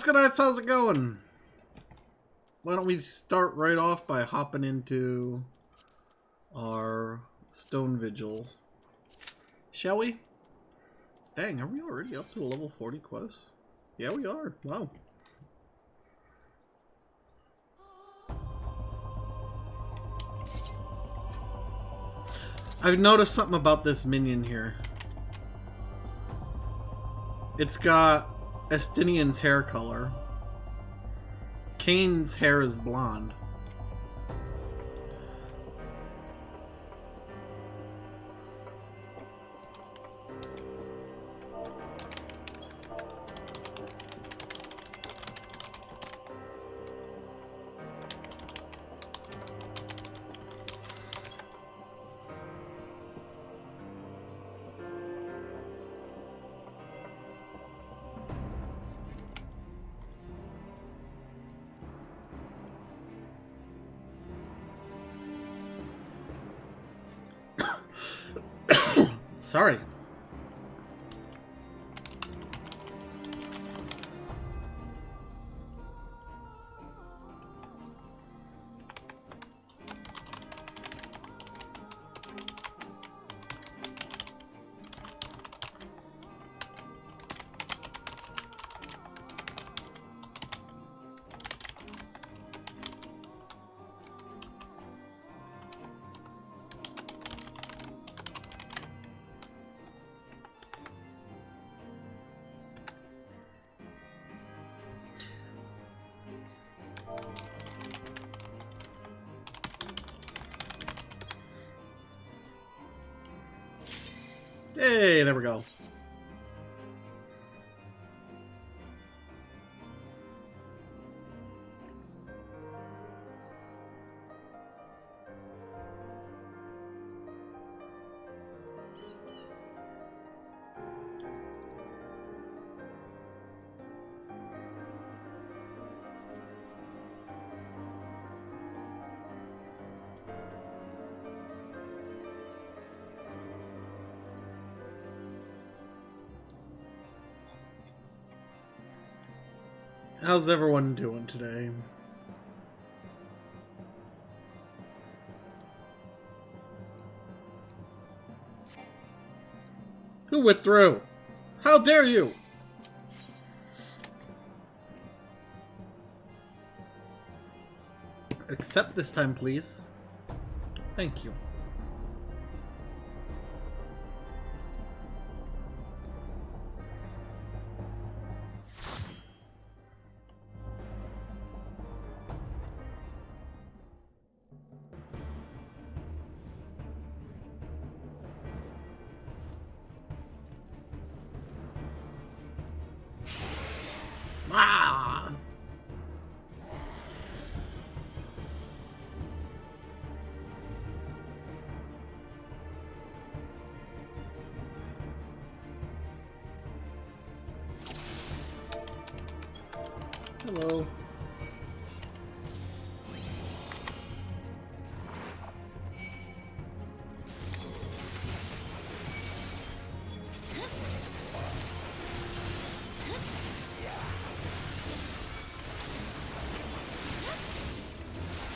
EscoNitz, how's it going? Why don't we start right off by hopping into our Stone Vigil? Shall we? Dang, are we already up to a level 40 quest? Yeah, we are. Wow. I've noticed something about this minion here. It's got Estinian's hair color. Kane's hair is blonde. Sorry. Hey, there we go. How's everyone doing today? Who withdrew? How dare you? Accept this time, please. Thank you. Ah! Hello.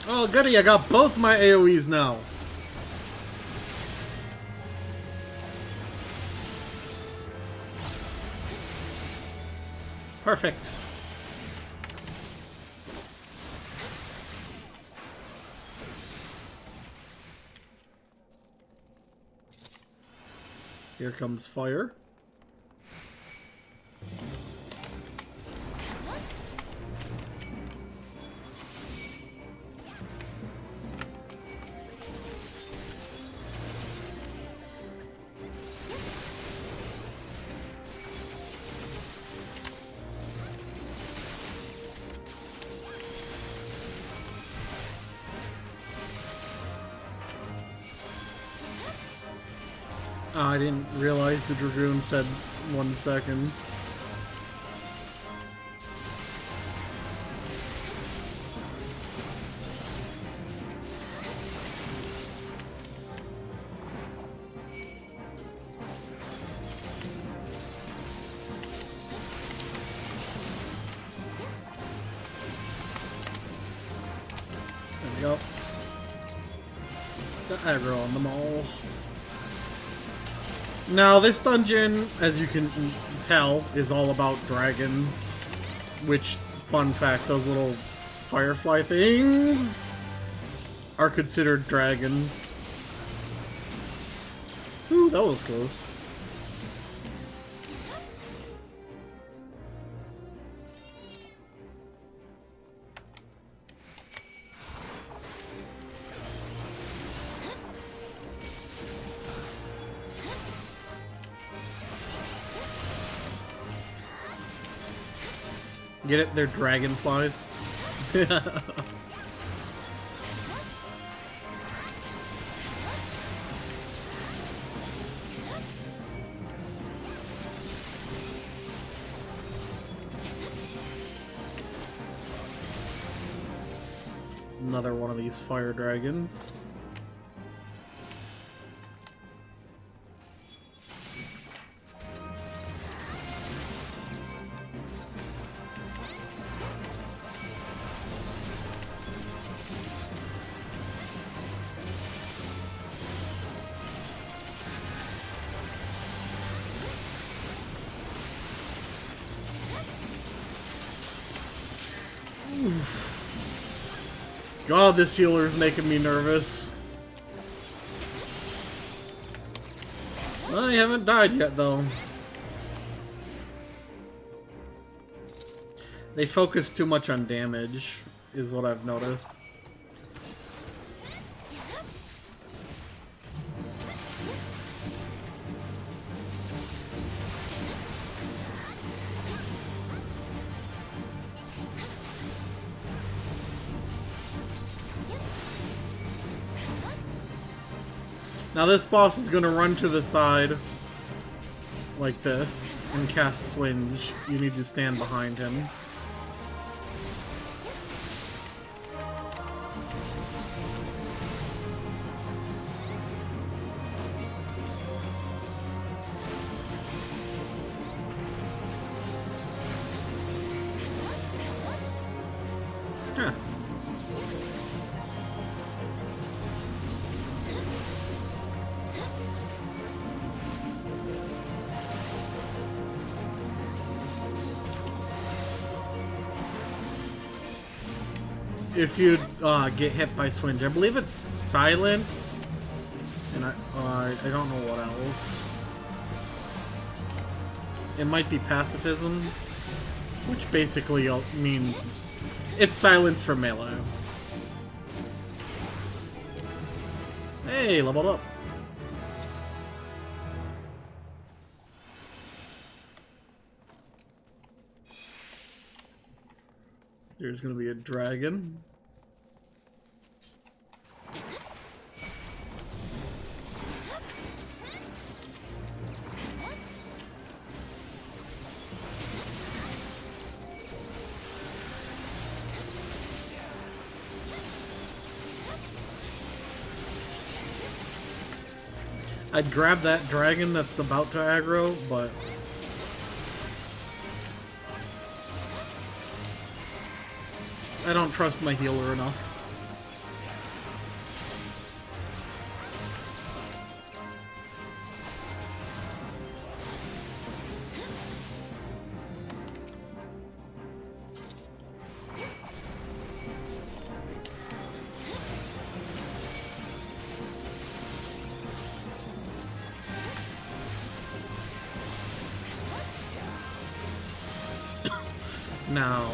Oh goody, I got both my AoEs now. Perfect. Here comes fire. Oh, I didn't realize the Dragoon said 1 second. There we go. Got aggro on them all. Now, this dungeon, as you can tell, is all about dragons. Which, fun fact, those little firefly things are considered dragons. Ooh, that was close. Get it? They're dragonflies. Another one of these fire dragons. God, this healer is making me nervous. I haven't died yet, though. They focus too much on damage, is what I've noticed. Now this boss is going to run to the side like this and cast Swinge. You need to stand behind him. Huh. If you get hit by Swinge, I believe it's silence, and I don't know what else. It might be pacifism, which basically means it's silence for melee. Hey, leveled up. There's gonna be a dragon. I'd grab that dragon that's about to aggro, but I don't trust my healer enough. Now,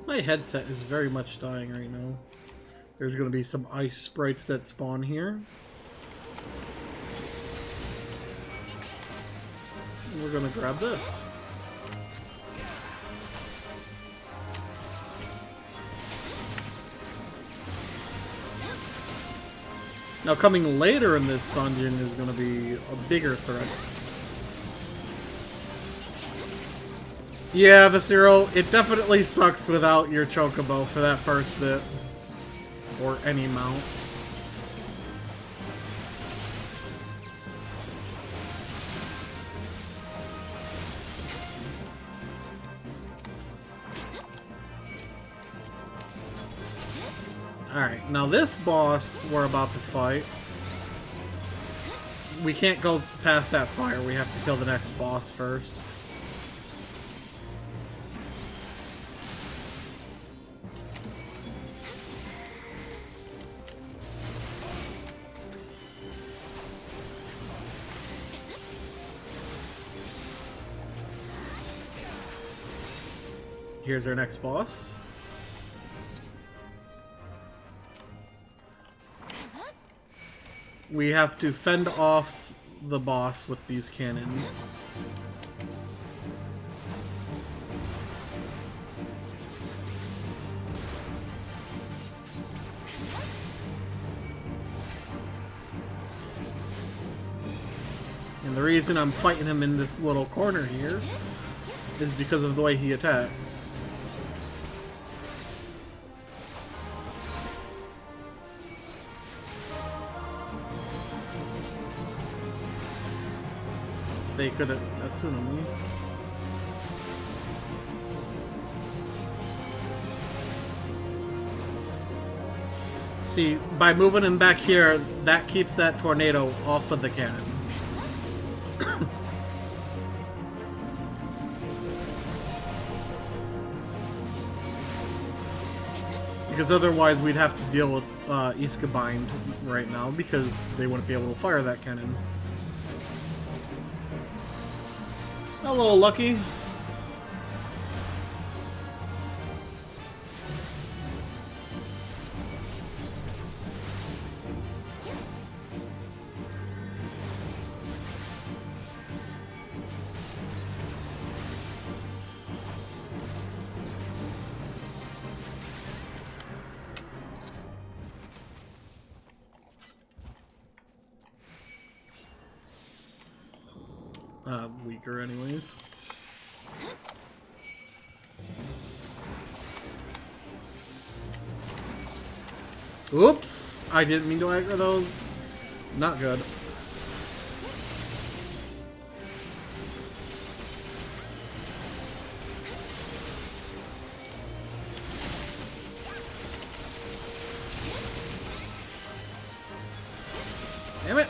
my headset is very much dying right now. There's going to be some ice sprites that spawn here. We're going to grab this. Now coming later in this dungeon is going to be a bigger threat. Yeah, Viscero, it definitely sucks without your Chocobo for that first bit. Or any mount. Alright, now this boss we're about to fight, we can't go past that fire, we have to kill the next boss first. Here's our next boss. We have to fend off the boss with these cannons. And the reason I'm fighting him in this little corner here is because of the way he attacks. They could have assumed me. See, by moving him back here, that keeps that tornado off of the cannon. Because otherwise we'd have to deal with EscoNitz right now because they wouldn't be able to fire that cannon. Hello, Lucky. Weaker anyways. Oops! I didn't mean to aggro those. Not good. Damn it!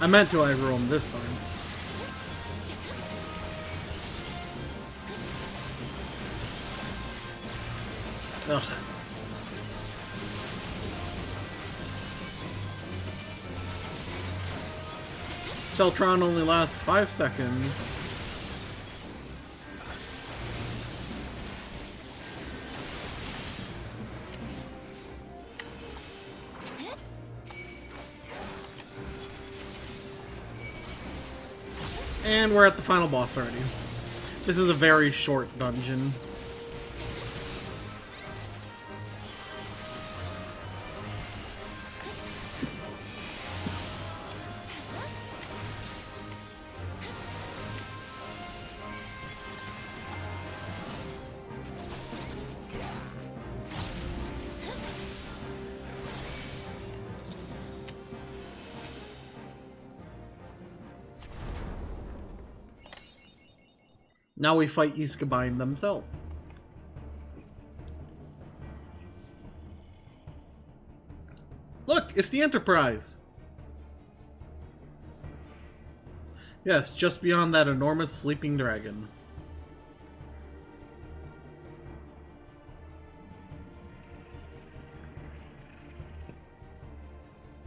I meant to aggro him this time. Ugh. Sheltron only lasts 5 seconds. And we're at the final boss already. This is a very short dungeon. Now we fight EscoNitz themselves. Look, it's the Enterprise! Yes, just beyond that enormous sleeping dragon.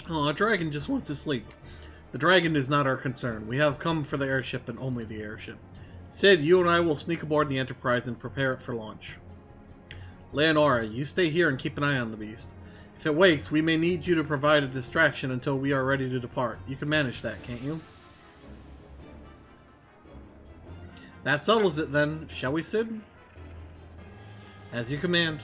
Oh, a dragon just wants to sleep. The dragon is not our concern. We have come for the airship and only the airship. Sid, you and I will sneak aboard the Enterprise and prepare it for launch. Leonora, you stay here and keep an eye on the beast. If it wakes, we may need you to provide a distraction until we are ready to depart. You can manage that, can't you? That settles it then, shall we, Sid? As you command.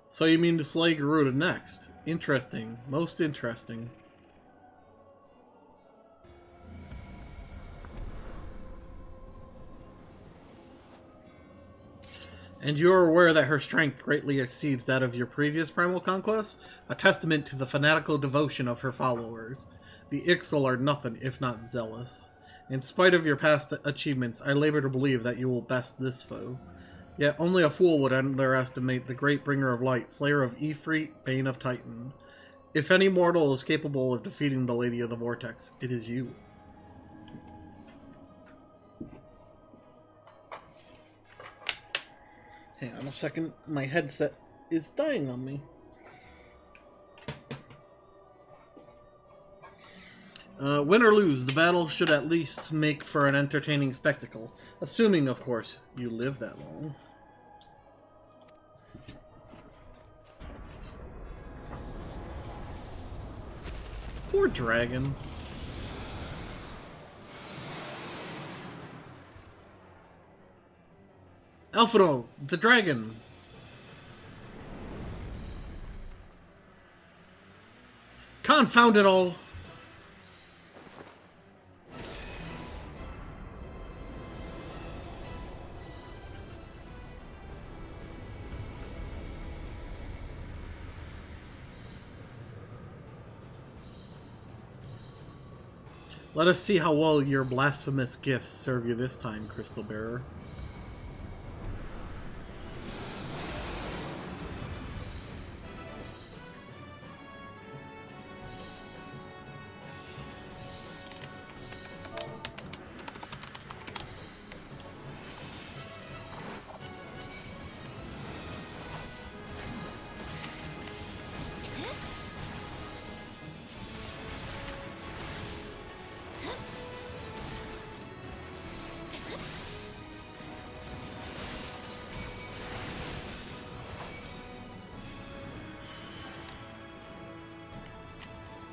So you mean to slay Garuda next? Interesting. Most interesting. And you are aware that her strength greatly exceeds that of your previous primal conquests? A testament to the fanatical devotion of her followers. The Ixal are nothing if not zealous. In spite of your past achievements, I labor to believe that you will best this foe. Yet only a fool would underestimate the great bringer of light, slayer of Ifrit, bane of Titan. If any mortal is capable of defeating the Lady of the Vortex, it is you. Hang on a second, my headset is dying on me. Win or lose, the battle should at least make for an entertaining spectacle. Assuming, of course, you live that long. Poor dragon. Alphino, the dragon! Confound it all! Let us see how well your blasphemous gifts serve you this time, Crystal Bearer.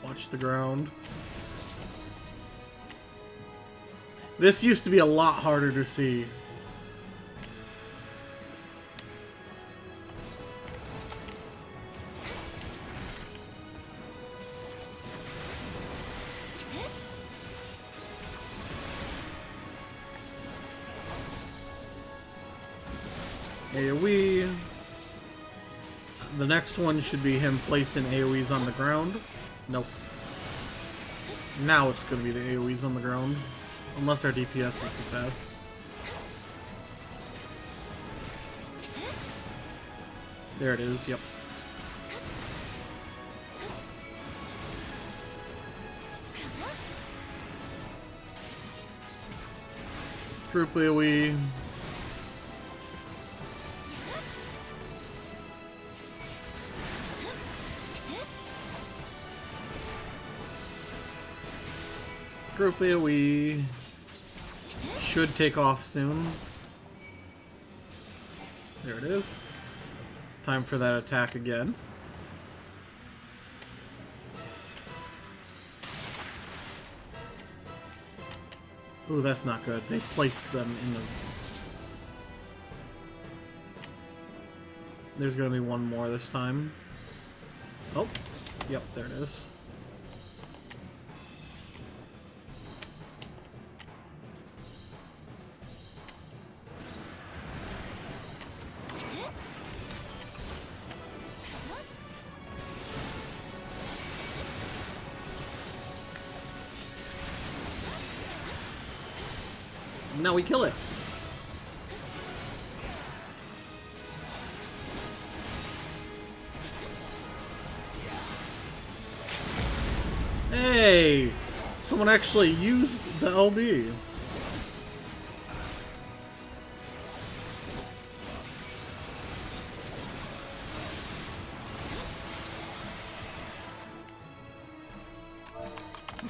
Watch the ground. This used to be a lot harder to see. AoE. The next one should be him placing AoEs on the ground. Nope. Now it's going to be the AoEs on the ground. Unless our DPS is too fast. There it is, yep. Group AoE. Group AoE should take off soon. There it is. Time for that attack again. Ooh, that's not good. They placed them in the... There's gonna be one more this time. Oh, yep, there it is. Now we kill it. Hey! Someone actually used the LB.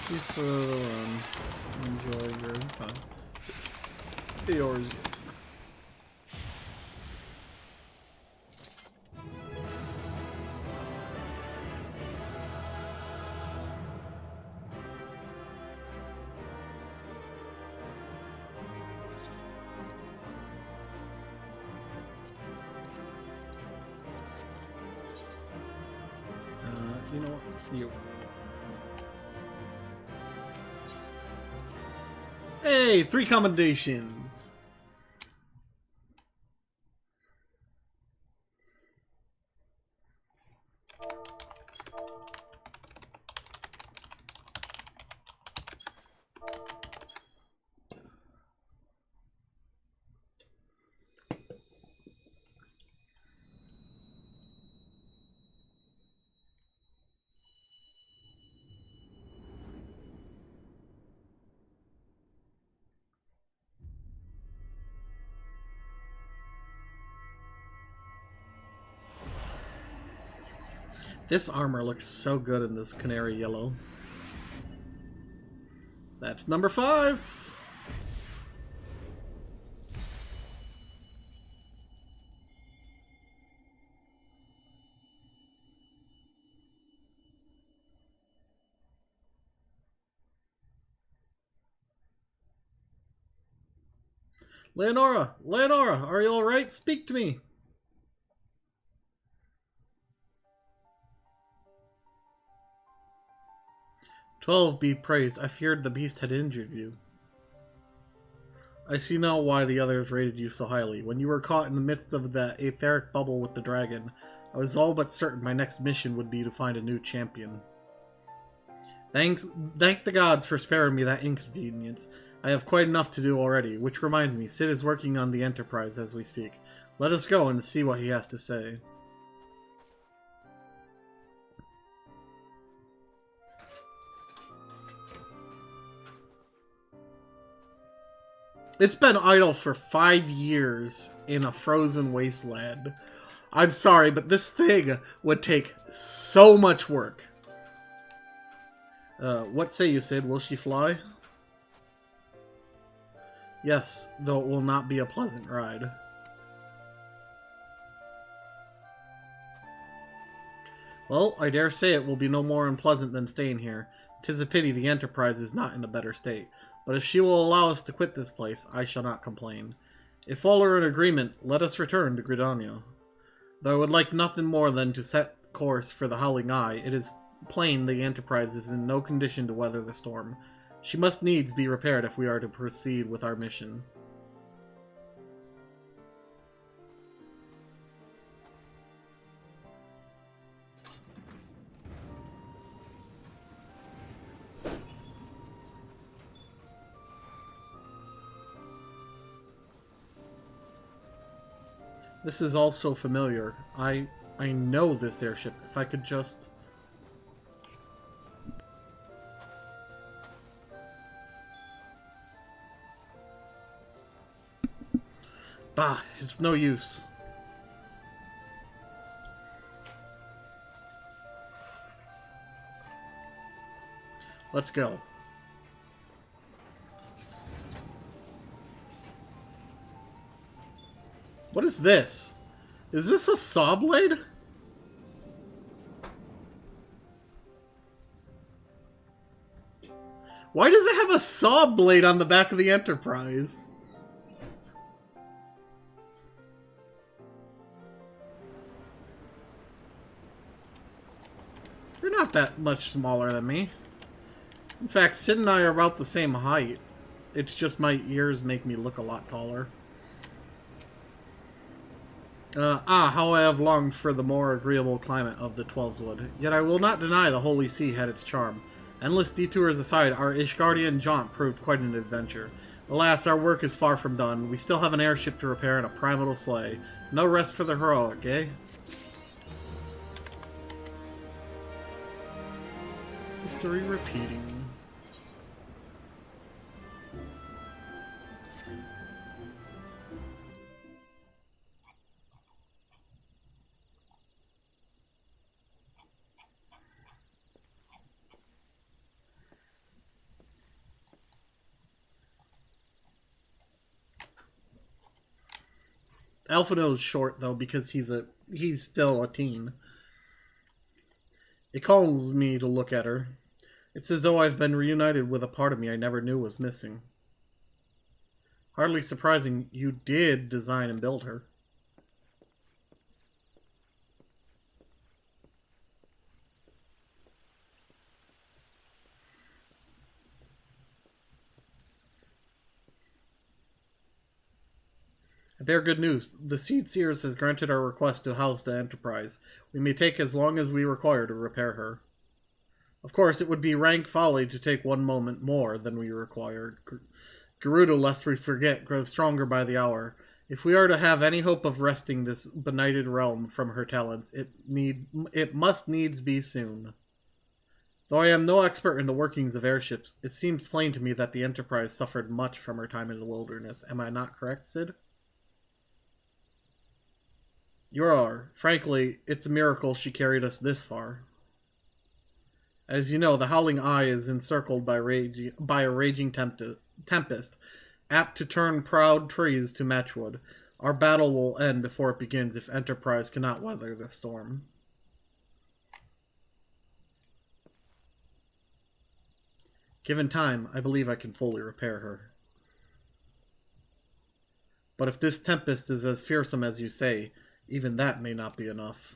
Thank you for the run. Enjoy your time. Yours. You know what? You. Hey, 3 commendations. This armor looks so good in this canary yellow. That's number 5. Leonora! Leonora! Are you alright? Speak to me! "12 be praised. I feared the beast had injured you. I see now why the others rated you so highly. When you were caught in the midst of the etheric bubble with the dragon, I was all but certain my next mission would be to find a new champion. Thank the gods for sparing me that inconvenience. I have quite enough to do already, which reminds me, Sid is working on the Enterprise as we speak. Let us go and see what he has to say." It's been idle for 5 years in a frozen wasteland. I'm sorry, but this thing would take so much work. What say you, Sid? Will she fly? Yes, though it will not be a pleasant ride. Well, I dare say it will be no more unpleasant than staying here. 'Tis a pity the Enterprise is not in a better state. But if she will allow us to quit this place, I shall not complain. If all are in agreement, let us return to Gridania. Though I would like nothing more than to set course for the Howling Eye, it is plain the Enterprise is in no condition to weather the storm. She must needs be repaired if we are to proceed with our mission. This is all so familiar. I know this airship. If I could just... Bah, it's no use. Let's go. What is this? Is this a saw blade? Why does it have a saw blade on the back of the Enterprise? You're not that much smaller than me. In fact, Sid and I are about the same height. It's just my ears make me look a lot taller. How I have longed for the more agreeable climate of the Twelveswood. Yet I will not deny the Holy See had its charm. Endless detours aside, our Ishgardian jaunt proved quite an adventure. Alas, our work is far from done. We still have an airship to repair and a primeval sleigh. No rest for the heroic, eh? History repeating. Alphino's short, though, because he's still a teen. It calls me to look at her. It's as though I've been reunited with a part of me I never knew was missing. Hardly surprising you did design and build her. I bear good news. The Seed Seers has granted our request to house the Enterprise. We may take as long as we require to repair her. Of course, it would be rank folly to take one moment more than we require. Garuda, lest we forget, grows stronger by the hour. If we are to have any hope of wresting this benighted realm from her talents, it must needs be soon. Though I am no expert in the workings of airships, it seems plain to me that the Enterprise suffered much from her time in the wilderness. Am I not correct, Sid? You are. Frankly, it's a miracle she carried us this far. As you know, the Howling Eye is encircled by a raging tempest, apt to turn proud trees to matchwood. Our battle will end before it begins if Enterprise cannot weather the storm. Given time, I believe I can fully repair her. But if this tempest is as fearsome as you say, even that may not be enough.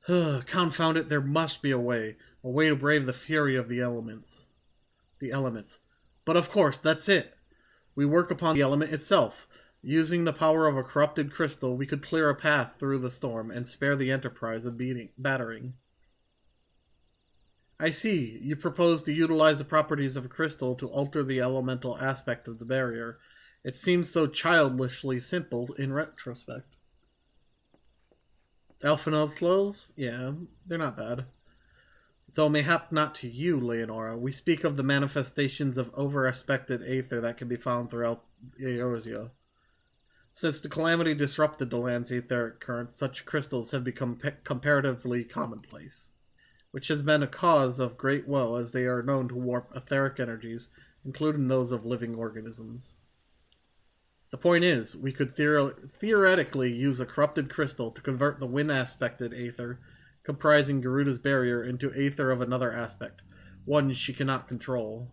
Confound it, there must be a way to brave the fury of the elements. But of course, that's it. We work upon the element itself. Using the power of a corrupted crystal, we could clear a path through the storm and spare the Enterprise a battering. I see. You propose to utilize the properties of a crystal to alter the elemental aspect of the barrier. It seems so childishly simple in retrospect. Alphino's clothes? Yeah, they're not bad. Though mayhap not to you, Leonora. We speak of the manifestations of over-aspected aether that can be found throughout Eorzea. Since the calamity disrupted the land's etheric currents, such crystals have become comparatively commonplace, which has been a cause of great woe as they are known to warp etheric energies, including those of living organisms. The point is, we could theoretically use a corrupted crystal to convert the wind-aspected aether, comprising Garuda's barrier, into aether of another aspect, one she cannot control.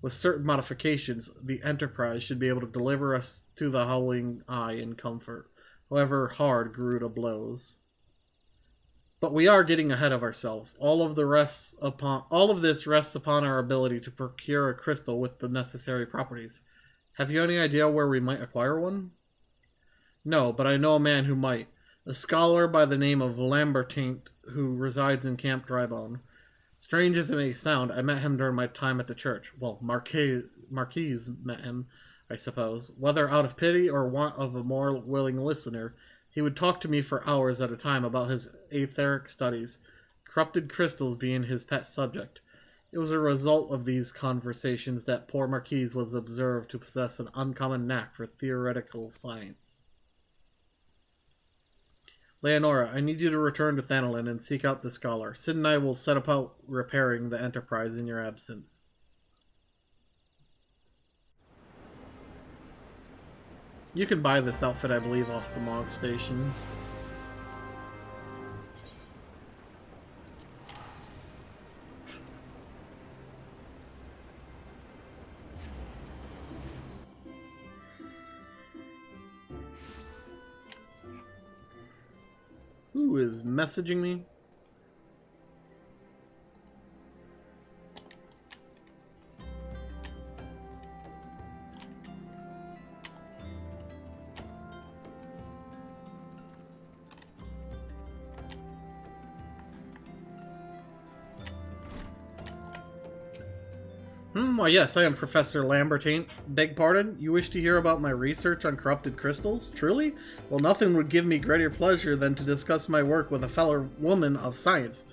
With certain modifications, the Enterprise should be able to deliver us to the Howling Eye in comfort, however hard Garuda blows. But we are getting ahead of ourselves. All of this rests upon our ability to procure a crystal with the necessary properties. Have you any idea where we might acquire one? No, but I know a man who might. A scholar by the name of Lambertine who resides in Camp Drybone. Strange as it may sound, I met him during my time at the church. Well, Marquise met him, I suppose. Whether out of pity or want of a more willing listener, he would talk to me for hours at a time about his etheric studies, corrupted crystals being his pet subject. It was a result of these conversations that poor Marquise was observed to possess an uncommon knack for theoretical science. Leonora, I need you to return to Thanalin and seek out the scholar. Sid and I will set about repairing the Enterprise in your absence. You can buy this outfit, I believe, off the Mog Station. Who is messaging me? Why yes, I am Professor Lambertine. Beg pardon? You wish to hear about my research on corrupted crystals? Truly? Well, nothing would give me greater pleasure than to discuss my work with a fellow woman of science.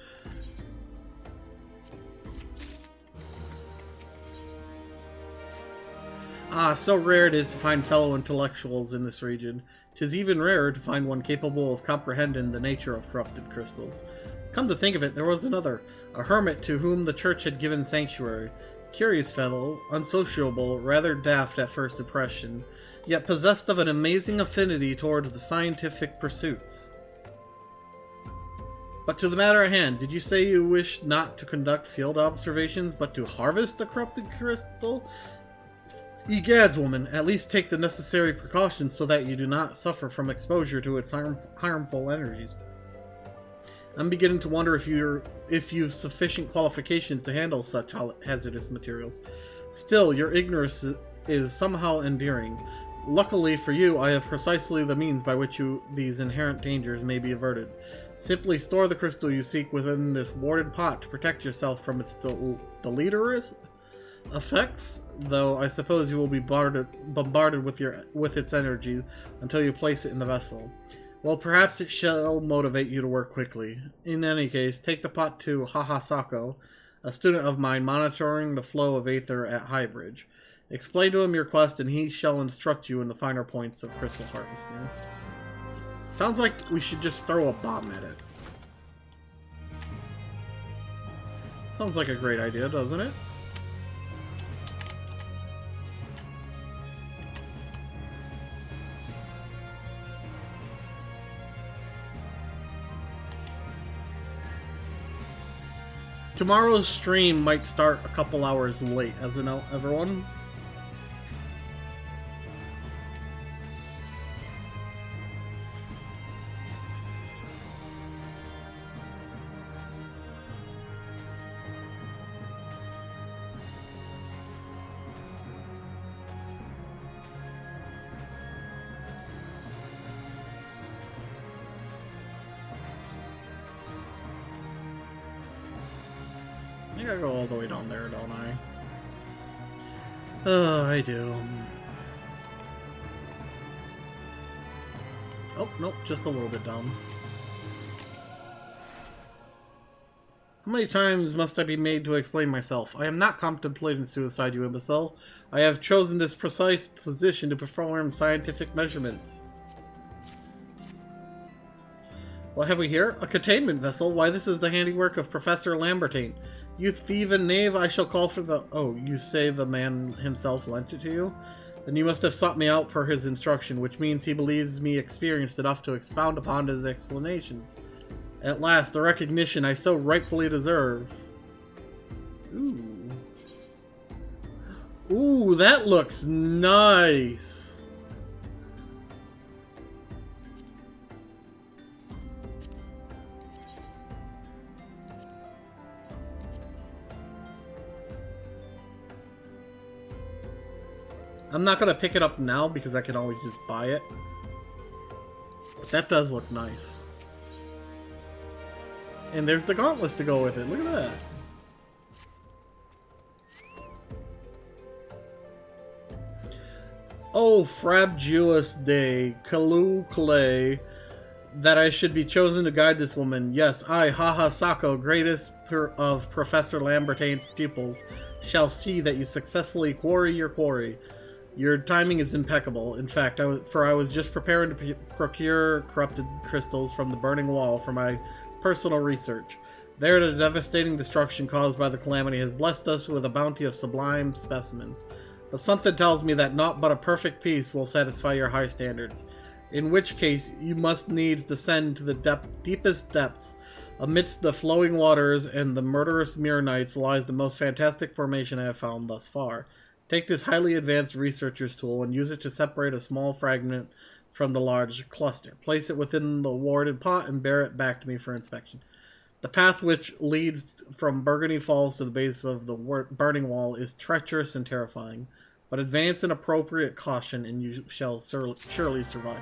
Ah, so rare it is to find fellow intellectuals in this region. 'Tis even rarer to find one capable of comprehending the nature of corrupted crystals. Come to think of it, there was another, a hermit to whom the church had given sanctuary. Curious fellow, unsociable, rather daft at first impression, yet possessed of an amazing affinity towards the scientific pursuits. But to the matter at hand, did you say you wish not to conduct field observations, but to harvest the corrupted crystal? Egads, woman, at least take the necessary precautions so that you do not suffer from exposure to its harmful energies. I'm beginning to wonder if you've sufficient qualifications to handle such hazardous materials. Still, your ignorance is somehow endearing. Luckily for you, I have precisely the means by which these inherent dangers may be averted. Simply store the crystal you seek within this warded pot to protect yourself from its deleterious effects, though I suppose you will be bombarded with its energy until you place it in the vessel. Well, perhaps it shall motivate you to work quickly. In any case, take the pot to Hahasako, a student of mine monitoring the flow of aether at Highbridge. Explain to him your quest, and he shall instruct you in the finer points of crystal harvesting. Sounds like we should just throw a bomb at it. Sounds like a great idea, doesn't it? Tomorrow's stream might start a couple hours late, as in everyone. I gotta go all the way down there, don't I? Oh, I do. Oh, nope, just a little bit down. How many times must I be made to explain myself? I am not contemplating suicide, you imbecile. I have chosen this precise position to perform scientific measurements. What have we here? A containment vessel? Why, this is the handiwork of Professor Lambertine. You thieving knave, I shall call for the... Oh, you say the man himself lent it to you? Then you must have sought me out per his instruction, which means he believes me experienced enough to expound upon his explanations. At last, the recognition I so rightfully deserve. Ooh. Ooh, that looks nice! I'm not going to pick it up now because I can always just buy it. But that does look nice. And there's the gauntlets to go with it. Look at that. Oh, frabjous day, Kalu Clay, that I should be chosen to guide this woman. Yes, I, Hahasako, greatest of Professor Lambertine's pupils, shall see that you successfully quarry your quarry. Your timing is impeccable. In fact, I was just preparing to procure corrupted crystals from the burning wall for my personal research. There, the devastating destruction caused by the calamity has blessed us with a bounty of sublime specimens. But something tells me that naught but a perfect peace will satisfy your high standards. In which case, you must needs descend to the deepest depths. Amidst the flowing waters and the murderous Mirrorites lies the most fantastic formation I have found thus far. Take this highly advanced researcher's tool and use it to separate a small fragment from the large cluster. Place it within the warded pot and bear it back to me for inspection. The path which leads from Burgundy Falls to the base of the burning wall is treacherous and terrifying, but advance in appropriate caution and you shall surely survive.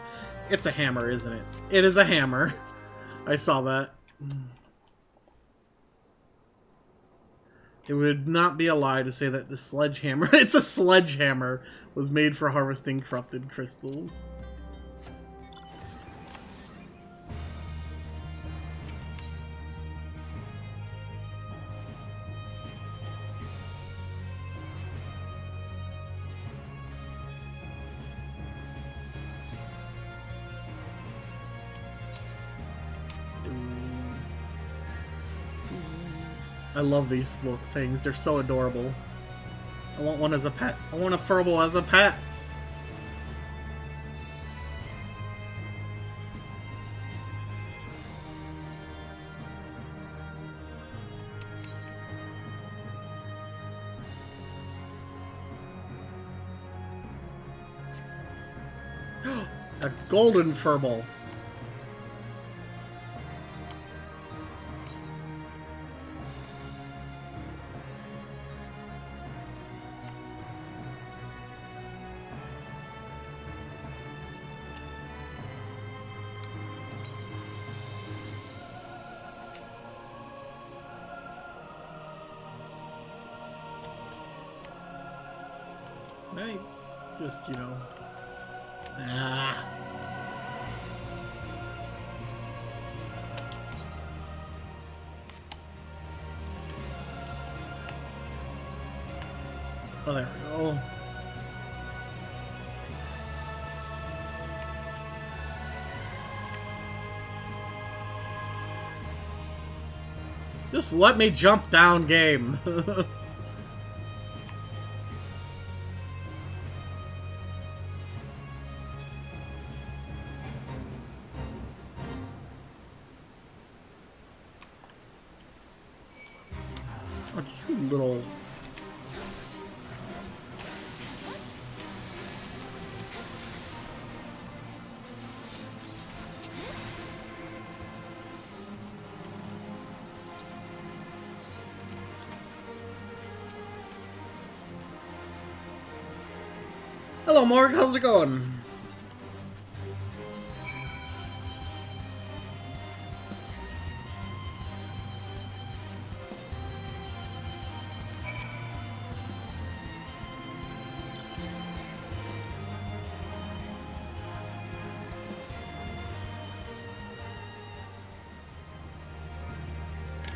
It's a hammer, isn't it? It is a hammer. I saw that. It would not be a lie to say that the sledgehammer, it's a sledgehammer, was made for harvesting corrupted crystals. I love these little things. They're so adorable. I want one as a pet. I want a Furble as a pet. A golden Furble. Right? Just, you know. Ah. Oh, there we go. Just let me jump down, game. Oh, you little... Hello, Mark. How's it going?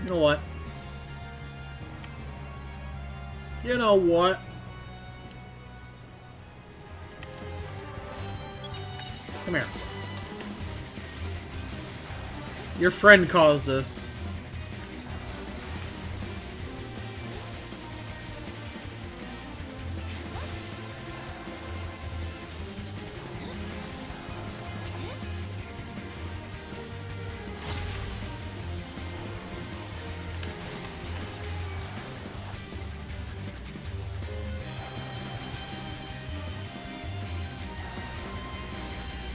You know what? You know what? Come here. Your friend caused this.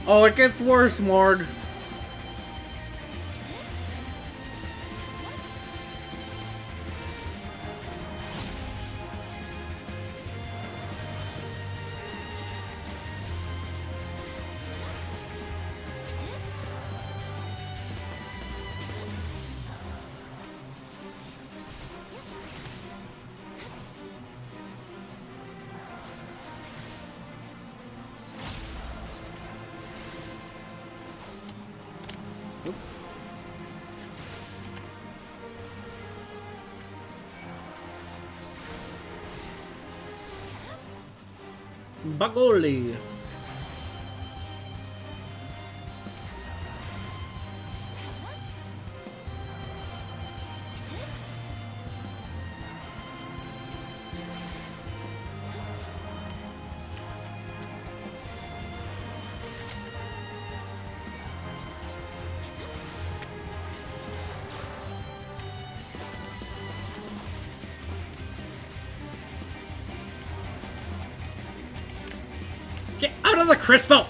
Oh, it gets worse, Morg. Oops. Bagoli. Get out of the crystal!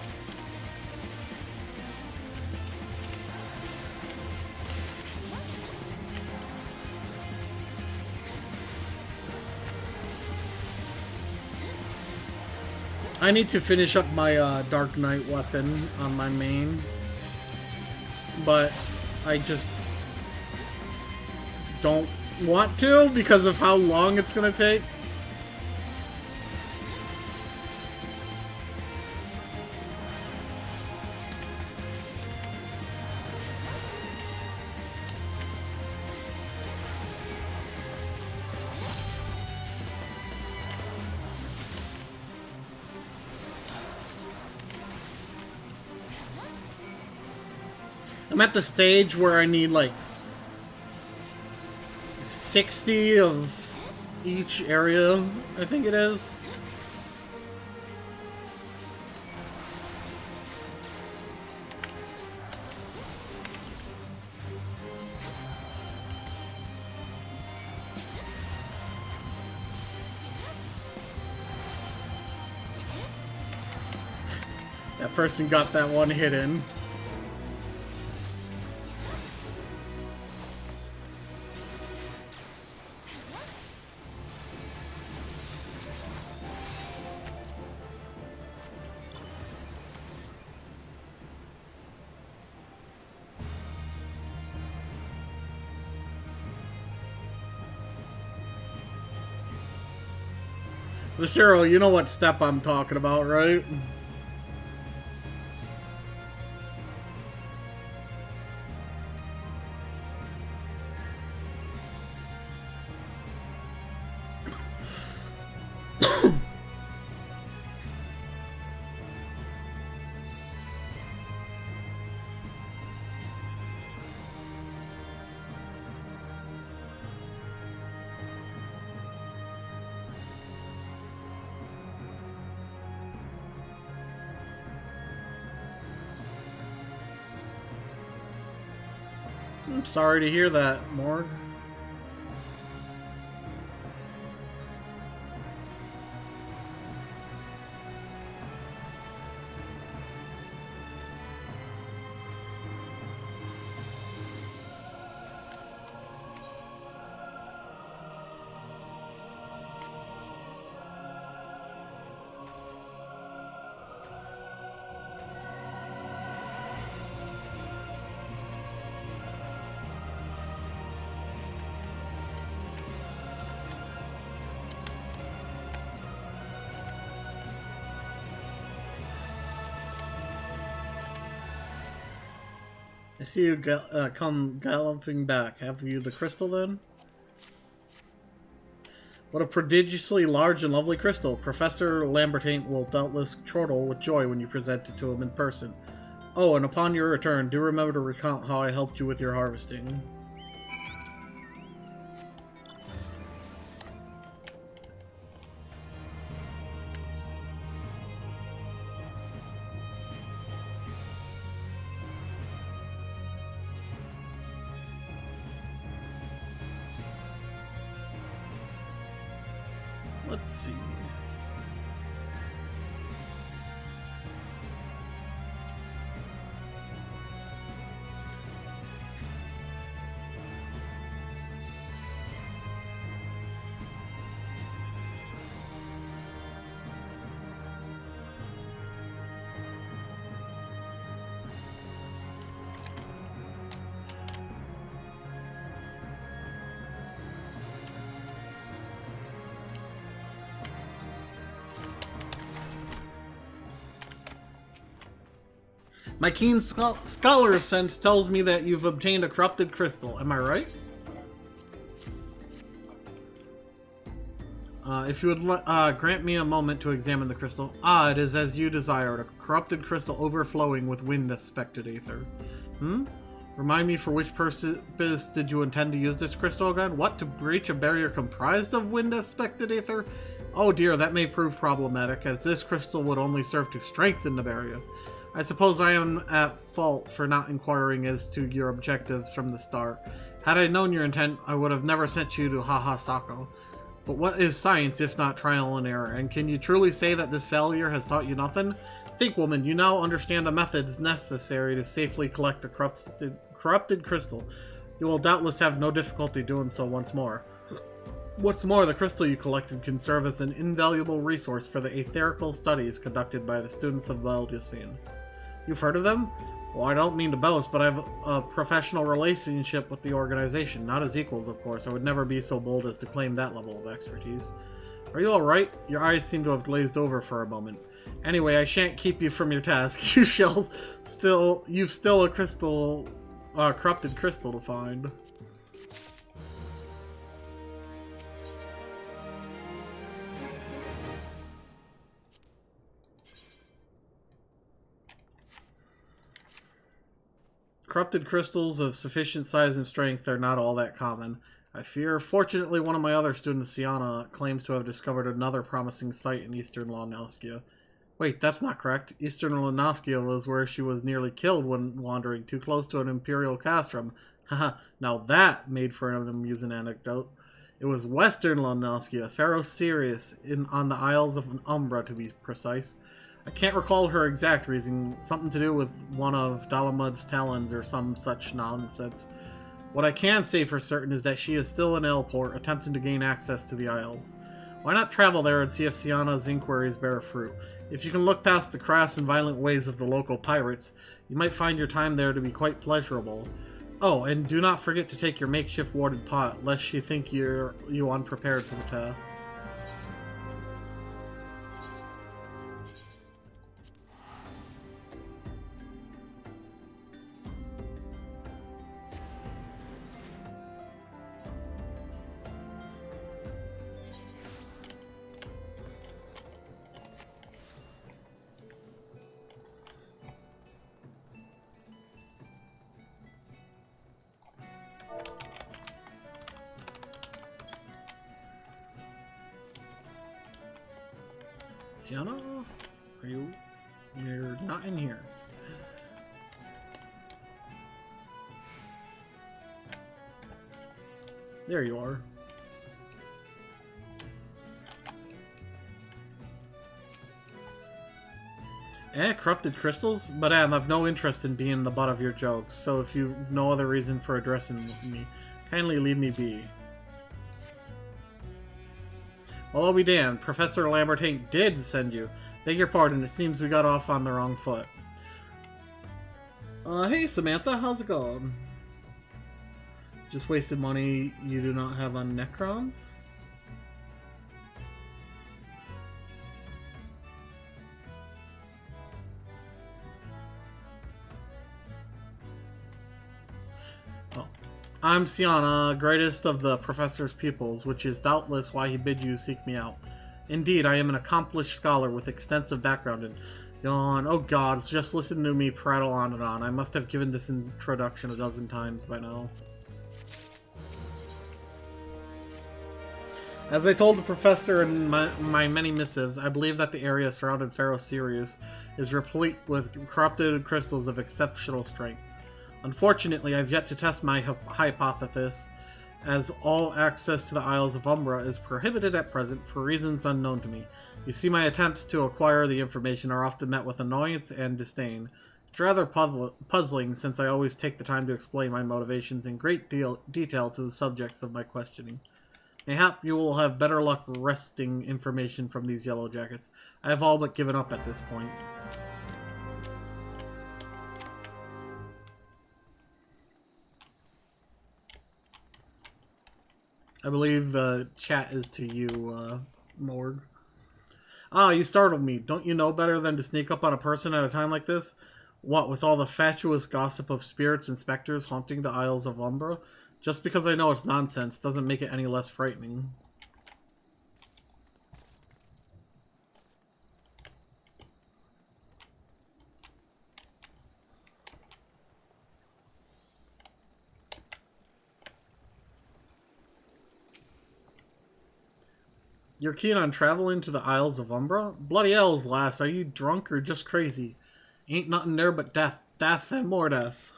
I need to finish up my Dark Knight weapon on my main, but I just don't want to because of how long it's gonna take. I'm at the stage where I need like 60 of each area, I think it is. That person got that one hit in. Cyril, you know what step I'm talking about, right? I'm sorry to hear that, Morg. I see you come galloping back. Have you the crystal then? What a prodigiously large and lovely crystal. Professor Lambertain will doubtless chortle with joy when you present it to him in person. Oh, and upon your return, do remember to recount how I helped you with your harvesting. Let's see. My keen scholar sense tells me that you've obtained a corrupted crystal. Am I right? If you would grant me a moment to examine the crystal. Ah, it is as you desired. A corrupted crystal overflowing with wind-aspected aether. Remind me, for which purpose did you intend to use this crystal again? What, to breach a barrier comprised of wind-aspected aether? Oh dear, that may prove problematic, as this crystal would only serve to strengthen the barrier. I suppose I am at fault for not inquiring as to your objectives from the start. Had I known your intent, I would have never sent you to Hahasako. But what is science if not trial and error? And can you truly say that this failure has taught you nothing? Think, woman, you now understand the methods necessary to safely collect a corrupted crystal. You will doubtless have no difficulty doing so once more. What's more, the crystal you collected can serve as an invaluable resource for the aetherical studies conducted by the students of Valdecian. You've heard of them? Well, I don't mean to boast, but I have a professional relationship with the organization. Not as equals, of course. I would never be so bold as to claim that level of expertise. Are you alright? Your eyes seem to have glazed over for a moment. Anyway, I shan't keep you from your task. You've still a crystal, corrupted crystal to find. Corrupted crystals of sufficient size and strength are not all that common. I fear. Fortunately, one of my other students, Siana, claims to have discovered another promising site in eastern Lanoskia. Wait, that's not correct. Eastern Lanoskia was where she was nearly killed when wandering too close to an Imperial castrum. Haha, now that made for an amusing anecdote. It was Western Lanoskia, Pharaoh Sirius, on the Isles of Umbra to be precise. I can't recall her exact reason, something to do with one of Dalamud's talons or some such nonsense. What I can say for certain is that she is still in Elport, attempting to gain access to the Isles. Why not travel there and see if Siana's inquiries bear fruit? If you can look past the crass and violent ways of the local pirates, you might find your time there to be quite pleasurable. Oh, and do not forget to take your makeshift warded pot, lest she think you unprepared for the task. Siana? Are you? You're not in here. There you are. Corrupted crystals? But I've no interest in being the butt of your jokes, so if you've no other reason for addressing me, kindly leave me be. Well, I'll be damned. Professor Lambertain did send you. Beg your pardon, it seems we got off on the wrong foot. Hey Samantha, how's it going? Just wasted money you do not have on Necrons? I'm Siana, greatest of the Professor's pupils, which is doubtless why he bid you seek me out. Indeed, I am an accomplished scholar with extensive background in... Yawn. Oh god, just listen to me prattle on and on. I must have given this introduction a dozen times by now. As I told the Professor in my many missives, I believe that the area surrounding Pharaoh Sirius is replete with corrupted crystals of exceptional strength. Unfortunately, I've yet to test my hypothesis, as all access to the Isles of Umbra is prohibited at present for reasons unknown to me. You see, my attempts to acquire the information are often met with annoyance and disdain. It's rather puzzling, since I always take the time to explain my motivations in great detail to the subjects of my questioning. Mayhap you will have better luck wresting information from these yellow jackets. I have all but given up at this point. I believe the chat is to you, Morg. Ah, you startled me. Don't you know better than to sneak up on a person at a time like this? What, with all the fatuous gossip of spirits and specters haunting the Isles of Umbra? Just because I know it's nonsense doesn't make it any less frightening. You're keen on traveling to the Isles of Umbra? Bloody hells, lass, are you drunk or just crazy? Ain't nothing there but death. Death and more death.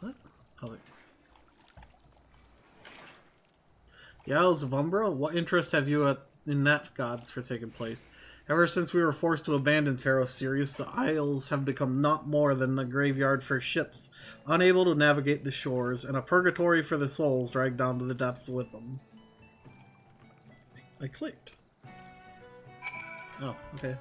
What? Oh, wait. The Isles of Umbra? What interest have you in that god's forsaken place? Ever since we were forced to abandon Pharaoh Sirius, the Isles have become not more than a graveyard for ships, unable to navigate the shores, and a purgatory for the souls dragged down to the depths with them. I clicked. Oh, okay.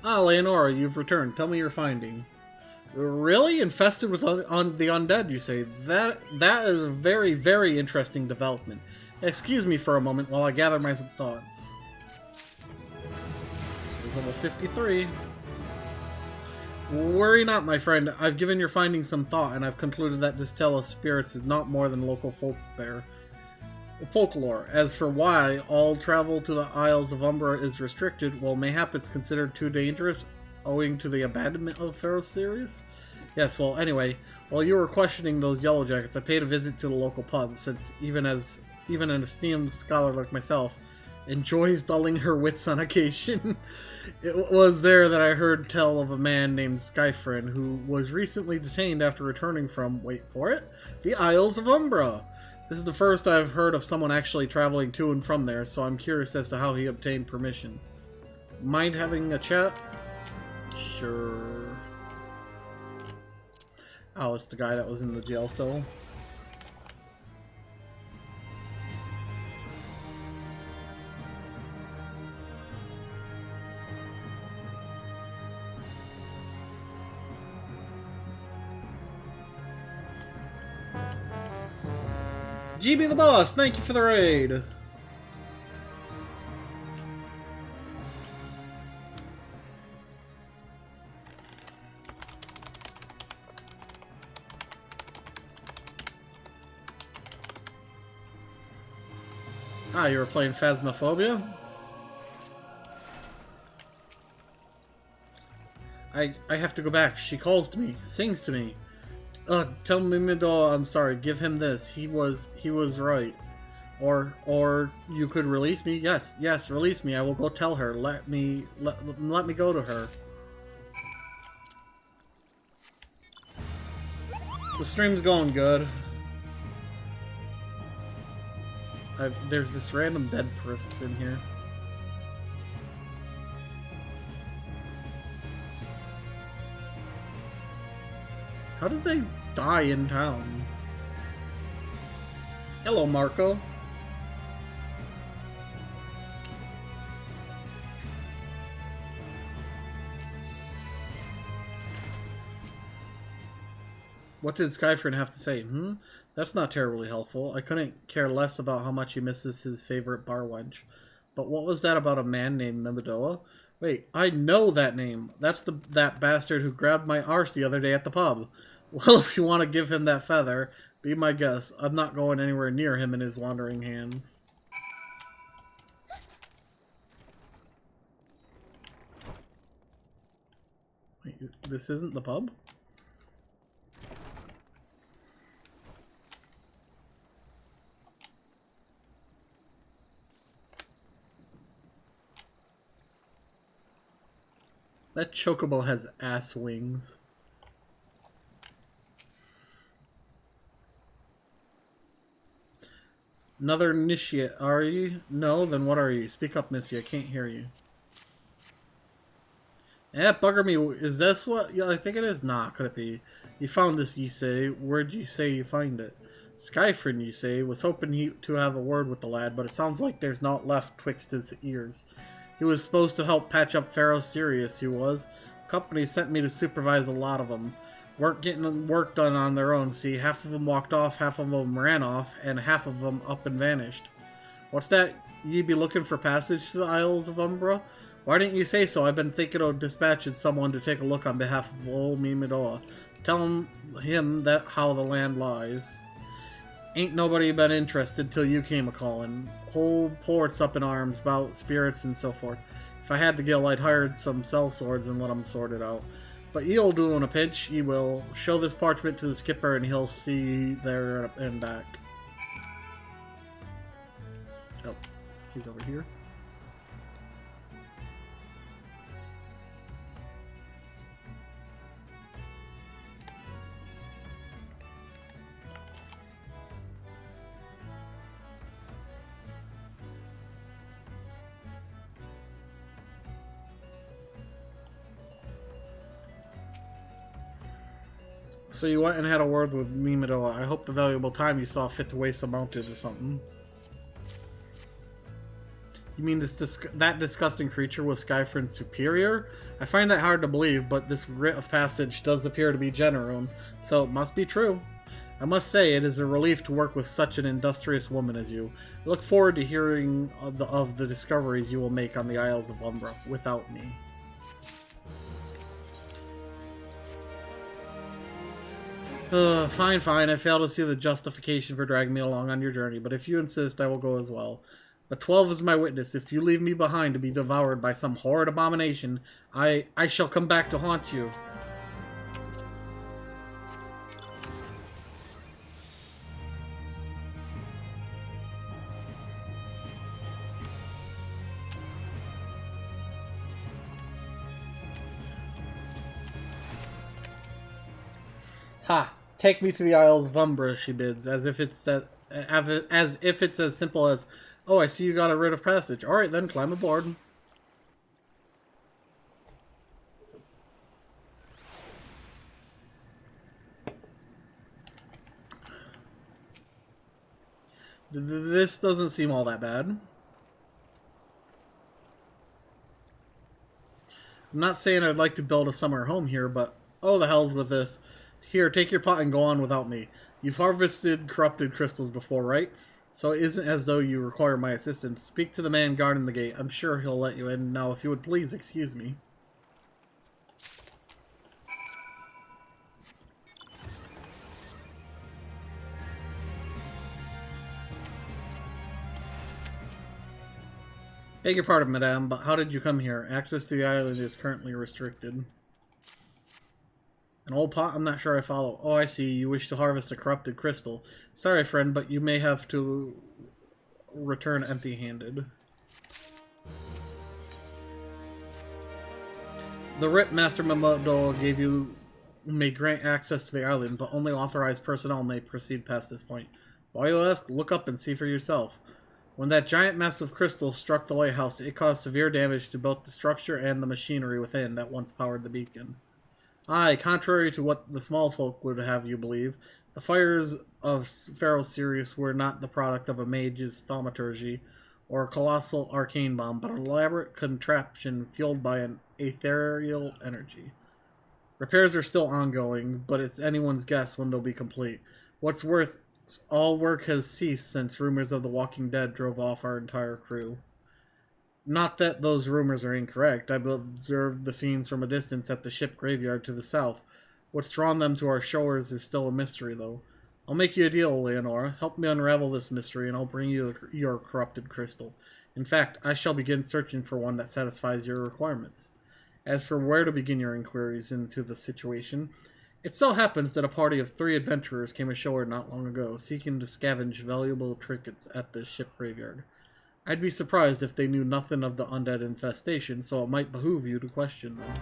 Ah, Leonora, you've returned. Tell me your finding. Really? Infested with the undead, you say? That is a very, very interesting development. Excuse me for a moment while I gather my thoughts. There's level 53. Worry not, my friend. I've given your findings some thought, and I've concluded that this tale of spirits is not more than local folklore. As for why all travel to the Isles of Umbra is restricted, well, mayhap it's considered too dangerous, owing to the abandonment of Pharaoh's series? Yes, well, anyway, while you were questioning those Yellow Jackets, I paid a visit to the local pub, since even an esteemed scholar like myself enjoys dulling her wits on occasion. It was there that I heard tell of a man named XIV who was recently detained after returning from, wait for it, the Isles of Umbra. This is the first I've heard of someone actually traveling to and from there, so I'm curious as to how he obtained permission. Mind having a chat? Sure. Oh, it's the guy that was in the jail cell. GB the boss, thank you for the raid. Ah, you were playing Phasmophobia? I have to go back. She calls to me, sings to me. Tell Mimido I'm sorry. Give him this. He was right. Or you could release me. Yes, release me. I will go tell her. Let me go to her. The stream's going good. There's this random dead person here. How did they die in town? Hello, Marco. What did Skyfriend have to say? That's not terribly helpful. I couldn't care less about how much he misses his favorite bar wench. But what was that about a man named Mimidoa? Wait, I know that name. That's that bastard who grabbed my arse the other day at the pub. Well, if you want to give him that feather, be my guest. I'm not going anywhere near him and his wandering hands. Wait, this isn't the pub? That chocobo has ass wings. Another initiate, are you? No, then what are you? Speak up, Missy, I can't hear you. Bugger me, is this what? Yeah, I think it is. Nah, could it be? You found this, you say. Where'd you say you find it? Skyfriend, you say, was hoping to have a word with the lad, but it sounds like there's naught left twixt his ears. He was supposed to help patch up Pharaoh's Sirius, he was. Company sent me to supervise a lot of them. Weren't getting work done on their own, see. Half of them walked off, half of them ran off, and half of them up and vanished. What's that? You be looking for passage to the Isles of Umbra? Why didn't you say so? I've been thinking of dispatching someone to take a look on behalf of old Mimidoa. Tell him that how the land lies. Ain't nobody been interested till you came a-calling. Whole port's up in arms about spirits and so forth. If I had the gill, I'd hired some sellswords and let them sort it out. But he'll do in a pinch, he will. Show this parchment to the skipper and he'll see there and back. Oh, he's over here. So you went and had a word with Mimidoa. I hope the valuable time you saw fit to waste amounted to something. You mean that disgusting creature was Skyfriend's superior? I find that hard to believe, but this writ of passage does appear to be genuine, so it must be true. I must say, it is a relief to work with such an industrious woman as you. I look forward to hearing of the discoveries you will make on the Isles of Umbra without me. Fine. I fail to see the justification for dragging me along on your journey, but if you insist, I will go as well. But 12 is my witness. If you leave me behind to be devoured by some horrid abomination, I shall come back to haunt you. Ha! Take me to the Isles of Umbra, she bids, as if it's as simple as, oh, I see you got a writ of passage. All right, then, climb aboard. This doesn't seem all that bad. I'm not saying I'd like to build a summer home here, but oh, the hell's with this. Here, take your pot and go on without me. You've harvested corrupted crystals before, right? So it isn't as though you require my assistance. Speak to the man guarding the gate. I'm sure he'll let you in. Now, if you would please excuse me. Beg your pardon, madame, but how did you come here? Access to the island is currently restricted. An old pot? I'm not sure I follow. Oh, I see. You wish to harvest a corrupted crystal. Sorry, friend, but you may have to return empty-handed. The writ Master Mamodo gave you may grant access to the island, but only authorized personnel may proceed past this point. Why you ask? Look up and see for yourself. When that giant mass of crystal struck the lighthouse, it caused severe damage to both the structure and the machinery within that once powered the beacon. Aye, contrary to what the small folk would have you believe, the fires of Pharaoh Sirius were not the product of a mage's thaumaturgy or a colossal arcane bomb, but an elaborate contraption fueled by an ethereal energy. Repairs are still ongoing, but it's anyone's guess when they'll be complete. What's worth, all work has ceased since rumors of the Walking Dead drove off our entire crew. Not that those rumors are incorrect. I've observed the fiends from a distance at the ship graveyard to the south. What's drawn them to our shores is still a mystery, though. I'll make you a deal, Leonora. Help me unravel this mystery, and I'll bring you your corrupted crystal. In fact, I shall begin searching for one that satisfies your requirements. As for where to begin your inquiries into the situation, it so happens that a party of 3 adventurers came ashore not long ago, seeking to scavenge valuable trinkets at the ship graveyard. I'd be surprised if they knew nothing of the undead infestation, so it might behoove you to question them.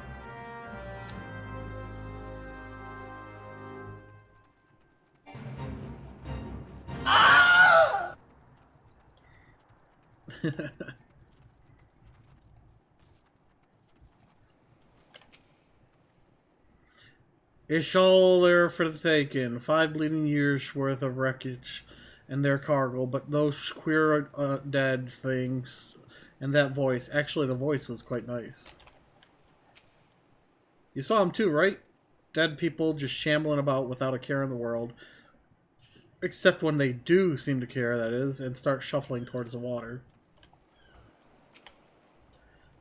It's all there for the taking. 5 bleeding years worth of wreckage and their cargo, but those queer dead things and that voice. Actually, the voice was quite nice. You saw them too, right? Dead people just shambling about without a care in the world. Except when they do seem to care, that is, and start shuffling towards the water.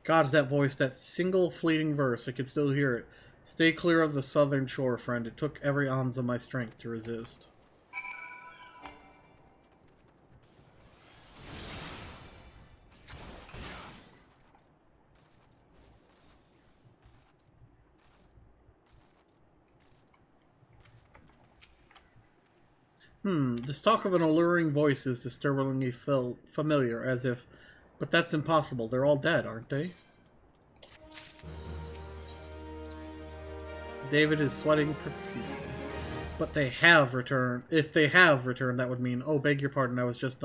God's that voice, that single fleeting verse, I can still hear it. Stay clear of the southern shore, friend. It took every ounce of my strength to resist. This talk of an alluring voice is disturbingly familiar, as if... But that's impossible. They're all dead, aren't they? David is sweating profusely. But they have returned. If they have returned, that would mean... Oh, beg your pardon, I was just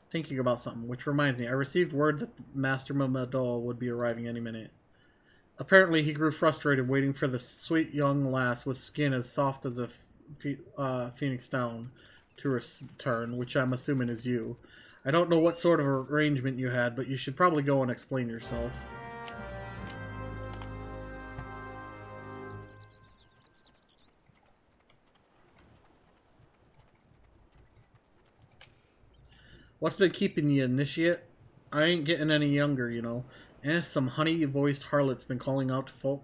thinking about something. Which reminds me, I received word that Master Mamodo would be arriving any minute. Apparently, he grew frustrated waiting for the sweet young lass with skin as soft as a phoenix down to return, which I'm assuming is you. I don't know what sort of arrangement you had, but you should probably go and explain yourself. What's been keeping you, initiate? I ain't getting any younger, you know. Some honey-voiced harlot's been calling out to folk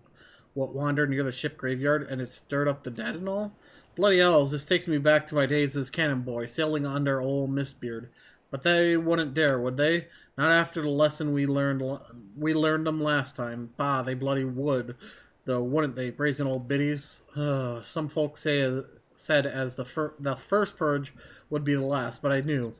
what wander near the ship graveyard, and it stirred up the dead and all. Bloody elves, this takes me back to my days as cannon boy, sailing under old Mistbeard. But they wouldn't dare, would they? Not after the lesson we learned them last time. Bah, they bloody would, though, wouldn't they, brazen old biddies? Some folks said as the first purge would be the last, but I knew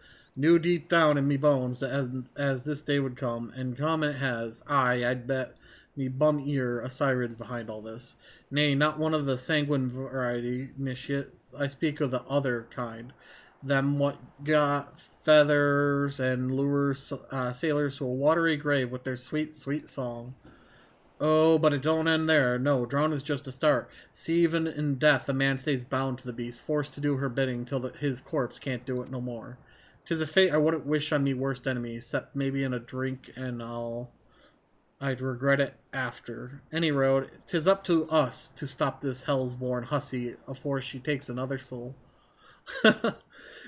deep down in me bones that as this day would come, and come it has. Aye, I'd bet me bum ear a siren's behind all this. Nay, not one of the sanguine variety, initiate. I speak of the other kind. Them what got feathers and lures sailors to a watery grave with their sweet, sweet song. Oh, but it don't end there. No, drown is just a start. See, even in death, a man stays bound to the beast, forced to do her bidding till his corpse can't do it no more. 'Tis a fate I wouldn't wish on me worst enemy, except maybe in a drink, and I'd regret it after. Any road, 'tis up to us to stop this hell's-born hussy afore she takes another soul. Of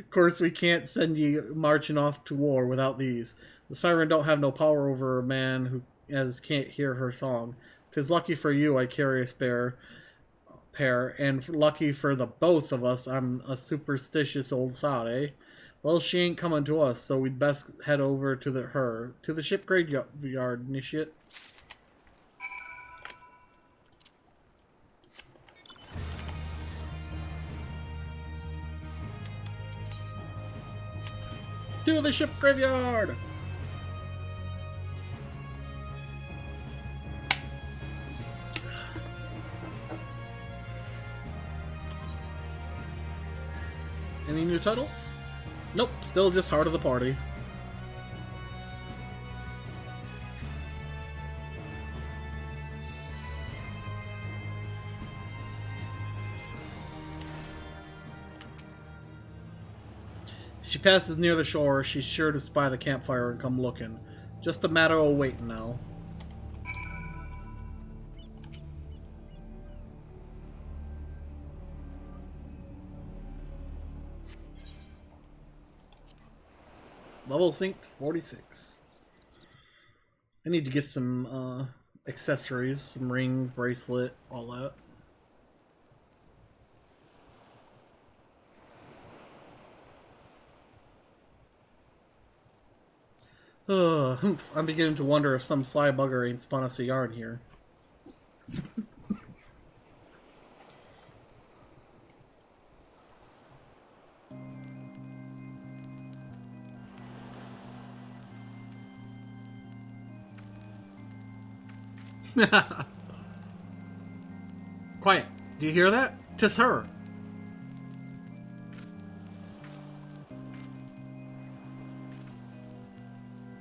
course, we can't send ye marching off to war without these. The siren don't have no power over a man who can't hear her song. 'Tis lucky for you I carry a spare pair, and lucky for the both of us I'm a superstitious old sod, eh? Well, she ain't coming to us, so we'd best head over to the ship graveyard, initiate. To the ship graveyard! Any new titles? Nope, still just heart of the party. If she passes near the shore, she's sure to spy the campfire and come looking. Just a matter of waiting now. Level synced 46. I need to get some accessories, some rings, bracelet, all that. I'm beginning to wonder if some sly bugger ain't spun us a yarn here. Quiet. Do you hear that? 'Tis her.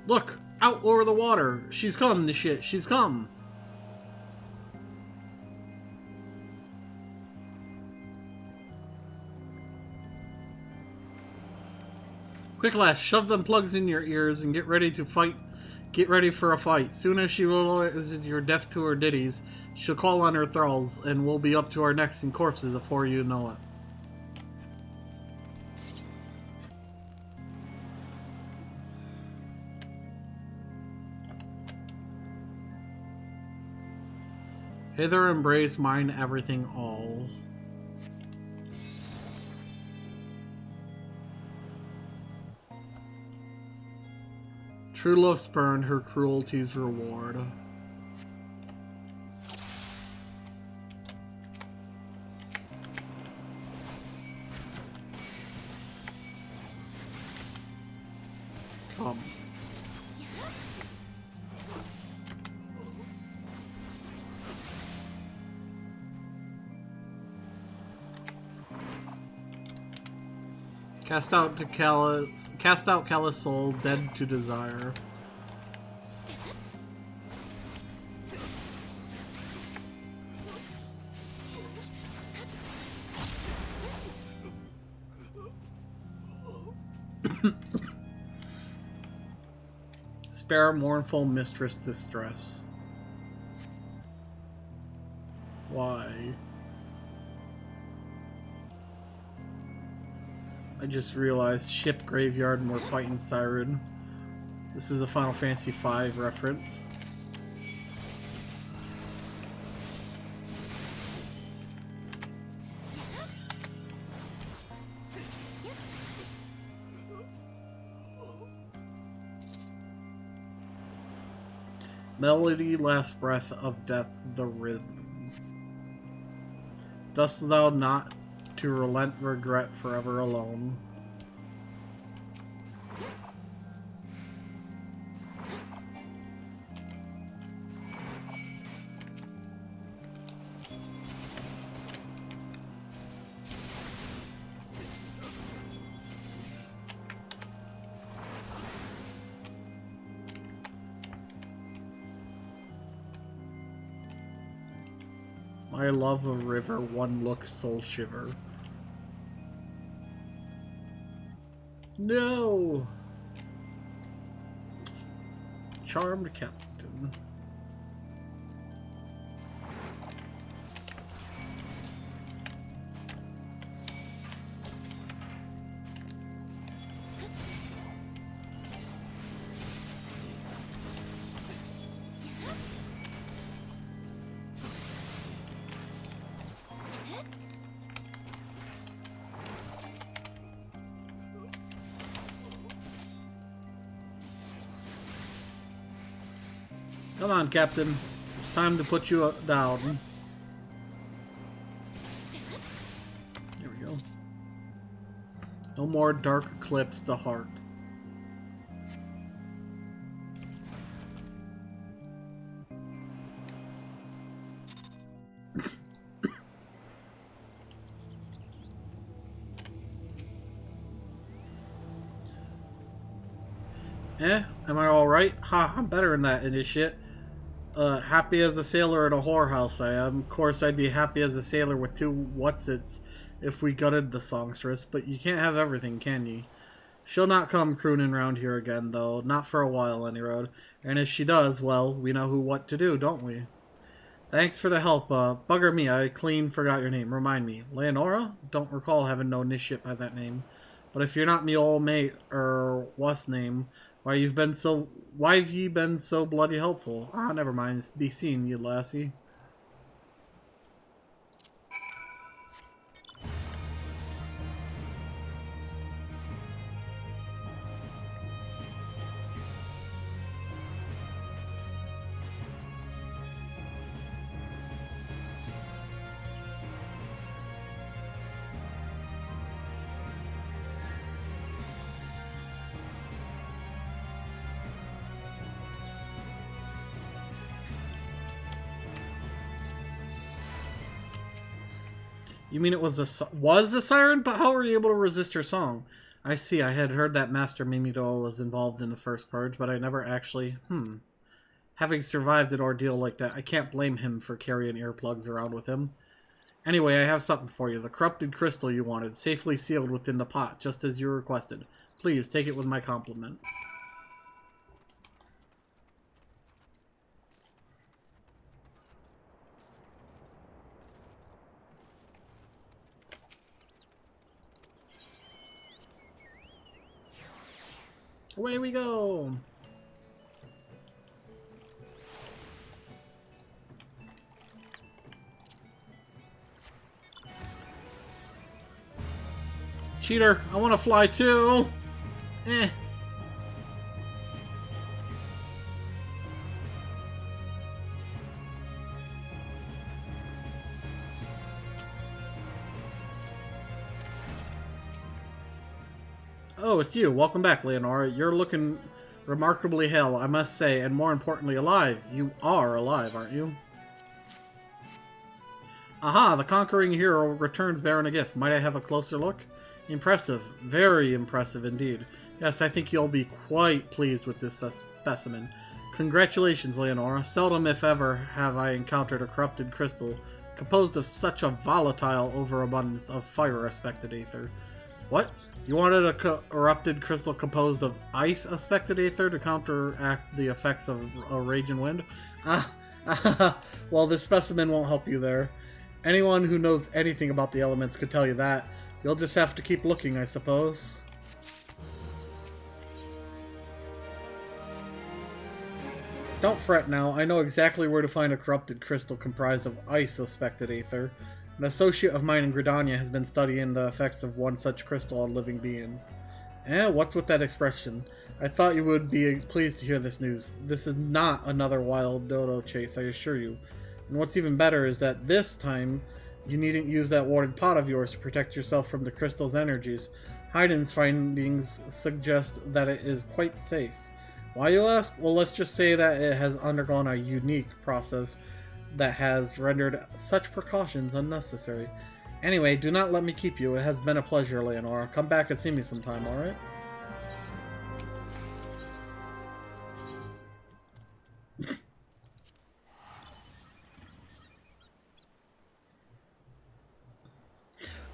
Look! Out over the water! She's come, the shit! She's come! Quick, lass, shove them plugs in your ears and get ready to fight. Get ready for a fight. Soon as she realizes you're deaf to her ditties, she'll call on her thralls, and we'll be up to our necks in corpses before you know it. Hither embrace mine everything all. True love spurned, her cruelty's reward. Come. Cast out callous soul, dead to desire. spare mournful mistress distress. Why? I just realized ship graveyard and we're fighting Siren. This is a Final Fantasy V reference. Melody, last breath of death, the rhythm. Dost thou not to relent regret forever alone? I love a river, one look, soul shiver. No! Charmed captain. Come on, Captain. It's time to put you down. There we go. No more dark eclipse the heart. Am I alright? Ha, I'm better than that initiate. Happy as a sailor in a whorehouse I am. Of course I'd be happy as a sailor with two whatsits if we gutted the songstress, but you can't have everything, can ye? She'll not come crooning round here again, though. Not for a while, any road. And if she does, well, we know what to do, don't we? Thanks for the help, bugger me, I clean forgot your name. Remind me. Leonora? Don't recall having no initiate by that name. But if you're not me old mate, what's name, why have ye been so bloody helpful? Ah, never mind. Be seen, you lassie. You mean it was a siren? But how were you able to resist her song? I see, I had heard that Master Mimido was involved in the first purge, but I never actually... Having survived an ordeal like that, I can't blame him for carrying earplugs around with him. Anyway, I have something for you. The corrupted crystal you wanted, safely sealed within the pot, just as you requested. Please, take it with my compliments. Away we go! Cheater, I want to fly too! Eh. Oh, it's you. Welcome back, Leonora. You're looking remarkably hale, I must say, and more importantly, alive. You are alive, aren't you? Aha! The conquering hero returns bearing a gift. Might I have a closer look? Impressive. Very impressive indeed. Yes, I think you'll be quite pleased with this specimen. Congratulations, Leonora. Seldom, if ever, have I encountered a corrupted crystal composed of such a volatile overabundance of fire-respected aether. What? You wanted a corrupted crystal composed of ice aspected aether to counteract the effects of a raging wind? Well, this specimen won't help you there. Anyone who knows anything about the elements could tell you that. You'll just have to keep looking, I suppose. Don't fret now, I know exactly where to find a corrupted crystal comprised of ice aspected aether. An associate of mine in Gridania has been studying the effects of one such crystal on living beings. What's with that expression? I thought you would be pleased to hear this news. This is not another wild dodo chase, I assure you. And what's even better is that this time, you needn't use that warded pot of yours to protect yourself from the crystal's energies. Hayden's findings suggest that it is quite safe. Why, you ask? Well, let's just say that it has undergone a unique process that has rendered such precautions unnecessary. Anyway, do not let me keep you. It has been a pleasure, Leonora. Come back and see me sometime, alright?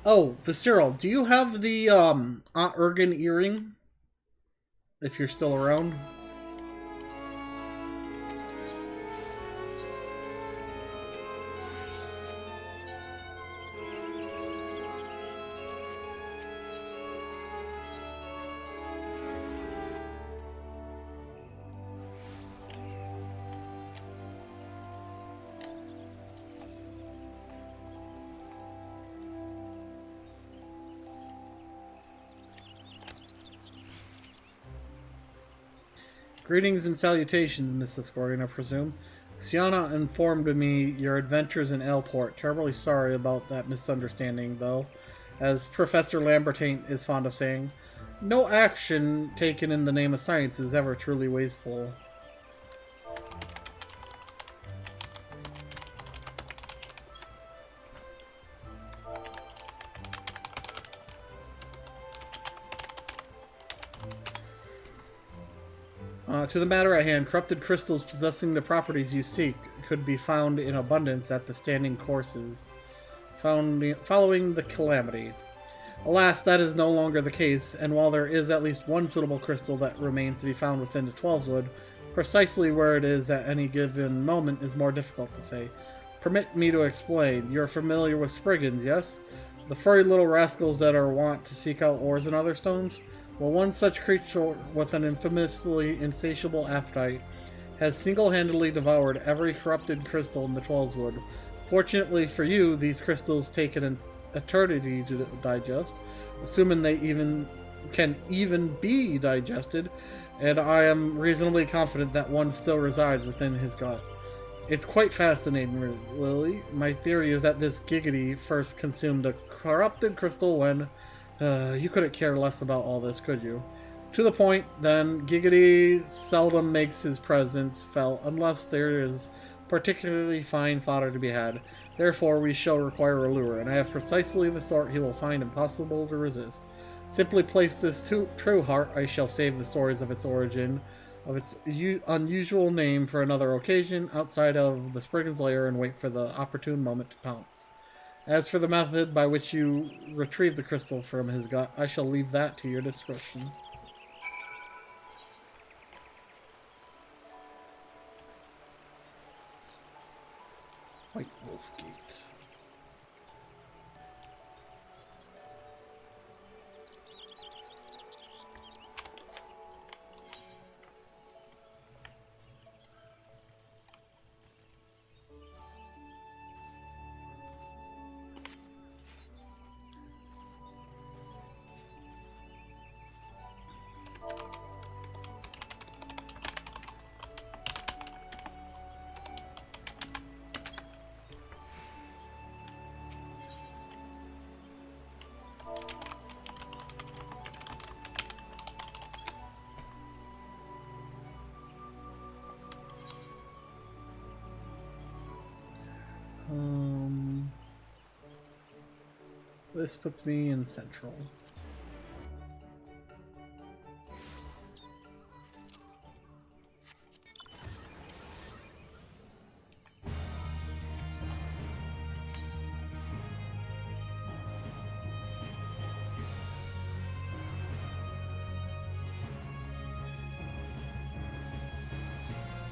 Oh, Visceral, do you have the Aunt Ergen earring? If you're still around? Greetings and salutations, Mrs. Gordon, I presume. Sienna informed me your adventures in Elport. Terribly sorry about that misunderstanding, though. As Professor Lambertaine is fond of saying, no action taken in the name of science is ever truly wasteful. To the matter at hand, corrupted crystals possessing the properties you seek could be found in abundance at the standing courses following the calamity. Alas, that is no longer the case, and while there is at least one suitable crystal that remains to be found within the 12's precisely where it is at any given moment is more difficult to say. Permit me to explain. You're familiar with Spriggans, yes? The furry little rascals that are wont to seek out ores and other stones? Well, one such creature with an infamously insatiable appetite has single-handedly devoured every corrupted crystal in the 12's. Fortunately for you, these crystals take an eternity to digest, assuming they can even be digested, and I am reasonably confident that one still resides within his gut. It's quite fascinating, Lily. My theory is that this Giggity first consumed a corrupted crystal when... you couldn't care less about all this, could you? To the point, then, Giggity seldom makes his presence felt unless there is particularly fine fodder to be had. Therefore, we shall require a lure, and I have precisely the sort he will find impossible to resist. Simply place this true heart, I shall save the stories of its origin, of its unusual name for another occasion, outside of the Spriggan's lair, and wait for the opportune moment to pounce. As for the method by which you retrieve the crystal from his gut, I shall leave that to your discretion. White Wolf Gate. This puts me in Central.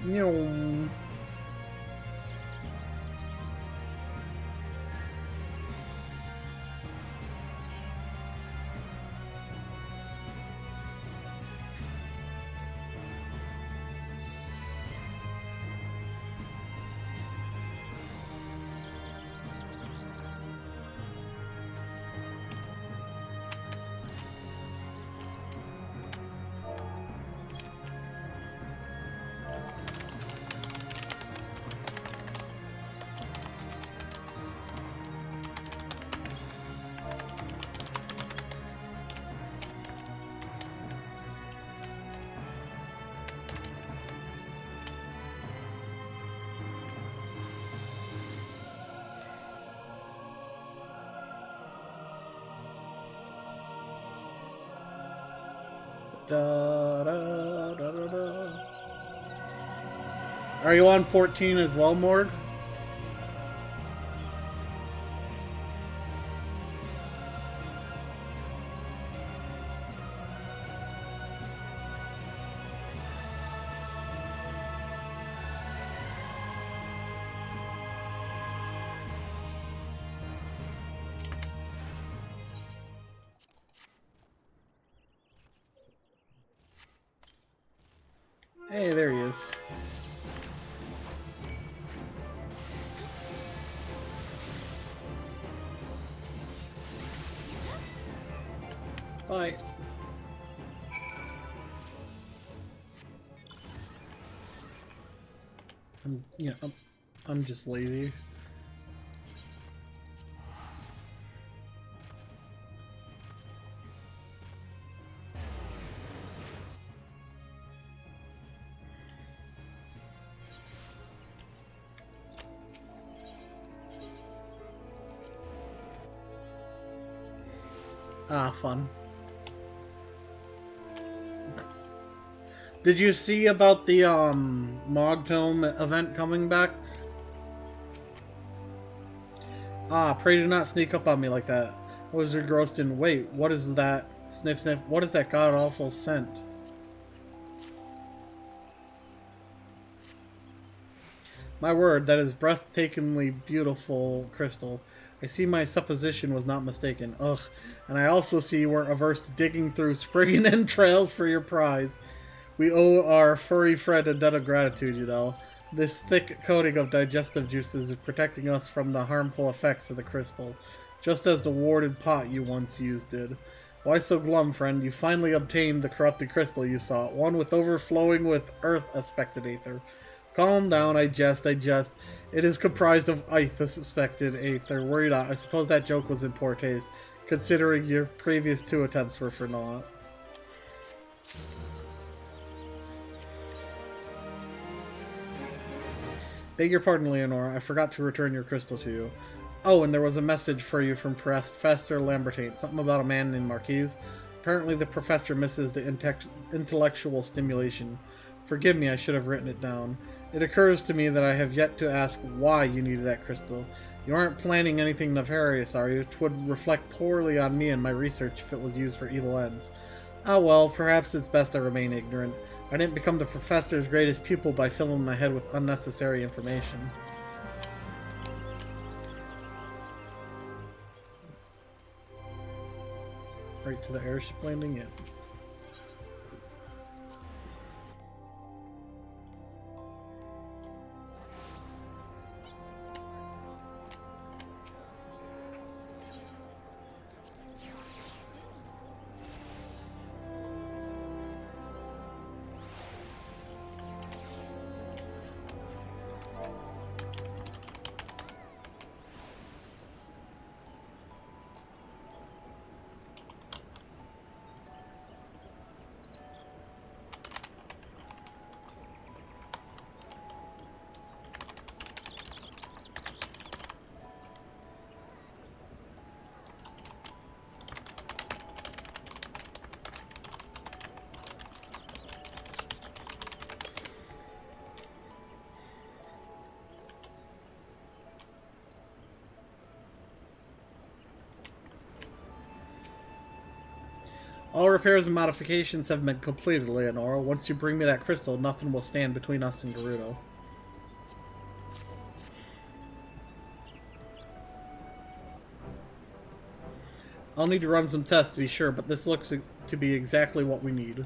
Meow. Da, da, da, da, da. Are you on 14 as well, Morg? Hey, there he is. Bye. I'm just lazy. Ah, fun. Did you see about the Mogtome event coming back? Ah, pray do not sneak up on me like that. I was engrossed in, wait, what is that? Sniff, sniff, what is that god-awful scent? My word, that is breathtakingly beautiful crystal. I see my supposition was not mistaken. Ugh. And I also see you weren't averse to digging through spring entrails for your prize. We owe our furry friend a debt of gratitude, you know. This thick coating of digestive juices is protecting us from the harmful effects of the crystal, just as the warded pot you once used did. Why so glum, friend? You finally obtained the corrupted crystal you sought, one with overflowing with earth-aspected aether. Calm down, I jest. It is comprised of suspected aether. Worry not, I suppose that joke was in poor taste, considering your previous 2 attempts were for naught. Beg your pardon, Leonora. I forgot to return your crystal to you. Oh, and there was a message for you from Professor Lambertine. Something about a man named Marquise. Apparently the professor misses the intellectual stimulation. Forgive me, I should have written it down. It occurs to me that I have yet to ask why you needed that crystal. You aren't planning anything nefarious, are you? 'Twould reflect poorly on me and my research if it was used for evil ends. Ah well, perhaps it's best I remain ignorant. I didn't become the professor's greatest pupil by filling my head with unnecessary information. Right to the airship landing, yeah. All repairs and modifications have been completed, Leonora. Once you bring me that crystal, nothing will stand between us and Gerudo. I'll need to run some tests to be sure, but this looks to be exactly what we need.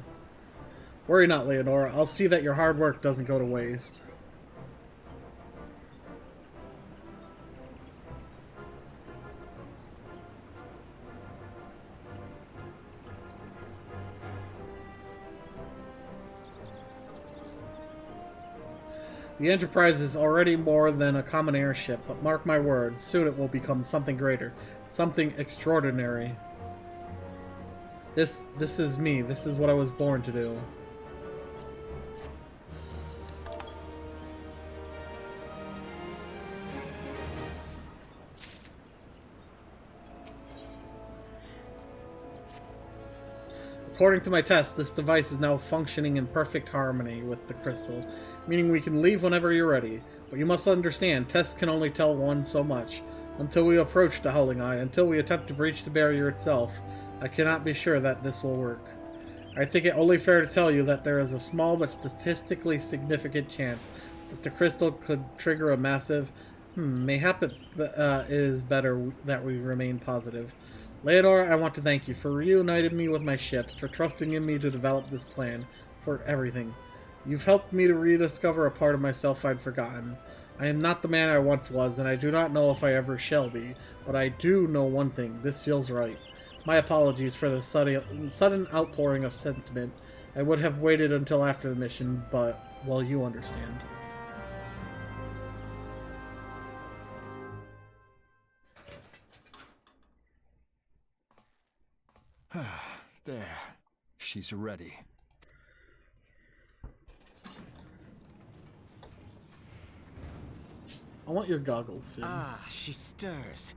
Worry not, Leonora. I'll see that your hard work doesn't go to waste. The Enterprise is already more than a common airship, but mark my words, soon it will become something greater, something extraordinary. This is me. This is what I was born to do. According to my test, this device is now functioning in perfect harmony with the crystal, meaning we can leave whenever you're ready. But you must understand, tests can only tell one so much. Until we approach the Howling Eye, until we attempt to breach the barrier itself, I cannot be sure that this will work. I think it only fair to tell you that there is a small but statistically significant chance that the crystal could trigger a massive... mayhap it is better that we remain positive. Leonora, I want to thank you for reuniting me with my ship, for trusting in me to develop this plan, for everything. You've helped me to rediscover a part of myself I'd forgotten. I am not the man I once was, and I do not know if I ever shall be, but I do know one thing, this feels right. My apologies for the sudden outpouring of sentiment. I would have waited until after the mission, but, well, you understand. There. She's ready. I want your goggles, Sid. Ah, she stirs.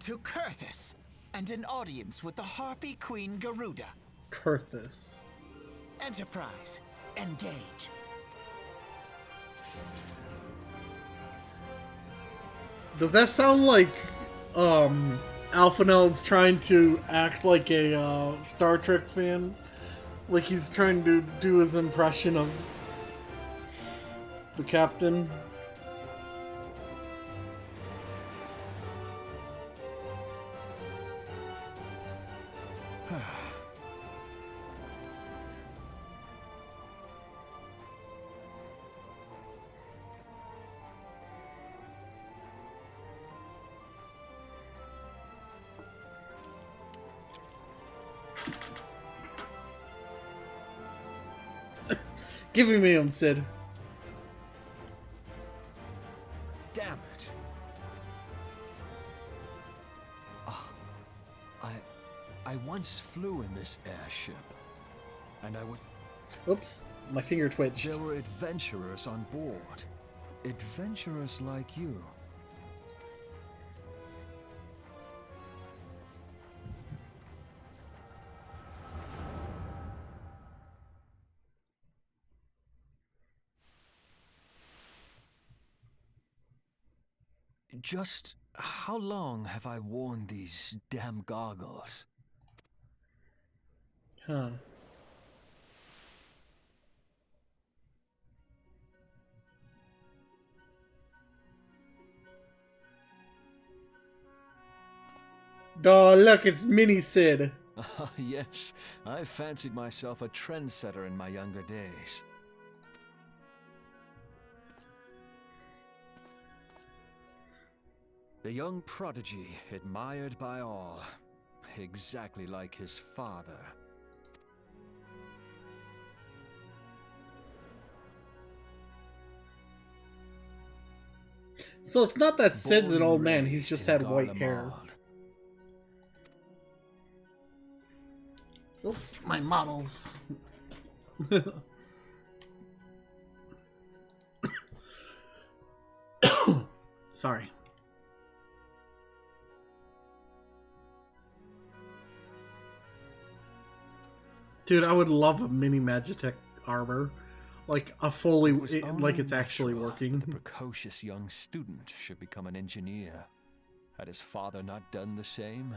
To Kurthus, and an audience with the Harpy Queen Garuda. Kurthus. Enterprise, engage. Does that sound like Alphaneld's trying to act like a Star Trek fan? Like he's trying to do his impression of the captain? Give me him, Sid. Damn it. I once flew in this airship, and I would... Oops, my finger twitched. There were adventurers on board. Adventurers like you. Just how long have I worn these damn goggles? Huh. Oh, look, it's Mini Sid. Yes, I fancied myself a trendsetter in my younger days. The young prodigy, admired by all, exactly like his father. So it's not that Sid's an old man, he's just had white hair. Oh, my models. Sorry. Dude, I would love a mini Magitech armor. Like a fully, like it's actually working. The precocious young student should become an engineer. Had his father not done the same?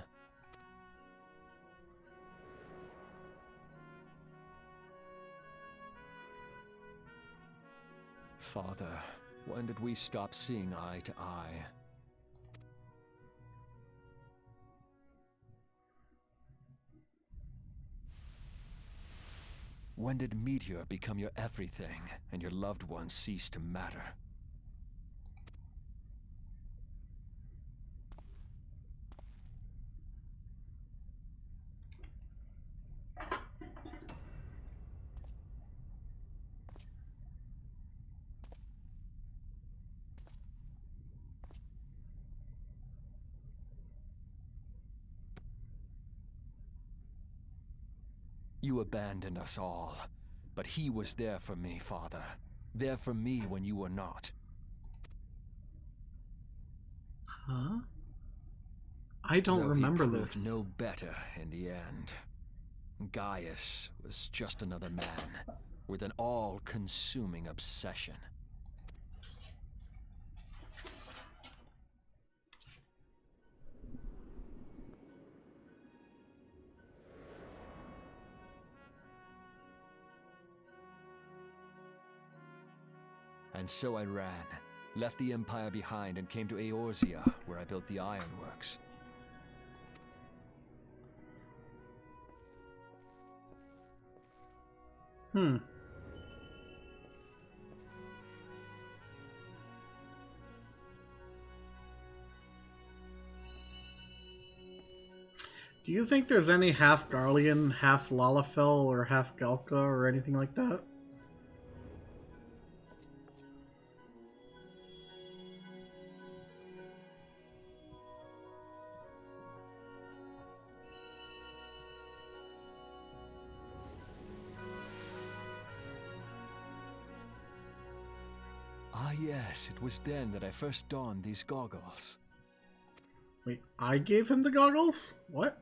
Father, when did we stop seeing eye to eye? When did Meteor become your everything, and your loved ones cease to matter? You abandoned us all, but he was there for me, Father. There for me when you were not. Huh? I don't remember he proved this. no better in the end. Gaius was just another man with an all-consuming obsession. And so I ran, left the Empire behind and came to Eorzea, where I built the ironworks. Hmm. Do you think there's any half Garlean, half Lalafell, or half Galka, or anything like that? Ah yes, it was then that I first donned these goggles. Wait, I gave him the goggles? What?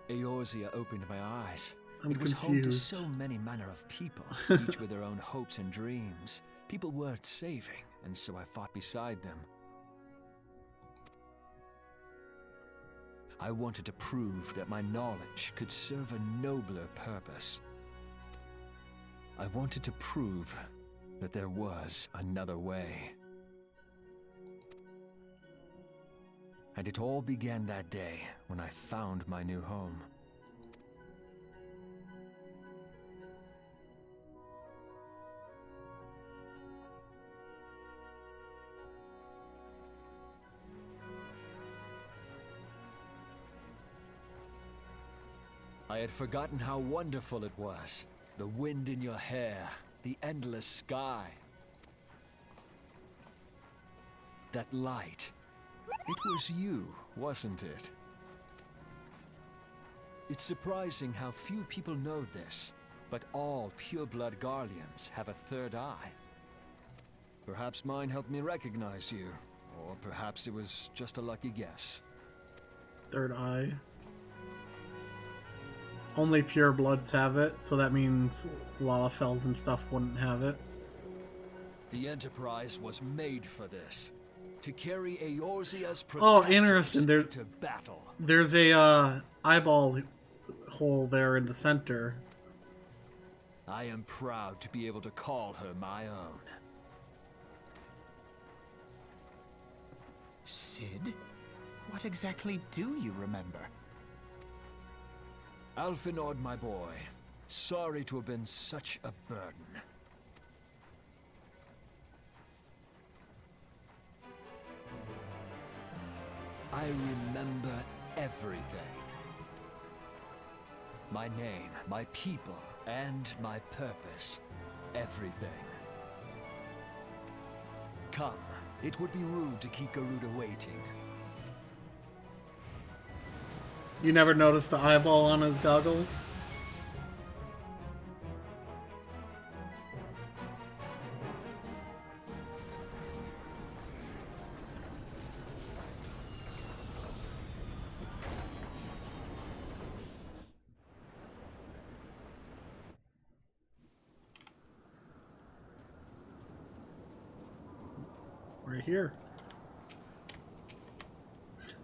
Eorzea opened my eyes. I'm It was confused. home to so many manner of people, each with their own hopes and dreams. People worth saving, and so I fought beside them. I wanted to prove that my knowledge could serve a nobler purpose. I wanted to prove that there was another way. And it all began that day when I found my new home. I had forgotten how wonderful it was. The wind in your hair, the endless sky. That light. It was you, wasn't it? It's surprising how few people know this, but all pure-blood Garleans have a third eye. Perhaps mine helped me recognize you, or perhaps it was just a lucky guess. Third eye. Only pure bloods have it, so that means Lalafells and stuff wouldn't have it. The Enterprise was made for this. To carry Eorzea's Oh, protectors interesting. into battle. There's a eyeball hole there in the center. I am proud to be able to call her my own. Sid? What exactly do you remember? Alfinord, my boy. Sorry to have been such a burden. I remember everything. My name, my people, and my purpose. Everything. Come, it would be rude to keep Garuda waiting. You never noticed the eyeball on his goggle? Right here.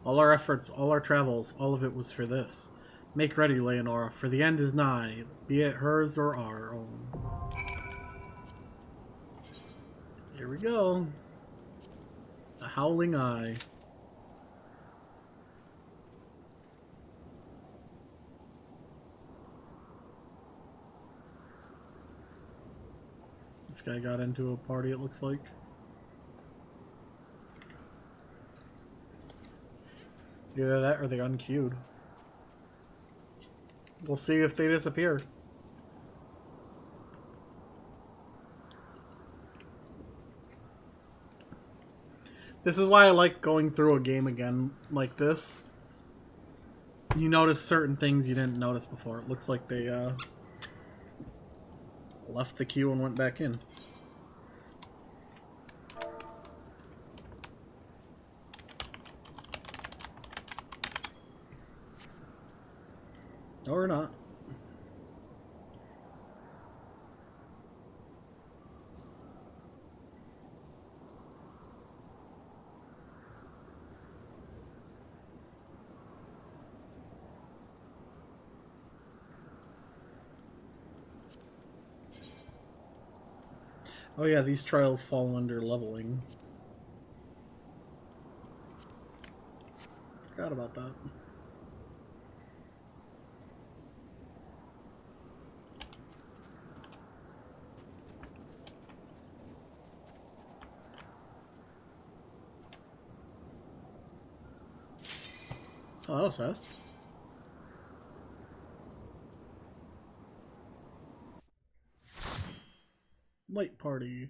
All our efforts, all our travels, all of it was for this. Make ready, Leonora, for the end is nigh, be it hers or our own. Here we go. The Howling Eye. This guy got into a party, it looks like. Either that or they unqueued. We'll see if they disappear. This is why I like going through a game again like this. You notice certain things you didn't notice before. It looks like they left the queue and went back in. Or not. Oh yeah, these trials fall under leveling. Forgot about that. Oh, that was fast. Light party.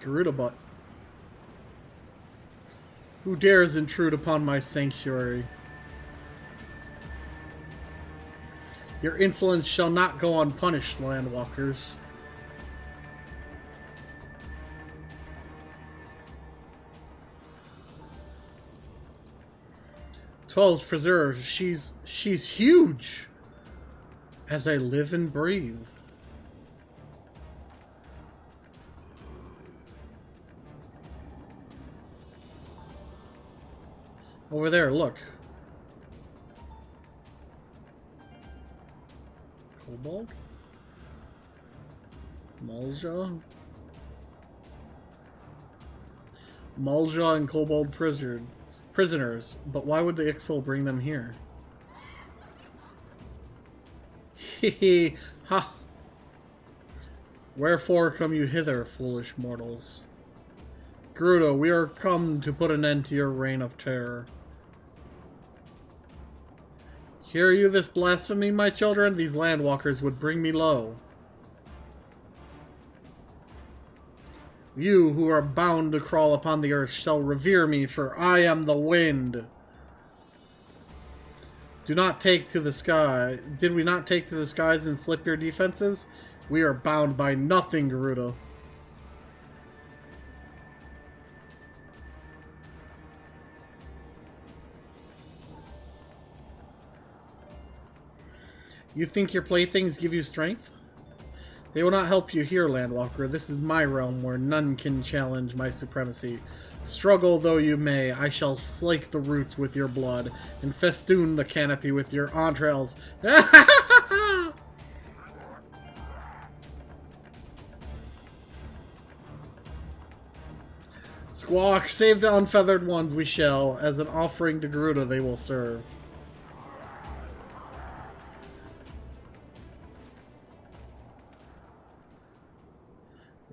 Garuda butt. Who dares intrude upon my sanctuary? Your insolence shall not go unpunished, landwalkers. Twelve's preserved. She's huge. As I live and breathe. Over there, look. Kobold? Malja? Malja and Kobold prisoners, but why would the Ixal bring them here? Hehe, ha! Wherefore come you hither, foolish mortals? Garuda, we are come to put an end to your reign of terror. Hear you this blasphemy, my children? These landwalkers would bring me low. You who are bound to crawl upon the earth shall revere me, for I am the wind. Do not take to the sky. Did we not take to the skies and slip your defenses? We are bound by nothing, Garuda. You think your playthings give you strength? They will not help you here, Landwalker. This is my realm where none can challenge my supremacy. Struggle though you may, I shall slake the roots with your blood and festoon the canopy with your entrails. Squawk, save the unfeathered ones we shall. As an offering to Garuda they will serve.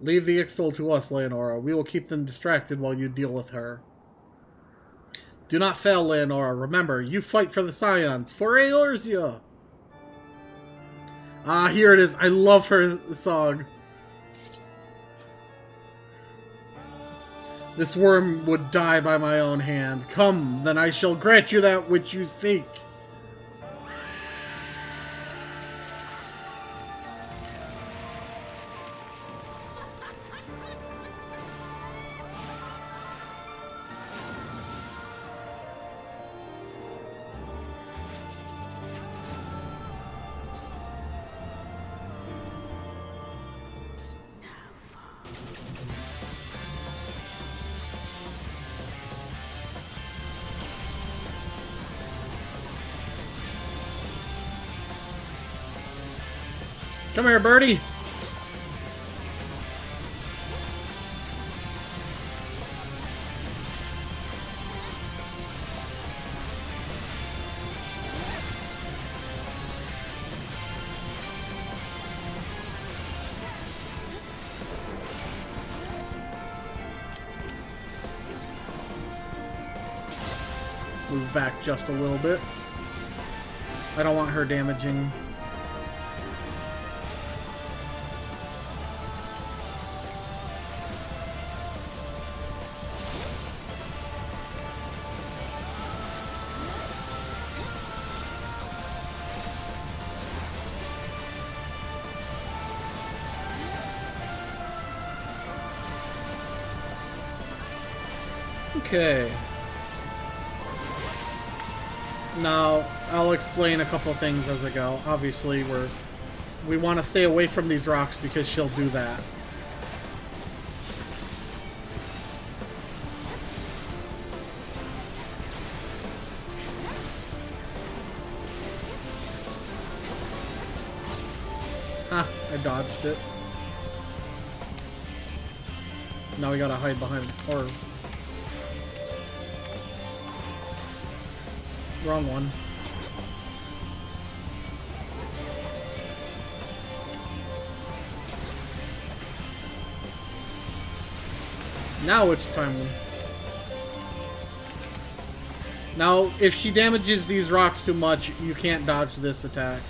Leave the Ixal to us, Leonora. We will keep them distracted while you deal with her. Do not fail, Leonora. Remember, you fight for the Scions. For Eorzea! Ah, here it is. I love her song. This worm would die by my own hand. Come, then I shall grant you that which you seek. Come here, birdie. Move back just a little bit. I don't want her damaging. Okay. Now, I'll explain a couple things as I go. Obviously, we want to stay away from these rocks because she'll do that. Ah, I dodged it. Now we gotta hide behind, or wrong one. Now it's timely. Now, if she damages these rocks too much, you can't dodge this attack.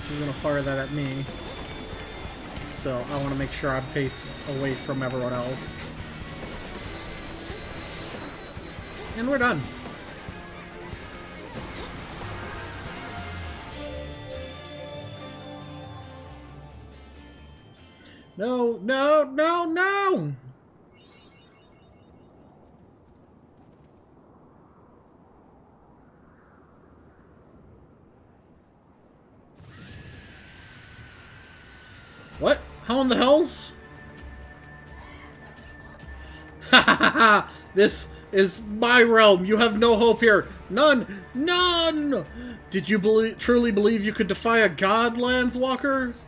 She's gonna fire that at me. So I want to make sure I'm facing away from everyone else. And we're done. No, no, no, no! What? How in the hells? Ha ha ha ha! This is my realm. You have no hope here. None. None! Did you truly believe you could defy a god, Landswalkers?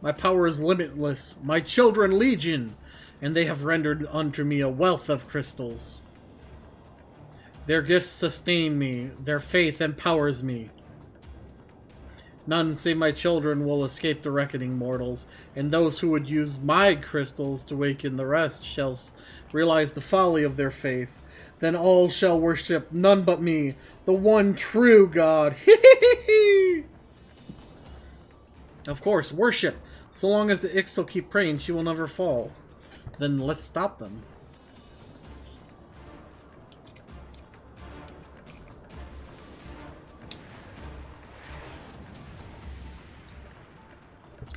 My power is limitless, my children legion, and they have rendered unto me a wealth of crystals. Their gifts sustain me, their faith empowers me. None save my children will escape the reckoning, mortals, and those who would use my crystals to waken the rest shall realize the folly of their faith. Then all shall worship none but me, the one true God. Of course, worship. So long as the Ixal keep praying, she will never fall. Then let's stop them.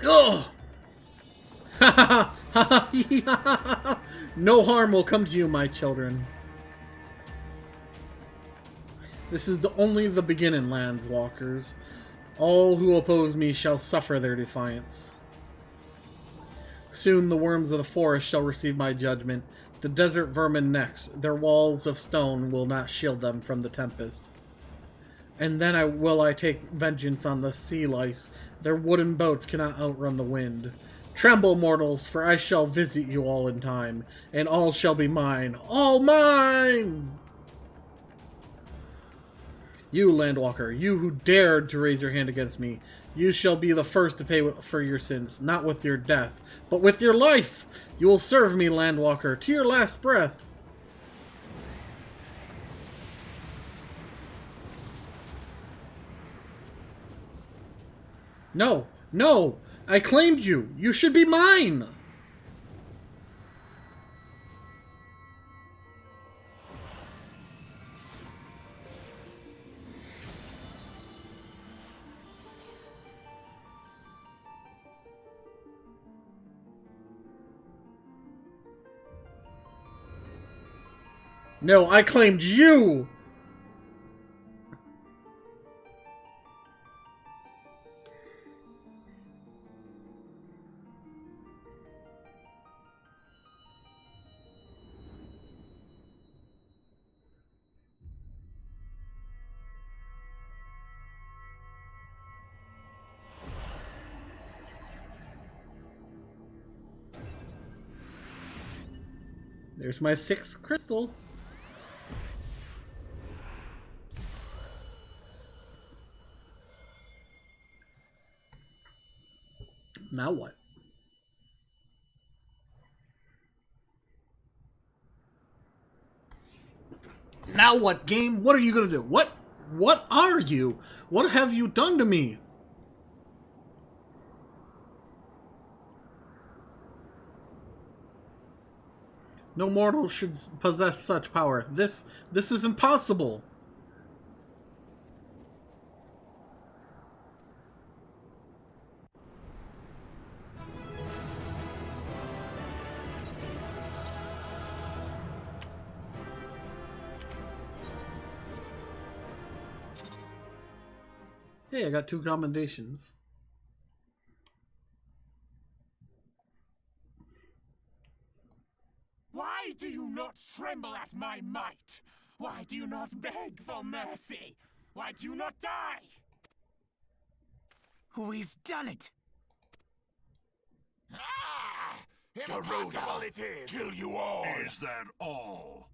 Ugh! No harm will come to you, my children. This is only the beginning, Landswalkers. All who oppose me shall suffer their defiance. Soon the worms of the forest shall receive my judgment. The desert vermin next. Their walls of stone will not shield them from the tempest. And then I take vengeance on the sea lice. Their wooden boats cannot outrun the wind. Tremble, mortals, for I shall visit you all in time, and all shall be mine. All mine! You, Landwalker, you who dared to raise your hand against me, you shall be the first to pay for your sins, not with your death, but with your life! You will serve me, Landwalker, to your last breath! No! No! I claimed you! You should be mine! No, I claimed you! There's my 6th crystal. Now what? Now what, game? What are you gonna do? What are you? What have you done to me? No mortal should possess such power. This is impossible. Hey, I got 2 commendations. Why do you not tremble at my might? Why do you not beg for mercy? Why do you not die? We've done it! Ah! Impossible it is! Kill you all! Is that all?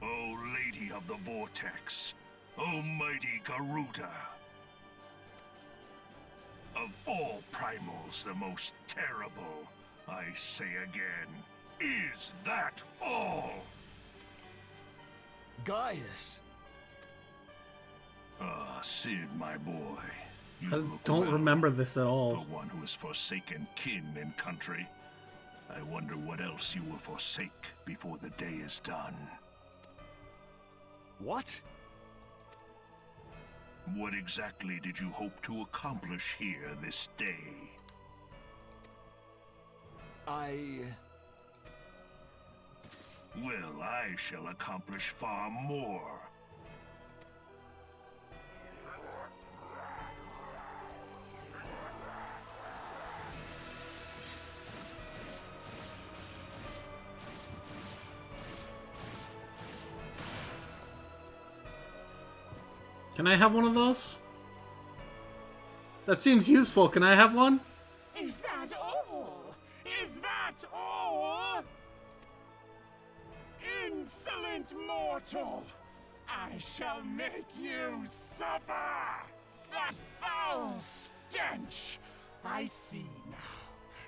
O Lady of the Vortex, O mighty Garuda, of all primals the most terrible, I say again, is that all? Gaius! Ah, Sid, my boy. You I look don't well remember this at all. for one who has forsaken kin and country. I wonder what else you will forsake before the day is done. What? What exactly did you hope to accomplish here this day? Well, I shall accomplish far more. Can I have one of those? That seems useful. Can I have one? Is that all? Is that all? Insolent mortal! I shall make you suffer! That foul stench! I see now.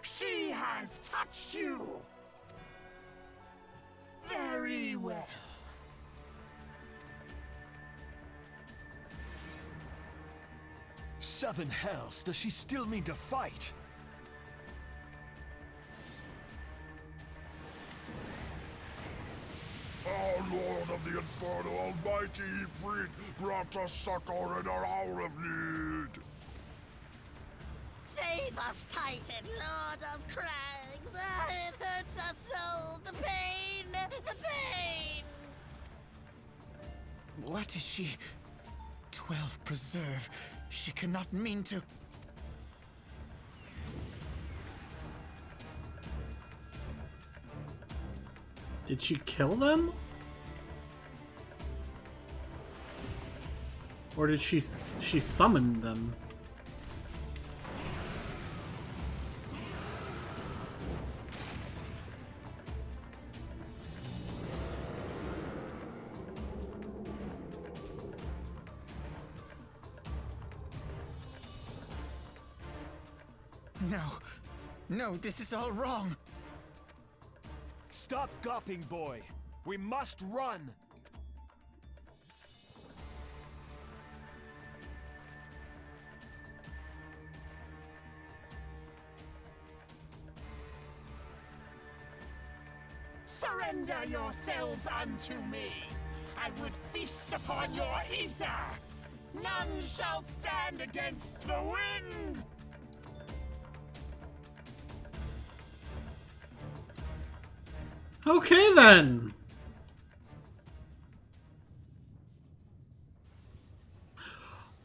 She has touched you! Very well. Seven hells, does she still mean to fight? Our Lord of the Inferno Almighty Ifrit grant us succor in our hour of need. Save us, Titan, Lord of Crags! It hurts us so! The pain! The pain! What is she? 12 preserve. She cannot mean to... Did she kill them? Or did she summon them? No. No, this is all wrong. Stop gawping, boy. We must run. Surrender yourselves unto me. I would feast upon your ether. None shall stand against the wind. Okay then.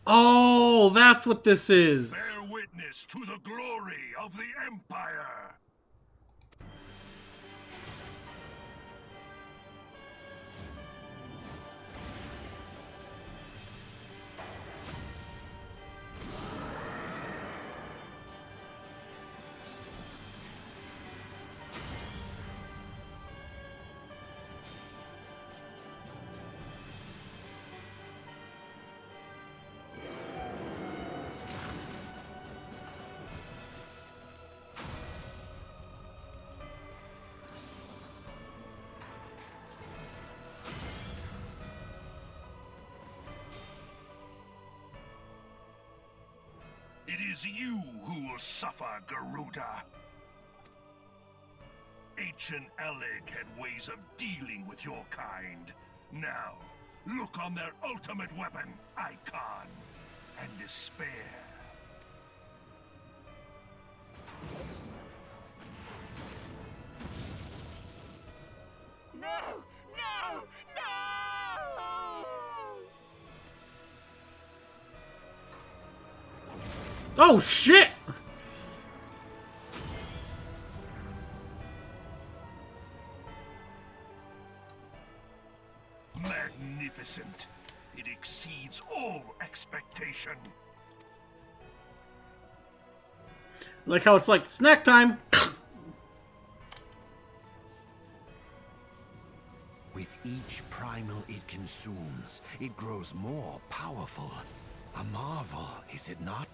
Oh, that's what this is. Bear witness to the glory of the Empire. It is you who will suffer, Garuda. Ancient Alec had ways of dealing with your kind. Now, look on their ultimate weapon, Icon, and despair. No! No! No! Oh shit! Magnificent. It exceeds all expectation. Like how it's like snack time. With each primal it consumes, it grows more powerful. A marvel, is it not?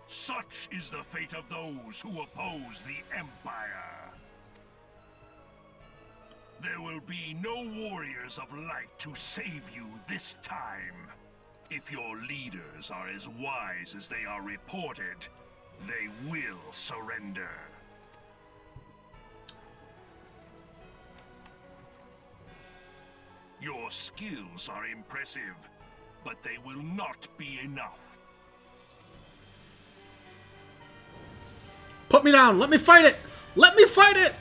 Such is the fate of those who oppose the Empire. There will be no warriors of light to save you this time. If your leaders are as wise as they are reported, they will surrender. Your skills are impressive, but they will not be enough. Put me down. Let me fight it. Let me fight it.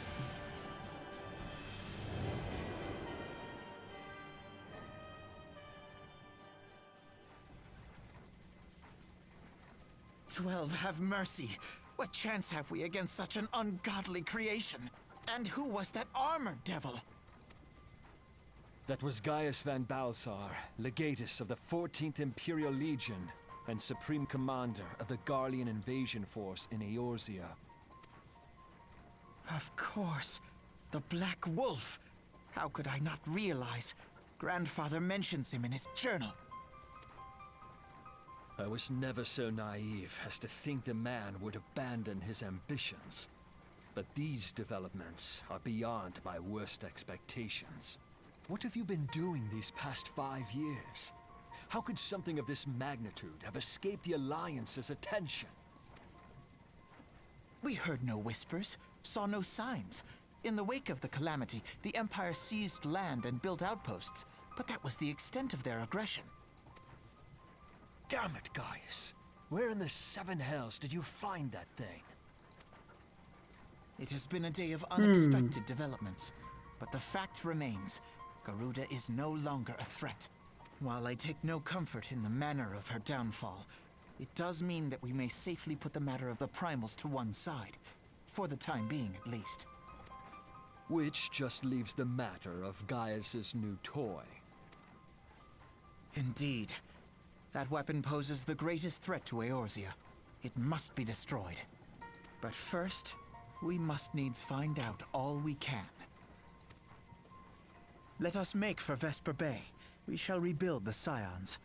XII, have mercy. What chance have we against such an ungodly creation? And who was that armored devil? That was Gaius van Balsar, legatus of the 14th Imperial Legion and Supreme Commander of the Garlean invasion force in Eorzea. Of course. The Black Wolf. How could I not realize? Grandfather mentions him in his journal. I was never so naive as to think the man would abandon his ambitions. But these developments are beyond my worst expectations. What have you been doing these past 5 years? How could something of this magnitude have escaped the Alliance's attention? We heard no whispers, saw no signs. In the wake of the calamity, the Empire seized land and built outposts, but that was the extent of their aggression. Damn it, Gaius. Where in the seven hells did you find that thing? It has been a day of unexpected developments, but the fact remains, Garuda is no longer a threat. While I take no comfort in the manner of her downfall, it does mean that we may safely put the matter of the primals to one side, for the time being at least. Which just leaves the matter of Gaius's new toy. Indeed. That weapon poses the greatest threat to Eorzea. It must be destroyed. But first, we must needs find out all we can. Let us make for Vesper Bay. We shall rebuild the Scions.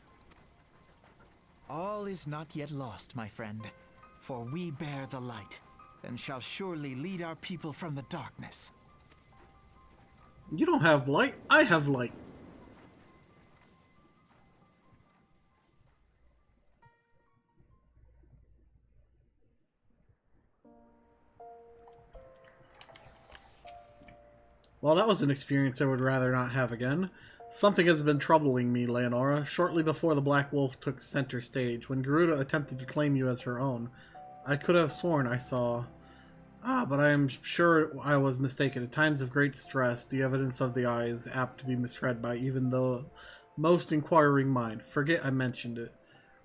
All is not yet lost, my friend, for we bear the light, and shall surely lead our people from the darkness. You don't have light. I have light. Well, that was an experience I would rather not have again. Something has been troubling me, Leonora. Shortly before the Black Wolf took center stage, when Garuda attempted to claim you as her own, I could have sworn I saw... but I am sure I was mistaken. At times of great stress, the evidence of the eye is apt to be misread by even the most inquiring mind. Forget I mentioned it.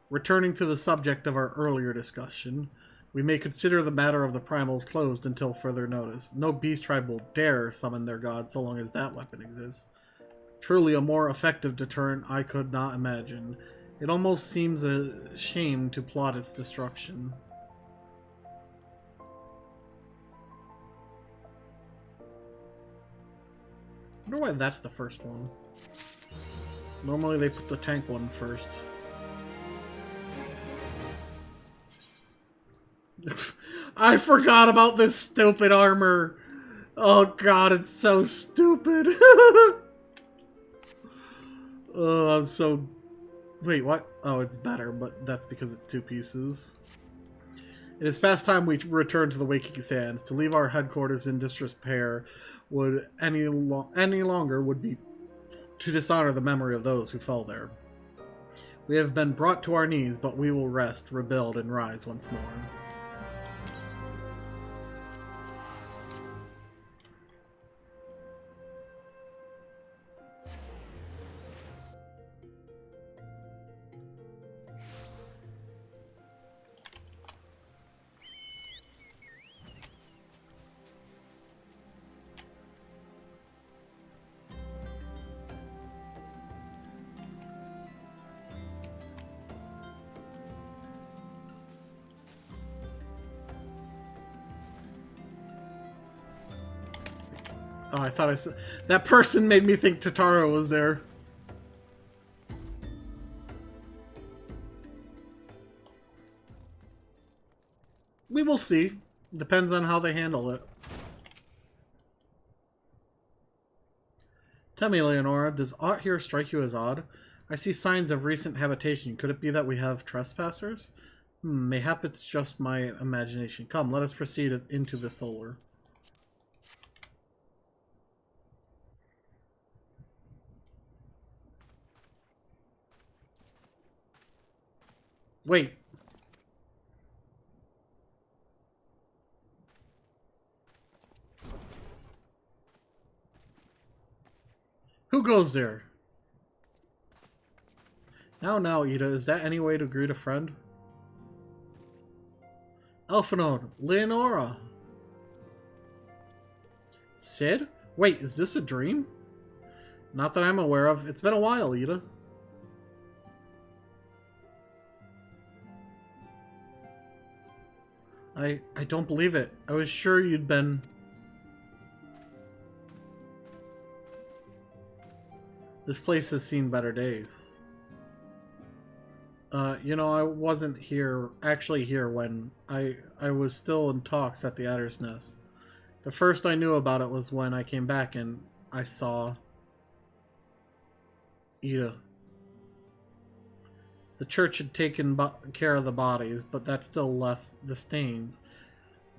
Returning to the subject of our earlier discussion, we may consider the matter of the primals closed until further notice. No beast tribe will dare summon their god so long as that weapon exists. Truly a more effective deterrent I could not imagine. It almost seems a shame to plot its destruction. I wonder why that's the first one. Normally they put the tank one first. I forgot about this stupid armor. Oh god, it's so stupid. Oh, I'm so... Wait, what? Oh, it's better, but that's because it's two pieces. It is past time we return to the Waking Sands. To leave our headquarters in disrepair would any longer would be to dishonor the memory of those who fell there. We have been brought to our knees, but we will rest, rebuild, and rise once more. Oh, I thought I saw... That person made me think Tataro was there. We will see. Depends on how they handle it. Tell me, Leonora, does aught here strike you as odd? I see signs of recent habitation. Could it be that we have trespassers? Mayhap it's just my imagination. Come, let us proceed into the solar. Wait. Who goes there? Now, Ida, is that any way to greet a friend? Elphanode, Leonora. Sid? Wait, is this a dream? Not that I'm aware of. It's been a while, Ida. I don't believe it. I was sure you'd been... This place has seen better days. You know, I wasn't actually here when I was still in talks at the Adder's Nest. The first I knew about it was when I came back and I saw Ida. The church had taken care of the bodies, but that still left the stains.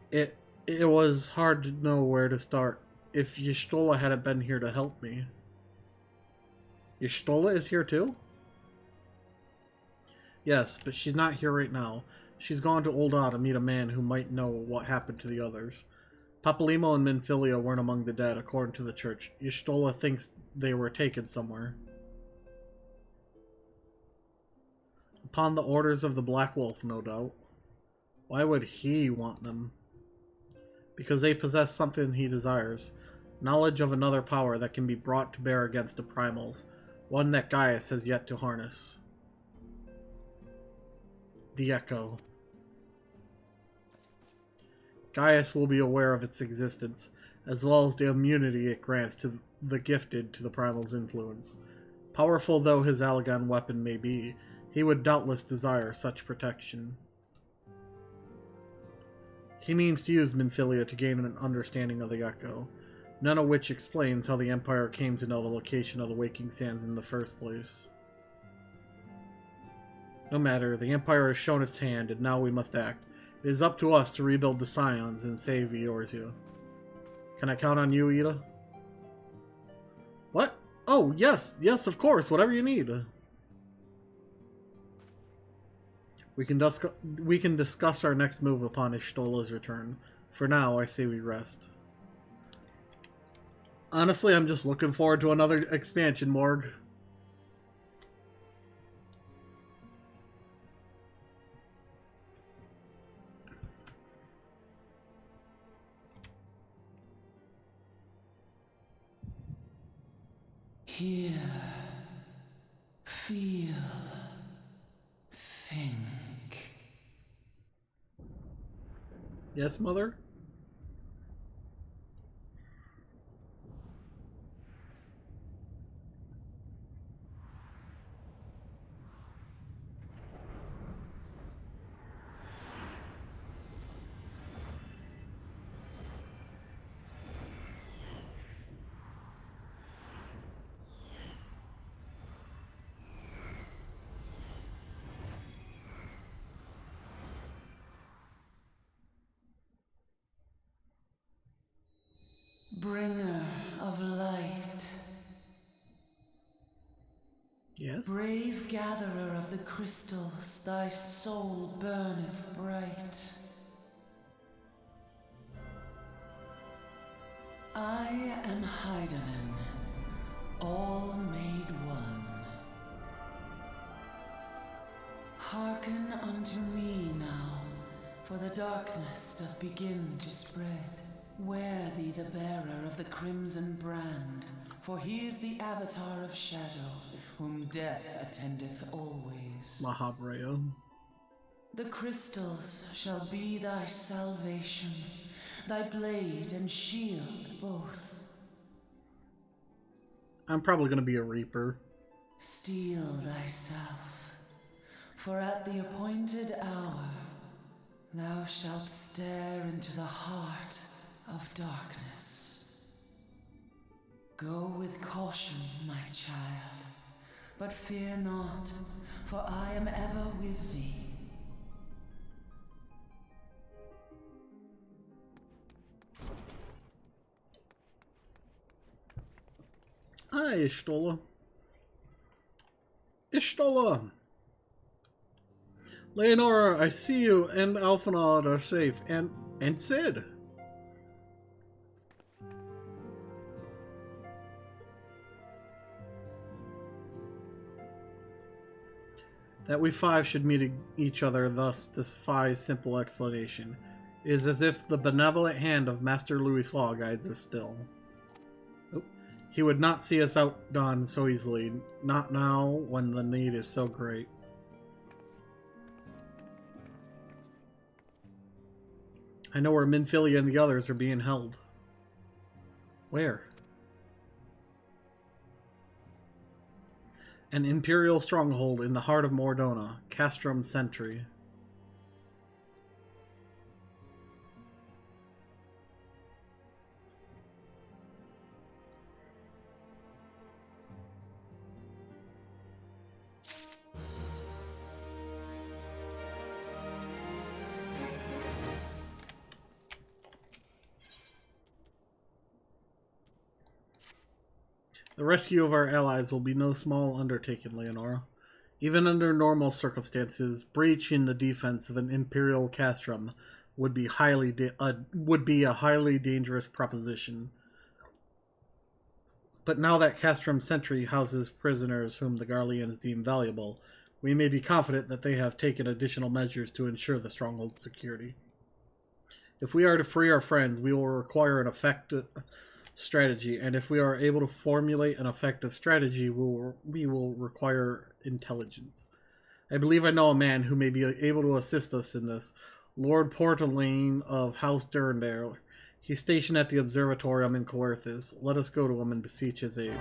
It was hard to know where to start. If Y'shtola hadn't been here to help me. Y'shtola is here too? Yes, but she's not here right now. She's gone to Old Odd to meet a man who might know what happened to the others. Papalimo and Minfilia weren't among the dead, according to the church. Y'shtola thinks they were taken somewhere. Upon the orders of the Black Wolf, no doubt. Why would he want them? Because they possess something he desires. Knowledge of another power that can be brought to bear against the primals. One that Gaius has yet to harness. The Echo. Gaius will be aware of its existence, as well as the immunity it grants to the gifted to the primal's influence. Powerful though his Allagan weapon may be, He would doubtless desire such protection. He means to use Minfilia to gain an understanding of the Echo, none of which explains how the Empire came to know the location of the Waking Sands in the first place. No matter, the Empire has shown its hand, and now we must act. It is up to us to rebuild the Scions and save Eorzea. Can I count on you, Ida? What? Oh, yes, yes, of course, whatever you need. We can discuss our next move upon Y'shtola's return. For now, I say we rest. Honestly, I'm just looking forward to another expansion, Morg. Hear, feel, think. Yes, Mother? Bringer of light. Yes? Brave gatherer of the crystals, thy soul burneth bright. I am Hydaelyn, all made one. Hearken unto me now, for the darkness doth begin to spread. Wear thee the bearer of the crimson brand, for he is the avatar of shadow, whom death attendeth always. Mahabharata. The crystals shall be thy salvation, thy blade and shield both. I'm probably going to be a Reaper. Steel thyself, for at the appointed hour thou shalt stare into the heart of darkness. Go with caution, my child, but fear not, for I am ever with thee. Hi, Y'shtola. Y'shtola! Leonora, I see you and Alphinaud are safe, and Cid. That we five should meet each other thus defies simple explanation. It is as if the benevolent hand of Master Louisoix guides us still. Oh. He would not see us outdone so easily, not now when the need is so great. I know where Minfilia and the others are being held. Where? An Imperial stronghold in the heart of Mordona, Castrum Sentry. The rescue of our allies will be no small undertaking, Leonora. Even under normal circumstances, breaching the defense of an Imperial castrum would be a highly dangerous proposition. But now that Castrum Sentry houses prisoners whom the Garleans deem valuable, we may be confident that they have taken additional measures to ensure the stronghold's security. If we are to free our friends, we will require an effective strategy, and if we are able to formulate an effective strategy, we will require intelligence. I believe I know a man who may be able to assist us in this. Lord Portalane of House Durandale. He's stationed at the Observatorium in Coerthas. Let us go to him and beseech his aid.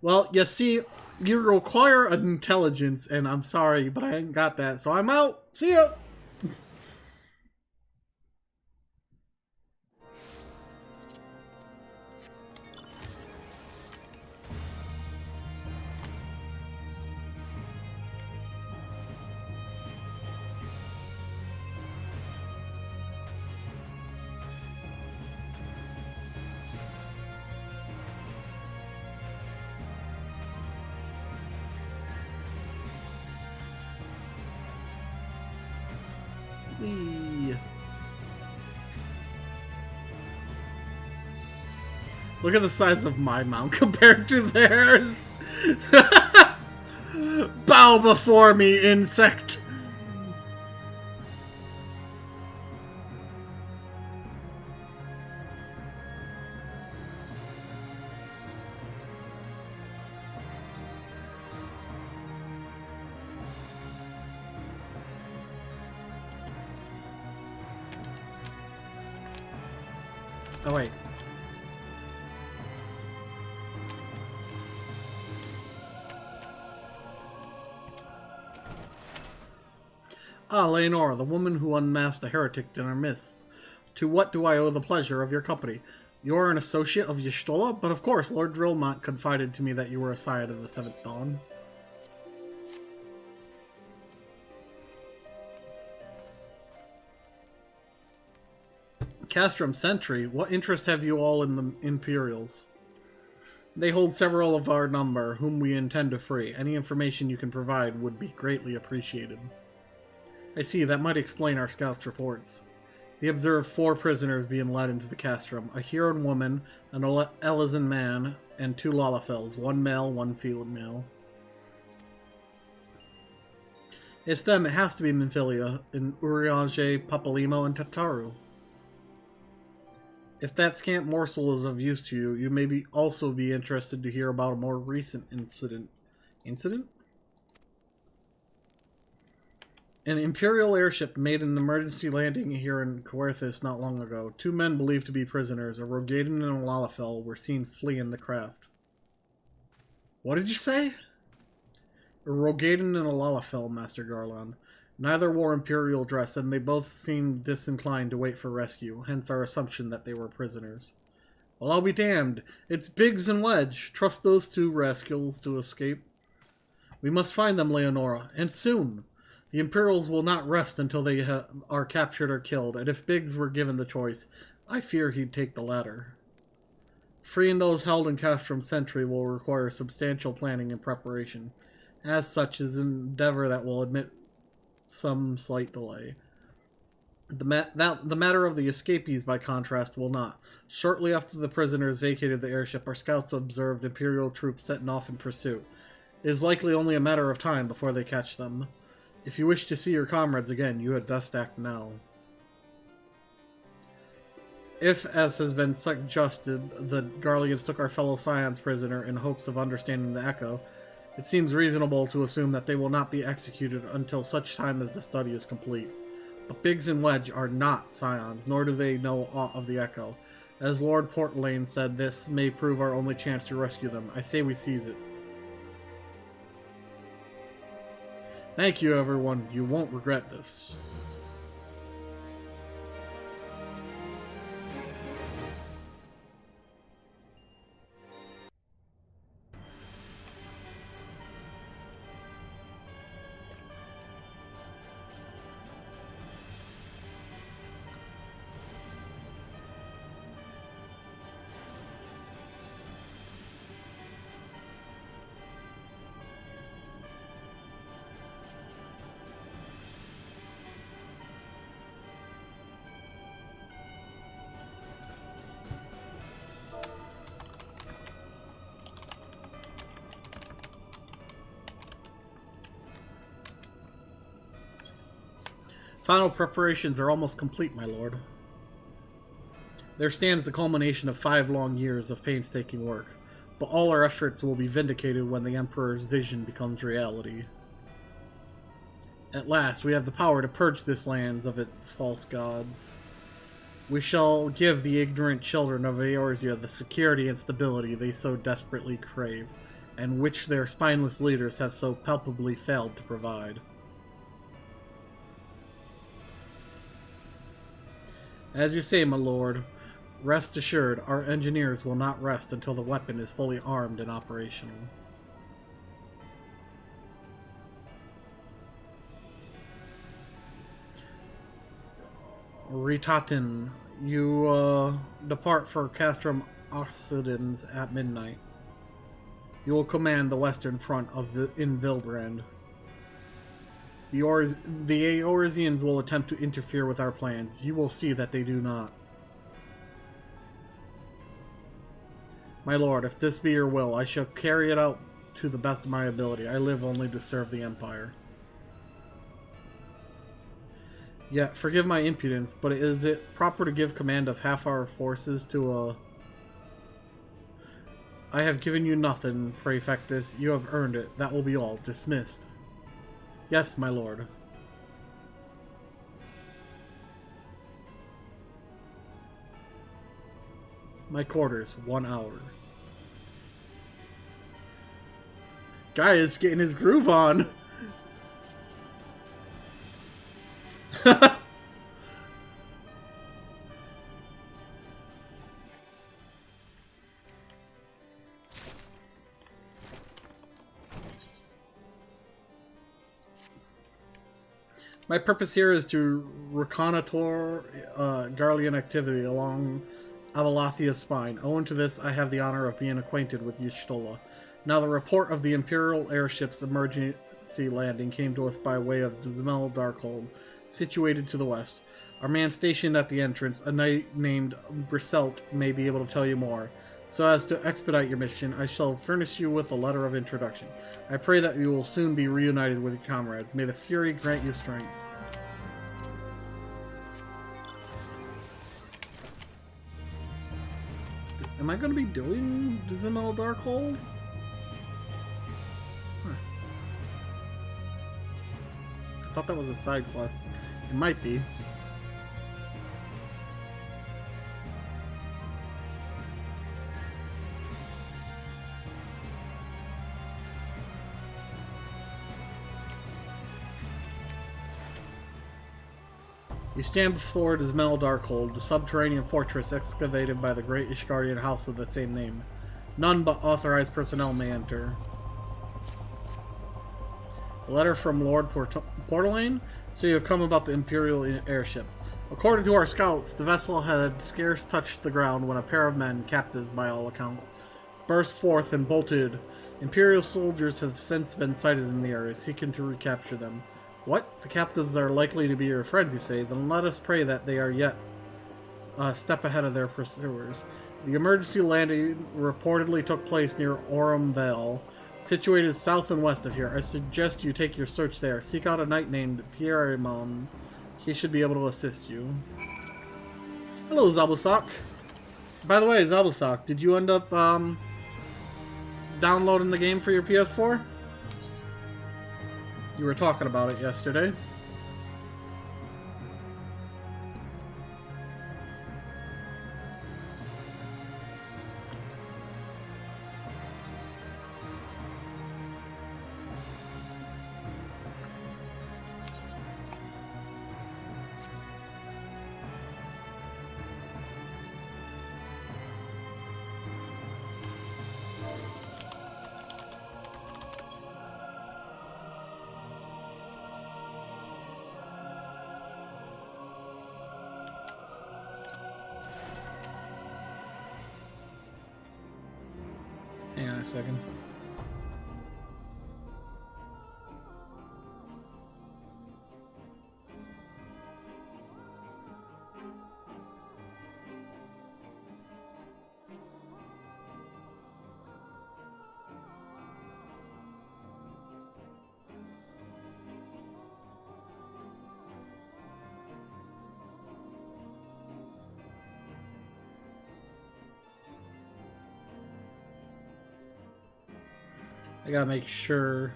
Well, you see, you require an intelligence, and I'm sorry, but I ain't got that, so I'm out. See ya! Whee. Look at the size of my mount compared to theirs. Bow before me, insect. Oh, wait. Ah, Leonora, the woman who unmasked a heretic in our midst. To what do I owe the pleasure of your company? You are an associate of Y'shtola, but of course, Lord Drillmont confided to me that you were a scion of the Seventh Dawn. Castrum Sentry, what interest have you all in the Imperials? They hold several of our number, whom we intend to free. Any information you can provide would be greatly appreciated. I see, that might explain our scouts' reports. They observed 4 prisoners being led into the castrum, a Huron woman, an Elizan man, and 2 Lalafels, 1 male, 1 female. It's them, it has to be Minfilia, in Urianger, Papalimo, and Tataru. If that scant morsel is of use to you, you may also be interested to hear about a more recent incident. Incident? An Imperial airship made an emergency landing here in Coerthis not long ago. 2 men believed to be prisoners, a Rogadan and a Lalafell, were seen fleeing the craft. What did you say? A Rogadan and a Lalafell, Master Garland. Neither wore Imperial dress, and they both seemed disinclined to wait for rescue, hence our assumption that they were prisoners. Well, I'll be damned. It's Biggs and Wedge. Trust those 2 rascals to escape. We must find them, Leonora, and soon. The Imperials will not rest until they are captured or killed, and if Biggs were given the choice, I fear he'd take the latter. Freeing those held in Castrum Sentry will require substantial planning and preparation. As such, is an endeavor that will admit some slight delay. The matter of the escapees, by contrast, will not. Shortly after the prisoners vacated the airship, our scouts observed Imperial troops setting off in pursuit. It is likely only a matter of time before they catch them. If you wish to see your comrades again, you had best act now. If, as has been suggested, the Garleans took our fellow Scions prisoner in hopes of understanding the Echo, it seems reasonable to assume that they will not be executed until such time as the study is complete. But Biggs and Wedge are not Scions, nor do they know aught of the Echo. As Lord Portlane said, this may prove our only chance to rescue them. I say we seize it. Thank you, everyone. You won't regret this. Final preparations are almost complete, my lord. There stands the culmination of 5 long years of painstaking work, but all our efforts will be vindicated when the Emperor's vision becomes reality. At last, we have the power to purge this land of its false gods. We shall give the ignorant children of Eorzea the security and stability they so desperately crave. and which their spineless leaders have so palpably failed to provide. As you say, my lord, rest assured, our engineers will not rest until the weapon is fully armed and operational. Ritatin, you depart for Castrum Occidens at midnight. You will command the western front in Vilbrand. The Eorzeans will attempt to interfere with our plans. You will see that they do not. My lord, if this be your will, I shall carry it out to the best of my ability. I live only to serve the Empire. Yet, forgive my impudence, but is it proper to give command of half our forces to a... I have given you nothing, Praefectus. You have earned it. That will be all. Dismissed. Yes, my lord. My quarters, 1 hour. Guy is getting his groove on. My purpose here is to reconnoiter Garlean activity along Avalathia's spine. Owing to this, I have the honor of being acquainted with Y'shtola. Now, the report of the Imperial airship's emergency landing came to us by way of Dismal Darkhold, situated to the west. Our man stationed at the entrance, a knight named Briselt, may be able to tell you more. So as to expedite your mission, I shall furnish you with a letter of introduction. I pray that you will soon be reunited with your comrades. May the Fury grant you strength. Am I going to be doing Dismal Darkhold? Huh. I thought that was a side quest. It might be. You stand before Dismal Darkhold, the subterranean fortress excavated by the great Ishgardian house of the same name. None but authorized personnel may enter. A letter from Lord Portalane? So you have come about the Imperial airship. According to our scouts, the vessel had scarce touched the ground when a pair of men, captives by all accounts, burst forth and bolted. Imperial soldiers have since been sighted in the area, seeking to recapture them. What? The captives are likely to be your friends, you say? Then let us pray that they are yet a step ahead of their pursuers. The emergency landing reportedly took place near Aurum Vale, situated south and west of here. I suggest you take your search there. Seek out a knight named Pierre Armand. He should be able to assist you. Hello, Zabusak. By the way, Zabusak, did you end up downloading the game for your PS4? You were talking about it yesterday. Hang on a second. I gotta make sure.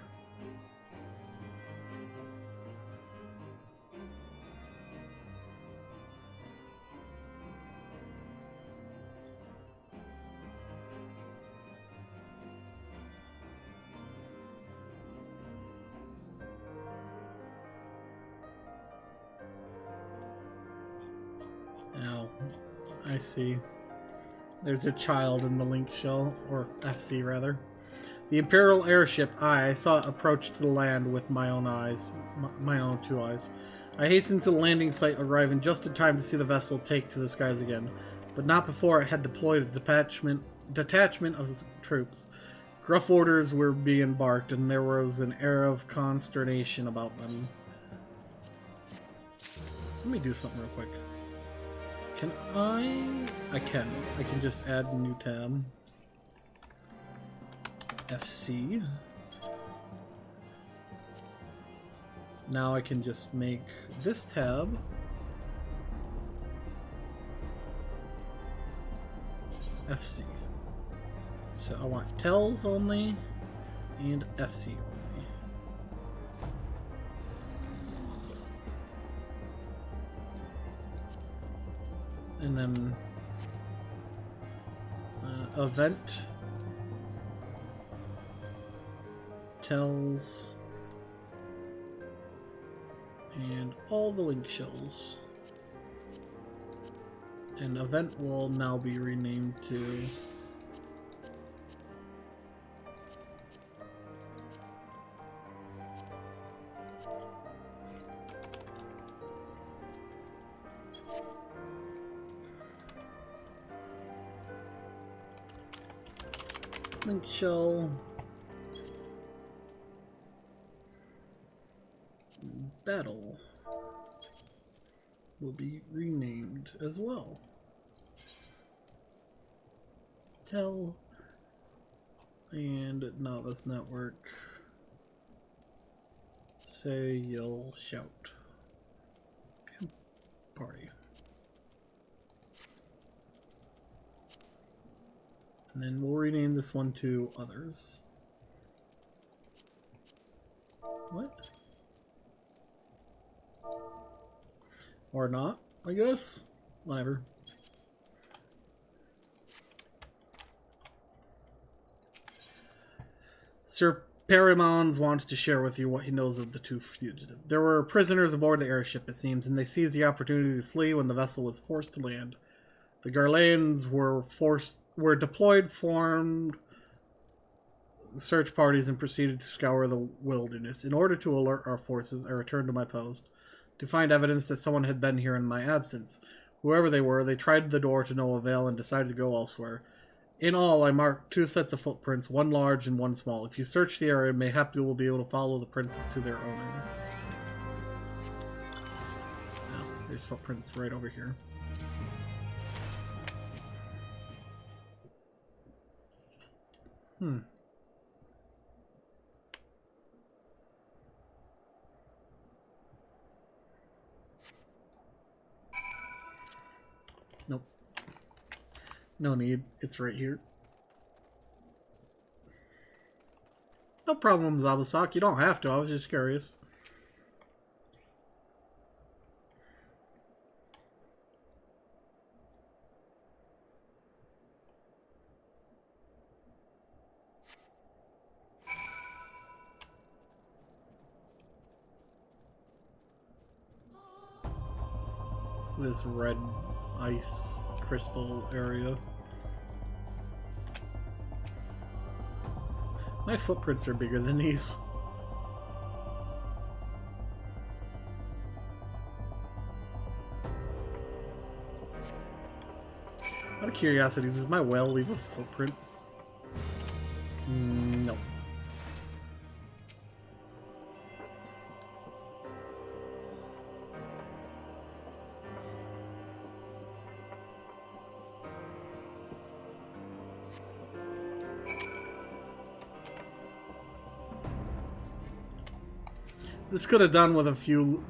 I see. There's a child in the link shell, or FC rather. The Imperial airship, I saw it approach to the land with my own eyes, my own 2 eyes. I hastened to the landing site, arriving just in time to see the vessel take to the skies again, but not before it had deployed a detachment of troops. Gruff orders were being barked, and there was an air of consternation about them. Let me do something real quick. Can I? I can just add a new tab. FC. Now I can just make this tab FC. So I want tells only and FC only. And then event tells and all the link shells. And event will now be renamed to link shell battle will be renamed as well. Tell and Novice Network say you'll shout. Party. And then we'll rename this one to others. What? Or not, I guess. Whatever. Sir Perimons wants to share with you what he knows of the 2 fugitives. There were prisoners aboard the airship, it seems, and they seized the opportunity to flee when the vessel was forced to land. The Garleans were deployed, formed search parties, and proceeded to scour the wilderness. In order to alert our forces, I returned to my post to find evidence that someone had been here in my absence. Whoever they were, they tried the door to no avail and decided to go elsewhere. In all, I marked 2 sets of footprints, one large and one small. If you search the area, mayhap you will be able to follow the prints to their owner. Oh, there's footprints right over here. Nope. No need. It's right here. No problem, Zabusak. You don't have to. I was just curious. This red ice crystal area. My footprints are bigger than these. Out of curiosity, does my whale leave a footprint? No. This could have done with a few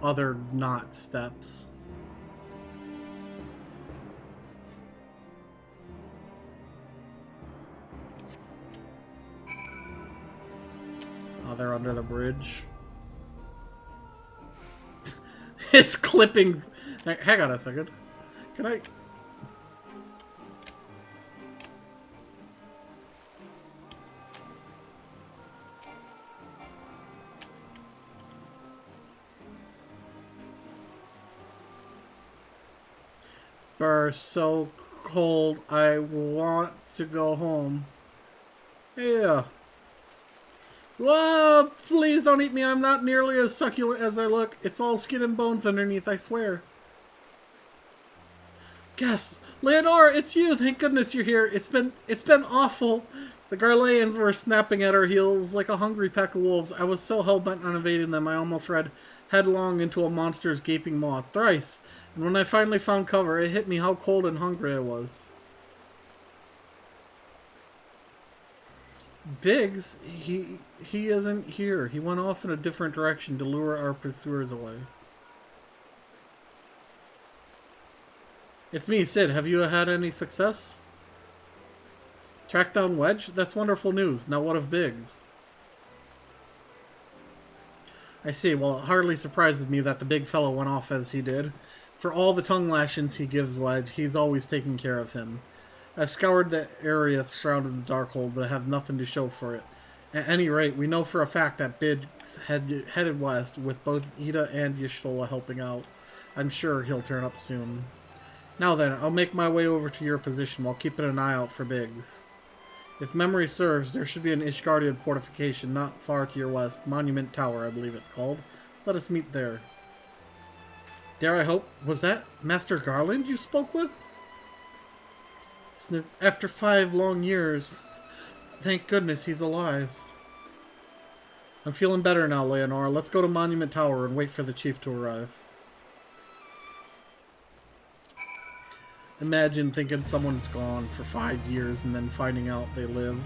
other not steps. Oh, they're under the bridge. It's clipping. Hang on a second. Can I... are so cold. I want to go home. Yeah. Whoa! Please don't eat me. I'm not nearly as succulent as I look. It's all skin and bones underneath, I swear. Gasp! Leonora, it's you! Thank goodness you're here. It's been awful. The Garleans were snapping at our heels like a hungry pack of wolves. I was so hell-bent on evading them, I almost ran headlong into a monster's gaping maw. Thrice! And when I finally found cover, it hit me how cold and hungry I was. Biggs? He isn't here. He went off in a different direction to lure our pursuers away. It's me, Sid. Have you had any success? Track down Wedge? That's wonderful news. Now what of Biggs? I see. Well, it hardly surprises me that the big fellow went off as he did. For all the tongue lashings he gives Wedge, he's always taking care of him. I've scoured the area surrounding the Darkhold, but I have nothing to show for it. At any rate, we know for a fact that Biggs headed west, with both Ida and Y'shtola helping out. I'm sure he'll turn up soon. Now then, I'll make my way over to your position while keeping an eye out for Biggs. If memory serves, there should be an Ishgardian fortification not far to your west. Monument Tower, I believe it's called. Let us meet there. Dare I hope? Was that Master Garland you spoke with? Sniff. After 5 long years. Thank goodness he's alive. I'm feeling better now, Leonora. Let's go to Monument Tower and wait for the chief to arrive. Imagine thinking someone's gone for 5 years and then finding out they live.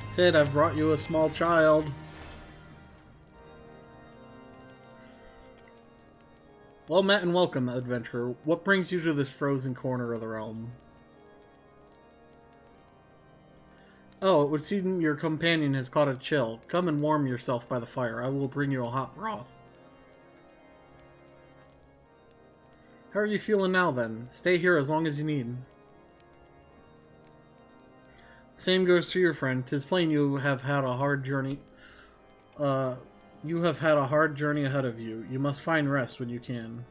Sid, I've brought you a small child. Well met and welcome, adventurer. What brings you to this frozen corner of the realm? Oh, it would seem your companion has caught a chill. Come and warm yourself by the fire. I will bring you a hot broth. How are you feeling now, then? Stay here as long as you need. Same goes to your friend. 'Tis plain you have had a hard journey. You have had a hard journey ahead of you. You must find rest when you can.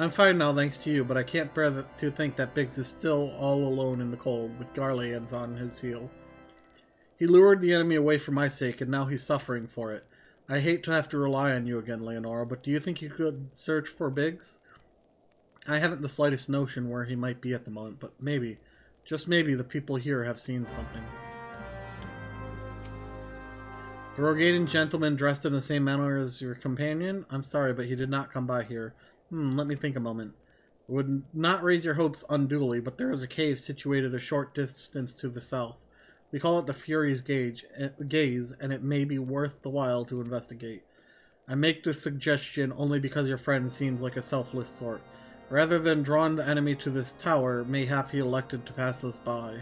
I'm fine now, thanks to you, but I can't bear to think that Biggs is still all alone in the cold, with Garleans on his heel. He lured the enemy away for my sake, and now he's suffering for it. I hate to have to rely on you again, Leonora, but do you think you could search for Biggs? I haven't the slightest notion where he might be at the moment, but maybe, just maybe, the people here have seen something. The Rogadian gentleman dressed in the same manner as your companion? I'm sorry, but he did not come by here. Let me think a moment. It would not raise your hopes unduly, but there is a cave situated a short distance to the south. We call it the Fury's Gaze, and it may be worth the while to investigate. I make this suggestion only because your friend seems like a selfless sort. Rather than drawing the enemy to this tower, mayhap he elected to pass us by.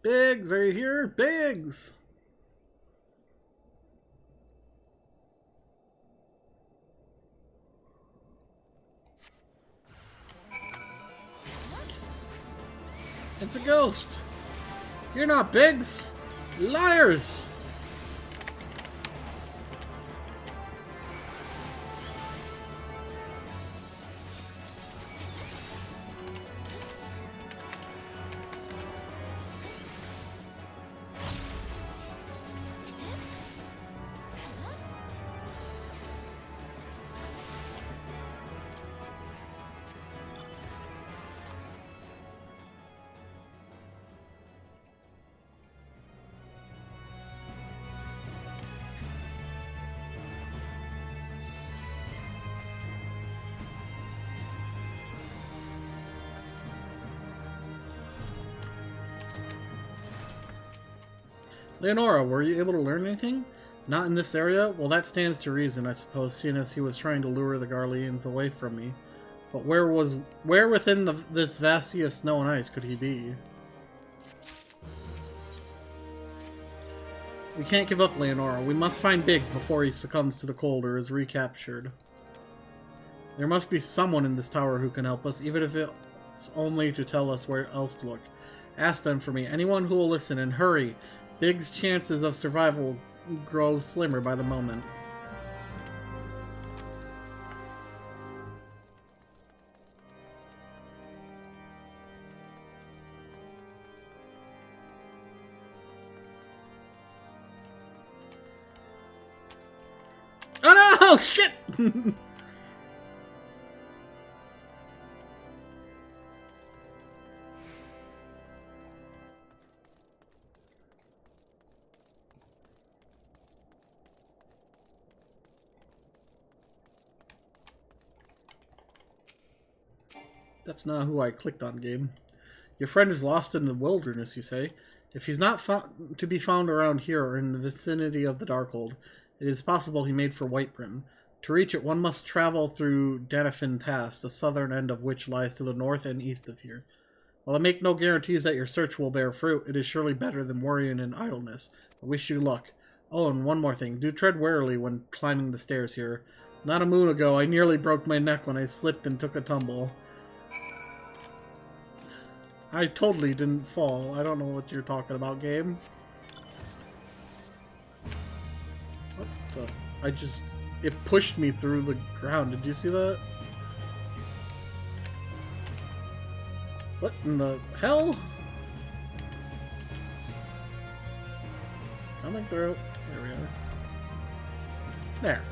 Biggs, are you here? Biggs! It's a ghost! You're not Biggs! Liars! Leonora, were you able to learn anything? Not in this area? Well, that stands to reason, I suppose, seeing as he was trying to lure the Garleans away from me. But where within this vast sea of snow and ice could he be? We can't give up, Leonora. We must find Biggs before he succumbs to the cold or is recaptured. There must be someone in this tower who can help us, even if it's only to tell us where else to look. Ask them for me. Anyone who will listen, and hurry. Biggs' chances of survival grow slimmer by the moment. Oh no! Shit! That's not who I clicked on, game. Your friend is lost in the wilderness, you say? If he's not to be found around here or in the vicinity of the Darkhold, it is possible he made for Whitebrim. To reach it, one must travel through Danafin Pass, the southern end of which lies to the north and east of here. While I make no guarantees that your search will bear fruit, it is surely better than worrying in idleness. I wish you luck. Oh, and one more thing. Do tread warily when climbing the stairs here. Not a moon ago, I nearly broke my neck when I slipped and took a tumble. I totally didn't fall. I don't know what you're talking about, game. What the? It pushed me through the ground. Did you see that? What in the hell? Coming through. There we are. There.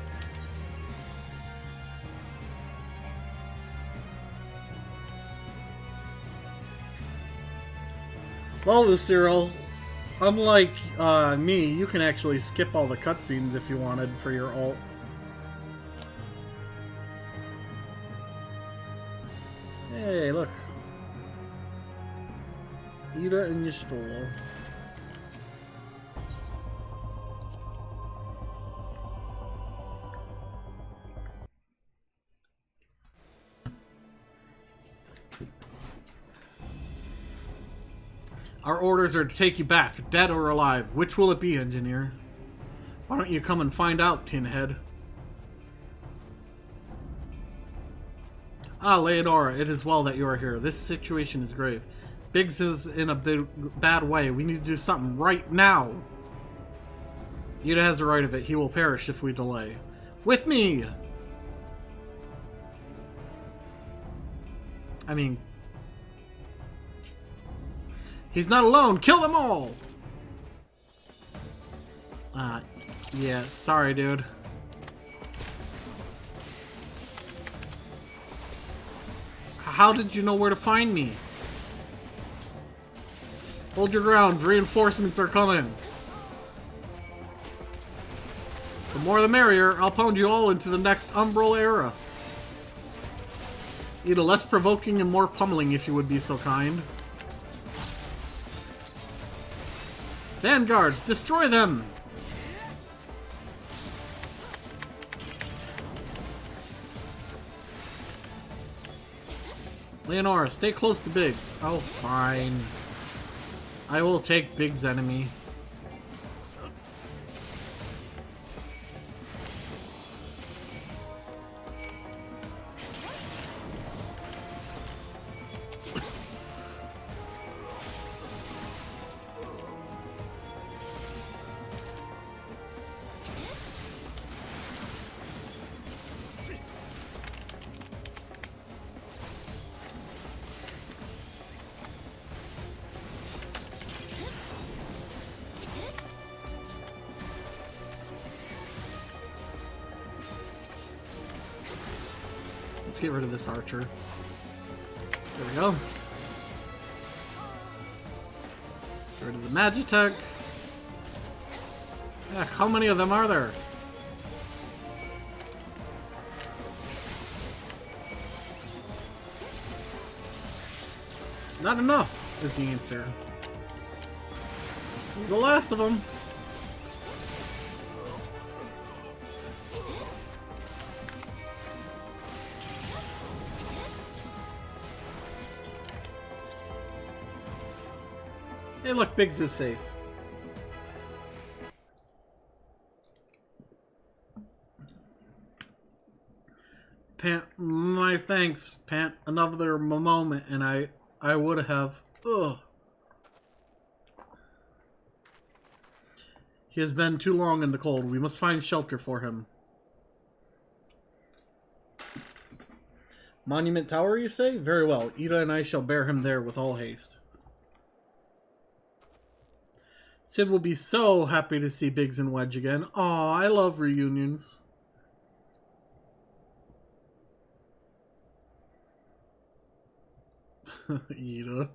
Well, Lucille, unlike me, you can actually skip all the cutscenes if you wanted for your ult. Hey, look. Ida and Ystol. Our orders are to take you back, dead or alive. Which will it be, engineer? Why don't you come and find out, Tinhead? Ah, Leonora, it is well that you are here. This situation is grave. Biggs is in a bad way. We need to do something right now. Ida has the right of it. He will perish if we delay. With me! I mean... He's not alone! Kill them all! Yeah, sorry, dude. How did you know where to find me? Hold your grounds, reinforcements are coming. The more the merrier, I'll pound you all into the next Umbral era. Either less provoking and more pummeling if you would be so kind. Vanguards, destroy them! Leonora, stay close to Biggs. Oh, fine. I will take Biggs' enemy. Let's get rid of this archer. There we go. Get rid of the Magitech. Yeah, how many of them are there? Not enough is the answer. He's the last of them. Hey, look, Biggs is safe. Pant, my thanks, Pant. Another moment, and I would have. Ugh. He has been too long in the cold. We must find shelter for him. Monument Tower, you say? Very well. Ida and I shall bear him there with all haste. Sid will be so happy to see Biggs and Wedge again. Aw, I love reunions. Ida.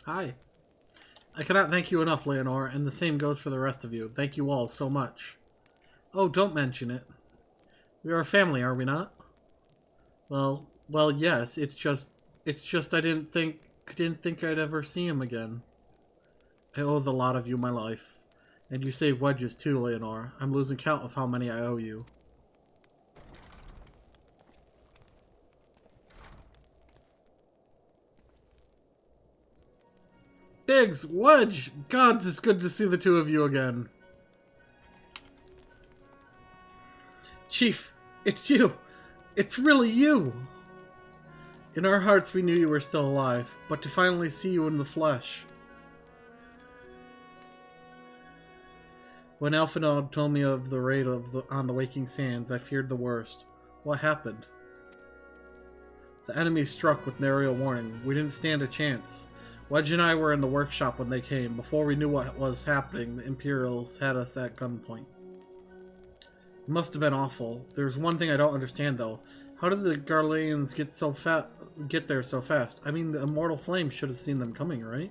Hi. I cannot thank you enough, Leonore, and the same goes for the rest of you. Thank you all so much. Oh, don't mention it. We are a family, are we not? Well, yes. It's just I didn't think I'd ever see him again. I owe the lot of you my life. And you saved Wedges too, Leonore. I'm losing count of how many I owe you. Biggs! Wedge! Gods, it's good to see the two of you again. Chief, it's you! It's really you! In our hearts we knew you were still alive, but to finally see you in the flesh. When Alphinaud told me of the raid on the Waking Sands, I feared the worst. What happened? The enemy struck with nary a warning. We didn't stand a chance. Wedge and I were in the workshop when they came. Before we knew what was happening, the Imperials had us at gunpoint. It must have been awful. There's one thing I don't understand, though. How did the Garleans get there so fast? I mean, the Immortal Flame should have seen them coming, right?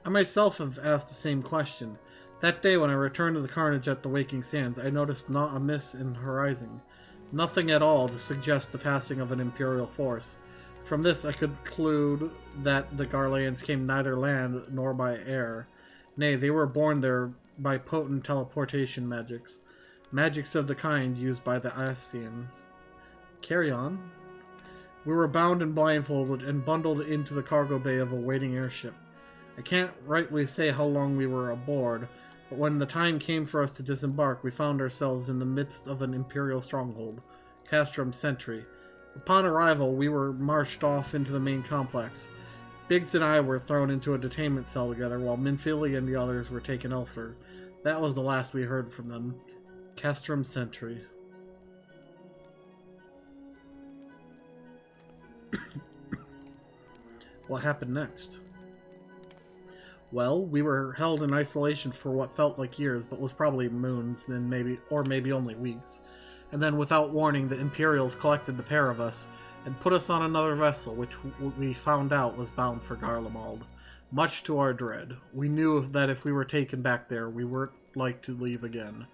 I myself have asked the same question. That day when I returned to the carnage at the Waking Sands, I noticed not a miss in the horizon. Nothing at all to suggest the passing of an Imperial force. From this I could conclude that the Garleans came neither land nor by air. Nay, they were borne there by potent teleportation magics. Magics of the kind used by the Ascians. Carry on. We were bound and blindfolded and bundled into the cargo bay of a waiting airship. I can't rightly say how long we were aboard, but when the time came for us to disembark, we found ourselves in the midst of an Imperial stronghold, Castrum Sentry. Upon arrival, we were marched off into the main complex. Biggs and I were thrown into a detainment cell together, while Minfili and the others were taken elsewhere. That was the last we heard from them. Castrum Sentry. What happened next? Well, we were held in isolation for what felt like years, but was probably moons, and maybe only weeks. And then, without warning, the Imperials collected the pair of us and put us on another vessel, which we found out was bound for Garlemald. Much to our dread, we knew that if we were taken back there, we weren't like to leave again.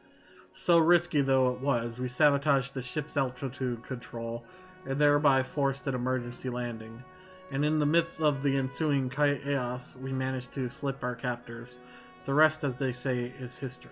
So risky though it was, we sabotaged the ship's altitude control and thereby forced an emergency landing. And in the midst of the ensuing chaos, we managed to slip our captors. The rest, as they say, is history.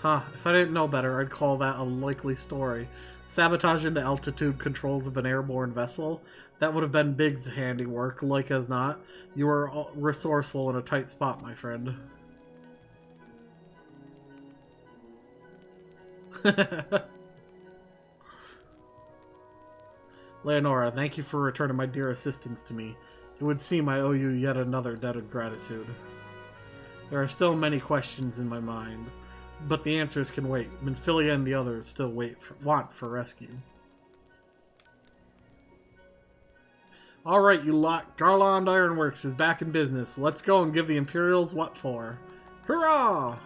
If I didn't know better, I'd call that a likely story. Sabotaging the altitude controls of an airborne vessel? That would have been Biggs' handiwork, like as not. You were resourceful in a tight spot, my friend. Leonora, thank you for returning my dear assistance to me. It would seem I owe you yet another debt of gratitude. There are still many questions in my mind. but the answers can wait. Minfilia and the others still want for rescue. Alright, you lot. Garland Ironworks is back in business. Let's go and give the Imperials what for. Hurrah!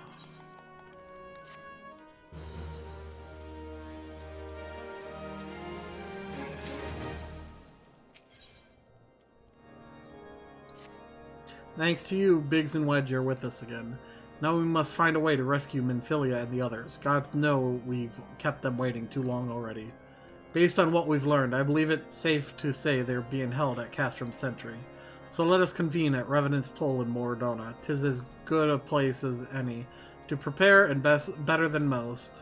Thanks to you, Biggs and Wedge are with us again. Now we must find a way to rescue Minfilia and the others. Gods know we've kept them waiting too long already. Based on what we've learned, I believe it's safe to say they're being held at Castrum Sentry. So let us convene at Revenant's Toll in Moradona. 'Tis as good a place as any to prepare and better than most.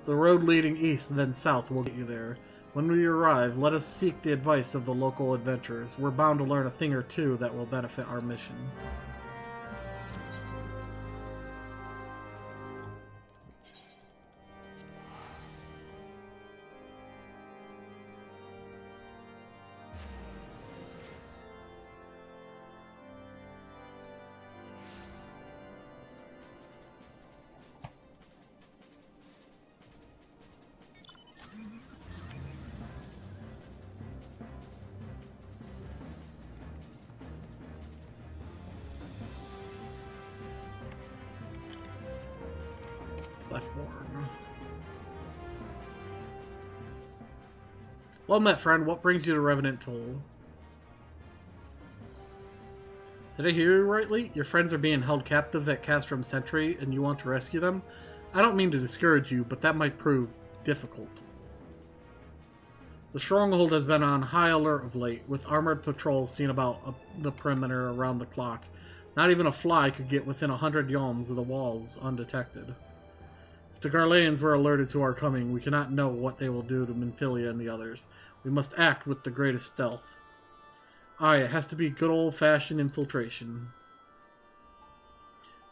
The road leading east and then south will get you there. When we arrive, let us seek the advice of the local adventurers. We're bound to learn a thing or two that will benefit our mission. Well met, friend. What brings you to Revenant Toll? Did I hear you rightly? Your friends are being held captive at Castrum Sentry, and you want to rescue them? I don't mean to discourage you, but that might prove difficult. The stronghold has been on high alert of late, with armored patrols seen about the perimeter around the clock. Not even a fly could get within 100 yalms of the walls undetected. If the Garleans were alerted to our coming, we cannot know what they will do to Minfilia and the others. We must act with the greatest stealth. Aye, it has to be good old-fashioned infiltration.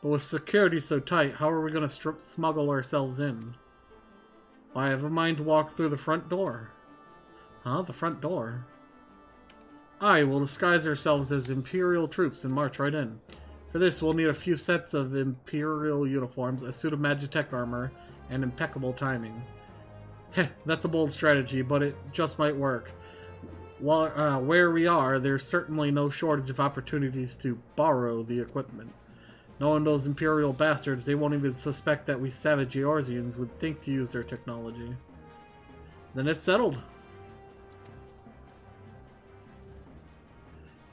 But with security so tight, how are we going to smuggle ourselves in? Why, I have a mind to walk through the front door. Huh? The front door? Aye, we'll disguise ourselves as Imperial troops and march right in. For this, we'll need a few sets of Imperial uniforms, a suit of Magitech armor, and impeccable timing. Heh, that's a bold strategy, but it just might work. While, where we are, there's certainly no shortage of opportunities to borrow the equipment. Knowing those Imperial bastards, they won't even suspect that we savage Eorzeans would think to use their technology. Then it's settled.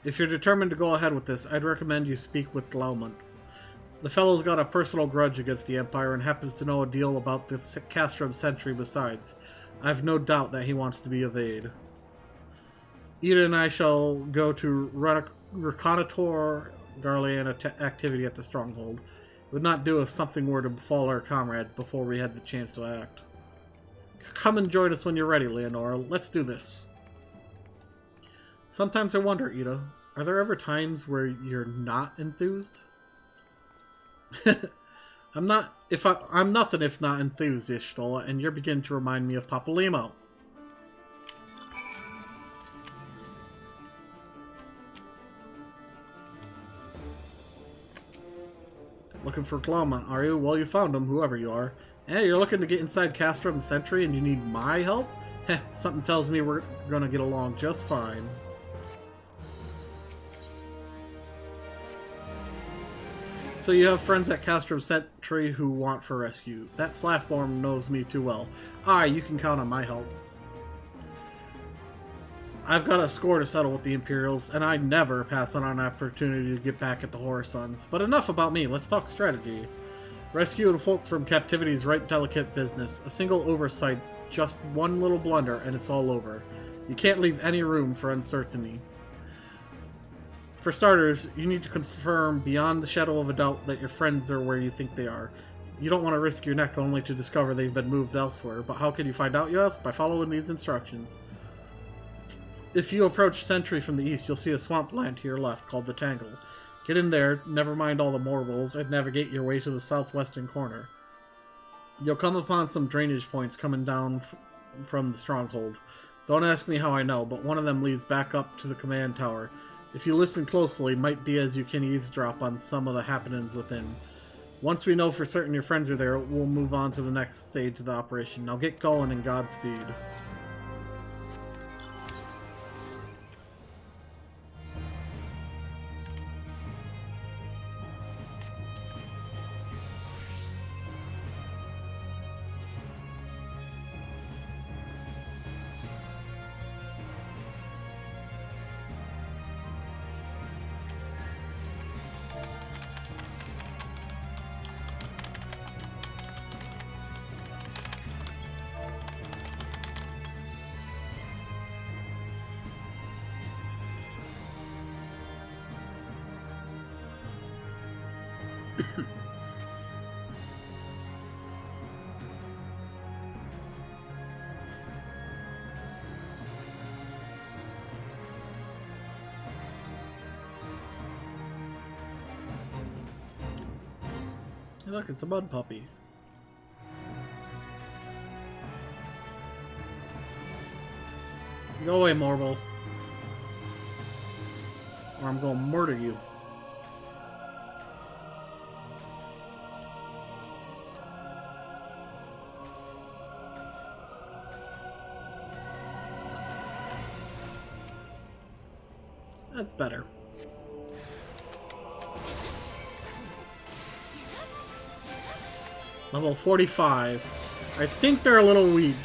If you're determined to go ahead with this, I'd recommend you speak with Glaumont. The fellow's got a personal grudge against the Empire and happens to know a deal about the Castrum Sentry besides. I've no doubt that he wants to be of aid. Ida and I shall go to reconnoiter Garlean activity at the stronghold. It would not do if something were to befall our comrades before we had the chance to act. Come and join us when you're ready, Leonora. Let's do this. Sometimes I wonder, Ida, are there ever times where you're not enthused? I'm nothing if not enthused, Ishtola, and you're beginning to remind me of Papalymo. Looking for Glaumont, are you? Well, you found him, whoever you are. Hey, you're looking to get inside Castrum Sentry and you need my help? Heh, something tells me we're gonna get along just fine. So you have friends at Castrum Sentry who want for rescue. That Slaffborn knows me too well. Aye, you can count on my help. I've got a score to settle with the Imperials, and I never pass on an opportunity to get back at the Horsons. But enough about me, let's talk strategy. Rescuing folk from captivity is right delicate business. A single oversight, just one little blunder, and it's all over. You can't leave any room for uncertainty. For starters, you need to confirm beyond the shadow of a doubt that your friends are where you think they are. You don't want to risk your neck only to discover they've been moved elsewhere, but how can you find out, you ask? By following these instructions. If you approach Sentry from the east, you'll see a swampland to your left called the Tangle. Get in there, never mind all the morbals, and navigate your way to the southwestern corner. You'll come upon some drainage points coming down from the stronghold. Don't ask me how I know, but one of them leads back up to the command tower. If you listen closely, might be as you can eavesdrop on some of the happenings within. Once we know for certain your friends are there, we'll move on to the next stage of the operation. Now get going and Godspeed. Hey, look, it's a mud puppy. Go away, Marble. Or I'm gonna murder you. That's better. Level 45. I think they're a little weak.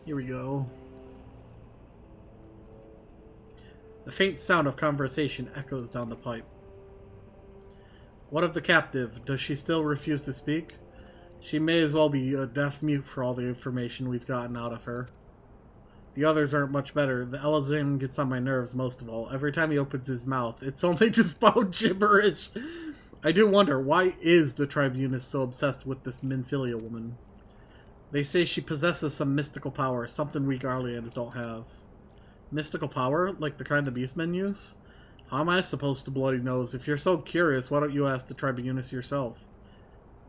Here we go. The faint sound of conversation echoes down the pipe. What of the captive? Does she still refuse to speak? She may as well be a deaf mute for all the information we've gotten out of her. The others aren't much better. The Elazim gets on my nerves most of all. Every time he opens his mouth, it's only just about gibberish. I do wonder, why is the Tribunus so obsessed with this Minfilia woman? They say she possesses some mystical power, something we Garleans don't have. Mystical power? Like the kind the beastmen use? How am I supposed to bloody nose? If you're so curious, why don't you ask the Tribunus yourself?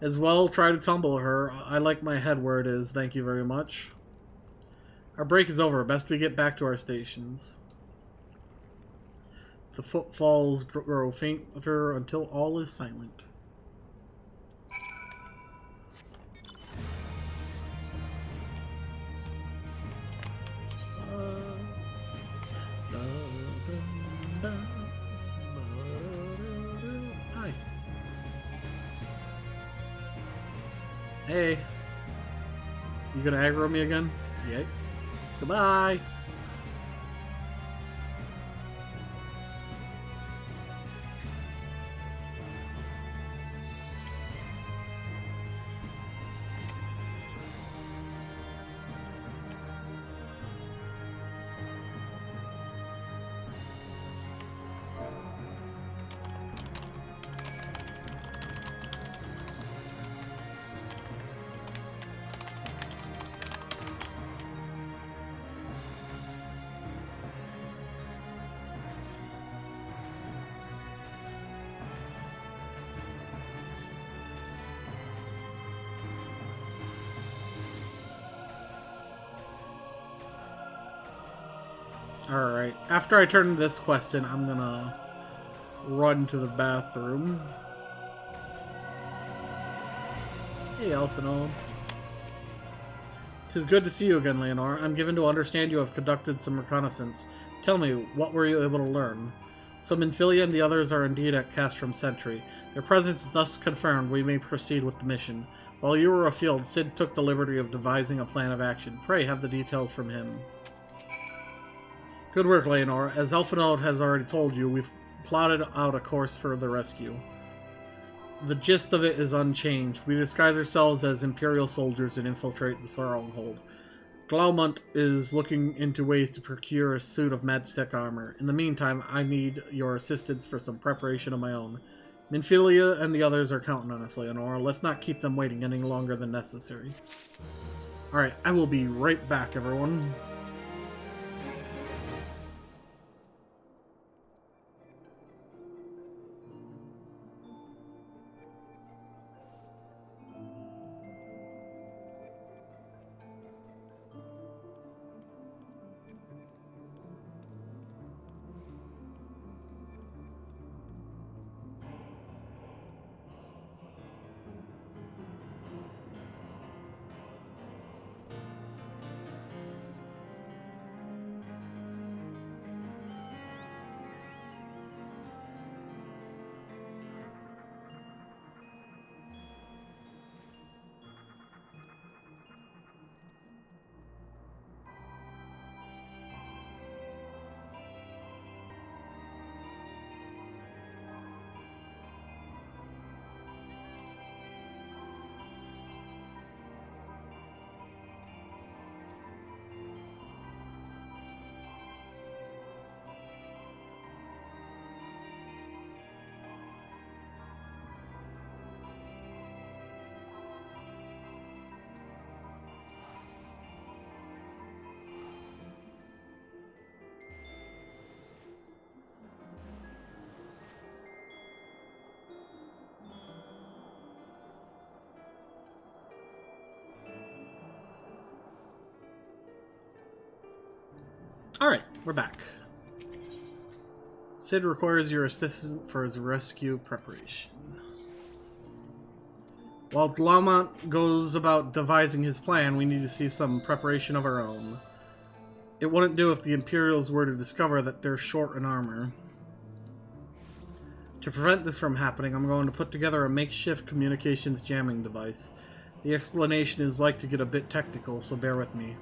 As well, try to tumble her. I like my head where it is, thank you very much. Our break is over. Best we get back to our stations. The footfalls grow fainter until all is silent. Hi. Hey. You gonna aggro me again? Yay. Goodbye. Alright, after I turn this quest in, I'm gonna run to the bathroom. Hey, Elfinol. 'Tis good to see you again, Leonor. I'm given to understand you have conducted some reconnaissance. Tell me, what were you able to learn? So Minfilia and the others are indeed at Castrum Sentry. Their presence thus confirmed, we may proceed with the mission. While you were afield, Cid took the liberty of devising a plan of action. Pray have the details from him. Good work, Leonor. As Elfinald has already told you, we've plotted out a course for the rescue. The gist of it is unchanged. We disguise ourselves as Imperial soldiers and infiltrate the stronghold. Glaumont is looking into ways to procure a suit of Magitech armor. In the meantime, I need your assistance for some preparation of my own. Minfilia and the others are counting on us, Leonor. Let's not keep them waiting any longer than necessary. Alright, I will be right back, everyone. Alright, we're back. Sid requires your assistance for his rescue preparation. While Glaumont goes about devising his plan, we need to see some preparation of our own. It wouldn't do if the Imperials were to discover that they're short in armor. To prevent this from happening, I'm going to put together a makeshift communications jamming device. The explanation is like to get a bit technical, so bear with me.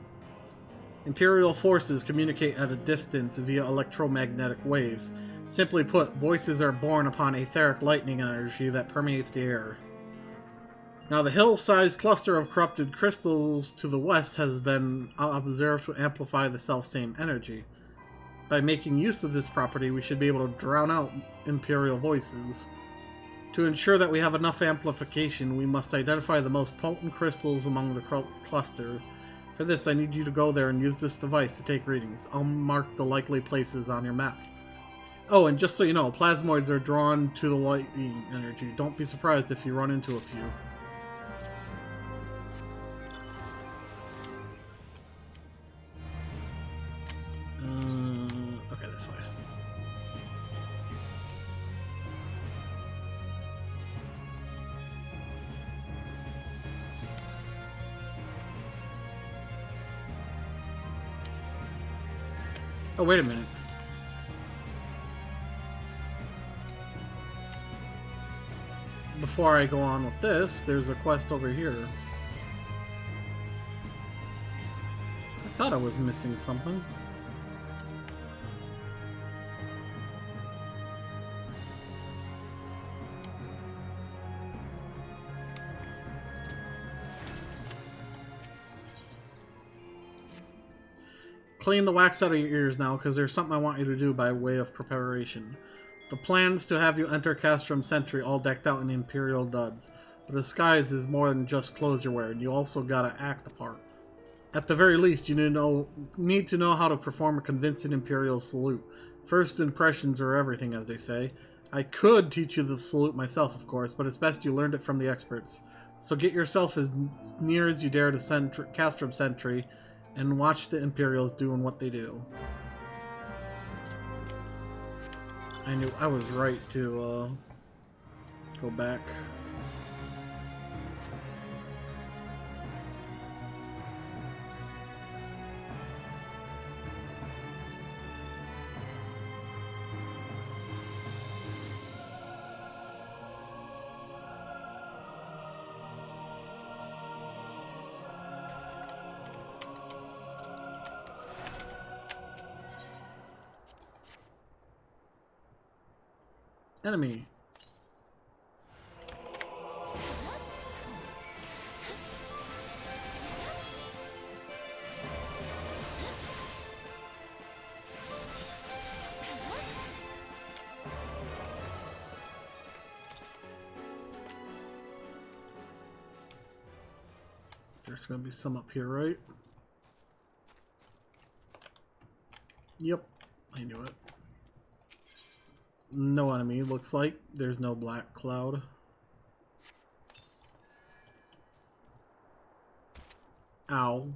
Imperial forces communicate at a distance via electromagnetic waves. Simply put, voices are born upon etheric lightning energy that permeates the air. Now, the hill-sized cluster of corrupted crystals to the west has been observed to amplify the self-same energy. By making use of this property, we should be able to drown out Imperial voices. To ensure that we have enough amplification, we must identify the most potent crystals among the cluster. For this, I need you to go there and use this device to take readings. I'll mark the likely places on your map. Oh, and just so you know, plasmoids are drawn to the lightning energy. Don't be surprised if you run into a few. Okay, this way. Oh, wait a minute. Before I go on with this, there's a quest over here. I thought I was missing something. Clean the wax out of your ears now, because there's something I want you to do by way of preparation. The plan's to have you enter Castrum Sentry all decked out in Imperial duds. But disguise is more than just clothes you're wearing. You also gotta act the part. At the very least, you need to know how to perform a convincing Imperial salute. First impressions are everything, as they say. I could teach you the salute myself, of course, but it's best you learned it from the experts. So get yourself as near as you dare to Castrum Sentry, and watch the Imperials doing what they do. I knew I was right to go back. Enemy. There's gonna be some up here, right? Yep, I knew it. No enemy, looks like. There's no black cloud. Ow.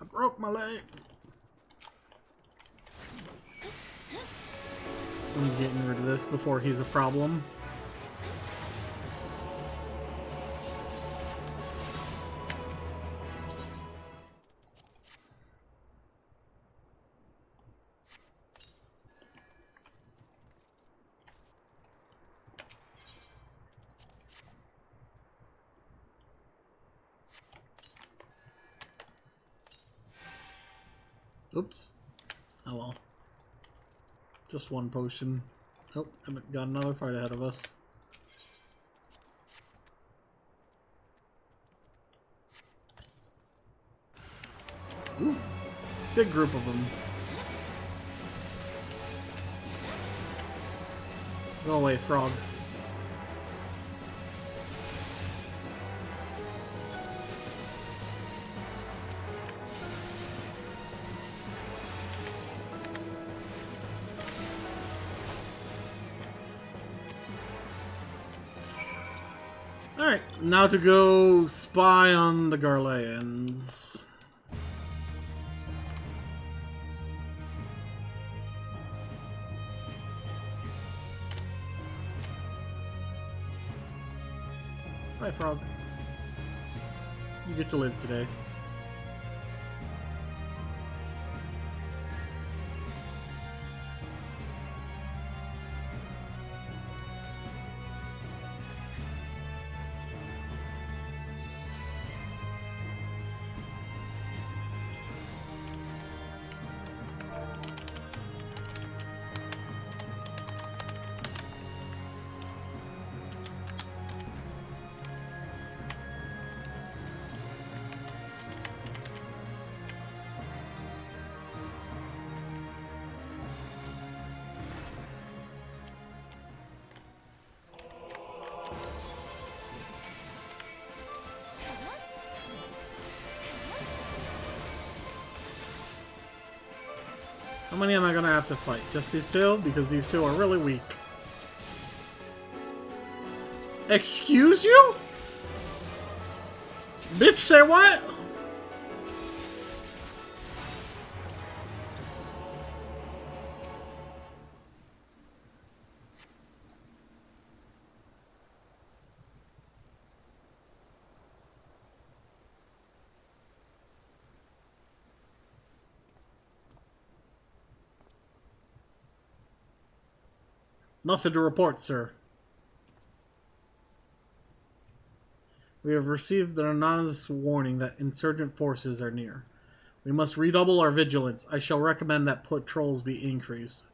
I broke my legs. I'm getting rid of this before he's a problem. Oops. Oh well. Just one potion. Oh, got another fight ahead of us. Ooh. Big group of them. Go away, frog. Alright, now to go spy on the Garleans. Bye, Frog. You get to live today. How many am I gonna have to fight? Just these two? Because these two are really weak. Excuse you? Bitch, say what? Nothing to report, sir. We have received an anonymous warning that insurgent forces are near. We must redouble our vigilance. I shall recommend that patrols be increased.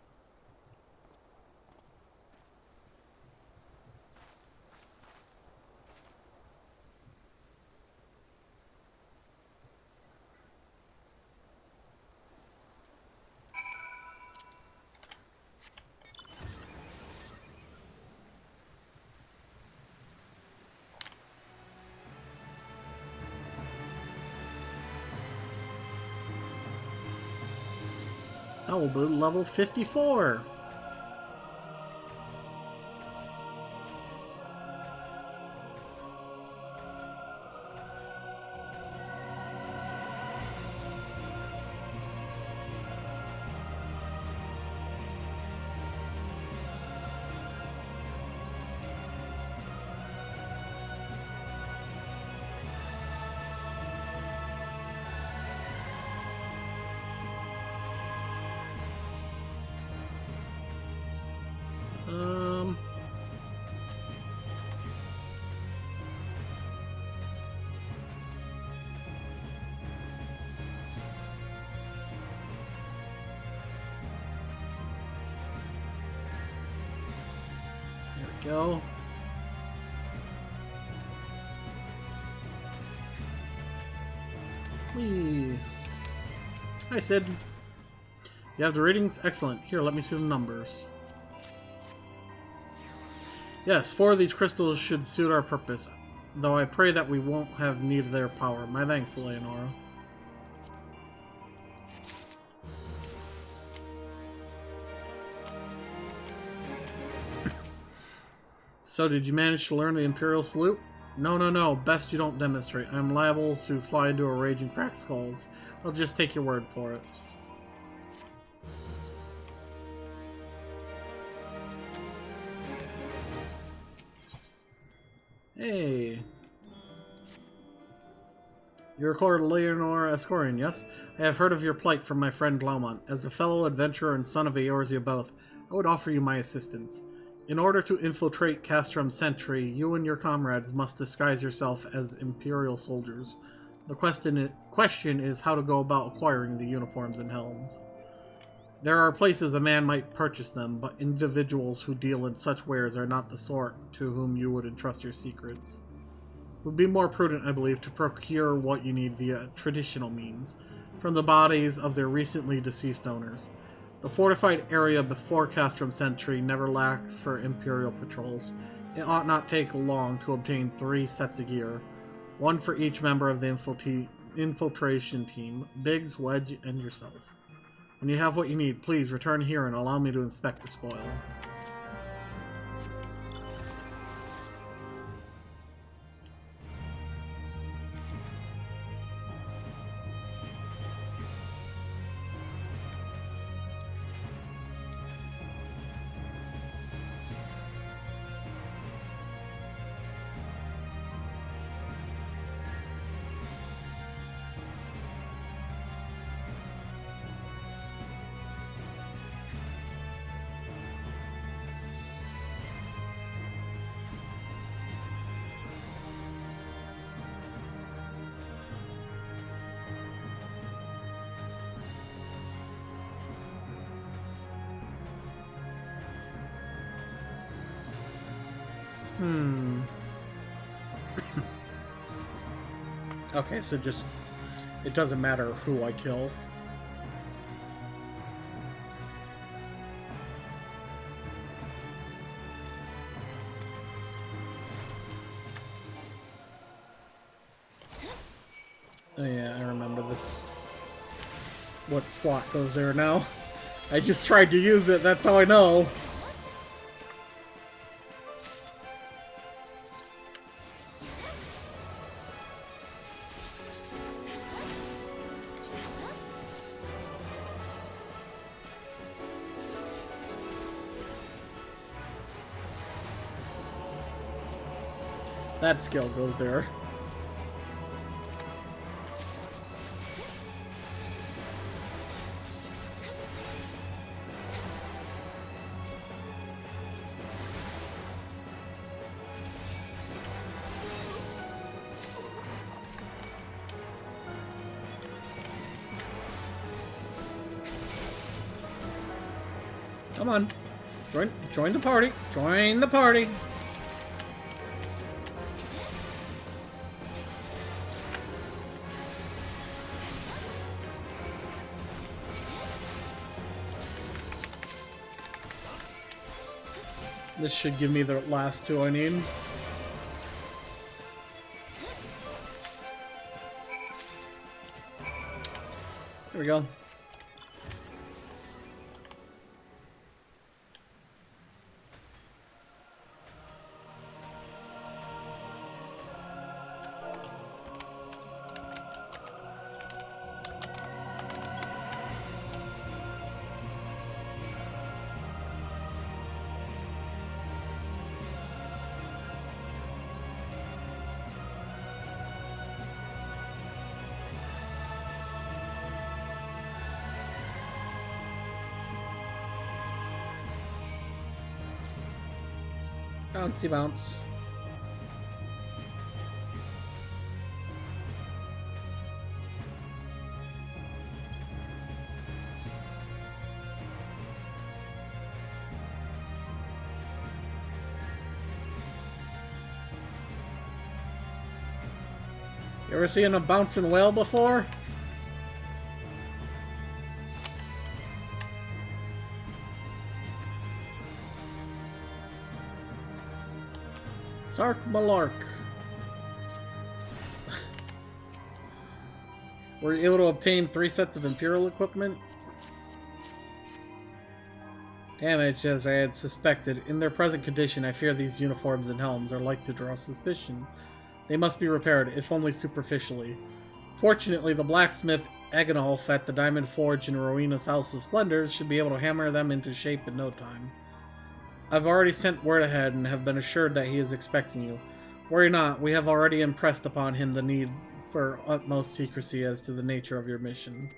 That will be level 54. Go. Whee. Hi, Sid. You have the ratings? Excellent. Here, let me see the numbers. Yes, 4 of these crystals should suit our purpose, though I pray that we won't have need of their power. My thanks, Leonora. So, did you manage to learn the Imperial salute? No. Best you don't demonstrate. I'm liable to fly into a rage and crack skulls. I'll just take your word for it. Hey. You're called Leonora Escorian, yes? I have heard of your plight from my friend Glaumont. As a fellow adventurer and son of Eorzea both, I would offer you my assistance. In order to infiltrate Castrum Sentry, you and your comrades must disguise yourself as Imperial soldiers. The question is how to go about acquiring the uniforms and helms. There are places a man might purchase them, but individuals who deal in such wares are not the sort to whom you would entrust your secrets. It would be more prudent, I believe, to procure what you need via traditional means, from the bodies of their recently deceased owners. The fortified area before Castrum Sentry never lacks for Imperial patrols. It ought not take long to obtain 3 sets of gear, 1 for each member of the infiltration team, Biggs, Wedge, and yourself. When you have what you need, please return here and allow me to inspect the spoil. Okay, so just... it doesn't matter who I kill. Oh yeah, I remember this. What slot goes there now? I just tried to use it, that's how I know. That skill goes there. Come on. Join the party. Join the party. This should give me the last two I need. There we go. Bouncy bounce. You ever seen a bouncing whale before? Sark Malark. Were you able to obtain 3 sets of Imperial equipment? Damage, as I had suspected. In their present condition, I fear these uniforms and helms are like to draw suspicion. They must be repaired, if only superficially. Fortunately, the blacksmith Agonolf at the Diamond Forge in Rowena's House of Splendors should be able to hammer them into shape in no time. I've already sent word ahead and have been assured that he is expecting you. Worry not, we have already impressed upon him the need for utmost secrecy as to the nature of your mission.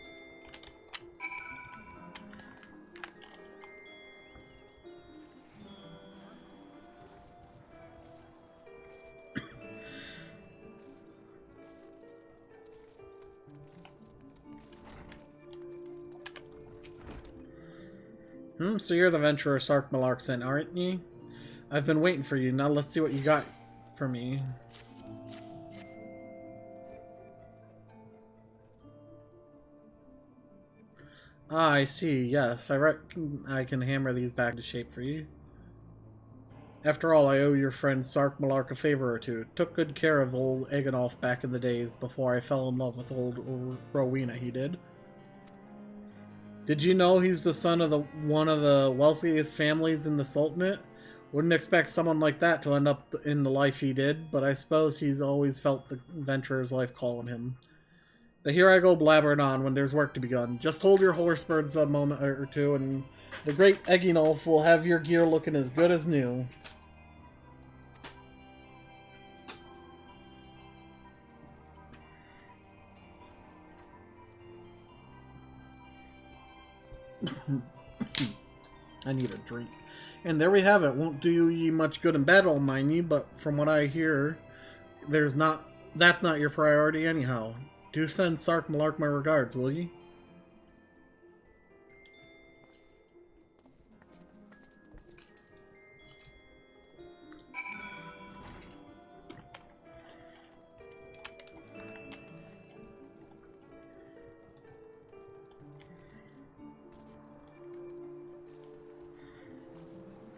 So you're the venturer Sark Malark sent, aren't you? I've been waiting for you. Now let's see what you got for me. Ah, I see. Yes, I reckon I can hammer these back into shape for you. After all, I owe your friend Sark Malark a favor or two. Took good care of old Agonolf back in the days before I fell in love with old Rowena, he did. Did you know he's the son of one of the wealthiest families in the Sultanate? Wouldn't expect someone like that to end up in the life he did, but I suppose he's always felt the adventurer's life calling him. But here I go blabbering on when there's work to be done. Just hold your horse birds a moment or two, and the great Agonolf will have your gear looking as good as new. I need a drink. And there we have it. Won't do ye much good in battle, mind ye, but from what I hear, that's not your priority anyhow. Do send Sark Malark my regards, will ye?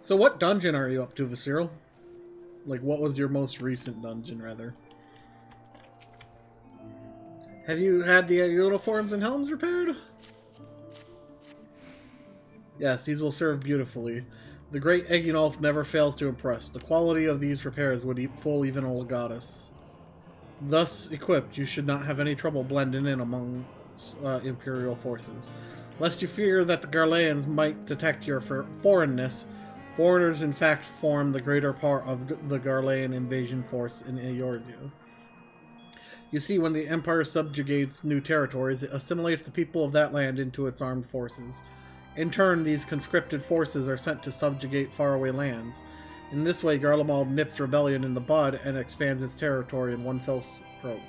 So what dungeon are you up to, Visceral? Like, what was your most recent dungeon, rather? Have you had the uniforms and helms repaired? Yes, these will serve beautifully. The great Eginolf never fails to impress. The quality of these repairs would fool even a goddess. Thus equipped, you should not have any trouble blending in among Imperial forces. Lest you fear that the Garleans might detect your foreignness, foreigners in fact form the greater part of the Garlean invasion force in Eorzea. You see, when the Empire subjugates new territories, it assimilates the people of that land into its armed forces. In turn, these conscripted forces are sent to subjugate faraway lands. In this way, Garlemald nips rebellion in the bud and expands its territory in one fell stroke.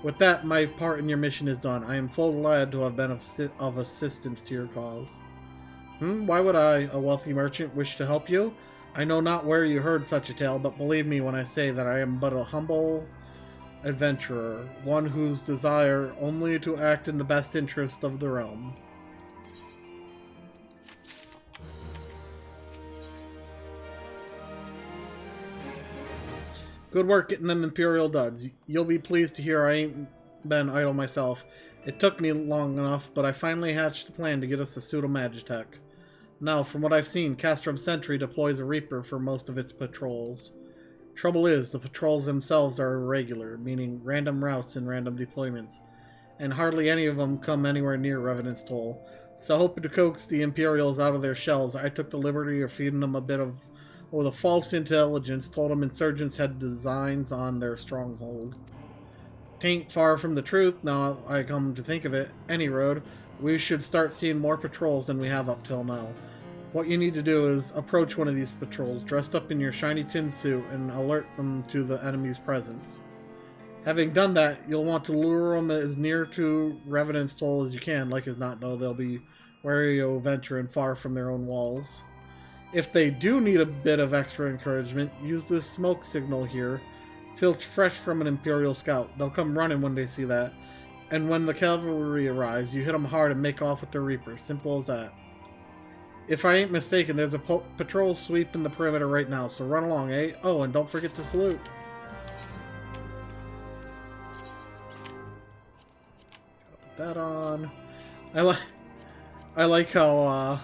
With that, my part in your mission is done. I am full glad to have been of assistance to your cause. Why would I, a wealthy merchant, wish to help you? I know not where you heard such a tale, but believe me when I say that I am but a humble adventurer, one whose desire only to act in the best interest of the realm. Good work getting them Imperial duds. You'll be pleased to hear I ain't been idle myself. It took me long enough, but I finally hatched a plan to get us a pseudo-magitech. Now, from what I've seen, Castrum Sentry deploys a Reaper for most of its patrols. Trouble is, the patrols themselves are irregular, meaning random routes and random deployments, and hardly any of them come anywhere near Revenant's Toll. So hoping to coax the Imperials out of their shells, I took the liberty of feeding them a bit of the false intelligence, told them insurgents had designs on their stronghold. Tain't far from the truth, now I come to think of it. Any road, we should start seeing more patrols than we have up till now. What you need to do is approach one of these patrols, dressed up in your shiny tin suit, and alert them to the enemy's presence. Having done that, you'll want to lure them as near to Revenant's Toll as you can. Like as not, though, they'll be wary of venturing far from their own walls. If they do need a bit of extra encouragement, use this smoke signal here, filched fresh from an Imperial scout. They'll come running when they see that. And when the cavalry arrives, you hit them hard and make off with the Reaper. Simple as that. If I ain't mistaken, there's a patrol sweeping the perimeter right now, so run along, eh? Oh, and don't forget to salute. Put that on. I like how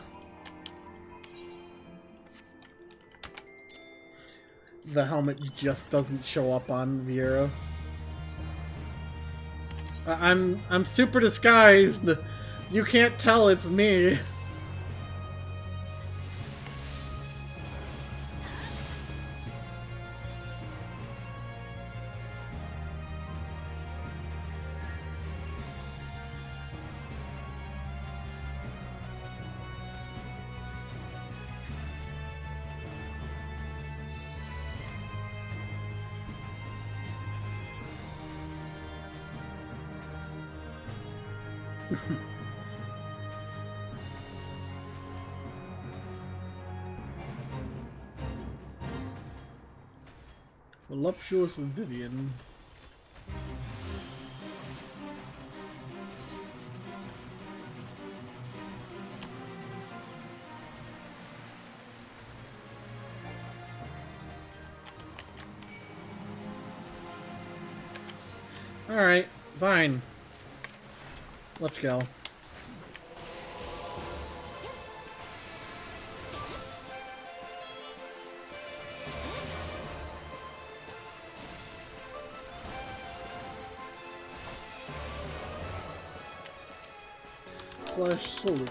the helmet just doesn't show up on Vieira. I'm super disguised. You can't tell it's me. Voluptuous Vivian. Alright, fine. Let's go. / salute.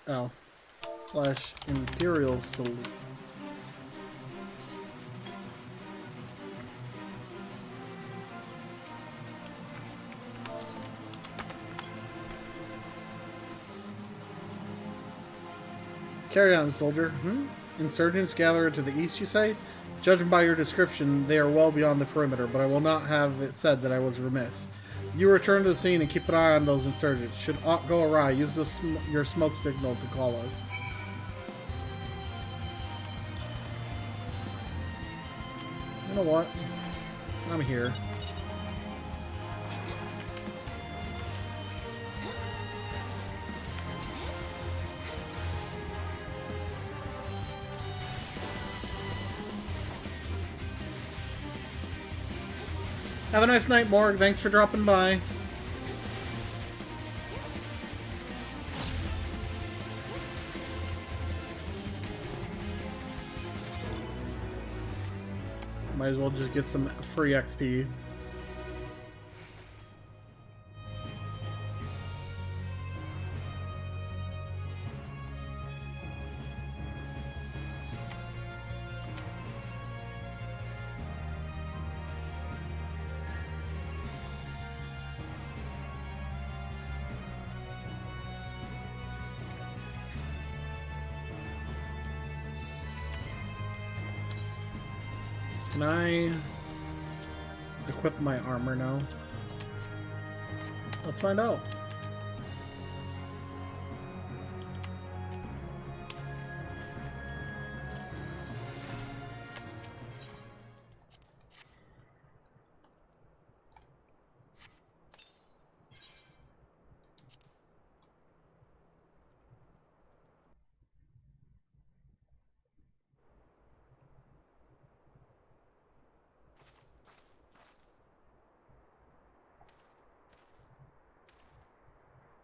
Oh. / Imperial salute. Carry on, soldier. Insurgents gather to the east, you say? Judging by your description, they are well beyond the perimeter, but I will not have it said that I was remiss. You return to the scene and keep an eye on those insurgents. Should aught go awry, use your smoke signal to call us. You know what? I'm here. Have a nice night, Morg. Thanks for dropping by. Might as well just get some free XP. Can I equip my armor now? Let's find out.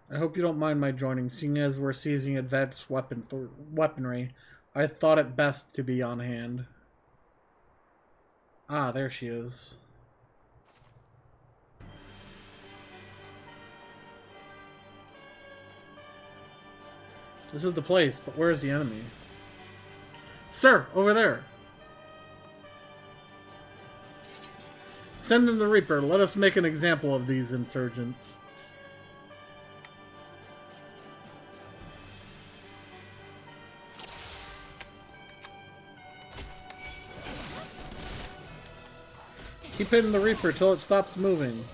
I hope you don't mind my joining, seeing as we're seizing advanced weaponry. I thought it best to be on hand. Ah, there she is. This is the place, but where is the enemy? Sir, over there! Send in the Reaper. Let us make an example of these insurgents. Keep hitting the Reaper till it stops moving.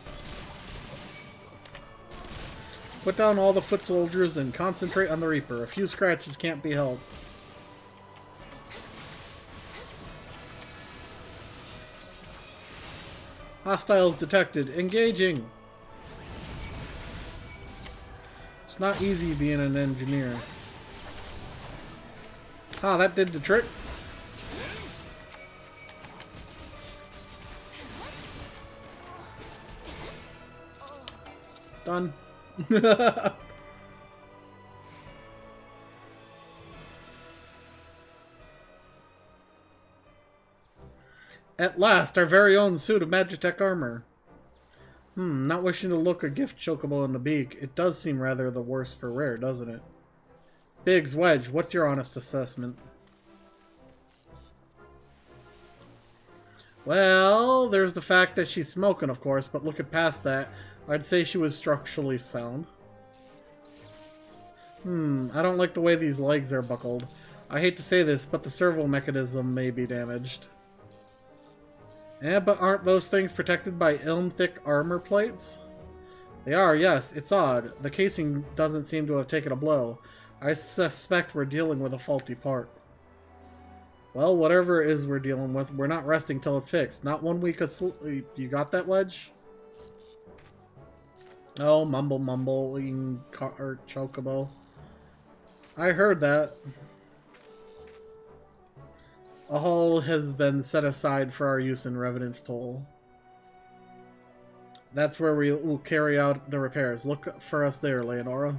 Put down all the foot soldiers, then concentrate on the Reaper. A few scratches can't be helped. Hostiles detected. Engaging! It's not easy being an engineer. Ah, that did the trick. Done. At last, our very own suit of Magitech armor. Not wishing to look a gift chocobo in the beak. It does seem rather the worse for wear, doesn't it? Biggs, Wedge, what's your honest assessment? Well, there's the fact that she's smoking, of course, but looking past that, I'd say she was structurally sound. I don't like the way these legs are buckled. I hate to say this, but the servo mechanism may be damaged. Yeah, but aren't those things protected by ilm-thick armor plates? They are, yes. It's odd. The casing doesn't seem to have taken a blow. I suspect we're dealing with a faulty part. Well, whatever it is we're dealing with, we're not resting till it's fixed. Not 1 week of sleep. You got that, Wedge? Oh, mumbling chocobo. I heard that. A hall has been set aside for our use in Revenant's Toll. That's where we will carry out the repairs. Look for us there, Leonora.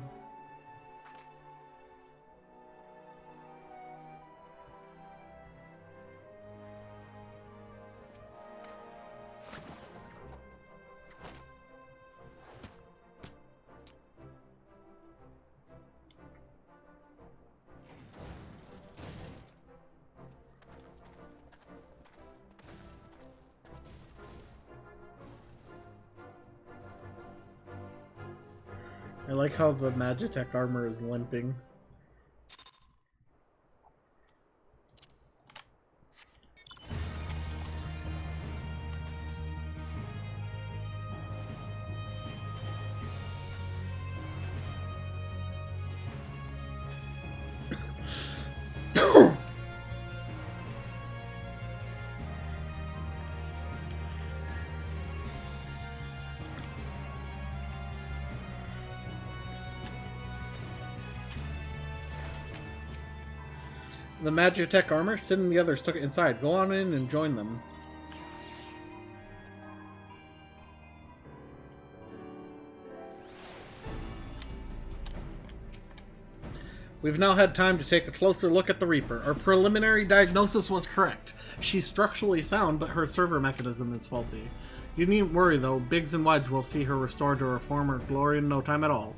I like how the Magitech armor is limping. The Magitech armor? Sid and the others took it inside. Go on in and join them. We've now had time to take a closer look at the Reaper. Our preliminary diagnosis was correct. She's structurally sound, but her server mechanism is faulty. You needn't worry though, Biggs and Wedge will see her restored to her former glory in no time at all.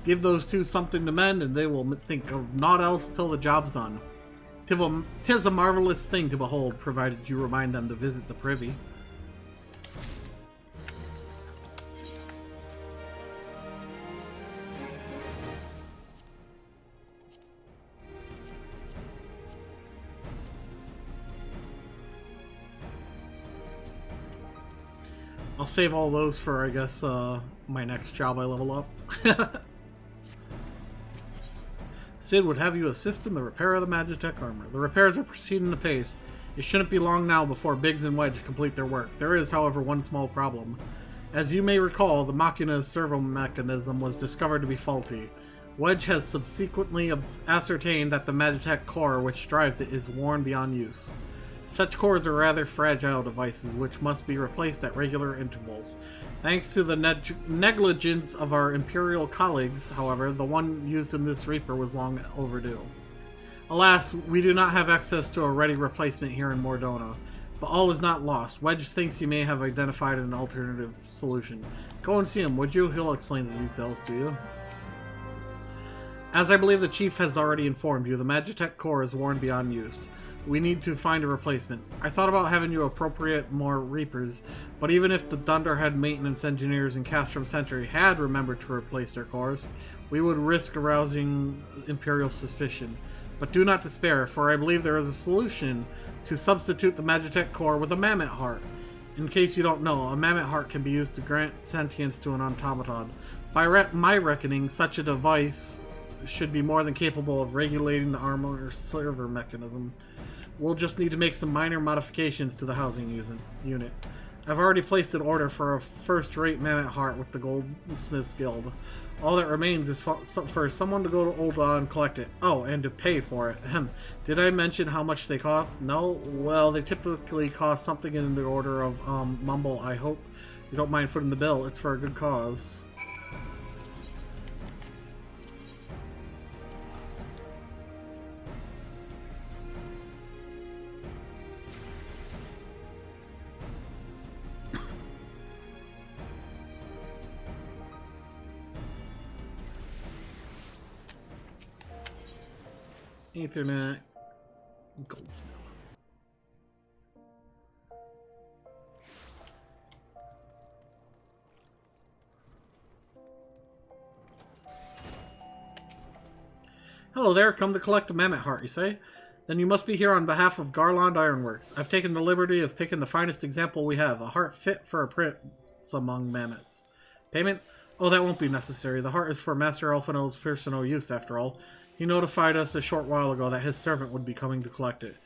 Give those two something to mend and they will think of naught else till the job's done. 'Tis a marvelous thing to behold, provided you remind them to visit the privy. I'll save all those for, I guess, my next job I level up. Sid would have you assist in the repair of the Magitech armor. The repairs are proceeding apace. It shouldn't be long now before Biggs and Wedge complete their work. There is, however, one small problem. As you may recall, the Machina's servo mechanism was discovered to be faulty. Wedge has subsequently ascertained that the Magitech core which drives it is worn beyond use. Such cores are rather fragile devices which must be replaced at regular intervals. Thanks to the negligence of our Imperial colleagues, however, the one used in this Reaper was long overdue. Alas, we do not have access to a ready replacement here in Mordona, but all is not lost. Wedge thinks he may have identified an alternative solution. Go and see him, would you? He'll explain the details to you. As I believe the Chief has already informed you, the Magitech core is worn beyond use. We need to find a replacement. I thought about having you appropriate more Reapers, but even if the Dunderhead maintenance engineers in Castrum Century had remembered to replace their cores, we would risk arousing Imperial suspicion. But do not despair, for I believe there is a solution to substitute the Magitech core with a Mammoth Heart. In case you don't know, a Mammoth Heart can be used to grant sentience to an automaton. By my reckoning, such a device should be more than capable of regulating the armor server mechanism. We'll just need to make some minor modifications to the housing unit. I've already placed an order for a first-rate Mammoth Heart with the Goldsmiths Guild. All that remains is for someone to go to Ul'dah and collect it. Oh, and to pay for it. Did I mention how much they cost? No? Well, they typically cost something in the order of, Mumble, I hope you don't mind footing the bill. It's for a good cause. Ethernet, Goldsmith. Hello there, come to collect a Mammoth Heart, you say? Then you must be here on behalf of Garland Ironworks. I've taken the liberty of picking the finest example we have, a heart fit for a prince among mammoths. Payment? Oh, that won't be necessary. The heart is for Master Elfino's personal use, after all. He notified us a short while ago that his servant would be coming to collect it.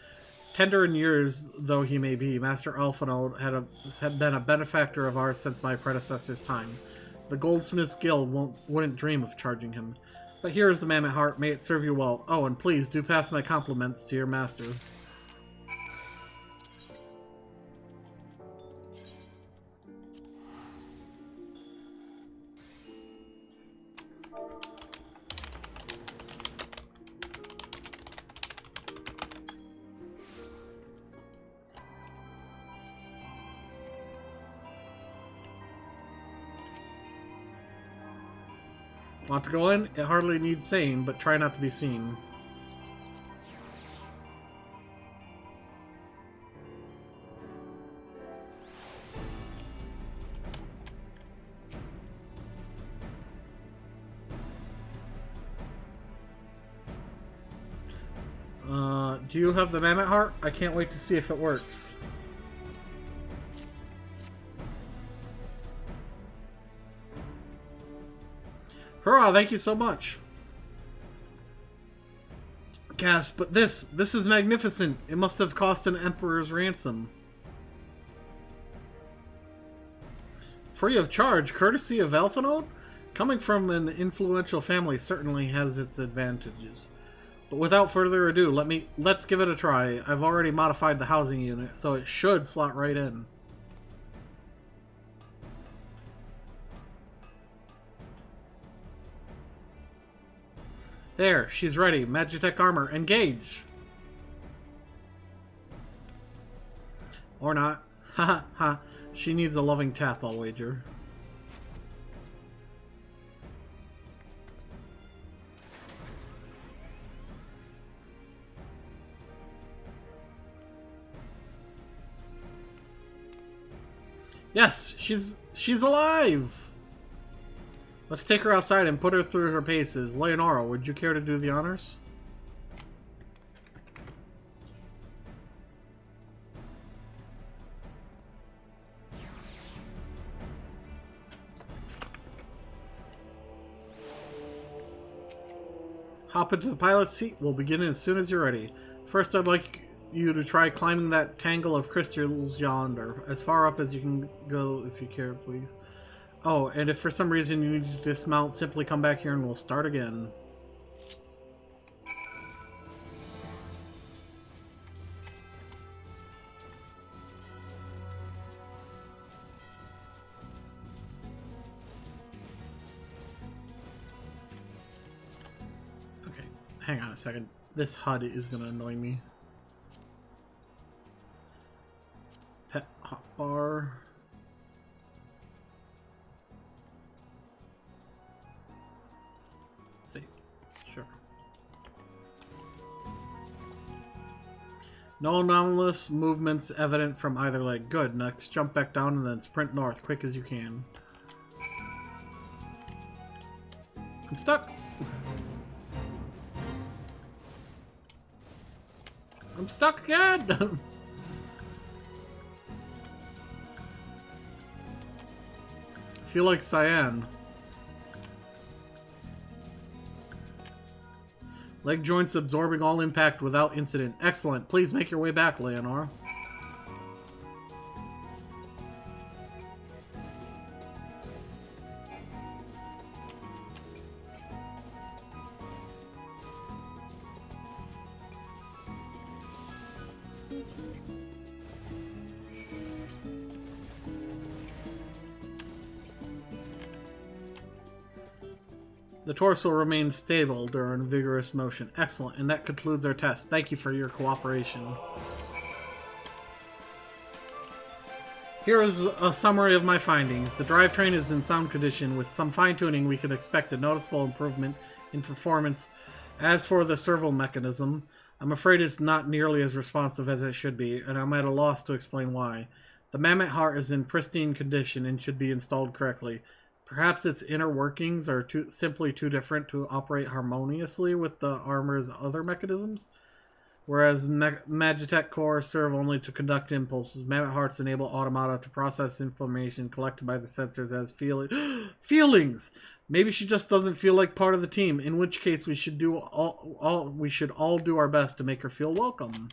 Tender in years though he may be, Master Elfino had been a benefactor of ours since my predecessor's time. The Goldsmiths Guild wouldn't dream of charging him. But here is the Mammoth Heart. May it serve you well. Oh, and please do pass my compliments to your master. Want to go in? It hardly needs saying, but try not to be seen. Do you have the Mammoth Heart? I can't wait to see if it works. Hurrah, thank you so much. Gasp, but this is magnificent. It must have cost an emperor's ransom. Free of charge, courtesy of Elfino? Coming from an influential family certainly has its advantages. But without further ado, let's give it a try. I've already modified the housing unit, so it should slot right in. There, she's ready. Magitech armor, engage! Or not. Ha ha ha. She needs a loving tap, I'll wager. Yes, she's alive! Let's take her outside and put her through her paces. Leonora, would you care to do the honors? Hop into the pilot's seat. We'll begin as soon as you're ready. First, I'd like you to try climbing that tangle of crystals yonder, as far up as you can go, if you care, please. Oh, and if for some reason you need to dismount, simply come back here and we'll start again. Okay, hang on a second. This HUD is gonna annoy me. Pet hotbar. Sure. No anomalous movements evident from either leg. Good. Next, jump back down and then sprint north, quick as you can. I'm stuck. I'm stuck again. I feel like Cyan. Leg joints absorbing all impact without incident. Excellent. Please make your way back, Leonora. The torso remains stable during vigorous motion. Excellent, and that concludes our test. Thank you for your cooperation. Here is a summary of my findings. The drivetrain is in sound condition. With some fine-tuning, we can expect a noticeable improvement in performance. As for the servo mechanism, I'm afraid it's not nearly as responsive as it should be, and I'm at a loss to explain why. The mammoth heart is in pristine condition and should be installed correctly. Perhaps its inner workings are simply too different to operate harmoniously with the armor's other mechanisms. Whereas Magitech cores serve only to conduct impulses, mammoth hearts enable automata to process information collected by the sensors as feelings. Maybe she just doesn't feel like part of the team, in which case we should all do our best to make her feel welcome.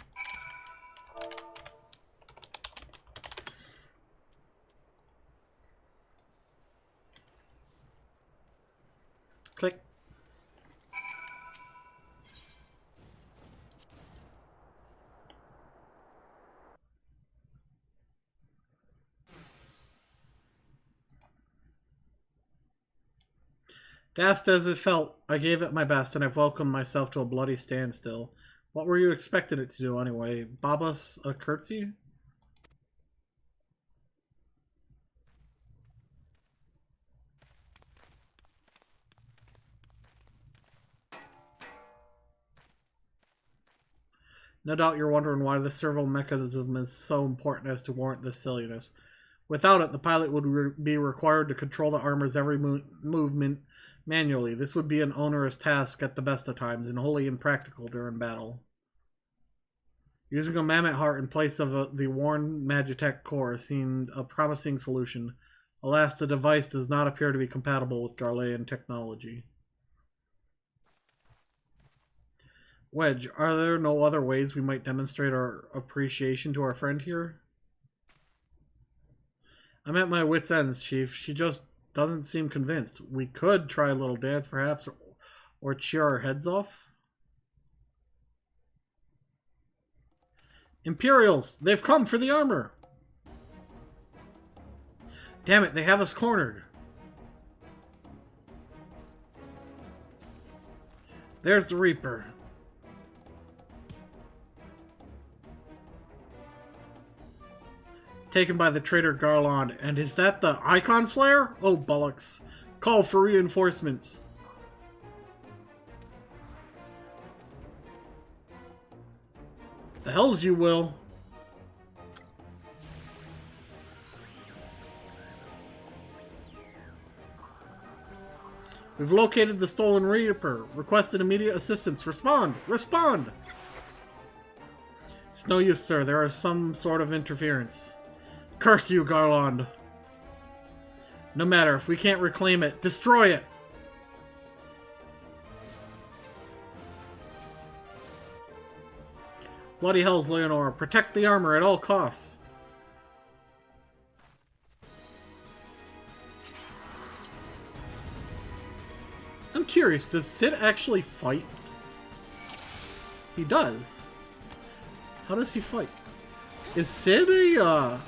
Click. Daft as it felt, I gave it my best, and I've welcomed myself to a bloody standstill. What were you expecting it to do anyway? Bob us a curtsy? No doubt you're wondering why the servo mechanism is so important as to warrant this silliness. Without it, the pilot would be required to control the armor's every movement manually. This would be an onerous task at the best of times and wholly impractical during battle. Using a mammoth heart in place of the worn Magitech core seemed a promising solution. Alas, the device does not appear to be compatible with Garlean technology. Wedge, are there no other ways we might demonstrate our appreciation to our friend here? I'm at my wit's ends, Chief. She just doesn't seem convinced. We could try a little dance, perhaps, or cheer our heads off. Imperials! They've come for the armor! Damn it, they have us cornered. There's the Reaper. Taken by the traitor Garland. And is that the Icon Slayer? Oh, bollocks. Call for reinforcements. The hells you will. We've located the stolen Reaper. Requested immediate assistance. Respond! Respond! It's no use, sir. There is some sort of interference. Curse you, Garland. No matter. If we can't reclaim it, destroy it! Bloody hells, Leonora. Protect the armor at all costs. I'm curious, does Sid actually fight? He does. How does he fight? Is Sid a,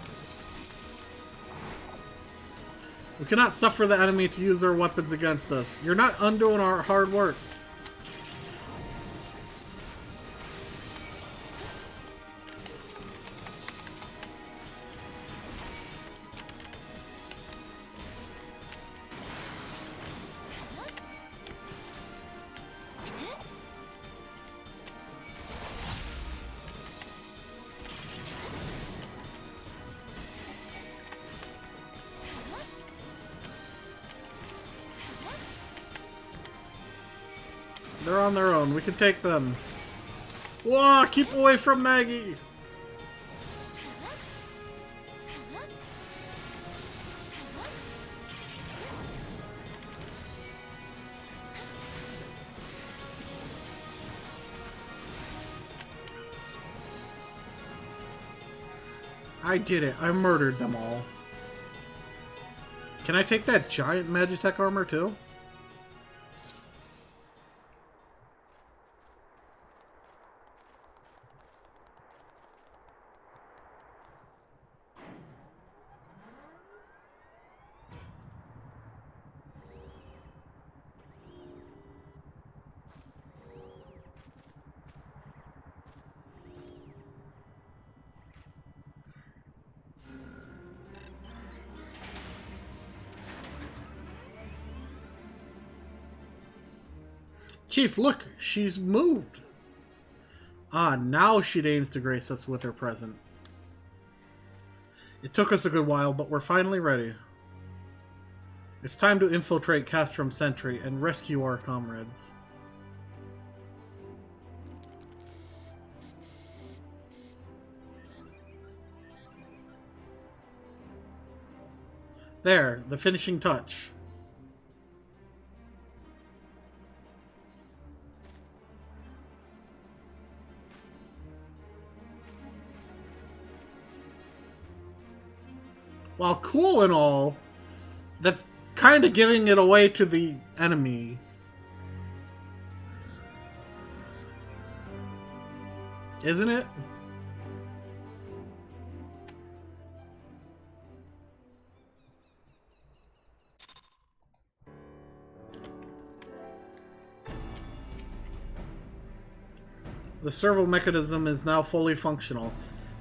We cannot suffer the enemy to use their weapons against us. You're not undoing our hard work. They're on their own. We can take them. Whoa! Keep away from Maggie! I did it. I murdered them all. Can I take that giant Magitech armor too? Chief, look! She's moved! Ah, now she deigns to grace us with her presence. It took us a good while, but we're finally ready. It's time to infiltrate Castrum Sentry and rescue our comrades. There, the finishing touch. While cool and all, that's kind of giving it away to the enemy. Isn't it? The servo mechanism is now fully functional.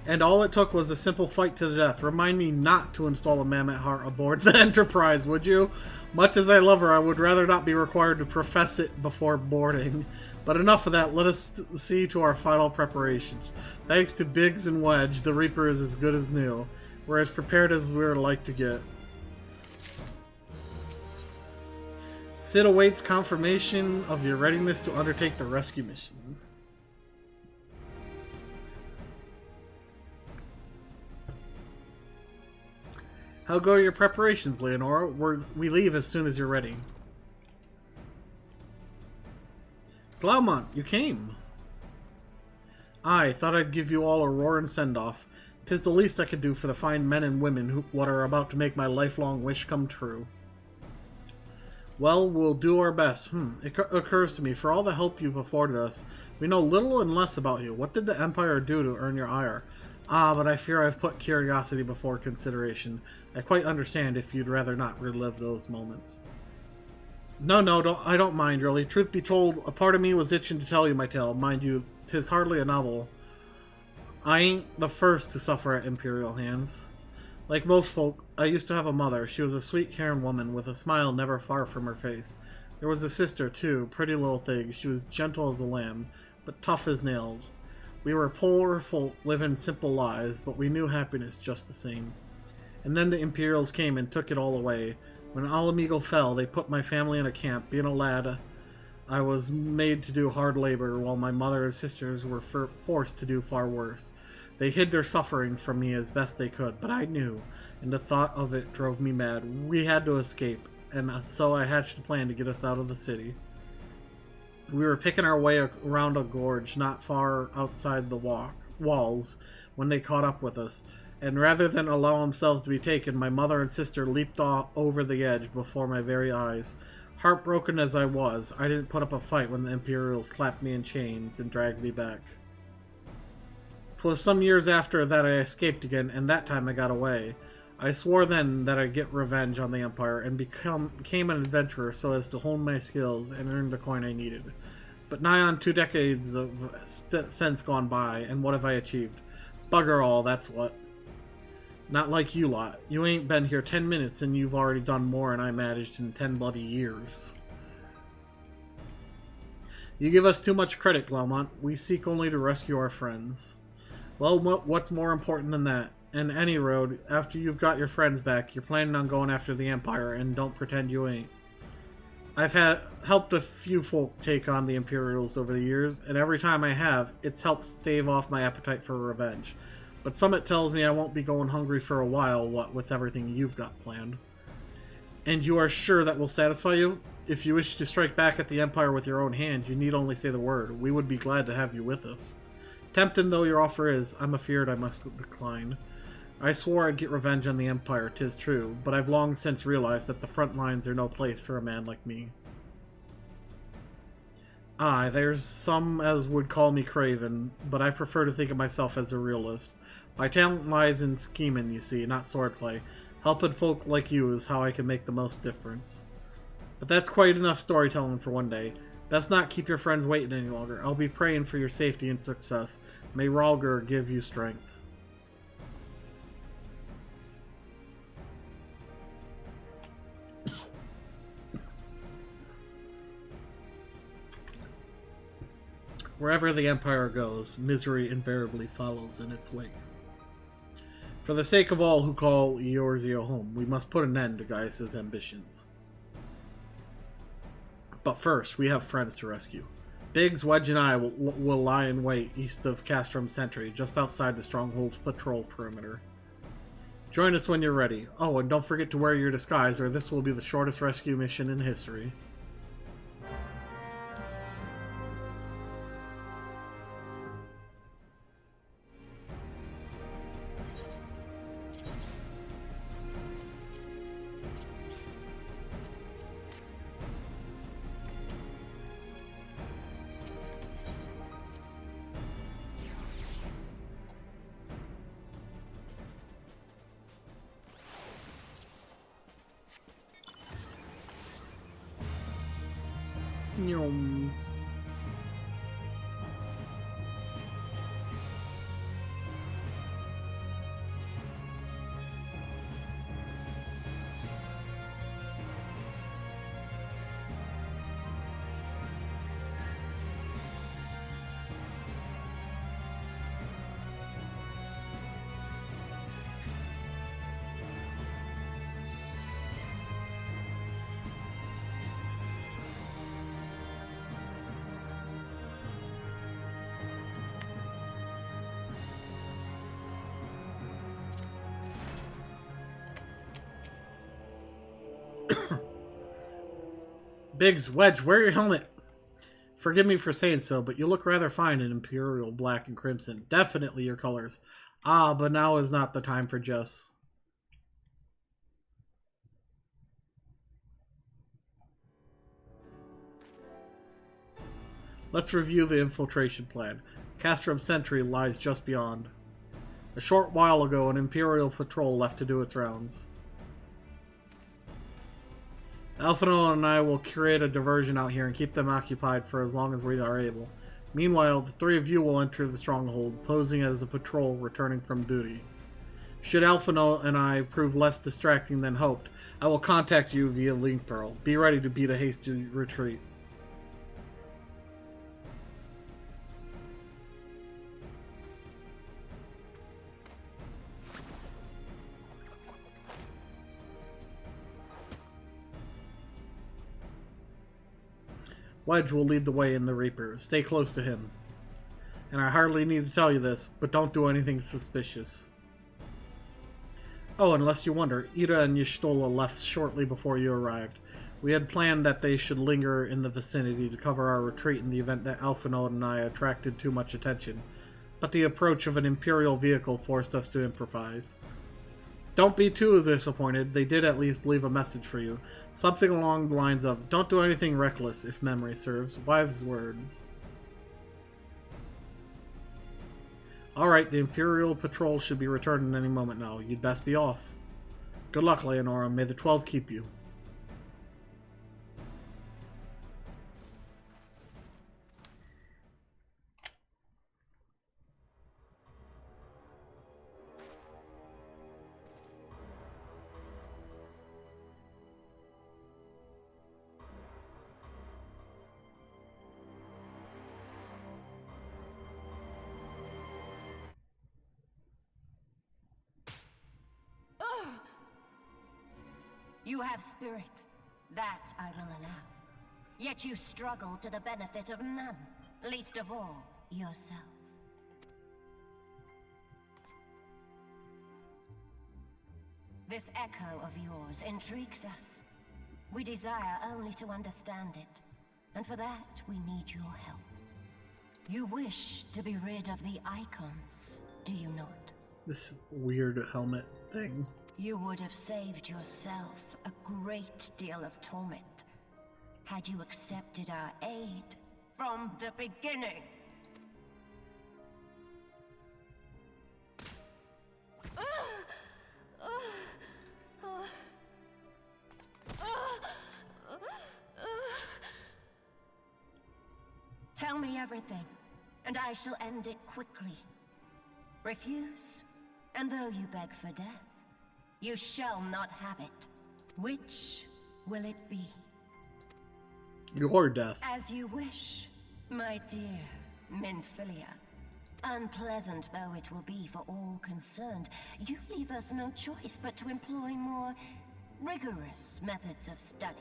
And all it took was a simple fight to the death. Remind me not to install a Mammoth Heart aboard the Enterprise, would you? Much as I love her, I would rather not be required to profess it before boarding. But enough of that, let us see to our final preparations. Thanks to Biggs and Wedge, the Reaper is as good as new. We're as prepared as we're like to get. Sid awaits confirmation of your readiness to undertake the rescue mission. How go your preparations, Leonora? We leave as soon as you're ready. Glaumont, you came. I thought I'd give you all a roaring send-off. 'Tis the least I could do for the fine men and women who are about to make my lifelong wish come true. Well, we'll do our best. It occurs to me, for all the help you've afforded us, we know little and less about you. What did the Empire do to earn your ire? Ah, but I fear I've put curiosity before consideration. I quite understand if you'd rather not relive those moments. No, I don't mind, really. Truth be told, a part of me was itching to tell you my tale. Mind you, 'tis hardly a novel. I ain't the first to suffer at Imperial hands. Like most folk, I used to have a mother. She was a sweet, caring woman with a smile never far from her face. There was a sister, too, pretty little thing. She was gentle as a lamb, but tough as nails. We were poor folk living simple lives, but we knew happiness just the same. And then the Imperials came and took it all away. When Alamigo fell, they put my family in a camp. Being a lad, I was made to do hard labor, while my mother and sisters were forced to do far worse. They hid their suffering from me as best they could, but I knew, and the thought of it drove me mad. We had to escape, and so I hatched a plan to get us out of the city. We were picking our way around a gorge not far outside the walls when they caught up with us, and rather than allow themselves to be taken, my mother and sister leaped over the edge before my very eyes. Heartbroken as I was, I didn't put up a fight when the Imperials clapped me in chains and dragged me back. 'Twas some years after that I escaped again, and that time I got away. I swore then that I'd get revenge on the Empire and became an adventurer so as to hone my skills and earn the coin I needed. But nigh on 2 decades of since gone by, and what have I achieved? Bugger all, that's what. Not like you lot. You ain't been here 10 minutes and you've already done more than I managed in 10 bloody years. You give us too much credit, Glaumont. We seek only to rescue our friends. Well, what's more important than that? In any road, after you've got your friends back, you're planning on going after the Empire, and don't pretend you ain't. I've helped a few folk take on the Imperials over the years, and every time I have, it's helped stave off my appetite for revenge. But something tells me I won't be going hungry for a while, what with everything you've got planned. And you are sure that will satisfy you? If you wish to strike back at the Empire with your own hand, you need only say the word. We would be glad to have you with us. Tempting though your offer is, I'm afeard I must decline. I swore I'd get revenge on the Empire, 'tis true, but I've long since realized that the front lines are no place for a man like me. Aye, there's some as would call me craven, but I prefer to think of myself as a realist. My talent lies in scheming, you see, not swordplay. Helping folk like you is how I can make the most difference. But that's quite enough storytelling for one day. Best not keep your friends waiting any longer. I'll be praying for your safety and success. May Rhalgr give you strength. Wherever the Empire goes, misery invariably follows in its wake. For the sake of all who call Eorzea home, we must put an end to Gaius' ambitions. But first, we have friends to rescue. Biggs, Wedge, and I will lie in wait east of Castrum Sentry, just outside the Stronghold's patrol perimeter. Join us when you're ready. Oh, and don't forget to wear your disguise, or this will be the shortest rescue mission in history. Biggs, Wedge, wear your helmet! Forgive me for saying so, but you look rather fine in Imperial black and crimson. Definitely your colors. Ah, but now is not the time for jests. Let's review the infiltration plan. Castrum Sentry lies just beyond. A short while ago, an Imperial patrol left to do its rounds. Alphino and I will create a diversion out here and keep them occupied for as long as we are able. Meanwhile, the three of you will enter the stronghold, posing as a patrol returning from duty. Should Alphino and I prove less distracting than hoped, I will contact you via link pearl. Be ready to beat a hasty retreat. Wedge will lead the way in the Reaper. Stay close to him. And I hardly need to tell you this, but don't do anything suspicious. Oh, unless you wonder, Ida and Y'shtola left shortly before you arrived. We had planned that they should linger in the vicinity to cover our retreat in the event that Alphino and I attracted too much attention, but the approach of an Imperial vehicle forced us to improvise. Don't be too disappointed, they did at least leave a message for you. Something along the lines of, don't do anything reckless, if memory serves. Wise words. Alright, the Imperial patrol should be returning any moment now. You'd best be off. Good luck, Leonora. May the 12 keep you. You have spirit. That I will allow. Yet you struggle to the benefit of none, least of all, yourself. This echo of yours intrigues us. We desire only to understand it, and for that we need your help. You wish to be rid of the icons, do you not? This weird helmet thing. You would have saved yourself a great deal of torment had you accepted our aid from the beginning. Tell me everything, and I shall end it quickly. Refuse, and though you beg for death, you shall not have it. Which will it be? Your death. As you wish, my dear Minfilia. Unpleasant though it will be for all concerned, you leave us no choice but to employ more rigorous methods of study.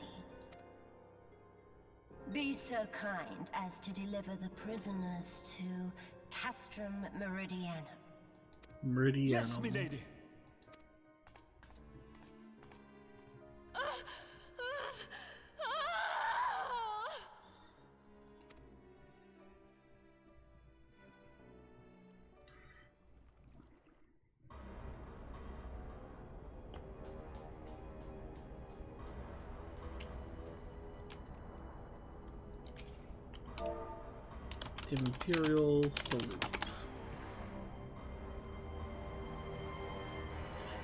Be so kind as to deliver the prisoners to Castrum Meridianum. Meridianum. Yes, milady. Imperial salute.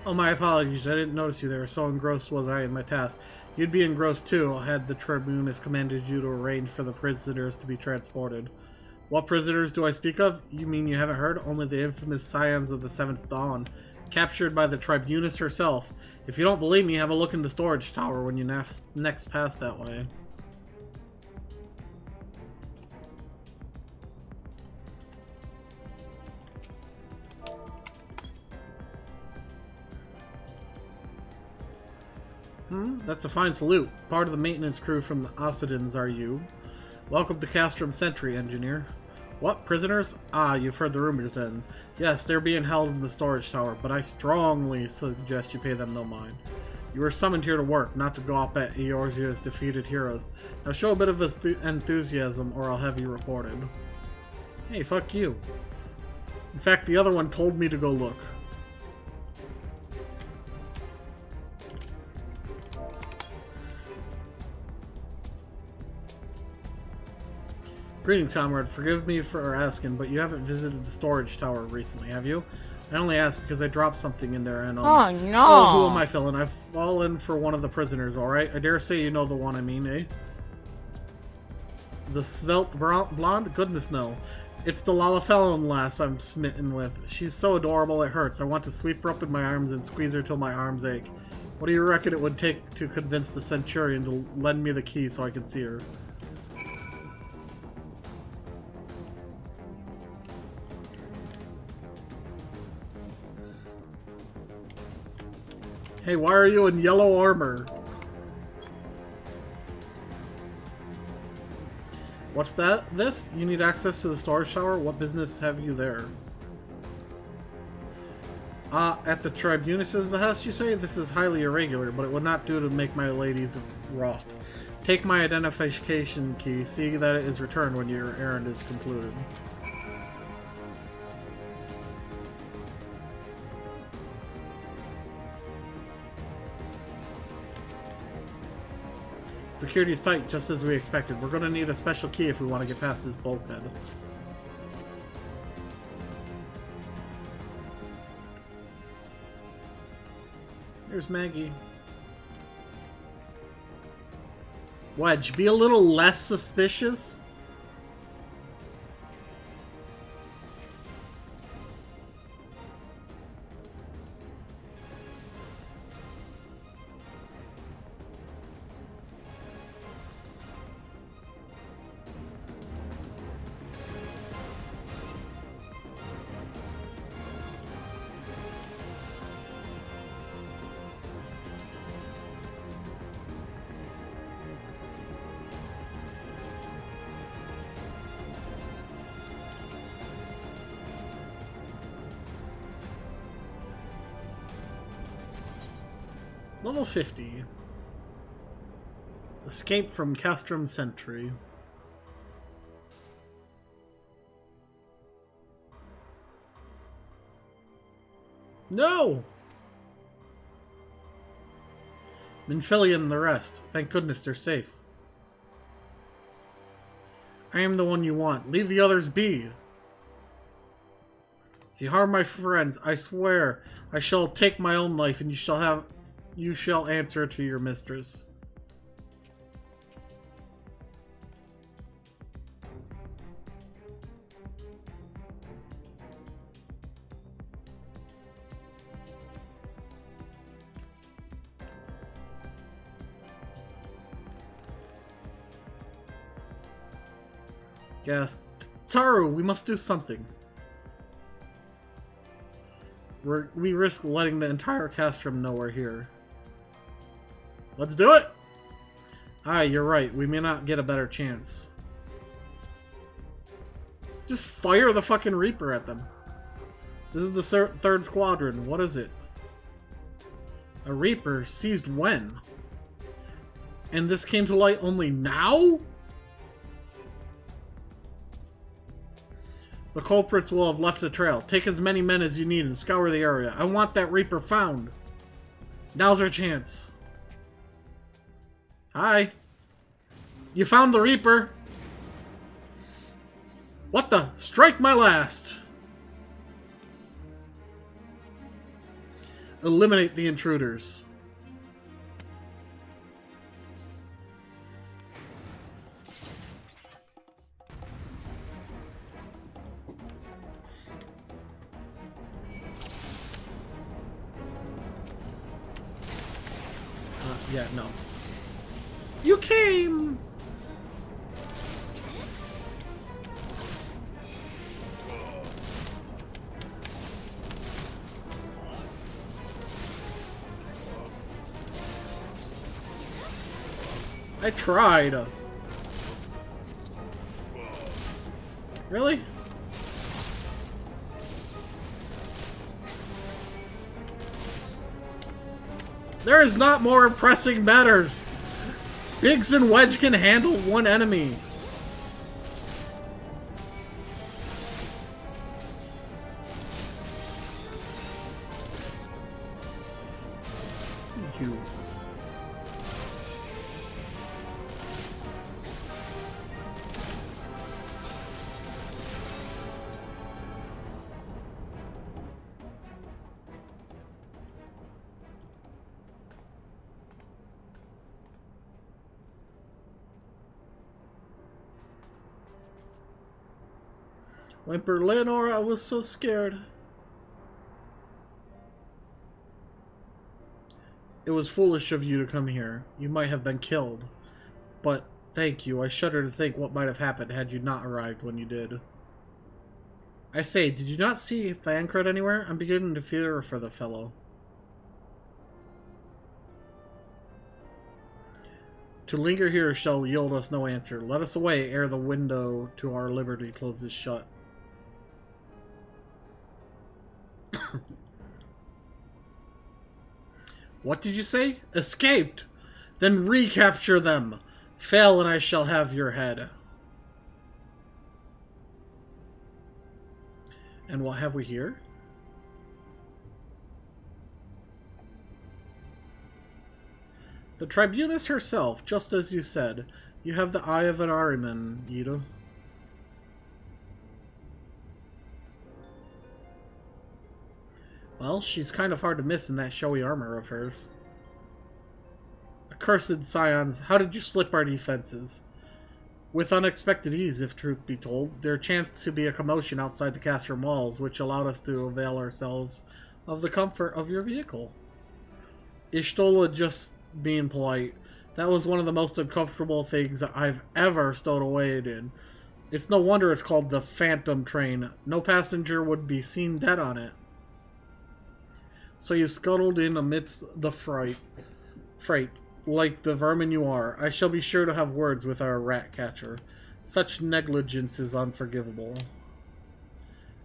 Oh, my apologies. I didn't notice you there. So engrossed was I in my task. You'd be engrossed too had the Tribunus commanded you to arrange for the prisoners to be transported. What prisoners do I speak of? You mean you haven't heard? Only the infamous Scions of the Seventh Dawn, captured by the Tribunus herself. If you don't believe me, have a look in the storage tower when you next pass that way. That's a fine salute. Part of the maintenance crew from the Ossidans are you. Welcome to Castrum Sentry, engineer. What, prisoners? Ah, you've heard the rumors then. Yes, they're being held in the storage tower, but I strongly suggest you pay them no mind. You were summoned here to work, not to gawp at Eorzea's defeated heroes. Now show a bit of enthusiasm, or I'll have you reported. Hey, fuck you. In fact, the other one told me to go look. Greetings, comrade. Forgive me for asking, but you haven't visited the storage tower recently, have you? I only asked because I dropped something in there and Oh no! Oh, who am I filling? I've fallen for one of the prisoners, alright? I dare say you know the one I mean, eh? The svelte blonde? Goodness no. It's the Lalafellon lass I'm smitten with. She's so adorable it hurts. I want to sweep her up in my arms and squeeze her till my arms ache. What do you reckon it would take to convince the Centurion to lend me the key so I can see her? Hey, why are you in yellow armor? What's that? This? You need access to the storage tower? What business have you there? At the Tribunus's behest, you say? This is highly irregular, but it would not do to make my ladies wroth. Take my identification key, see that it is returned when your errand is concluded. Security is tight, just as we expected. We're gonna need a special key if we want to get past this bulkhead. Here's Maggie. Wedge, be a little less suspicious. Level 50. Escape from Castrum Sentry. No! Minfillion and the rest. Thank goodness they're safe. I am the one you want. Leave the others be. If you harm my friends, I swear I shall take my own life and you shall answer to your mistress. Gasp. Taru, we must do something. We risk letting the entire Castrum know we're here. Let's do it! Aye, you're right. We may not get a better chance. Just fire the fucking Reaper at them. This is the third squadron. What is it? A Reaper seized when? And this came to light only now? The culprits will have left a trail. Take as many men as you need and scour the area. I want that Reaper found. Now's our chance. Hi. You found the Reaper. What the? Strike my last. Eliminate the intruders. Yeah, no. You came! I tried. Really? There is not more pressing matters. Biggs and Wedge can handle one enemy. You. Whimpered Leonora, I was so scared. It was foolish of you to come here. You might have been killed. But, thank you. I shudder to think what might have happened had you not arrived when you did. I say, did you not see Thancred anywhere? I'm beginning to fear for the fellow. To linger here shall yield us no answer. Let us away ere the window to our liberty closes shut. What did you say? Escaped! Then recapture them! Fail and I shall have your head. And what have we here? The Tribunus herself, just as you said. You have the eye of an Ahriman, Yida. Well, she's kind of hard to miss in that showy armor of hers. Accursed scions, how did you slip our defenses? With unexpected ease, if truth be told. There chanced to be a commotion outside the castrum walls, which allowed us to avail ourselves of the comfort of your vehicle. Ishtola just being polite. That was one of the most uncomfortable things I've ever stowed away in. It's no wonder it's called the Phantom Train. No passenger would be seen dead on it. So you scuttled in amidst the freight, like the vermin you are. I shall be sure to have words with our rat catcher. Such negligence is unforgivable.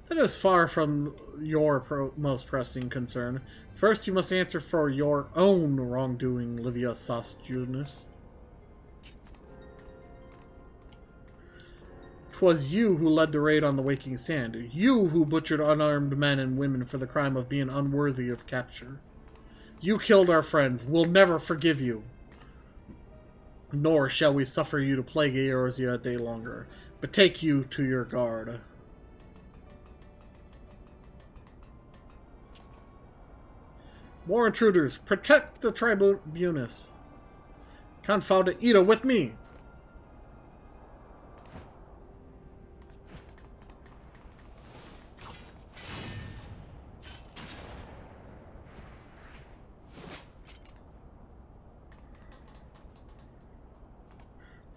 That is far from your most pressing concern. First, you must answer for your own wrongdoing, Livia Sosjunus. 'Twas you who led the raid on the Waking Sand. You who butchered unarmed men and women for the crime of being unworthy of capture. You killed our friends. We'll never forgive you. Nor shall we suffer you to plague Eorzea a day longer. Betake you to your guard. More intruders! Protect the Tribunus! Confound it, Ida, with me!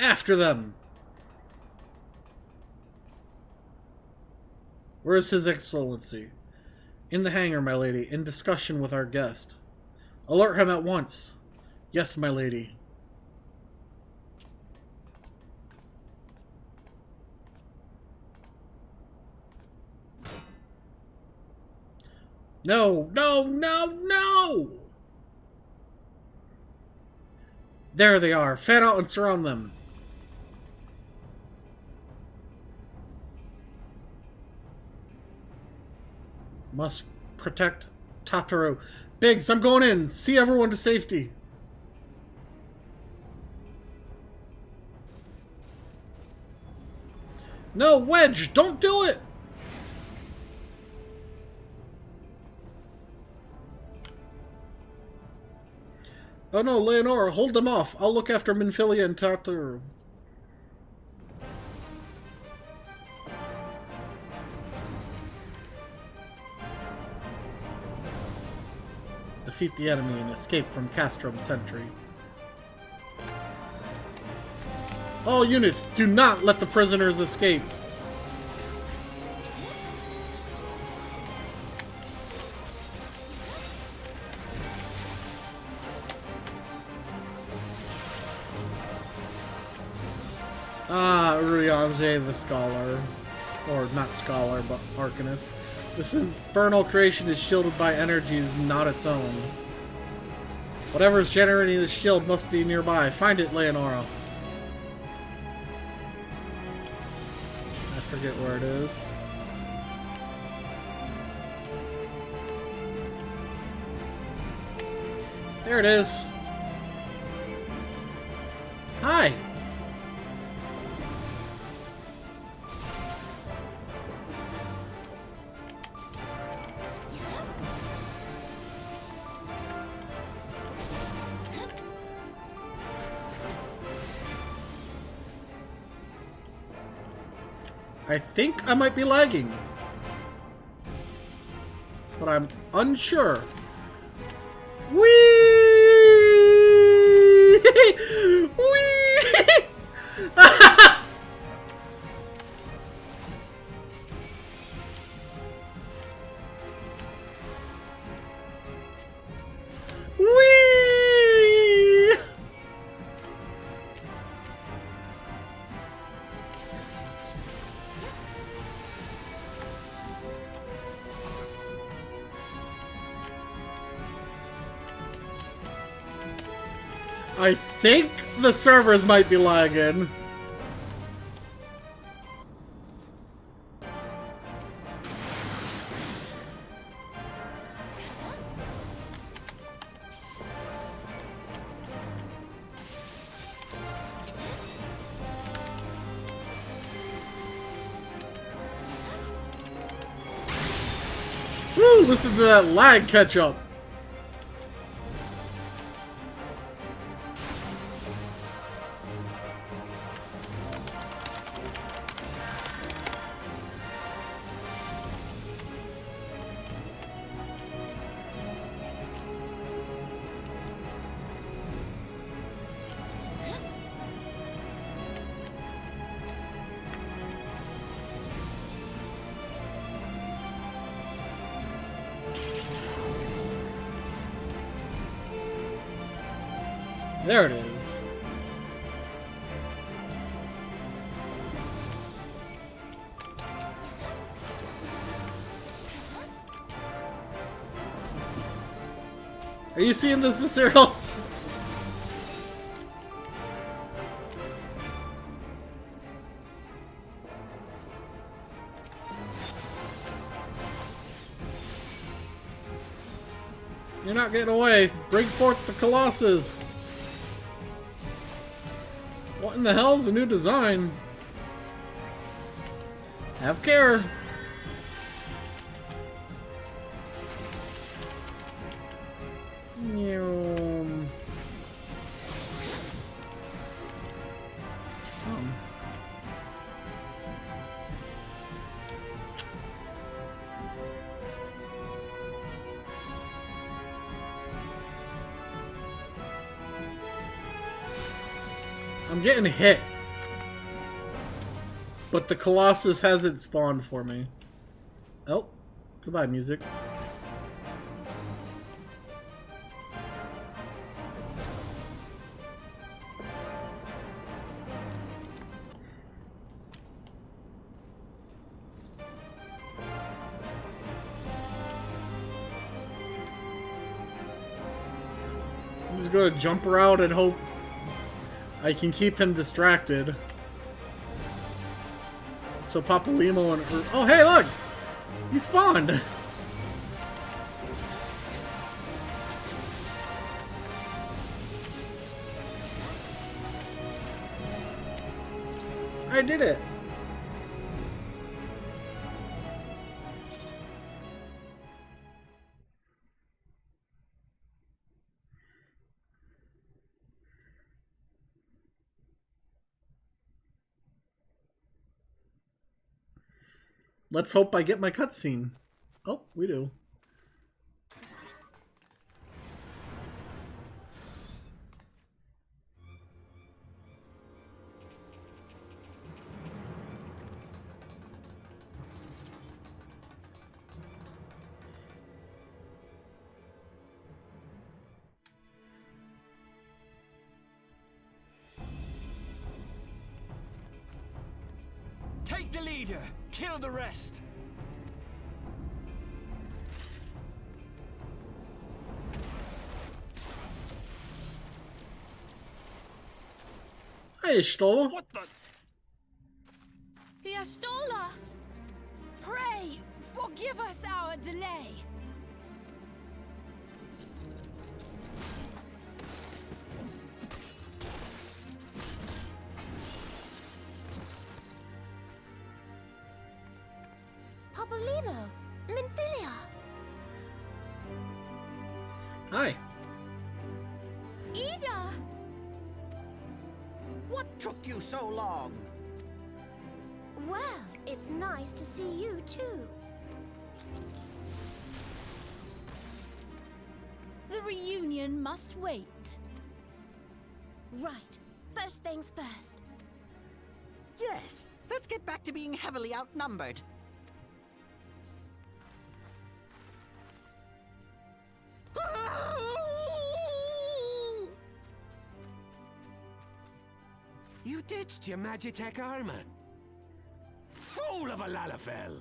After them! Where is His Excellency? In the hangar, my lady, in discussion with our guest. Alert him at once. Yes, my lady. No, no, no, no! There they are. Fan out and surround them. Must protect Tataru. Biggs, I'm going in. See everyone to safety. No, Wedge, don't do it. Oh no, Leonora, hold them off. I'll look after Minfilia and Tataru. Defeat the enemy and escape from Castrum Sentry. All units, do not let the prisoners escape. Ah, Urianger the Scholar. Or not Scholar, but Arcanist. This infernal creation is shielded by energies not its own. Whatever is generating the shield must be nearby. Find it, Leonora. I forget where it is. There it is. Hi. I think I might be lagging. But I'm unsure. Whee! Whee! Whee! I think the servers might be lagging. Woo! Listen to that lag catch up. There it is. Are you seeing this, Visceral? You're not getting away. Bring forth the Colossus. What in the hell is a new design? Have care. I'm getting hit. But the Colossus hasn't spawned for me. Oh, goodbye, music. I'm just gonna jump around and hope I can keep him distracted. So Papalimo and... Oh, hey, look! He spawned! I did it! Let's hope I get my cutscene. Oh, we do. Take the leader, kill the rest. Hey, Stola. What the? The Astola! Pray, forgive us our delay. Papalimo, Minfilia. Hi. Ida! What took you so long? Well, it It's nice to see you too. The reunion must wait. Right. First things first. Yes, let's get back to being heavily outnumbered. You ditched your Magitech armor. Fool of a Lalafell!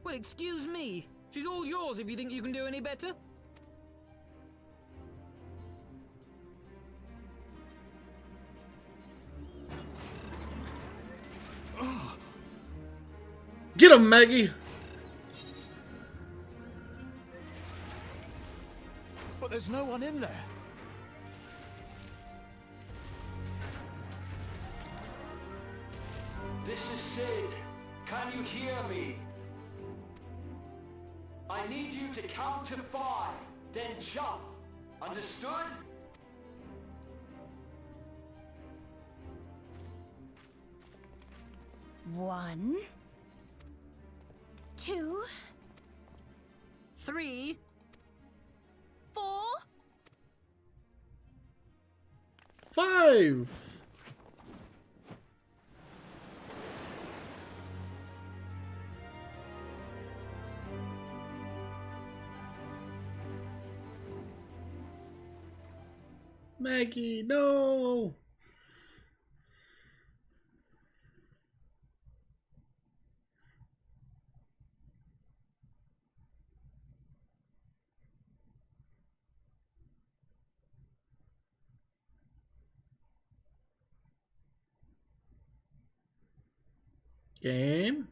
Well, excuse me. She's all yours if you think you can do any better. Get him, Maggie! But there's no one in there. This is Sid. Can you hear me? I need you to count to 5, then jump. Understood? One, 2, 3, 4. 5. Maggie, no! Game.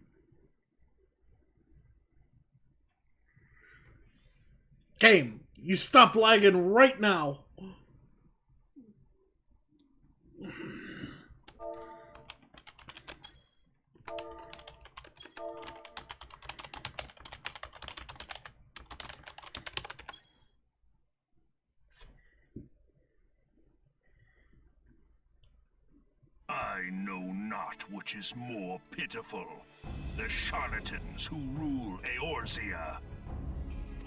Game, you stop lagging right now. I know not which is more pitiful, the charlatans who rule Eorzea,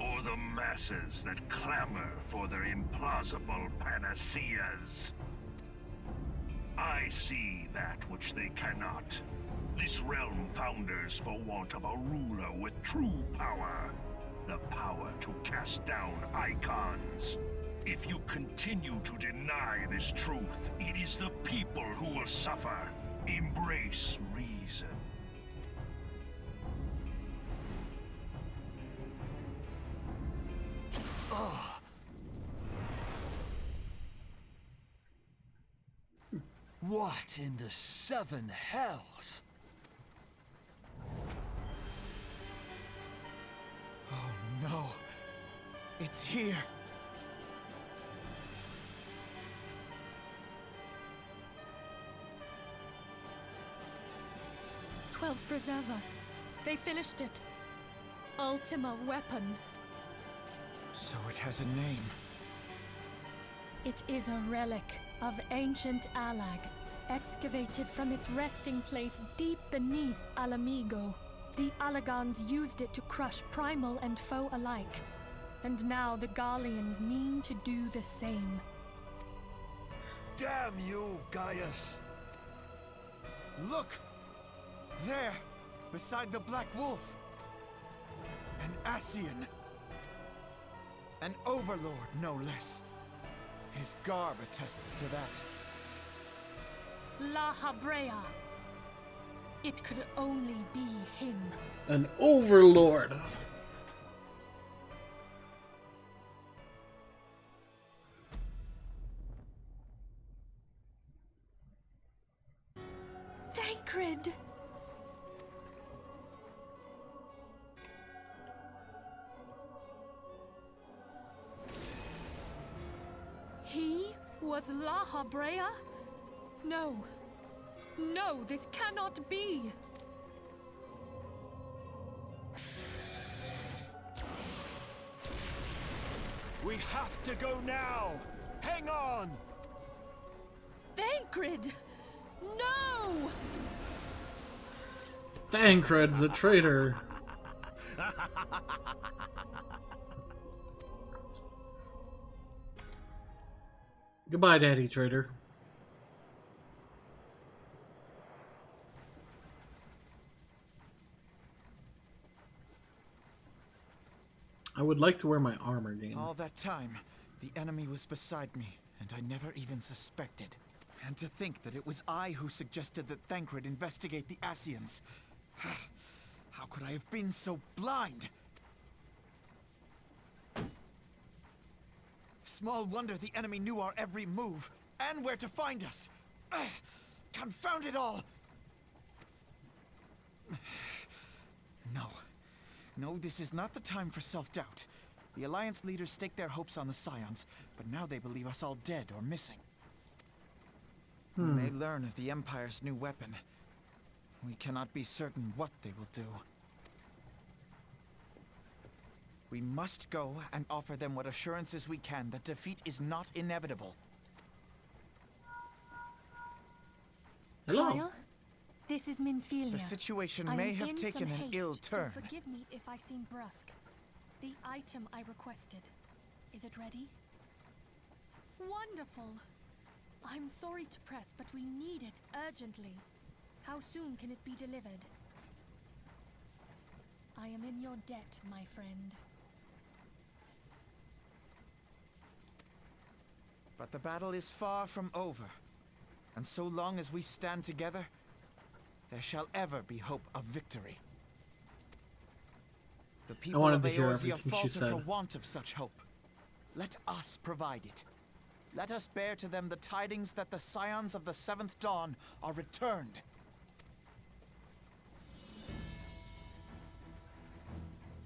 or the masses that clamor for their implausible panaceas. I see that which they cannot. This realm founders for want of a ruler with true power, the power to cast down icons. If you continue to deny this truth, it is the people who will suffer. Embrace reason. What in the 7 hells? Oh no. It's here. Preserve us. They finished it. Ultima weapon. So it has a name. It is a relic of ancient Alag, excavated from its resting place deep beneath Alamigo. The Alagons used it to crush primal and foe alike. And now the Garleans mean to do the same. Damn you, Gaius! Look! There, beside the Black Wolf. An Ascian. An overlord, no less. His garb attests to that. La Habrea. It could only be him. An overlord. Thancred. He was La Habrea? No. No, this cannot be. We have to go now! Hang on! Thancred! No! Thancred's a traitor. Goodbye, Daddy Traitor. I would like to wear my armor again. All that time, the enemy was beside me, and I never even suspected. And to think that it was I who suggested that Thancred investigate the Ascians. How could I have been so blind? Small wonder the enemy knew our every move, and where to find us. Confound it all! No, this is not the time for self-doubt. The Alliance leaders staked their hopes on the Scions, but now they believe us all dead or missing. When they learn of the Empire's new weapon, we cannot be certain what they will do. We must go and offer them what assurances we can that defeat is not inevitable. Hello. Kyle, this is Minfilia. The situation I may am have in taken some an haste, ill so turn. forgive me if I seem brusque. The item I requested, is it ready? Wonderful! I'm sorry to press, but we need it urgently. How soon can it be delivered? I am in your debt, my friend. But the battle is far from over. And so long as we stand together, there shall ever be hope of victory. The people wanted of to hear Eorzea everything she falter said. for want of such hope. Let us provide it. Let us bear to them the tidings that the Scions of the 7th Dawn are returned.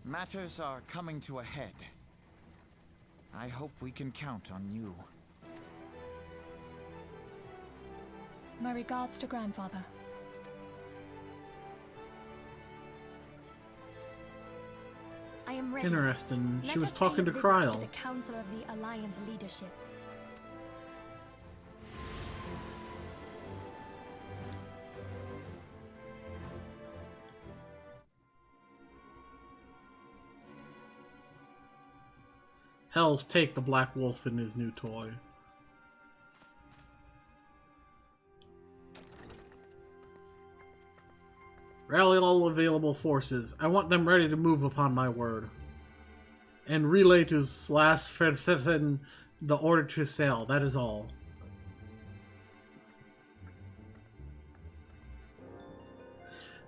Matters are coming to a head. I hope we can count on you. My regards to Grandfather. I am ready. Interesting. Let She was us talking pay to a visit Kryl. to the Council of the Alliance leadership. Hells take the Black Wolf and his new toy. Rally all available forces. I want them ready to move upon my word. And relay to /Ferthithen the order to sail. That is all.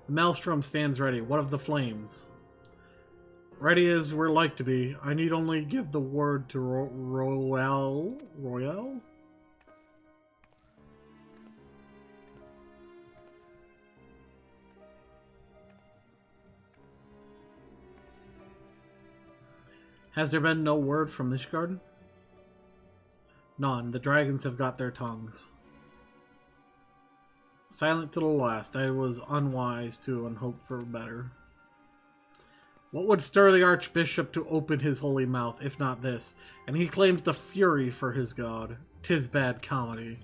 The Maelstrom stands ready. What of the flames? Ready as we're like to be. I need only give the word to Royale? Has there been no word from Ishgard? None. The dragons have got their tongues. Silent to the last. I was unwise to and hope for better. What would stir the Archbishop to open his holy mouth, if not this? And he claims the fury for his god. 'Tis bad comedy.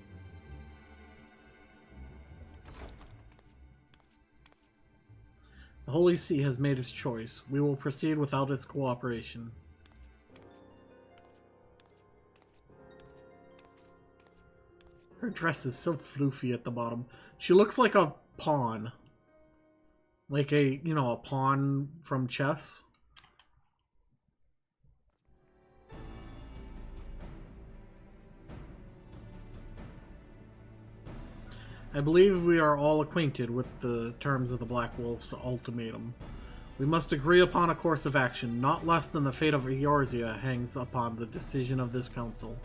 The Holy See has made its choice. We will proceed without its cooperation. Her dress is so floofy at the bottom. She looks like a pawn. Like a, you know, a pawn from chess. I believe we are all acquainted with the terms of the Black Wolf's ultimatum. We must agree upon a course of action, not less than the fate of Eorzea hangs upon the decision of this council.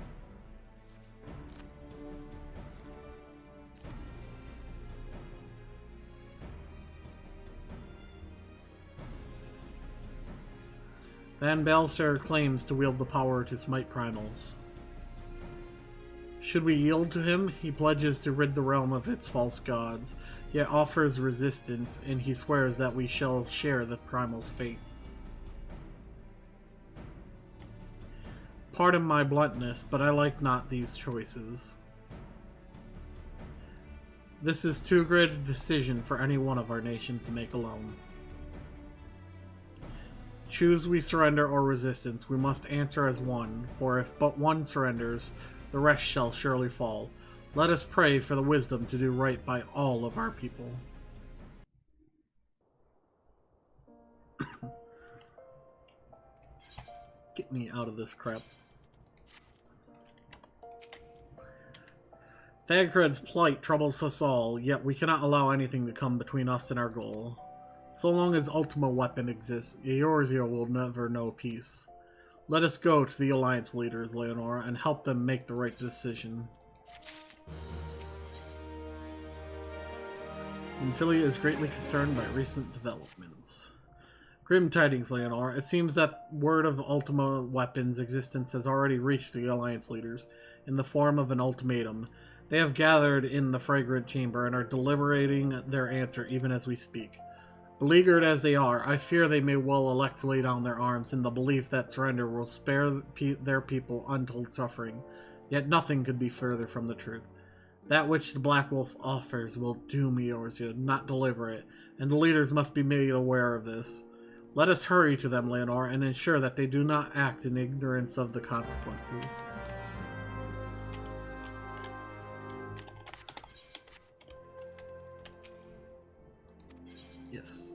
Van Balser claims to wield the power to smite primals. Should we yield to him, he pledges to rid the realm of its false gods, yet offers resistance, and he swears that we shall share the primal's fate. Pardon my bluntness, but I like not these choices. This is too great a decision for any one of our nations to make alone. Choose we surrender or resistance, we must answer as one, for if but one surrenders, the rest shall surely fall. Let us pray for the wisdom to do right by all of our people. Get me out of this crap. Thancred's plight troubles us all, yet we cannot allow anything to come between us and our goal. So long as Ultima Weapon exists, Eorzea will never know peace. Let us go to the Alliance leaders, Leonora, and help them make the right decision. Infilia is greatly concerned by recent developments. Grim tidings, Leonora. It seems that word of Ultima Weapon's existence has already reached the Alliance leaders in the form of an ultimatum. They have gathered in the Fragrant Chamber and are deliberating their answer even as we speak. Beleaguered as they are, I fear they may well elect to lay down their arms in the belief that surrender will spare their people untold suffering. Yet nothing could be further from the truth. That which the Black Wolf offers will doom Eorzea, not deliver it, and the leaders must be made aware of this. Let us hurry to them, Leonora, and ensure that they do not act in ignorance of the consequences. Yes.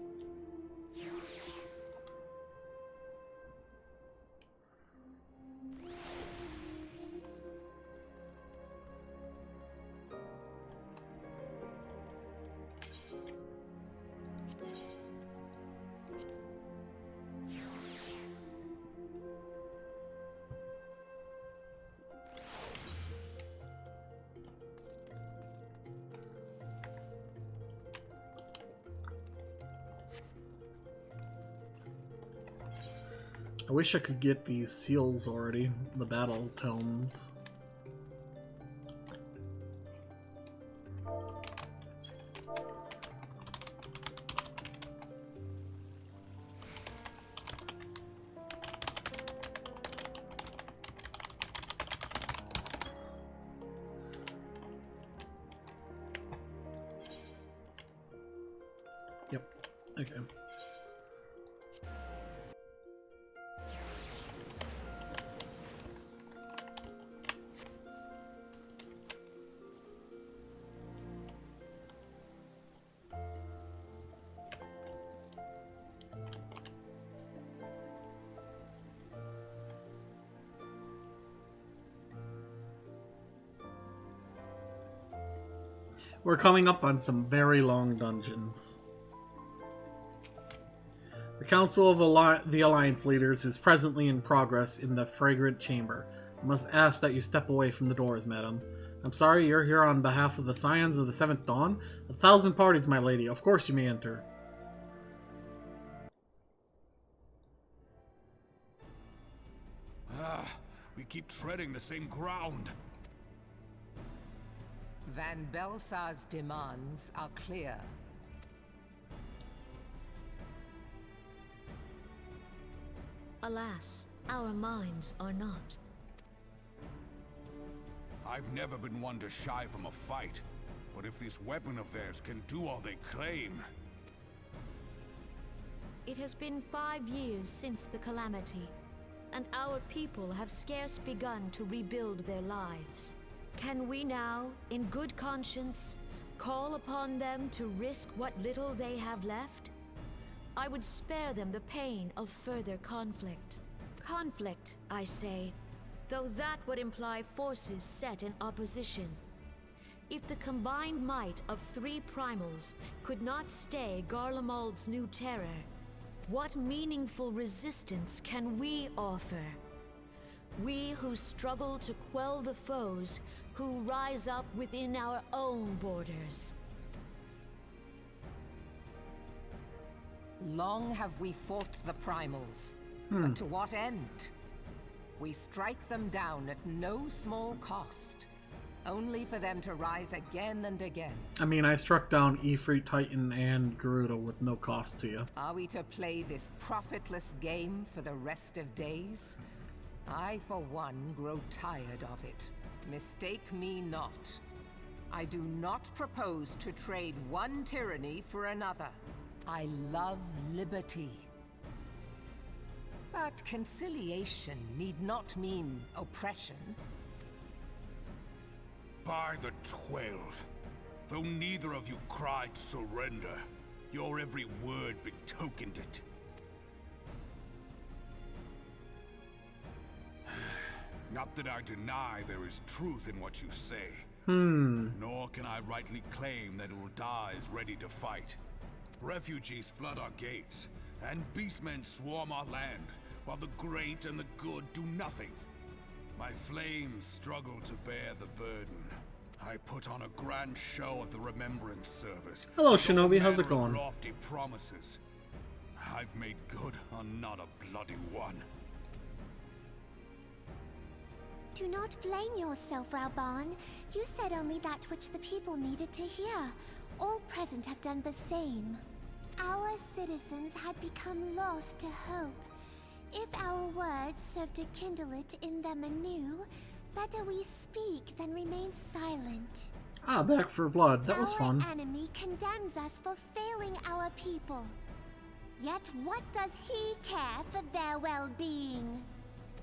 I wish I could get these seals already, the battle tomes. Yep, okay. We're coming up on some very long dungeons. The Council of the Alliance Leaders is presently in progress in the Fragrant Chamber. I must ask that you step away from the doors, madam. I'm sorry, you're here on behalf of the Scions of the Seventh Dawn? 1,000 parties, my lady. Of course you may enter. We keep treading the same ground. Van Belsar's demands are clear. Alas, our minds are not. I've never been one to shy from a fight, but if this weapon of theirs can do all they claim... It has been 5 years since the calamity, and our people have scarce begun to rebuild their lives. Can we now, in good conscience, call upon them to risk what little they have left? I would spare them the pain of further conflict. Conflict, I say, though that would imply forces set in opposition. If the combined might of 3 primals could not stay Garlemald's new terror, what meaningful resistance can we offer? We who struggle to quell the foes who rise up within our own borders. Long have we fought the primals, but to what end? We strike them down at no small cost, only for them to rise again and again. I mean, I struck down Ifrit, Titan, and Garuda with no cost to you. Are we to play this profitless game for the rest of days? I, for one, grow tired of it. Mistake me not. I do not propose to trade one tyranny for another. I love liberty. But conciliation need not mean oppression. By the 12, though neither of you cried surrender, your every word betokened it. Not that I deny there is truth in what you say. Nor can I rightly claim that Ul'dah is ready to fight. Refugees flood our gates, and beastmen swarm our land, while the great and the good do nothing. My flames struggle to bear the burden. I put on a grand show at the Remembrance Service. Hello, Shinobi. How's it going? Lofty promises. I've made good on not a bloody one. Do not blame yourself, Raoban. You said only that which the people needed to hear. All present have done the same. Our citizens had become lost to hope. If our words serve to kindle it in them anew, better we speak than remain silent. Ah, back for blood. That was fun. Our enemy condemns us for failing our people. Yet what does he care for their well-being?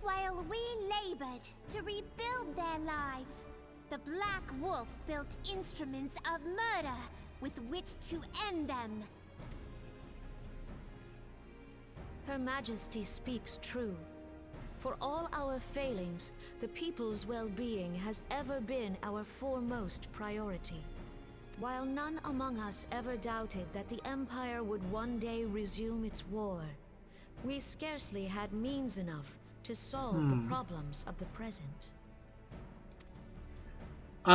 While we labored to rebuild their lives, the Black Wolf built instruments of murder with which to end them. Her Majesty speaks true. For all our failings, the people's well-being has ever been our foremost priority. While none among us ever doubted that the Empire would one day resume its war, we scarcely had means enough to solve the problems of the present.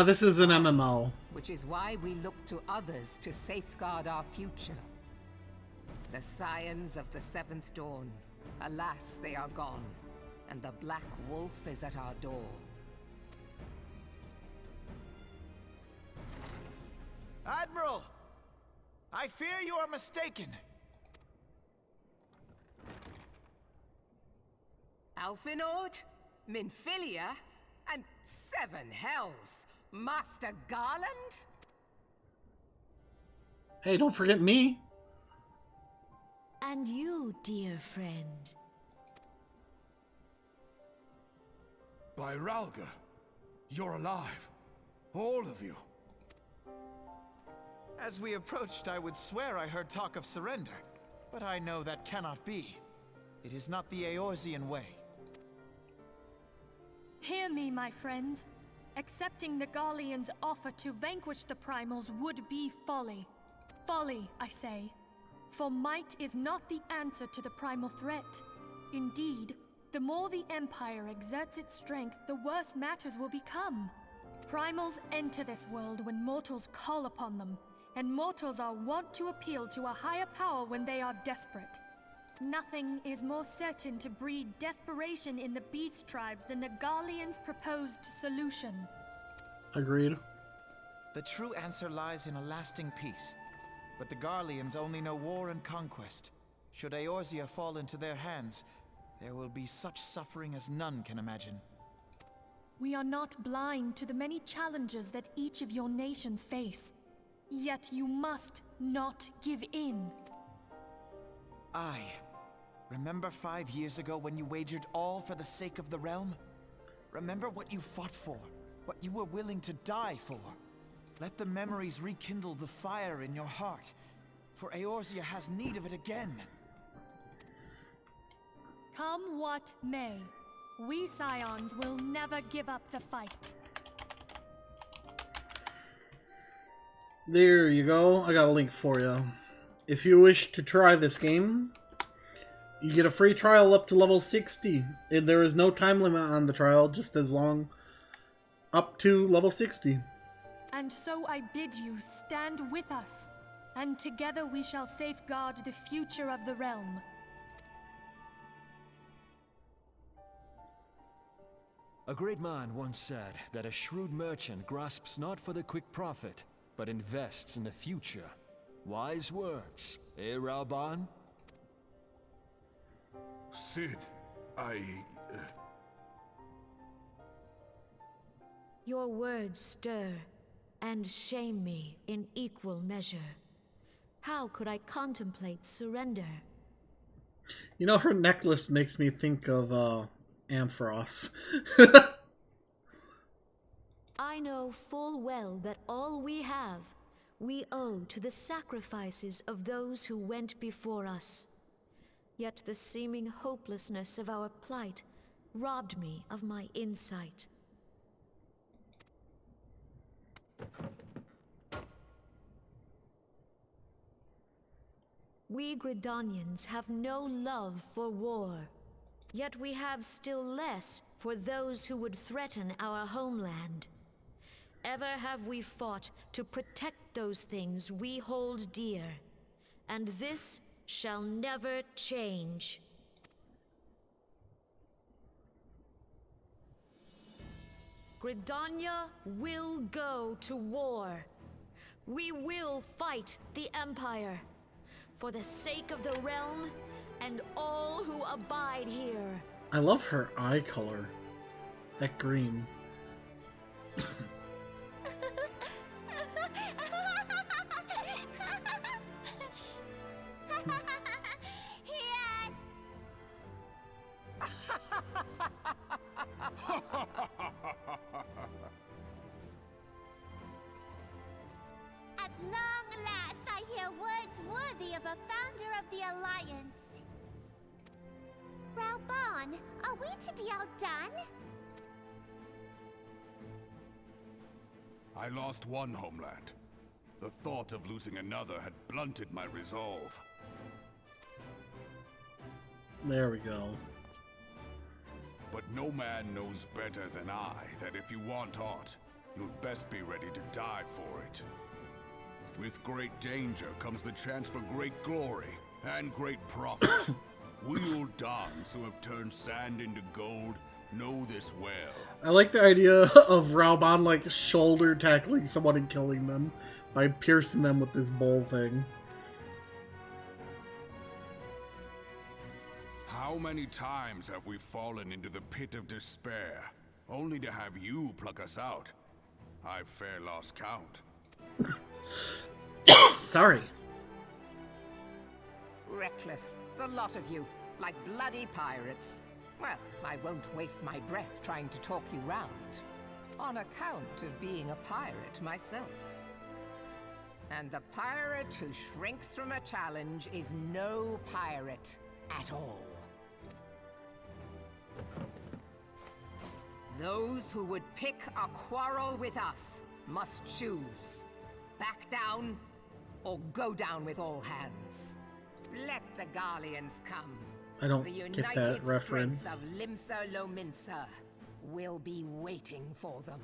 This is an MMO. Which is why we look to others to safeguard our future. The Scions of the Seventh Dawn. Alas, they are gone. And the Black Wolf is at our door. Admiral! I fear you are mistaken. Alphinaud, Minfilia, and Seven Hells. Master Garland? Hey, don't forget me. And you, dear friend. By Ralga, you're alive. All of you. As we approached, I would swear I heard talk of surrender. But I know that cannot be. It is not the Eorzean way. Hear me, my friends. Accepting the Garleans' offer to vanquish the Primals would be folly. Folly, I say. For might is not the answer to the Primal threat. Indeed, the more the Empire exerts its strength, the worse matters will become. Primals enter this world when mortals call upon them, and mortals are wont to appeal to a higher power when they are desperate. Nothing is more certain to breed desperation in the beast tribes than the Garleans' proposed solution. Agreed. The true answer lies in a lasting peace. But the Garleans only know war and conquest. Should Eorzea fall into their hands, there will be such suffering as none can imagine. We are not blind to the many challenges that each of your nations face. Yet you must not give in. Remember 5 years ago when you wagered all for the sake of the realm? Remember what you fought for, what you were willing to die for. Let the memories rekindle the fire in your heart, for Eorzea has need of it again. Come what may, we Scions will never give up the fight. There you go. I got a link for you. If you wish to try this game, you get a free trial up to level 60. And there is no time limit on the trial, just as long up to level 60. And so I bid you stand with us, and together we shall safeguard the future of the realm. A great man once said that a shrewd merchant grasps not for the quick profit, but invests in the future. Wise words, eh, Raoban? Sid, Your words stir, and shame me in equal measure. How could I contemplate surrender? You know, her necklace makes me think of Ampharos. I know full well that all we have, we owe to the sacrifices of those who went before us. Yet the seeming hopelessness of our plight robbed me of my insight. We Gridanians have no love for war, yet we have still less for those who would threaten our homeland. Ever have we fought to protect those things we hold dear, and this shall never change. Gridania will go to war. We will fight the Empire. For the sake of the realm, and all who abide here. I love her eye color. That green. At long last, I hear words worthy of a founder of the Alliance. Raubon, are we to be outdone? I lost one homeland. The thought of losing another had blunted my resolve. There we go. But no man knows better than I that if you want aught, you'd best be ready to die for it. With great danger comes the chance for great glory and great profit. We Uldans who have turned sand into gold know this well. I like the idea of Raubon like shoulder tackling someone and killing them by piercing them with this bowl thing. How many times have we fallen into the pit of despair, only to have you pluck us out? I've fair lost count. Sorry. Reckless, the lot of you, like bloody pirates. Well, I won't waste my breath trying to talk you round, on account of being a pirate myself. And the pirate who shrinks from a challenge is no pirate at all. Those who would pick a quarrel with us must choose. Back down, or go down with all hands. Let the Garleans come. I don't the get united that reference. Strength of Limsa Lominsa will be waiting for them.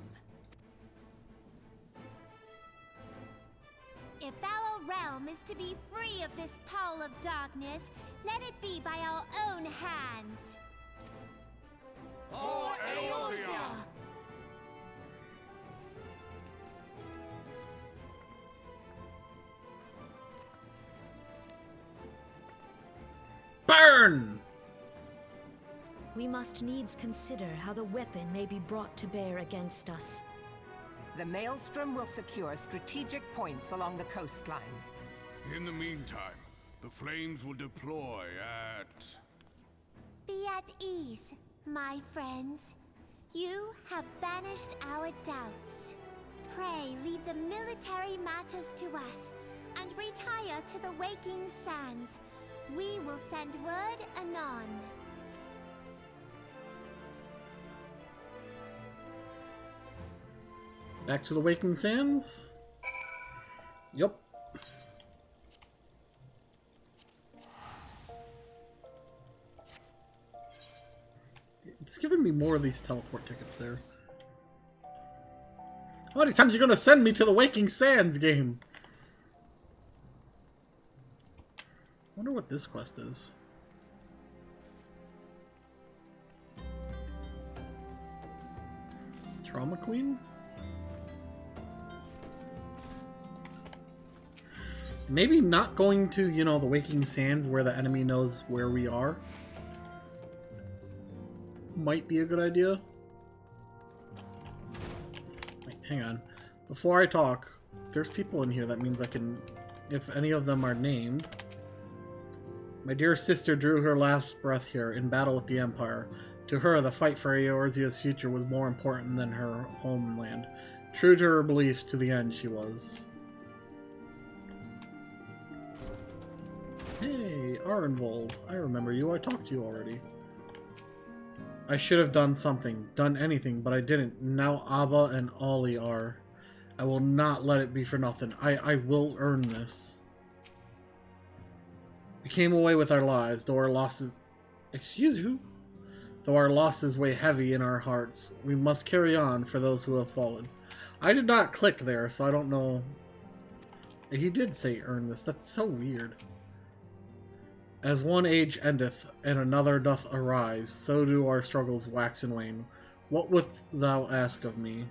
If our realm is to be free of this pall of darkness, let it be by our own hands. For Eorzea! Burn! We must needs consider how the weapon may be brought to bear against us. The Maelstrom will secure strategic points along the coastline. In the meantime, the flames will deploy at... Be at ease, my friends. You have banished our doubts. Pray leave the military matters to us, and retire to the Waking Sands. We will send word anon. Back to the Waking Sands? Yup. It's giving me more of these teleport tickets there. How many times are you gonna send me to the Waking Sands game? Wonder what this quest is. Trauma Queen? Maybe not going to, you know, the Waking Sands where the enemy knows where we are. Might be a good idea. Wait, hang on. Before I talk, there's people in here. That means I can, if any of them are named. My dear sister drew her last breath here in battle with the Empire. To her, the fight for Eorzea's future was more important than her homeland. True to her beliefs to the end, she was. Hey, Arenvold. I remember you. I talked to you already. I should have done something, done anything, but I didn't. Now Abba and Ollie are. I will not let it be for nothing. I will earn this. We came away with our lives, though our losses... Excuse you? Though our losses weigh heavy in our hearts, we must carry on for those who have fallen. I did not click there, so I don't know... He did say earn this. That's so weird. As one age endeth, and another doth arise, so do our struggles wax and wane. What wilt thou ask of me?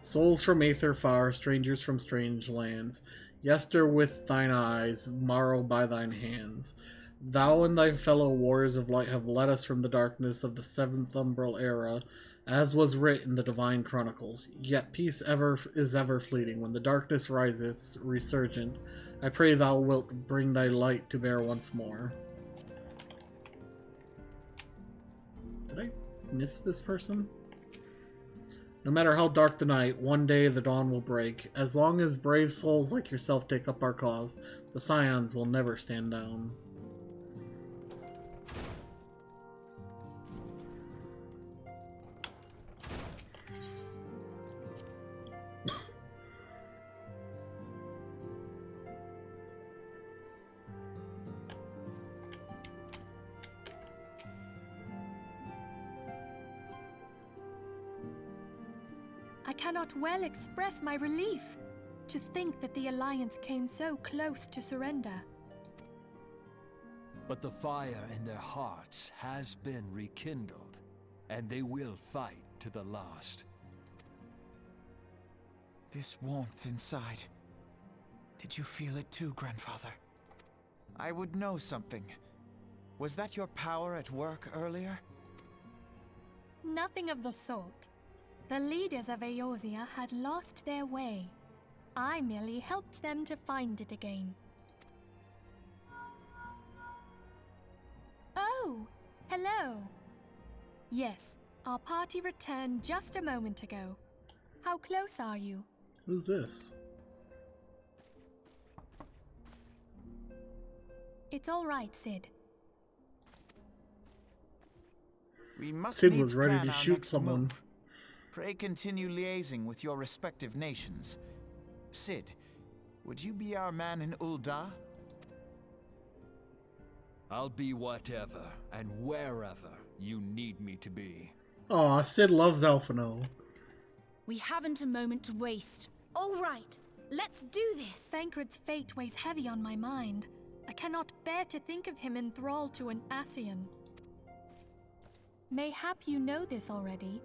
Souls from Aether far, strangers from strange lands, yester with thine eyes, morrow by thine hands. Thou and thy fellow warriors of light have led us from the darkness of the seventh umbral era, as was writ in the divine chronicles. Yet peace is ever fleeting. When the darkness rises, resurgent, I pray thou wilt bring thy light to bear once more. Did I miss this person? No matter how dark the night, one day the dawn will break. As long as brave souls like yourself take up our cause, the Scions will never stand down. I cannot well express my relief to think that the Alliance came so close to surrender. But the fire in their hearts has been rekindled, and they will fight to the last. This warmth inside. Did you feel it too, Grandfather? I would know something. Was that your power at work earlier? Nothing of the sort. The leaders of Eorzea had lost their way. I merely helped them to find it again. Oh, hello. Yes, our party returned just a moment ago. How close are you? Who's this? It's all right, Sid. We must Sid needs was ready plan to our shoot next someone. move. Pray continue liaising with your respective nations. Sid, would you be our man in Ul'dah? I'll be whatever and wherever you need me to be. Aw, Sid loves Alphino. We haven't a moment to waste. All right, let's do this. Thancred's fate weighs heavy on my mind. I cannot bear to think of him in thrall to an Ascian. Mayhap you know this already,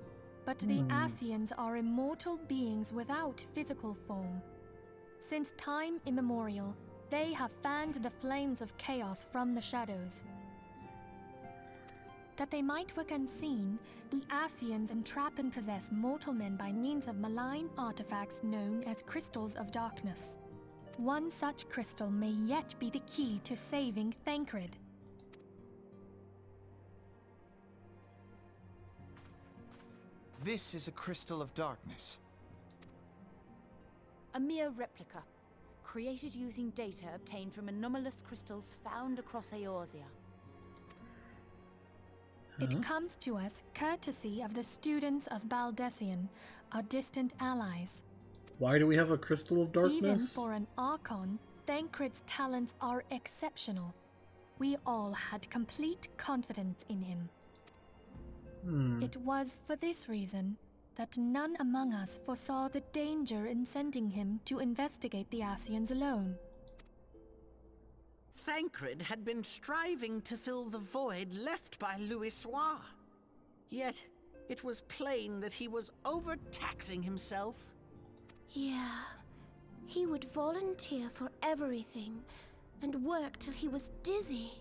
but the Ascians are immortal beings without physical form. Since time immemorial, they have fanned the flames of chaos from the shadows. That they might work unseen, the Ascians entrap and possess mortal men by means of malign artifacts known as crystals of darkness. One such crystal may yet be the key to saving Thancred. This is a crystal of darkness. A mere replica, created using data obtained from anomalous crystals found across Eorzea. It comes to us courtesy of the students of Baldessian, our distant allies. Why do we have a crystal of darkness? Even for an Archon, Thancred's talents are exceptional. We all had complete confidence in him. It was for this reason that none among us foresaw the danger in sending him to investigate the Ascians alone. Thancred had been striving to fill the void left by Louisoix. Yet, it was plain that he was overtaxing himself. Yeah, he would volunteer for everything and work till he was dizzy.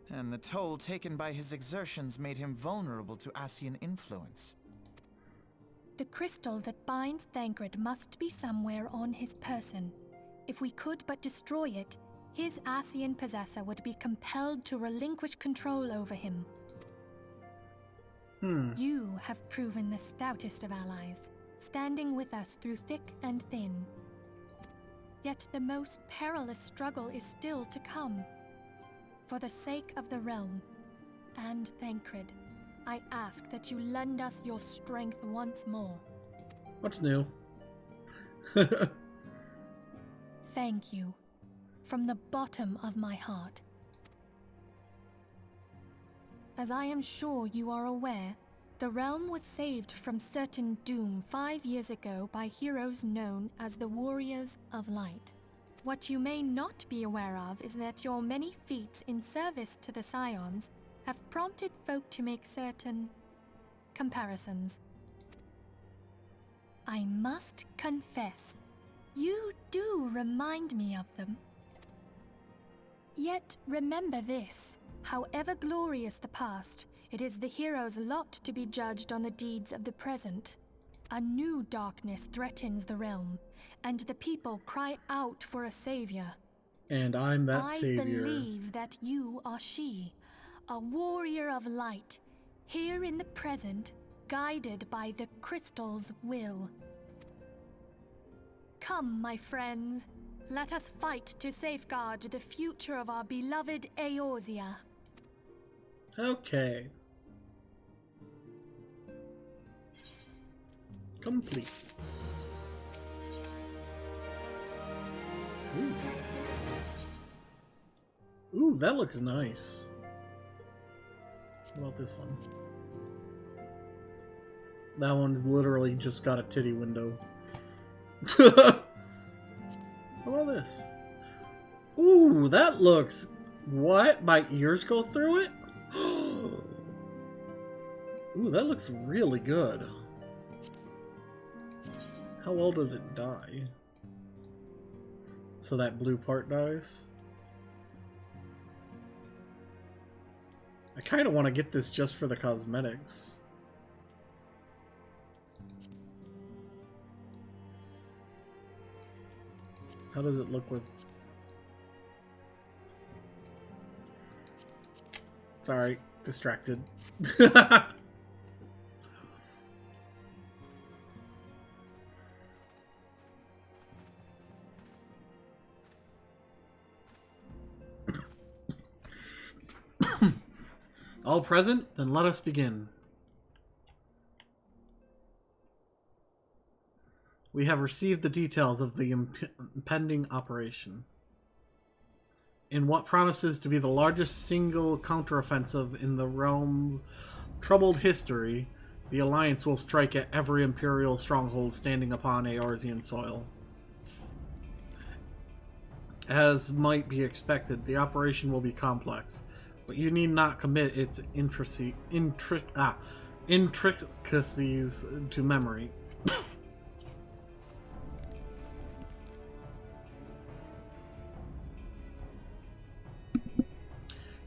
And the toll taken by his exertions made him vulnerable to Ascian influence. The crystal that binds Thancred must be somewhere on his person. If we could but destroy it, his Ascian possessor would be compelled to relinquish control over him. You have proven the stoutest of allies, standing with us through thick and thin. Yet the most perilous struggle is still to come. For the sake of the realm and Thancred, I ask that you lend us your strength once more. What's new? Thank you, from the bottom of my heart. As I am sure you are aware, the realm was saved from certain doom 5 years ago by heroes known as the Warriors of Light. What you may not be aware of is that your many feats in service to the Scions have prompted folk to make certain comparisons. I must confess, you do remind me of them. Yet remember this, however glorious the past, it is the hero's lot to be judged on the deeds of the present. A new darkness threatens the realm, and the people cry out for a savior. And I'm that savior. I believe that you are she, a warrior of light, here in the present, guided by the crystal's will. Come, my friends, let us fight to safeguard the future of our beloved Eorzea. Okay. Complete. Ooh. Ooh, that looks nice. What about this one? That one's literally just got a titty window. How about this? Ooh, that looks... What? My ears go through it? Ooh, that looks really good. How well does it die? So that blue part dies? I kind of want to get this just for the cosmetics. How does it look with... Sorry, distracted. All present? Then let us begin. We have received the details of the impending operation. In what promises to be the largest single counteroffensive in the realm's troubled history, the Alliance will strike at every Imperial stronghold standing upon Eorzean soil. As might be expected, the operation will be complex, but you need not commit its intricacies to memory.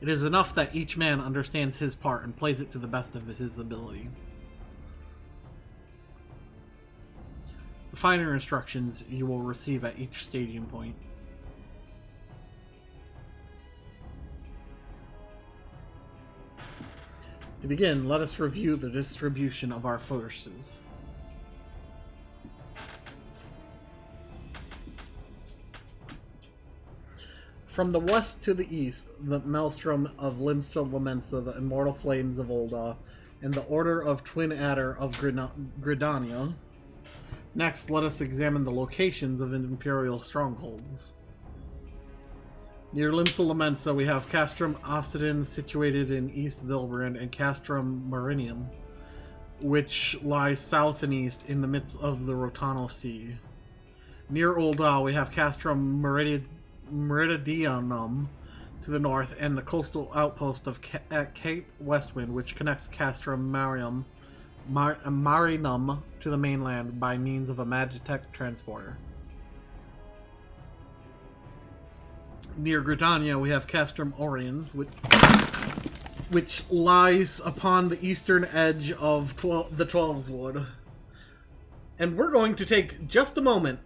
It is enough that each man understands his part and plays it to the best of his ability. The finer instructions you will receive at each staging point. To begin, let us review the distribution of our forces. From the west to the east, the Maelstrom of Limstra Lamensa, the Immortal Flames of Ul'dah, and the Order of Twin Adder of Gridania. Next, let us examine the locations of Imperial strongholds. Near Limsa Lamensa, we have Castrum Occidin, situated in East Vilbrand, and Castrum Marinium, which lies south and east in the midst of the Rotano Sea. Near Ul'dah, we have Castrum Meridianum to the north, and the coastal outpost of Cape Westwind, which connects Castrum Marinum to the mainland by means of a Magitech transporter. Near Gridania, we have Castrum Oriens, which lies upon the eastern edge of the Twelves Wood. And we're going to take just a moment.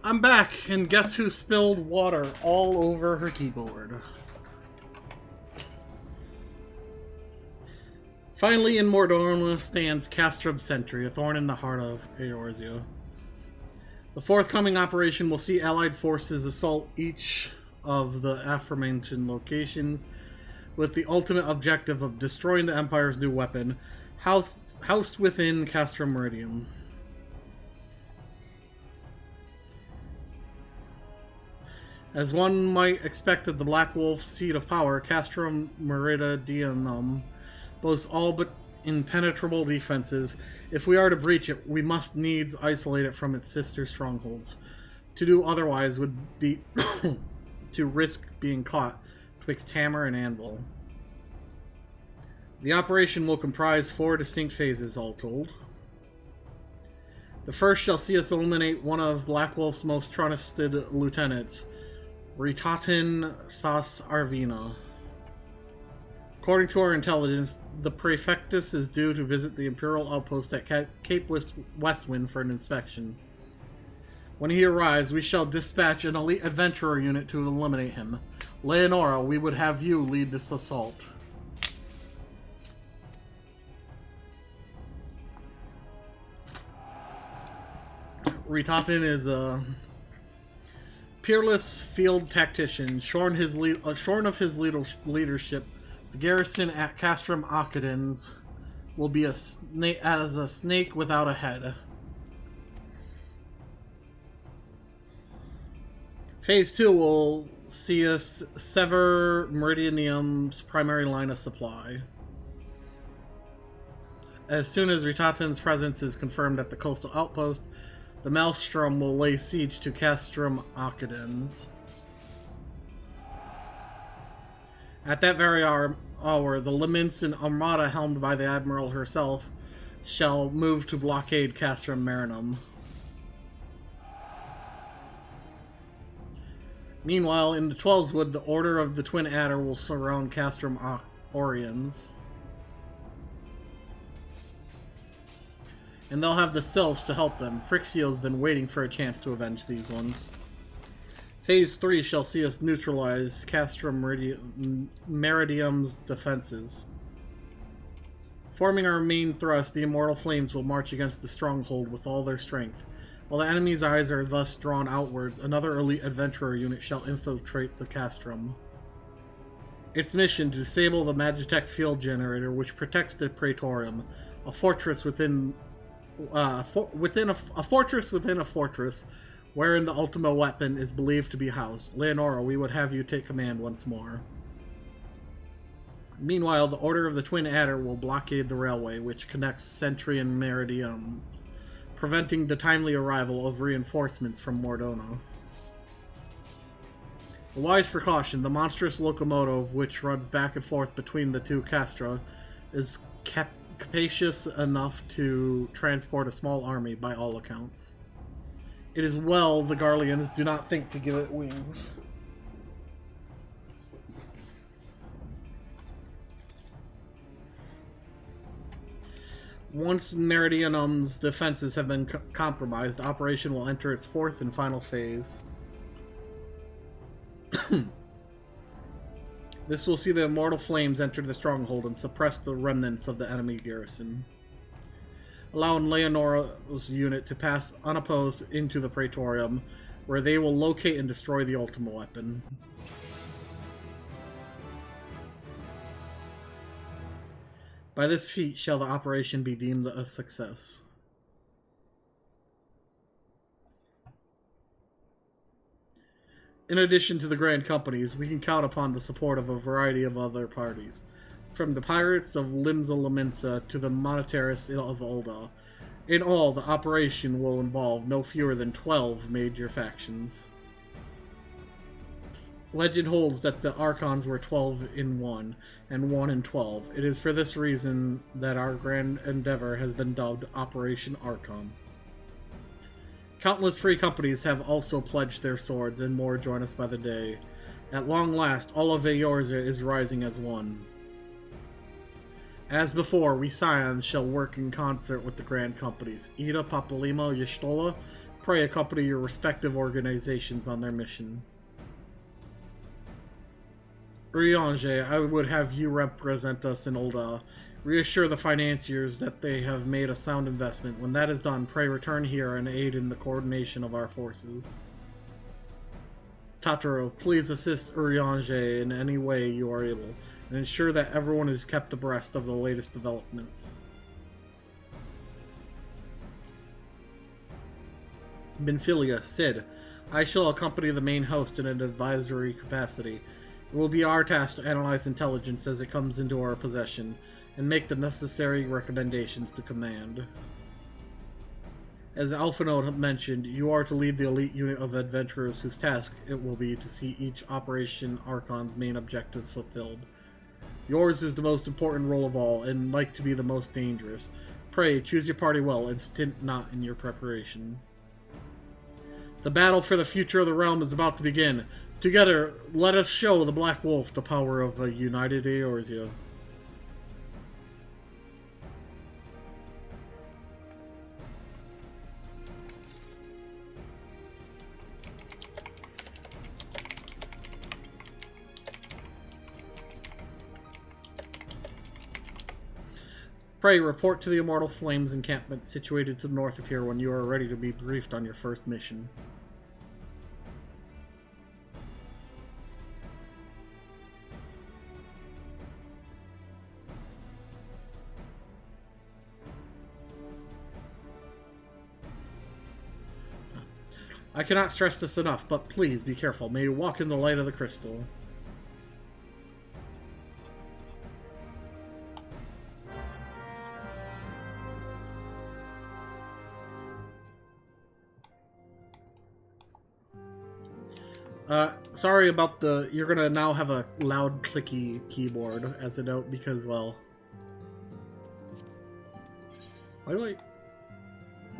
I'm back, and guess who spilled water all over her keyboard? Finally, in Mordorna stands Castrum's Sentry, a thorn in the heart of Eorzea. The forthcoming operation will see Allied forces assault each of the aforementioned locations with the ultimate objective of destroying the Empire's new weapon, housed within Castrum Meridium. As one might expect of the Black Wolf's seat of power, Castrum Meridianum boasts all but impenetrable defenses. If we are to breach it, we must needs isolate it from its sister strongholds. To do otherwise would be to risk being caught twixt hammer and anvil. The operation will comprise 4 distinct phases, all told. The first shall see us eliminate one of Black Wolf's most trusted lieutenants, Ritatin Sas Arvina. According to our intelligence, the Prefectus is due to visit the Imperial outpost at Cape Westwind for an inspection. When he arrives, we shall dispatch an elite adventurer unit to eliminate him. Leonora, we would have you lead this assault. Ritatin is a peerless field tactician. Shorn of his leadership, the garrison at Castrum Occidens will be as a snake without a head. Phase 2 will see us sever Meridianium's primary line of supply. As soon as Ritatin's presence is confirmed at the coastal outpost, the Maelstrom will lay siege to Castrum Occidens. At that very hour, the Leminson Armada, helmed by the Admiral herself, shall move to blockade Castrum Marinum. Meanwhile, in the Twelveswood, the Order of the Twin Adder will surround Castrum Oriens. And they'll have the Sylphs to help them. Frixio's been waiting for a chance to avenge these ones. Phase 3 shall see us neutralize Castrum Meridium's defenses. Forming our main thrust, the Immortal Flames will march against the stronghold with all their strength. While the enemy's eyes are thus drawn outwards, another elite adventurer unit shall infiltrate the Castrum. Its mission to disable the Magitech field generator, which protects the Praetorium, a fortress within a fortress within a fortress, wherein the Ultima weapon is believed to be housed. Leonora, we would have you take command once more. Meanwhile, the Order of the Twin Adder will blockade the railway, which connects Sentry and Meridium, preventing the timely arrival of reinforcements from Mordorna. A wise precaution, the monstrous locomotive which runs back and forth between the two castra is capacious enough to transport a small army by all accounts. It is well the Garleans do not think to give it wings. Once Meridianum's defenses have been compromised, operation will enter its 4th and final phase. This will see the Immortal Flames enter the stronghold and suppress the remnants of the enemy garrison, allowing Leonora's unit to pass unopposed into the Praetorium, where they will locate and destroy the Ultima weapon. By this feat shall the operation be deemed a success. In addition to the Grand Companies, we can count upon the support of a variety of other parties, from the pirates of Limsa Laminsa to the monetarists of Ulda. In all, the operation will involve no fewer than 12 major factions. Legend holds that the Archons were 12 in 1, and 1 in 12. It is for this reason that our grand endeavor has been dubbed Operation Archon. Countless free companies have also pledged their swords, and more join us by the day. At long last, all of Eorzea is rising as one. As before, we Scions shall work in concert with the Grand Companies. Ida, Papalima, Y'shtola, pray accompany your respective organizations on their mission. Urianger, I would have you represent us in Ul'dah. Reassure the financiers that they have made a sound investment. When that is done, pray return here and aid in the coordination of our forces. Tataro, please assist Urianger in any way you are able, and ensure that everyone is kept abreast of the latest developments. Benfilia, Sid, I shall accompany the main host in an advisory capacity. It will be our task to analyze intelligence as it comes into our possession, and make the necessary recommendations to command. As Alphinaud mentioned, you are to lead the elite unit of adventurers whose task it will be to see each Operation Archon's main objectives fulfilled. Yours is the most important role of all, and like to be the most dangerous. Pray, choose your party well, and stint not in your preparations. The battle for the future of the realm is about to begin. Together, let us show the Black Wolf the power of a united Eorzea. Pray, report to the Immortal Flames encampment situated to the north of here when you are ready to be briefed on your first mission. I cannot stress this enough, but please be careful. May you walk in the light of the crystal. Sorry about the... You're gonna now have a loud, clicky keyboard as a note because, well... Why do I...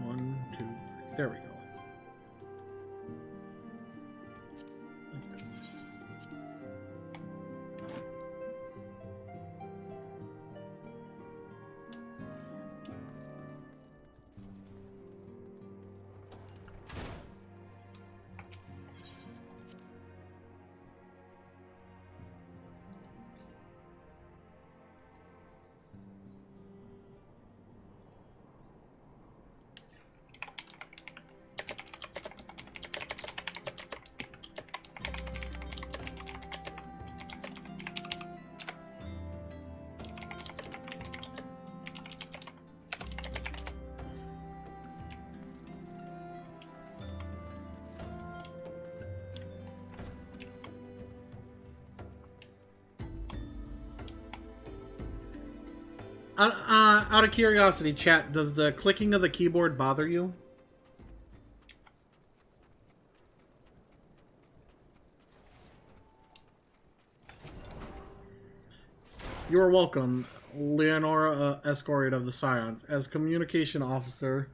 1, 2, 3. There we go. Out of curiosity, chat, does the clicking of the keyboard bother you? You are welcome, Leonora Escoriate of the Scions. As communication officer,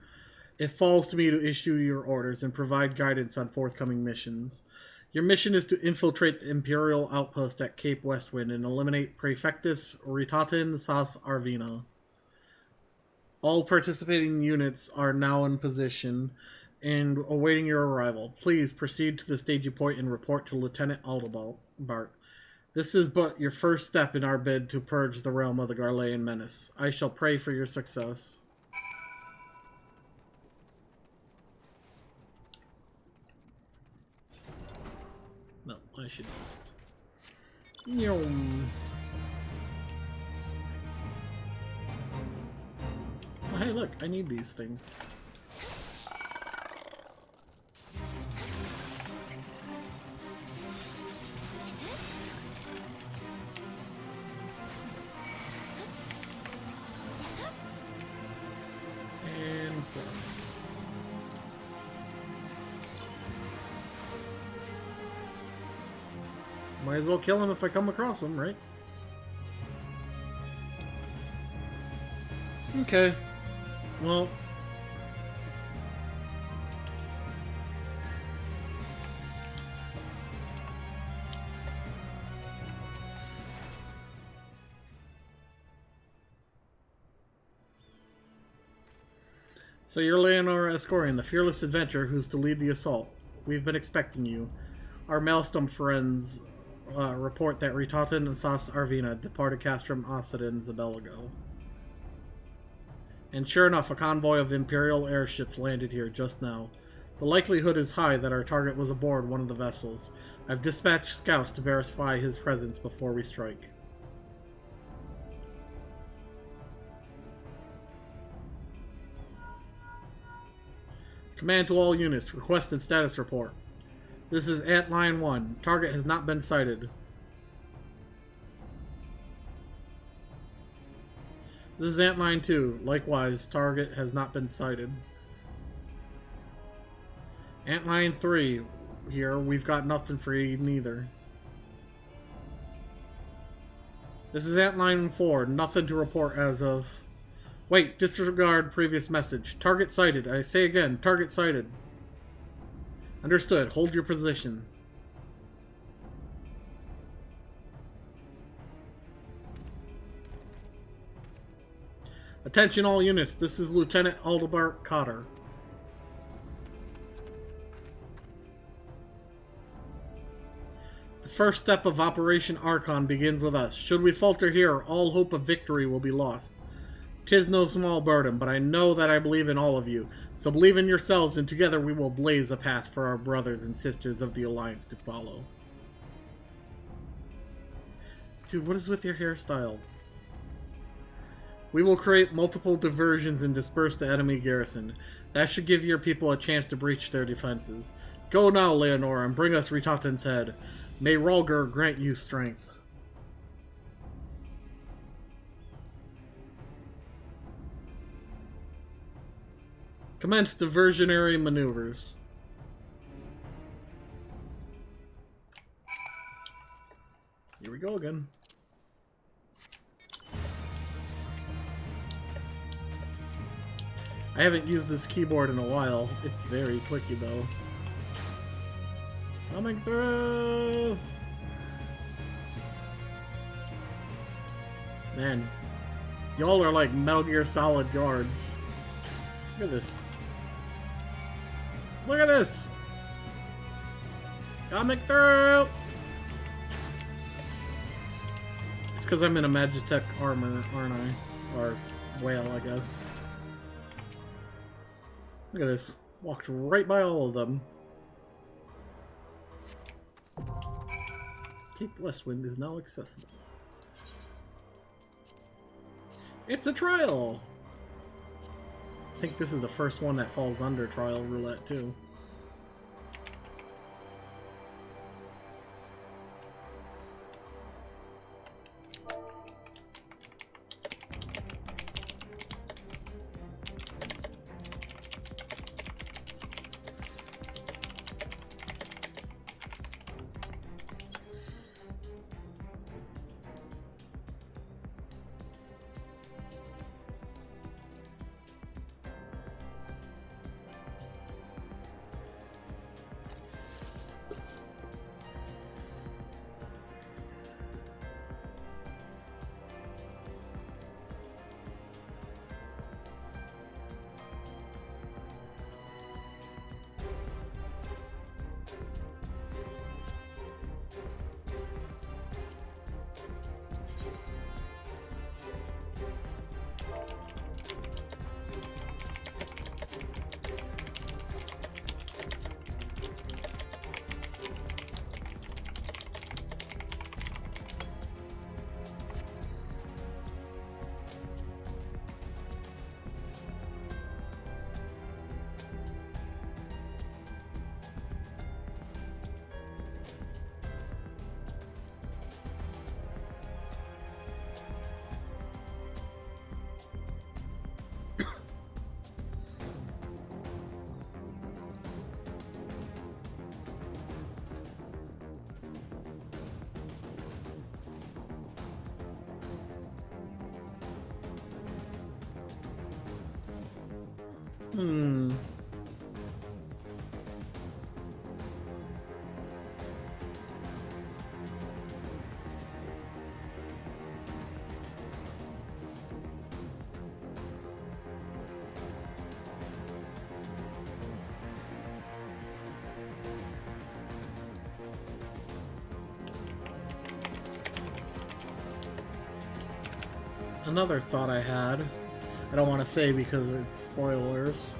it falls to me to issue your orders and provide guidance on forthcoming missions. Your mission is to infiltrate the Imperial outpost at Cape Westwind and eliminate Praefectus Ritatin Sas Arvina. All participating units are now in position and awaiting your arrival. Please proceed to the staging point and report to Lieutenant Aldebart. This is but your first step in our bid to purge the realm of the Garlean menace. I shall pray for your success. No, I should just... Oh, hey, look, I need these things. And... might as well kill him if I come across him, right? Okay. Well... So you're Leonora Escorian, the fearless adventurer who's to lead the assault. We've been expecting you. Our Maelstrom friends report that Ritotin and Sas Arvina departed Castrum Occident Zabelago. And sure enough, a convoy of Imperial airships landed here just now. The likelihood is high that our target was aboard one of the vessels. I've dispatched scouts to verify his presence before we strike. Command to all units. Requested status report. This is Antline 1. Target has not been sighted. This is Antline 2. Likewise, target has not been sighted. Antline 3. Here, we've got nothing for you neither. This is Antline 4. Nothing to report as of... Wait, disregard previous message. Target sighted. I say again, target sighted. Understood. Hold your position. Attention all units. This is Lieutenant Aldebart Cotter. The first step of Operation Archon begins with us. Should we falter here, all hope of victory will be lost. 'Tis no small burden, but I know that I believe in all of you. So believe in yourselves, and together we will blaze a path for our brothers and sisters of the Alliance to follow. Dude, what is with your hairstyle? We will create multiple diversions and disperse the enemy garrison. That should give your people a chance to breach their defenses. Go now, Leonora, and bring us Ritotin's head. May Rolger grant you strength. Commence diversionary maneuvers. Here we go again. I haven't used this keyboard in a while. It's very clicky though. Coming through! Man, y'all are like Metal Gear Solid guards. Look at this. Look at this! Coming through! It's because I'm in a Magitech armor, aren't I? Or whale, I guess. Look at this. Walked right by all of them. Cape Westwind is now accessible. It's a trial! I think this is the first one that falls under trial roulette, too. another thought I had. I don't want to say because it's spoilers.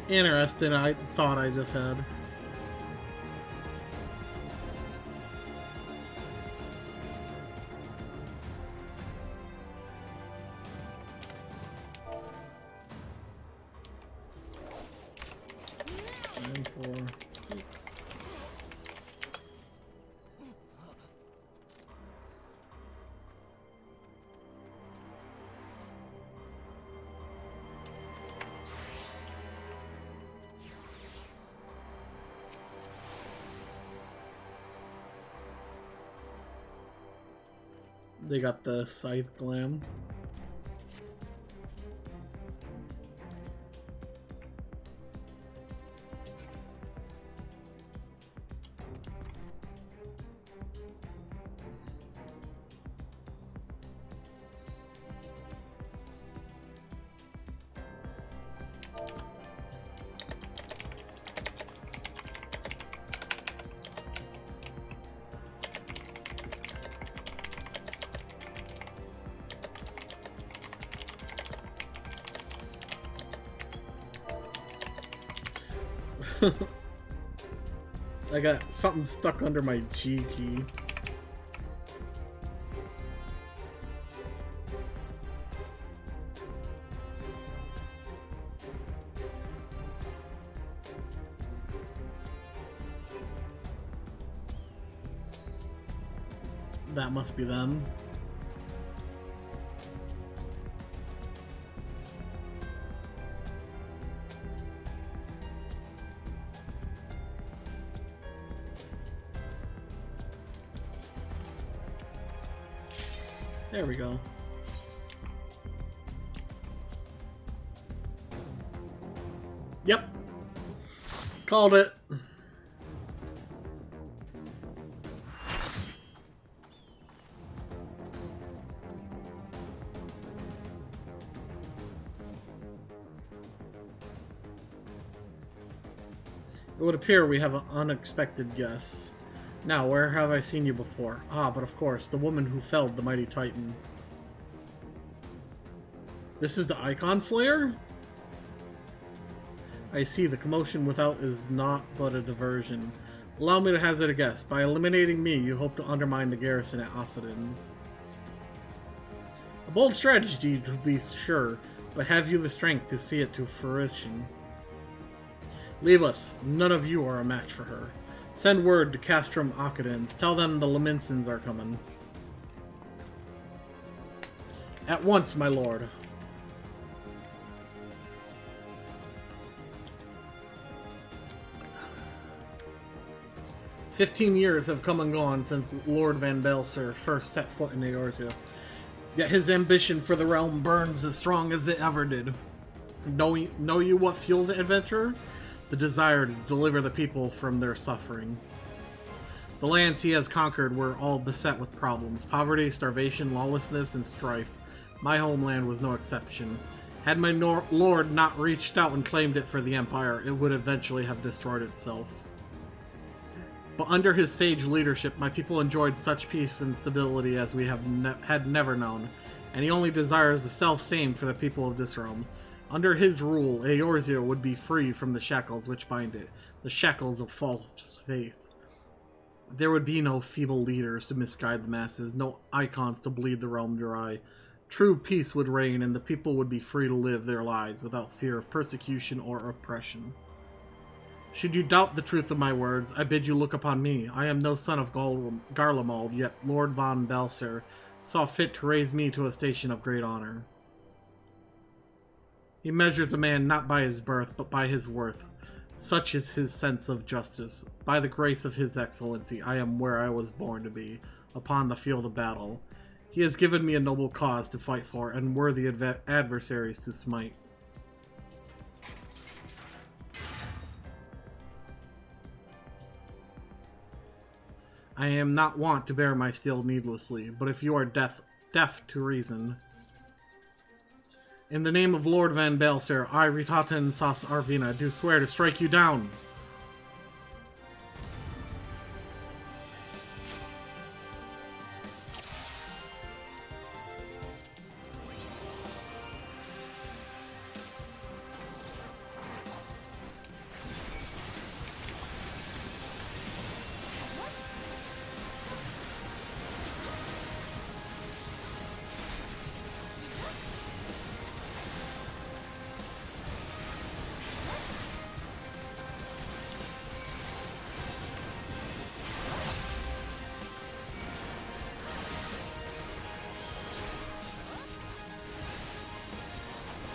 Interesting, I thought I just had. They got the scythe glam. I got something stuck under my G key. That must be them. There we go. Yep. Called it. It would appear we have an unexpected guest. Now, where have I seen you before? Ah, but of course, the woman who felled the mighty Titan. This is the Icon Slayer? I see, the commotion without is not but a diversion. Allow me to hazard a guess. By eliminating me, you hope to undermine the garrison at Ossidens. A bold strategy, to be sure, but have you the strength to see it to fruition? Leave us. None of you are a match for her. Send word to Castrum Occidens. Tell them the Laminsons are coming. At once, my lord. "15 years have come and gone since Lord Van Belser first set foot in Eorzea. Yet his ambition for the realm burns as strong as it ever did. Know you what fuels the adventurer? The desire to deliver the people from their suffering. The lands he has conquered were all beset with problems. Poverty, starvation, lawlessness, and strife. My homeland was no exception. Had my lord not reached out and claimed it for the Empire, it would eventually have destroyed itself. But under his sage leadership, my people enjoyed such peace and stability as we had never known, and he only desires the self-same for the people of this realm. Under his rule, Eorzea would be free from the shackles which bind it, the shackles of false faith. There would be no feeble leaders to misguide the masses, no icons to bleed the realm dry. True peace would reign, and the people would be free to live their lives without fear of persecution or oppression. Should you doubt the truth of my words, I bid you look upon me. I am no son of Garlemald, yet Lord von Balser saw fit to raise me to a station of great honor. He measures a man not by his birth, but by his worth. Such is his sense of justice. By the grace of his excellency, I am where I was born to be, upon the field of battle. He has given me a noble cause to fight for, and worthy adversaries to smite. I am not wont to bear my steel needlessly, but if you are deaf to reason... In the name of Lord Van Balser, I, Ritata Sas Arvina, do swear to strike you down!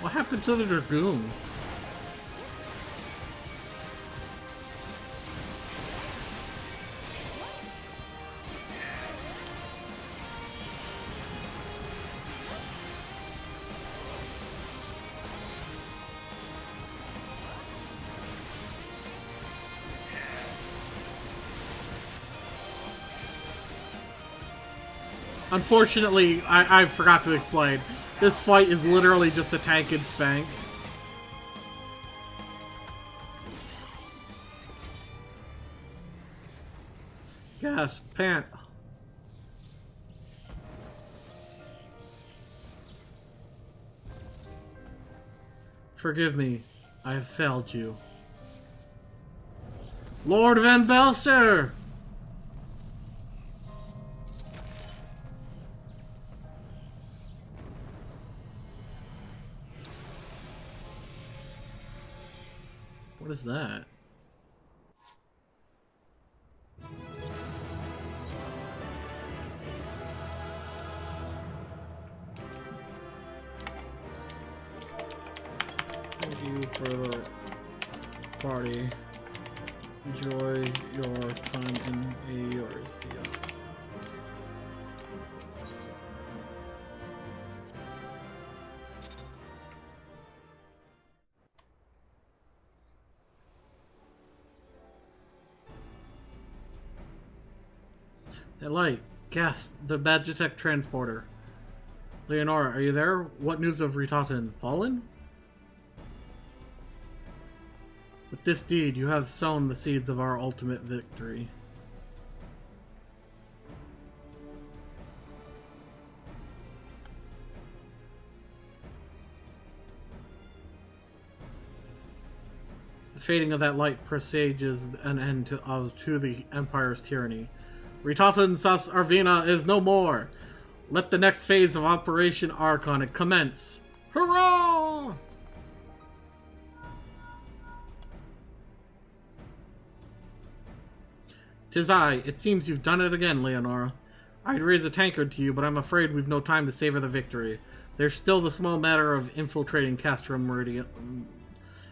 What happened to the Dragoon? Unfortunately, I forgot to explain. This fight is literally just a tank and spank. Yes, pant. Forgive me, I have failed you. Lord Van Balser! What is that? Thank you for the party. Enjoy your time in Eorzea. That light. Gasp. The Magitech transporter. Leonora, are you there? What news of Ritata? Fallen? With this deed, you have sown the seeds of our ultimate victory. The fading of that light presages an end to the Empire's tyranny. Ritata Sas Arvina is no more! Let the next phase of Operation Archon commence! Hurrah! "'Tis I. It seems you've done it again, Leonora. I'd raise a tankard to you, but I'm afraid we've no time to savor the victory. There's still the small matter of infiltrating Castrum Meridian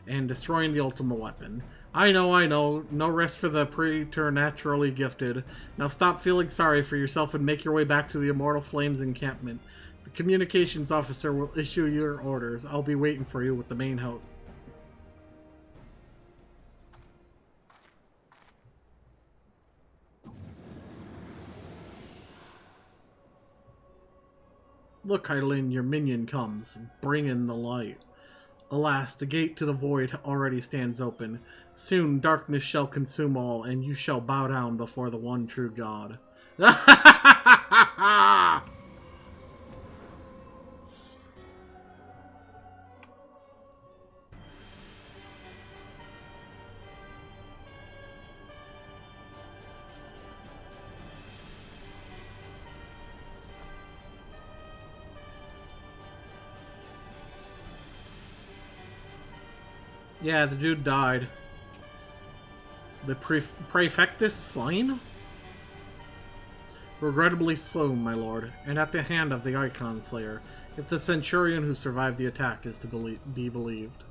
and destroying the Ultima weapon. I know. No rest for the preternaturally gifted. Now stop feeling sorry for yourself and make your way back to the Immortal Flames encampment. The communications officer will issue your orders. I'll be waiting for you with the main host." Look, Hydaelyn, your minion comes, bringing the light. Alas, the gate to the void already stands open. Soon darkness shall consume all, and you shall bow down before the one true God. Yeah, the dude died. The Prefectus slain? Regrettably so, my lord, and at the hand of the Icon Slayer, if the Centurion who survived the attack is to be believed.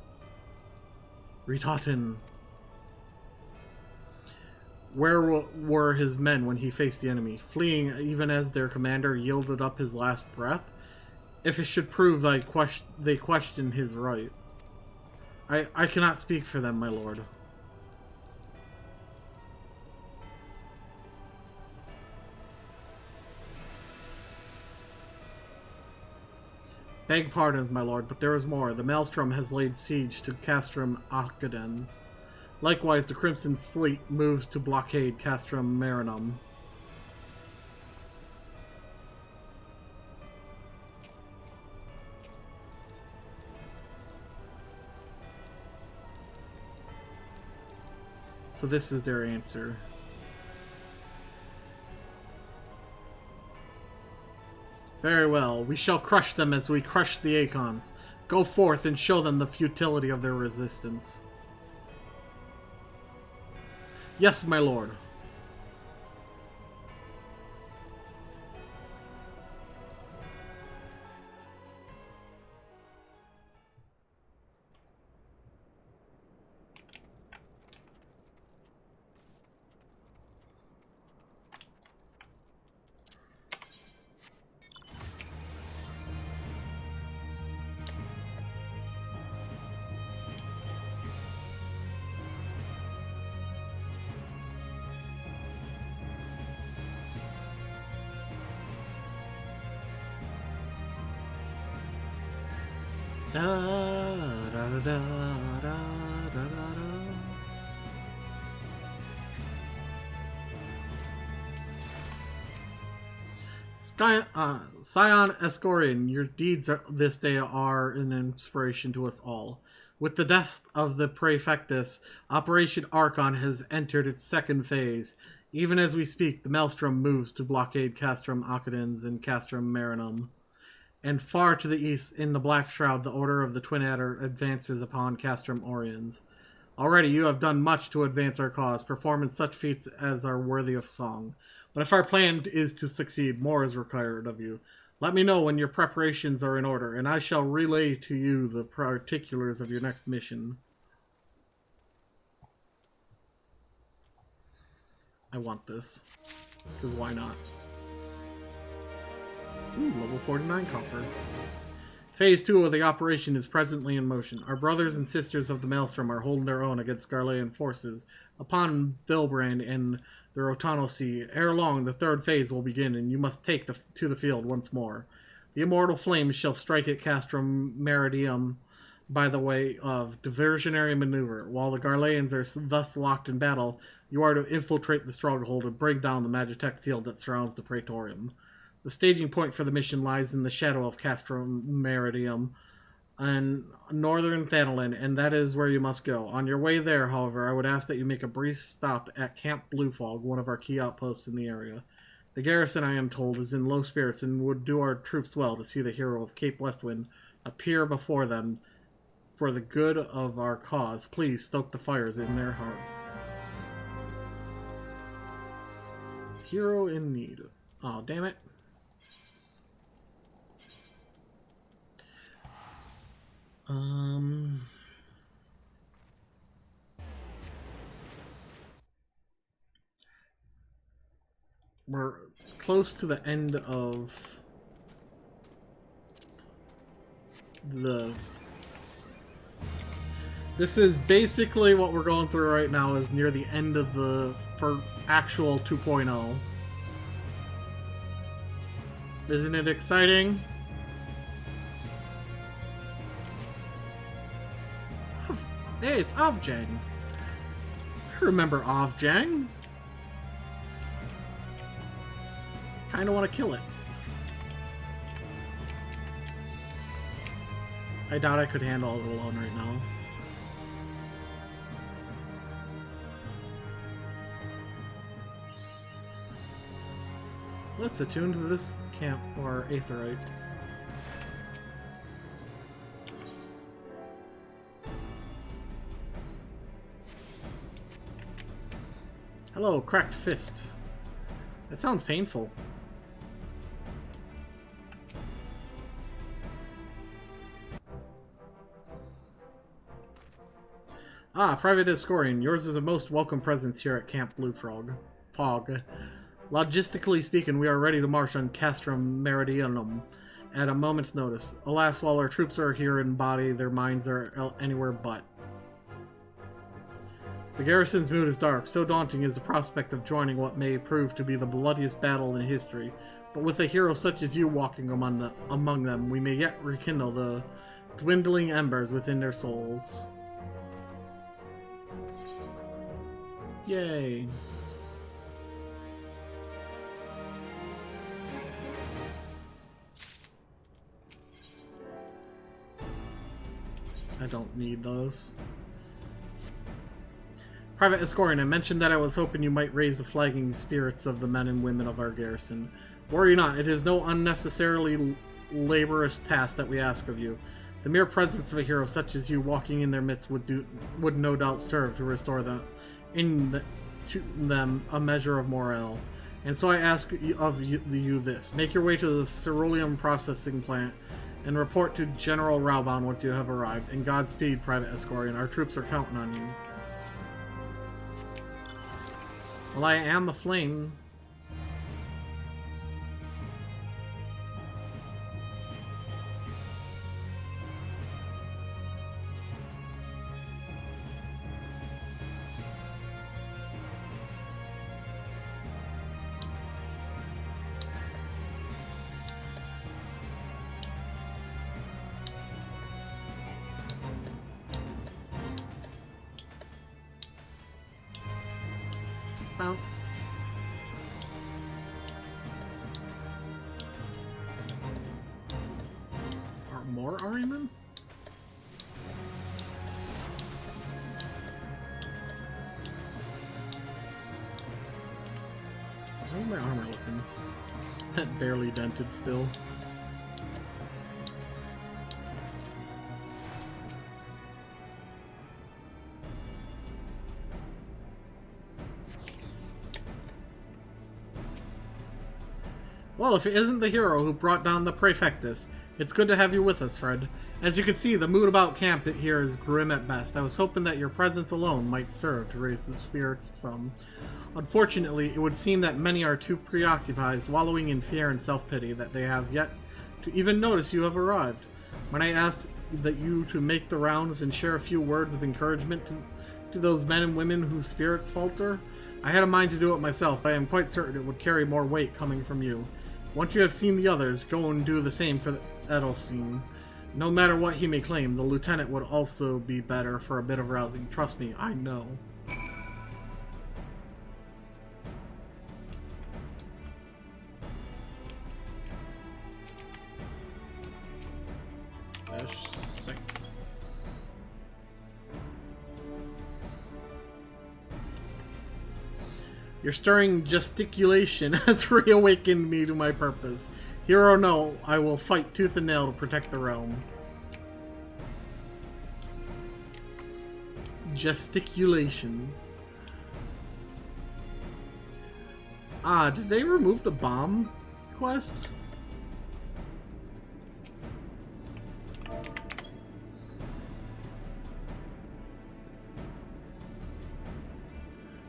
Ritaten. Where were his men when he faced the enemy, fleeing even as their commander yielded up his last breath? If it should prove they question his right. I cannot speak for them, my lord. Beg pardons, my lord, but there is more. The Maelstrom has laid siege to Castrum Acadens. Likewise, the Crimson Fleet moves to blockade Castrum Marinum. So this is their answer. Very well, we shall crush them as we crush the Acons. Go forth and show them the futility of their resistance. Yes, my lord. Da, da, da, da, da, da, da. Scion Escorian, your deeds this day are an inspiration to us all. With the death of the Prefectus, Operation Archon has entered its second phase. Even as we speak, the Maelstrom moves to blockade Castrum Acadens and Castrum Marinum. And far to the east, in the Black Shroud, the Order of the Twin Adder advances upon Castrum Oriens. Already you have done much to advance our cause, performing such feats as are worthy of song. But if our plan is to succeed, more is required of you. Let me know when your preparations are in order, and I shall relay to you the particulars of your next mission. I want this, because why not? Ooh, level 49 coffer. Phase 2 of the operation is presently in motion. Our brothers and sisters of the Maelstrom are holding their own against Garlean forces upon Vilbrand and the Rotano Sea. Ere long, the third phase will begin, and you must take to the field once more. The immortal flames shall strike at Castrum Meridium by the way of diversionary maneuver. While the Garleans are thus locked in battle, you are to infiltrate the stronghold and bring down the Magitech field that surrounds the Praetorium. The staging point for the mission lies in the shadow of Castrum Meridium and northern Thanalan, and that is where you must go. On your way there, however, I would ask that you make a brief stop at Camp Bluefog, one of our key outposts in the area. The garrison, I am told, is in low spirits and would do our troops well to see the hero of Cape Westwind appear before them for the good of our cause. Please stoke the fires in their hearts. Hero in need. Oh, damn it. We're close to the end of the... This is basically what we're going through right now, is near the end of the actual 2.0. Isn't it exciting? Hey, it's Avjang. I remember Avjang. Kinda want to kill it. I doubt I could handle it alone right now. Let's attune to this camp, or Aetheryte. Hello, cracked fist. That sounds painful. Ah, Private Escorian, yours is a most welcome presence here at Camp Blue Frog. Pog. Logistically speaking, we are ready to march on Castrum Meridianum at a moment's notice. Alas, while our troops are here in body, their minds are anywhere but. The garrison's mood is dark. So daunting is the prospect of joining what may prove to be the bloodiest battle in history. But with a hero such as you walking among them, we may yet rekindle the dwindling embers within their souls. Yay. I don't need those. Private Escorian, I mentioned that I was hoping you might raise the flagging spirits of the men and women of our garrison. Worry not, it is no unnecessarily laborious task that we ask of you. The mere presence of a hero such as you walking in their midst would no doubt serve to restore them to them a measure of morale. And so I ask of you this. Make your way to the ceruleum processing plant and report to General Raubon once you have arrived. And Godspeed, Private Escorian. Our troops are counting on you. Well, I am a flame. Bounce. Are more Ariman? How's my armor looking? Barely dented still. Well, if it isn't the hero who brought down the Praefectus, it's good to have you with us, Fred. As you can see, the mood about camp here is grim at best. I was hoping that your presence alone might serve to raise the spirits some. Unfortunately, it would seem that many are too preoccupied, wallowing in fear and self-pity, that they have yet to even notice you have arrived. When I asked that you to make the rounds and share a few words of encouragement to those men and women whose spirits falter, I had a mind to do it myself, but I am quite certain it would carry more weight coming from you. Once you have seen the others, go and do the same for Edelstein. No matter what he may claim, the lieutenant would also be better for a bit of rousing. Trust me, I know. Your stirring gesticulation has reawakened me to my purpose. Hero or no, I will fight tooth and nail to protect the realm. Gesticulations. Ah, did they remove the bomb quest?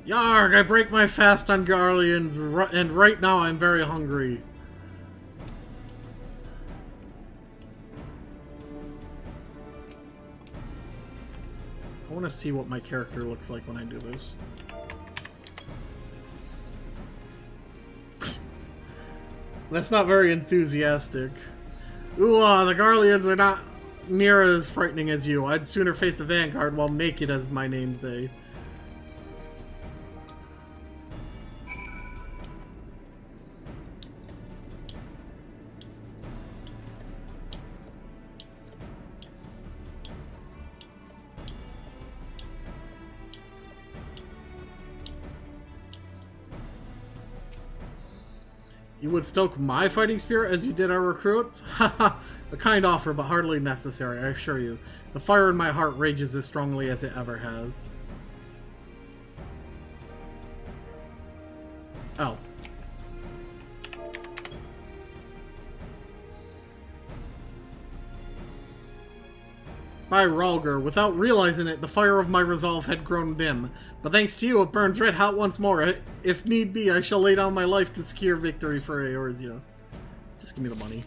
Yarg, I break my fast on Garleans, and right now I'm very hungry. I want to see what my character looks like when I do this. That's not very enthusiastic. Ooh, the Garleans are not near as frightening as you. I'd sooner face a vanguard while naked as my name's day. You would stoke my fighting spirit as you did our recruits? Haha, a kind offer, but hardly necessary, I assure you. The fire in my heart rages as strongly as it ever has. By Rhalgr, without realizing it, the fire of my resolve had grown dim. But thanks to you, it burns red hot once more. If need be, I shall lay down my life to secure victory for Eorzea. Just give me the money.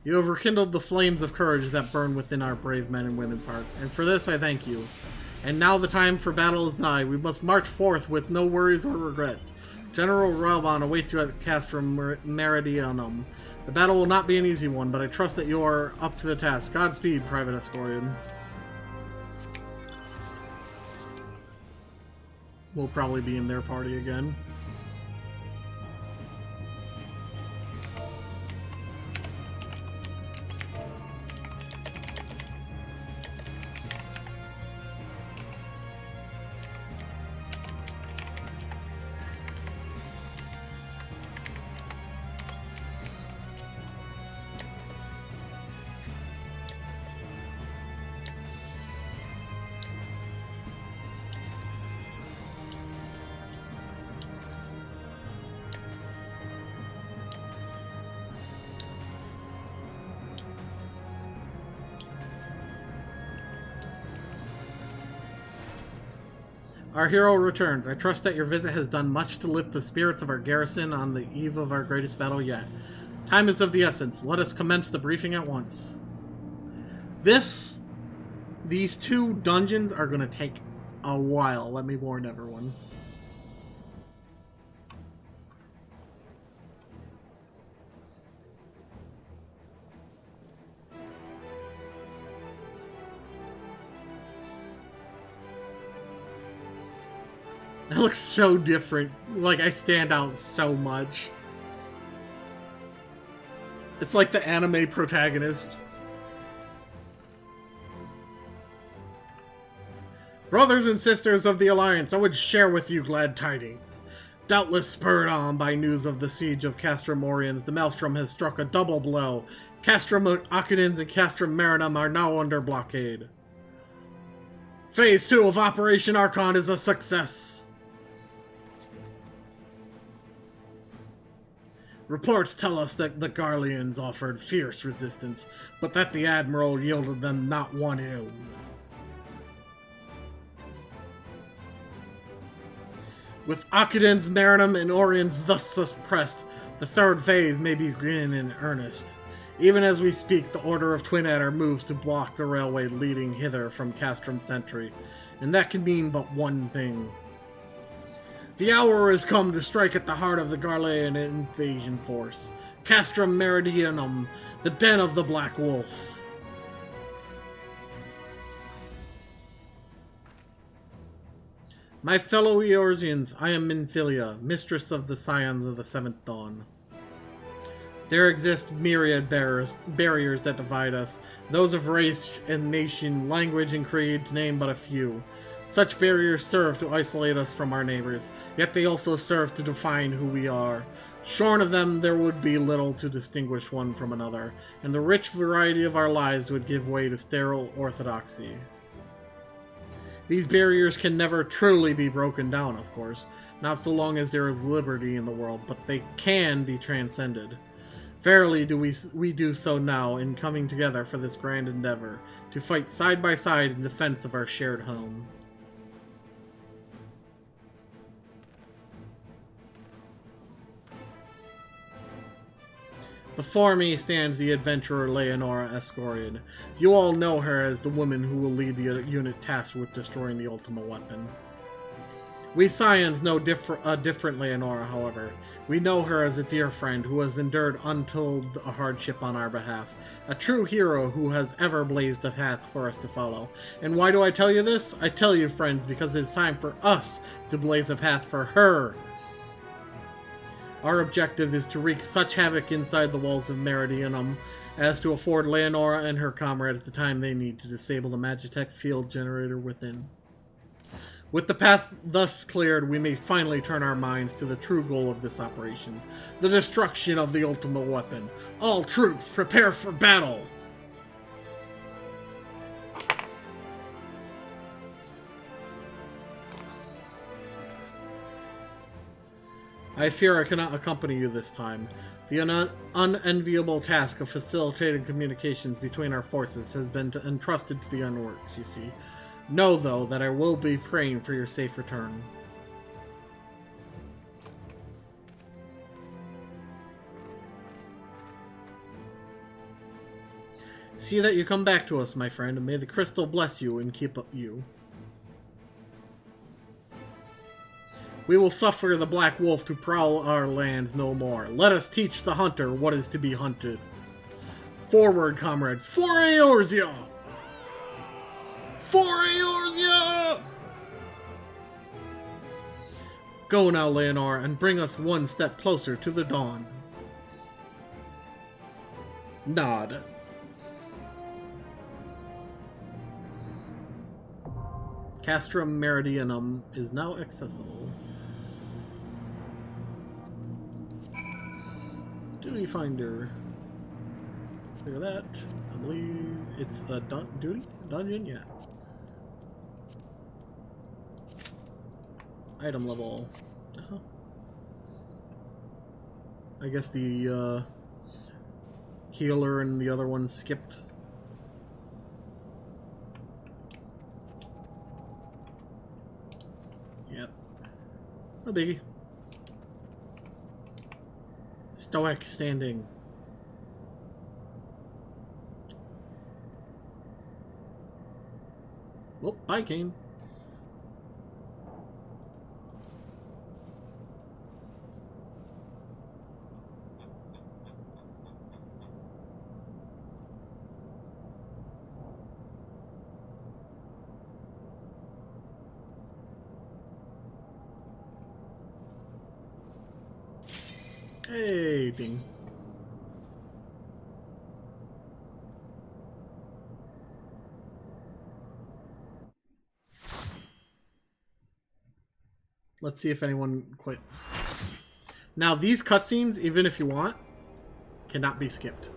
You have rekindled the flames of courage that burn within our brave men and women's hearts, and for this I thank you. And now the time for battle is nigh. We must march forth with no worries or regrets. General Relbon awaits you at Castrum Meridianum. The battle will not be an easy one, but I trust that you are up to the task. Godspeed, Private Escorian. We'll probably be in their party again. Our hero returns. I trust that your visit has done much to lift the spirits of our garrison on the eve of our greatest battle yet. Time is of the essence. Let us commence the briefing at once. These two dungeons are going to take a while, let me warn everyone. It looks so different. Like, I stand out so much. It's like the anime protagonist. Brothers and sisters of the Alliance, I would share with you glad tidings. Doubtless spurred on by news of the siege of Castrum Oriens, the Maelstrom has struck a double blow. Castrum Occidens and Castrum Marinum are now under blockade. Phase 2 of Operation Archon is a success. Reports tell us that the Garleans offered fierce resistance, but that the Admiral yielded them not one ill. With Occidens, Marinum, and Oriens thus suppressed, the third phase may begin in earnest. Even as we speak, the Order of Twin Adder moves to block the railway leading hither from Castrum Sentry, and that can mean but one thing. The hour has come to strike at the heart of the Garlean invasion force. Castrum Meridianum, the den of the Black Wolf. My fellow Eorzeans, I am Minfilia, mistress of the Scions of the Seventh Dawn. There exist myriad barriers that divide us, those of race and nation, language and creed, to name but a few. Such barriers serve to isolate us from our neighbors, yet they also serve to define who we are. Shorn of them, there would be little to distinguish one from another, and the rich variety of our lives would give way to sterile orthodoxy. These barriers can never truly be broken down, of course, not so long as there is liberty in the world, but they can be transcended. Verily do we do so now in coming together for this grand endeavor, to fight side by side in defense of our shared home. Before me stands the adventurer Leonora Escorian. You all know her as the woman who will lead the unit tasked with destroying the Ultima weapon. We Scions know a different Leonora, however. We know her as a dear friend who has endured untold hardship on our behalf. A true hero who has ever blazed a path for us to follow. And why do I tell you this? I tell you, friends, because it's time for us to blaze a path for her. Our objective is to wreak such havoc inside the walls of Meridianum as to afford Leonora and her comrades the time they need to disable the Magitech field generator within. With the path thus cleared, we may finally turn our minds to the true goal of this operation, the destruction of the Ultima weapon. All troops, prepare for battle! I fear I cannot accompany you this time. The unenviable task of facilitating communications between our forces has been entrusted to the Unworks, you see. Know, though, that I will be praying for your safe return. See that you come back to us, my friend, and may the crystal bless you and keep you. We will suffer the Black Wolf to prowl our lands no more. Let us teach the hunter what is to be hunted. Forward, comrades! For Eorzea! For Eorzea! Go now, Leonor, and bring us one step closer to the dawn. Nod. Castrum Meridianum is now accessible. Duty Finder. Look at that. I believe it's a dungeon, yeah. Item level. I guess the healer and the other one skipped. Yep. No biggie. Stoic standing. Oh, bye, Kane. Hey, ding. Let's see if anyone quits. Now, these cutscenes, even if you want, cannot be skipped.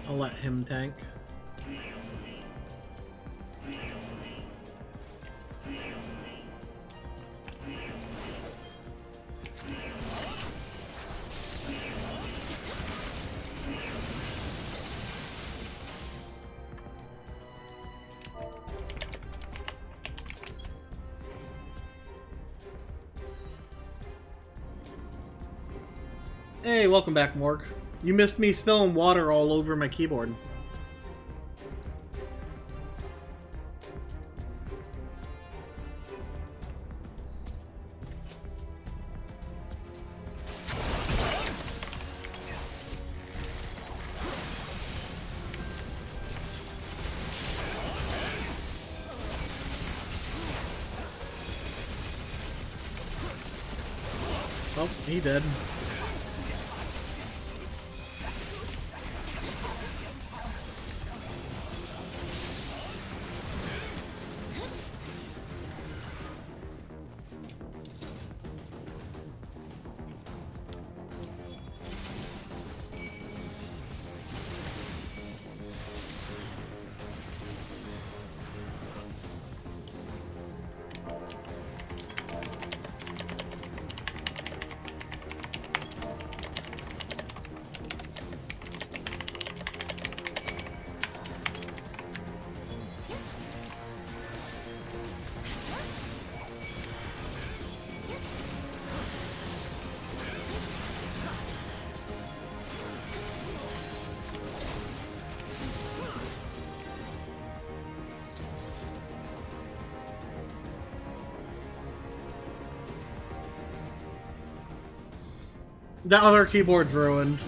I'll let him tank. Hey, welcome back, Morg. You missed me spilling water all over my keyboard. Oh, he did. The other keyboard's ruined.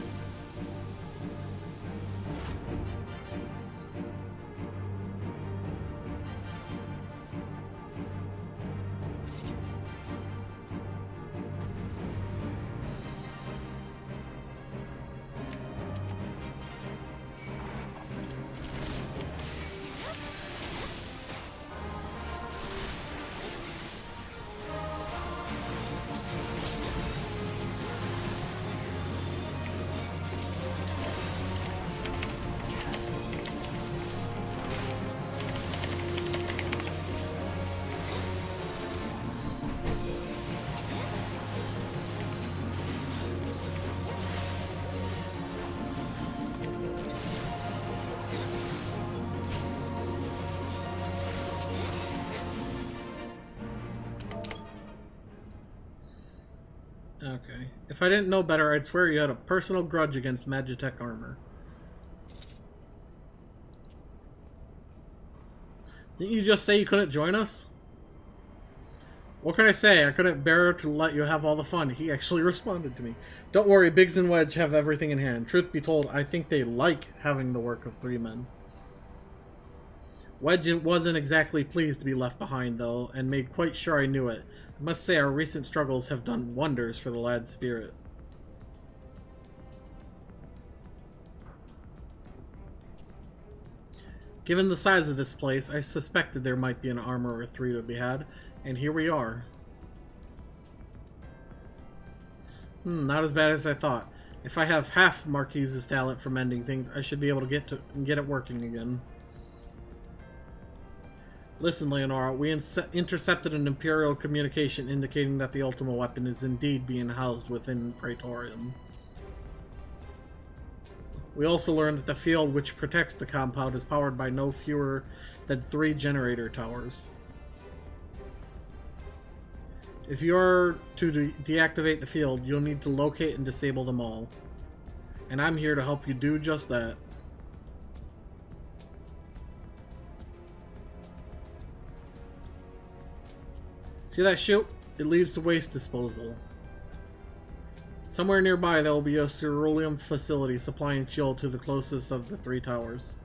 Okay. If I didn't know better, I'd swear you had a personal grudge against Magitech armor. Didn't you just say you couldn't join us? What can I say? I couldn't bear to let you have all the fun. He actually responded to me. Don't worry, Biggs and Wedge have everything in hand. Truth be told, I think they like having the work of 3 men. Wedge wasn't exactly pleased to be left behind, though, and made quite sure I knew it. I must say our recent struggles have done wonders for the lad's spirit. Given the size of this place, I suspected there might be an armor or 3 to be had, and here we are. Not as bad as I thought. If I have half Marquise's talent for mending things, I should be able to get it working again. Listen, Leonora, we intercepted an Imperial communication indicating that the Ultima weapon is indeed being housed within Praetorium. We also learned that the field which protects the compound is powered by no fewer than 3 generator towers. If you're to deactivate the field, you'll need to locate and disable them all. And I'm here to help you do just that. See that chute? It leads to waste disposal. Somewhere nearby there will be a ceruleum facility supplying fuel to the closest of the 3 towers.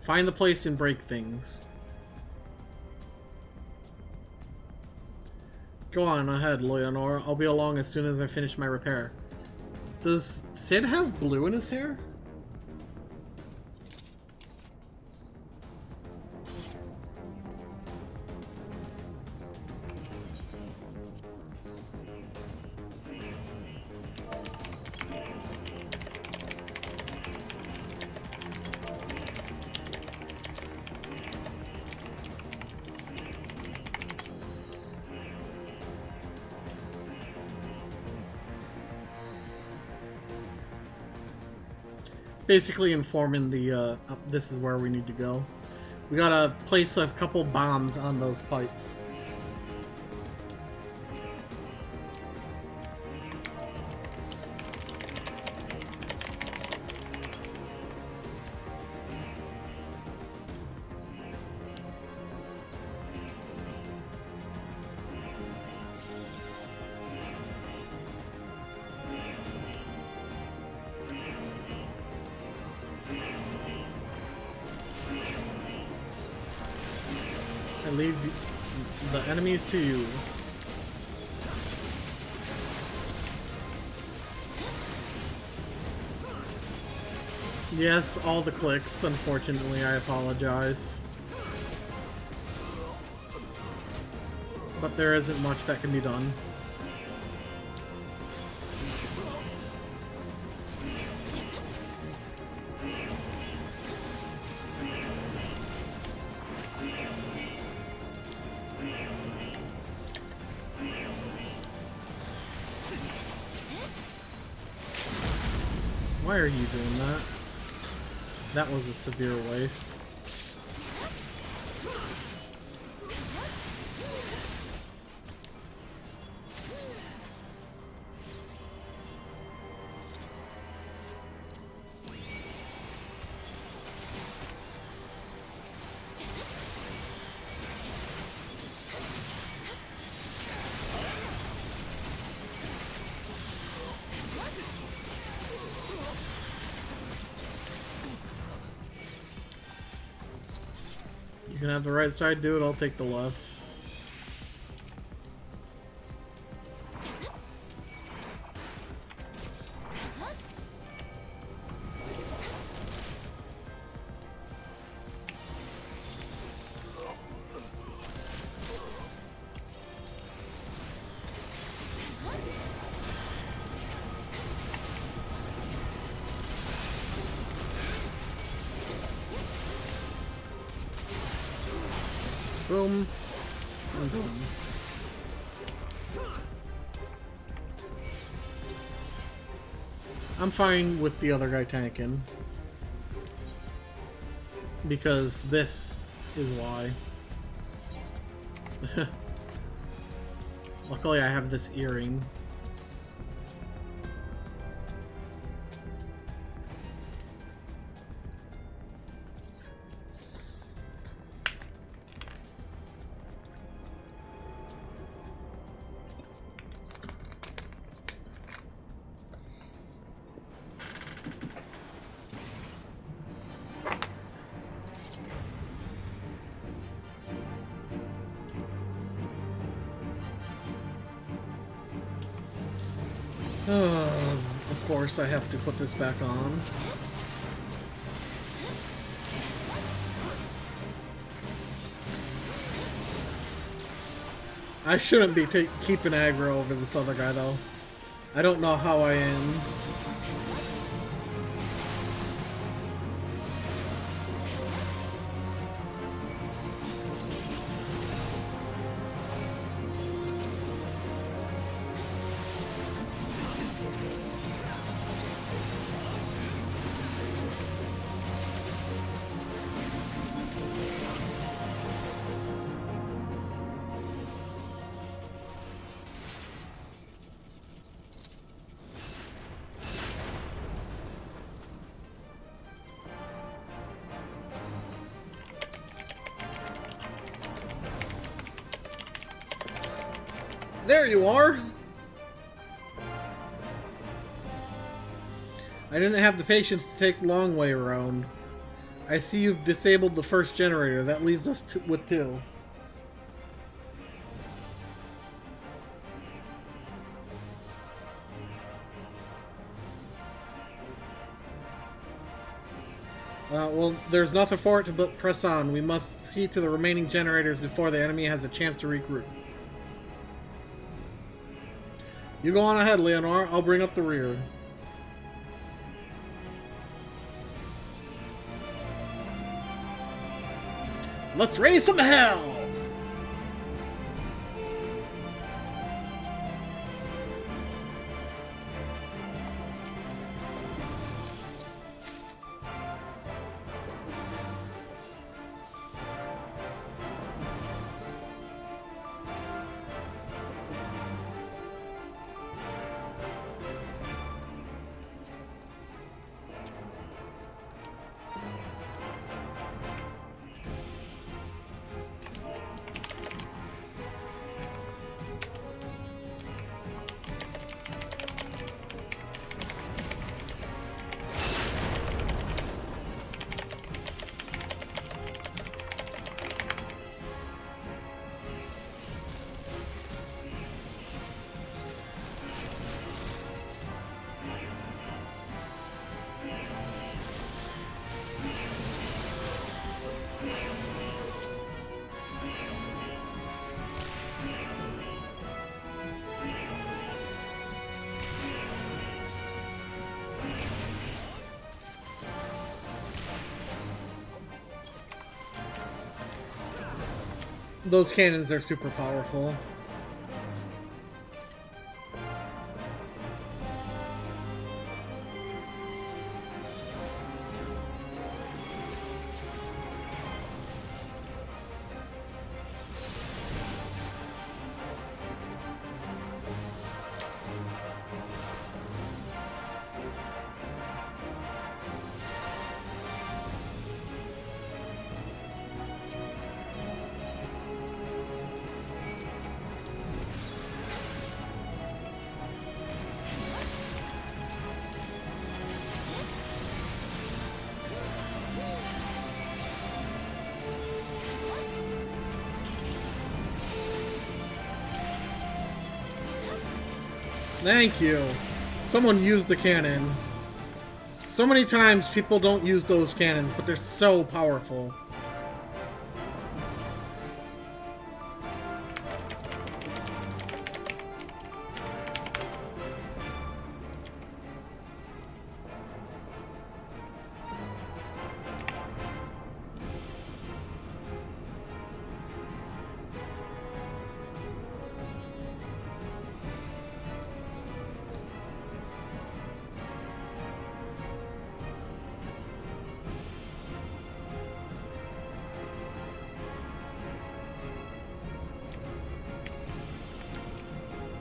Find the place and break things. Go on ahead, Leonora. I'll be along as soon as I finish my repair. Does Sid have blue in his hair? Basically informing the, this is where we need to go. We gotta place a couple bombs on those pipes. Leave the enemies to you. Yes, all the clicks. Unfortunately, I apologize. But there isn't much that can be done. Why are you doing that? That was a severe waste. You can have the right side do it, I'll take the left. Boom. And boom. I'm fine with the other guy tanking. Because this is why. Luckily I have this earring. Of course, I have to put this back on. I shouldn't be keeping aggro over this other guy, though. I don't know how I am. There you are! I didn't have the patience to take the long way around. I see you've disabled the first generator. That leaves us with 2. Well, there's nothing for it but press on. We must see to the remaining generators before the enemy has a chance to regroup. You go on ahead, Leonor. I'll bring up the rear. Let's raise some hell! Those cannons are super powerful. Thank you. Someone used the cannon. So many times people don't use those cannons, but they're so powerful.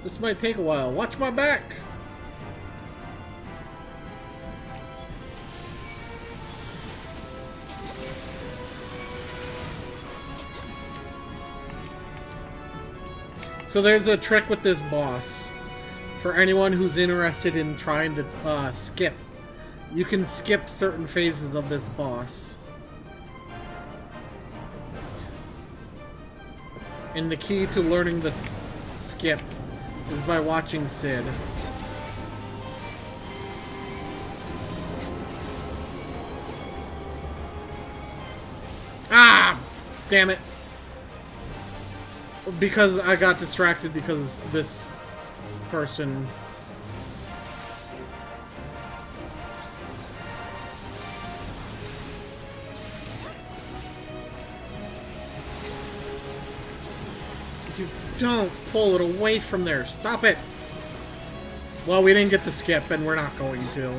This might take a while. Watch my back! So there's a trick with this boss. For anyone who's interested in trying to skip, you can skip certain phases of this boss. And the key to learning the skip is by watching Sid. Ah! Damn it. Because I got distracted because this person... You don't pull it away from there. Stop it! Well, we didn't get the skip, and we're not going to.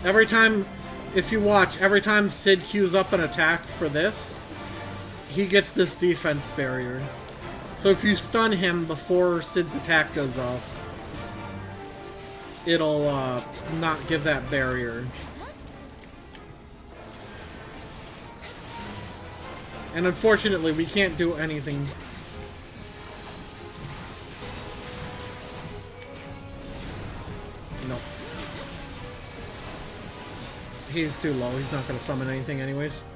Every time, if you watch, every time Sid queues up an attack for this, he gets this defense barrier. So if you stun him before Sid's attack goes off, it'll not give that barrier. And unfortunately, we can't do anything. Nope. He's too low. He's not going to summon anything anyways.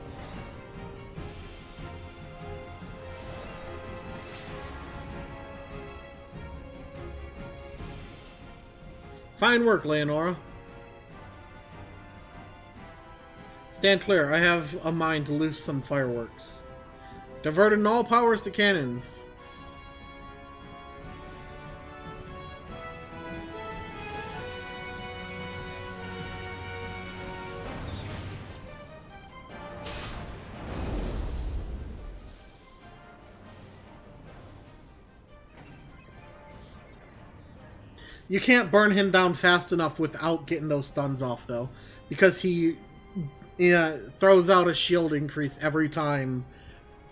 Fine work, Leonora. Stand clear. I have a mind to loose some fireworks. Diverting all powers to cannons. You can't burn him down fast enough without getting those stuns off, though. Because he throws out a shield increase every time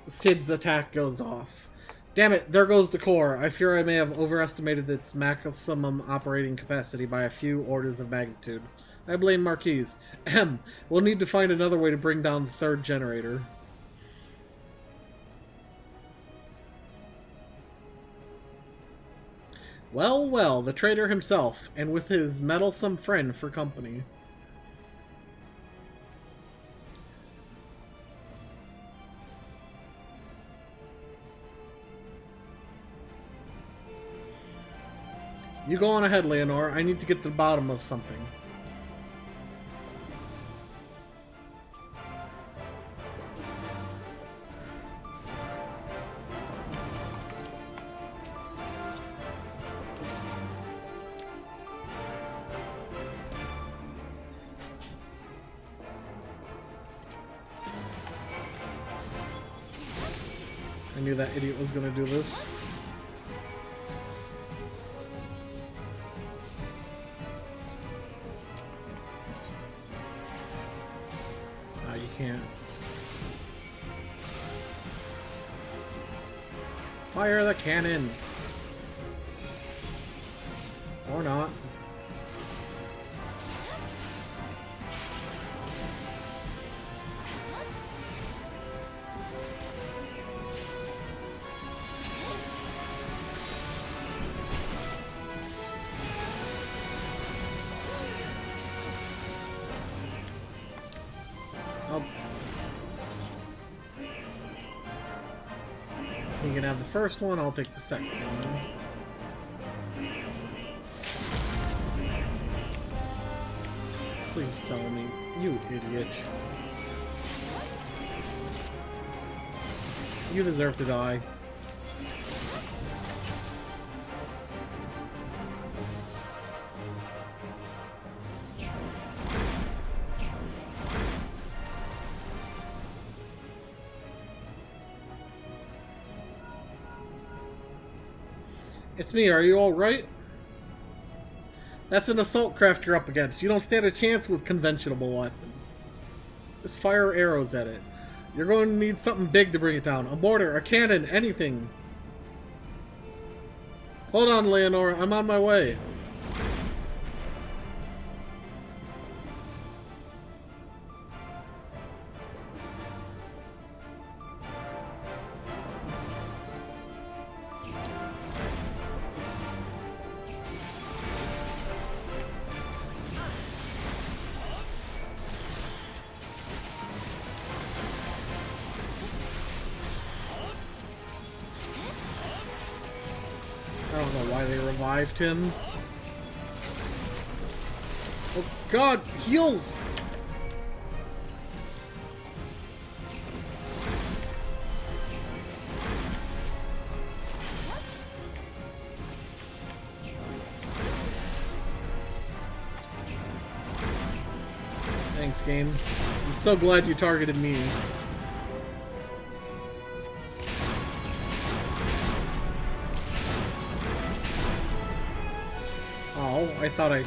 Sid's attack goes off. Damn it, there goes the core. I fear I may have overestimated its maximum operating capacity by a few orders of magnitude. I blame Marquise. We'll need to find another way to bring down the third generator. Well, well, the traitor himself, and with his meddlesome friend for company. You go on ahead, Leonore. I need to get to the bottom of something. I knew that idiot was going to do this. Ah, you can't. Fire the cannons! Or not. You can have the first one, I'll take the second one. Please tell me, you idiot. You deserve to die. It's me, are you alright? That's an assault craft you're up against. You don't stand a chance with conventional weapons. Just fire arrows at it. You're going to need something big to bring it down. A mortar, a cannon, anything. Hold on, Leonora. I'm on my way. I don't know why they revived him. Oh god, heals! Thanks, game. I'm so glad you targeted me. Oh, I thought I...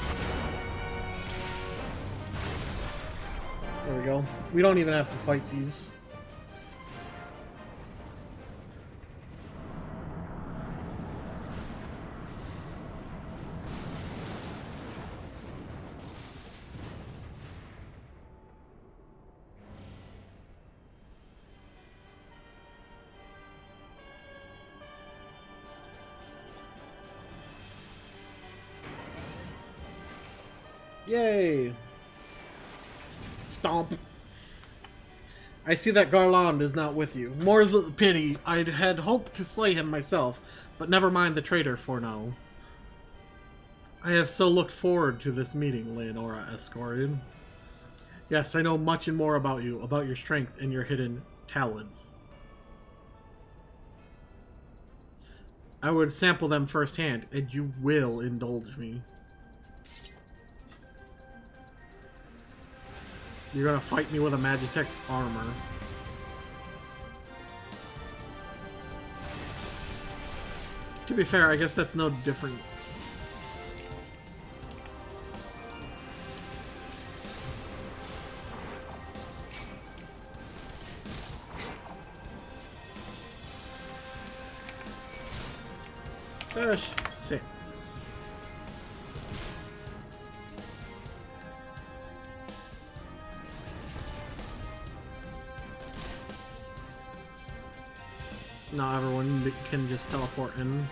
There we go. We don't even have to fight these. Yay! Stomp. I see that Garland is not with you. More's a pity. I had hoped to slay him myself, but never mind the traitor for now. I have so looked forward to this meeting, Leonora escorted. Yes, I know much and more about you, about your strength and your hidden talents. I would sample them firsthand, and you will indulge me. You're gonna fight me with a Magitech armor. To be fair, I guess that's no different. Gosh, sick. Not everyone can just teleport in.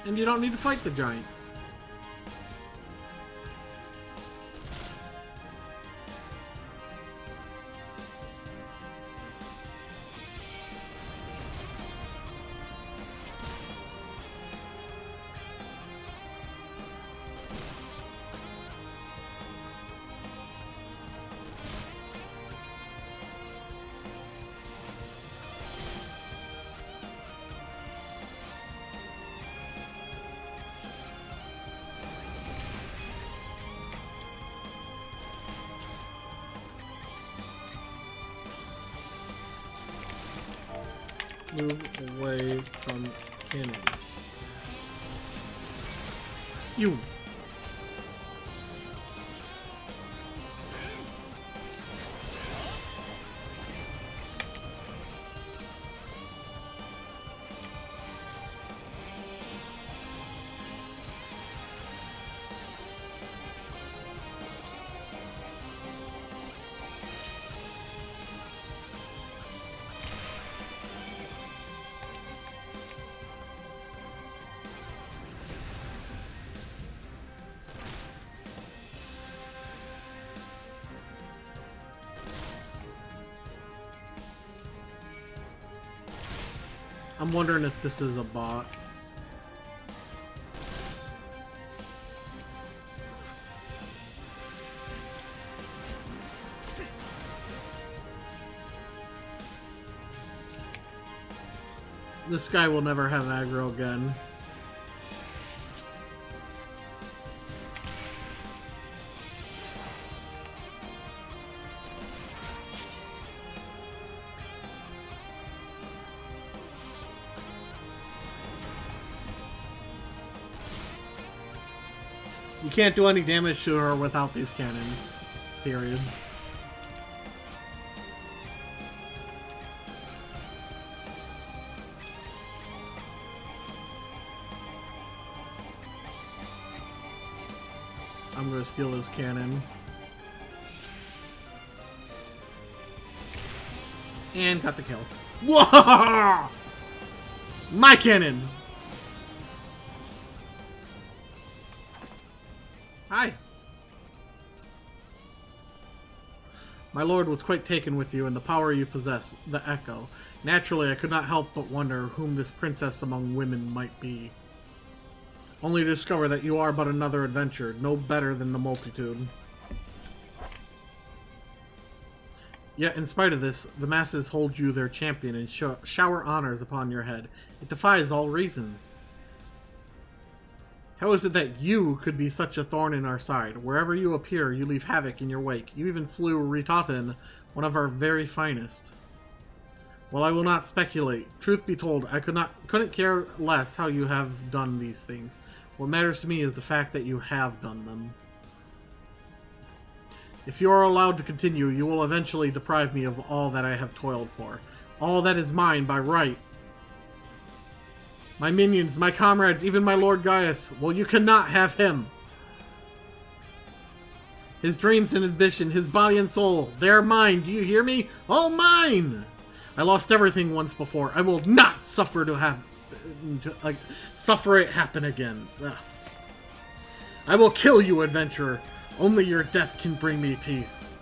And you don't need to fight the giants. Move away from cannons. You. I'm wondering if this is a bot. This guy will never have aggro again. You can't do any damage to her without these cannons. Period. I'm gonna steal his cannon. And got the kill. Whoa! My cannon! Hi. My lord was quite taken with you and the power you possess, the Echo. Naturally, I could not help but wonder whom this princess among women might be. Only to discover that you are but another adventurer, no better than the multitude. Yet, in spite of this, the masses hold you their champion and shower honors upon your head. It defies all reason. How is it that you could be such a thorn in our side? Wherever you appear, you leave havoc in your wake. You even slew Ritaten, one of our very finest. Well, I will not speculate. Truth be told, I couldn't care less how you have done these things. What matters to me is the fact that you have done them. If you are allowed to continue, you will eventually deprive me of all that I have toiled for. All that is mine by right. My minions, my comrades, even my Lord Gaius. Well, you cannot have him. His dreams and ambition, his body and soul, they are mine. Do you hear me? All mine! I lost everything once before. I will not suffer suffer it happen again. Ugh. I will kill you, adventurer. Only your death can bring me peace.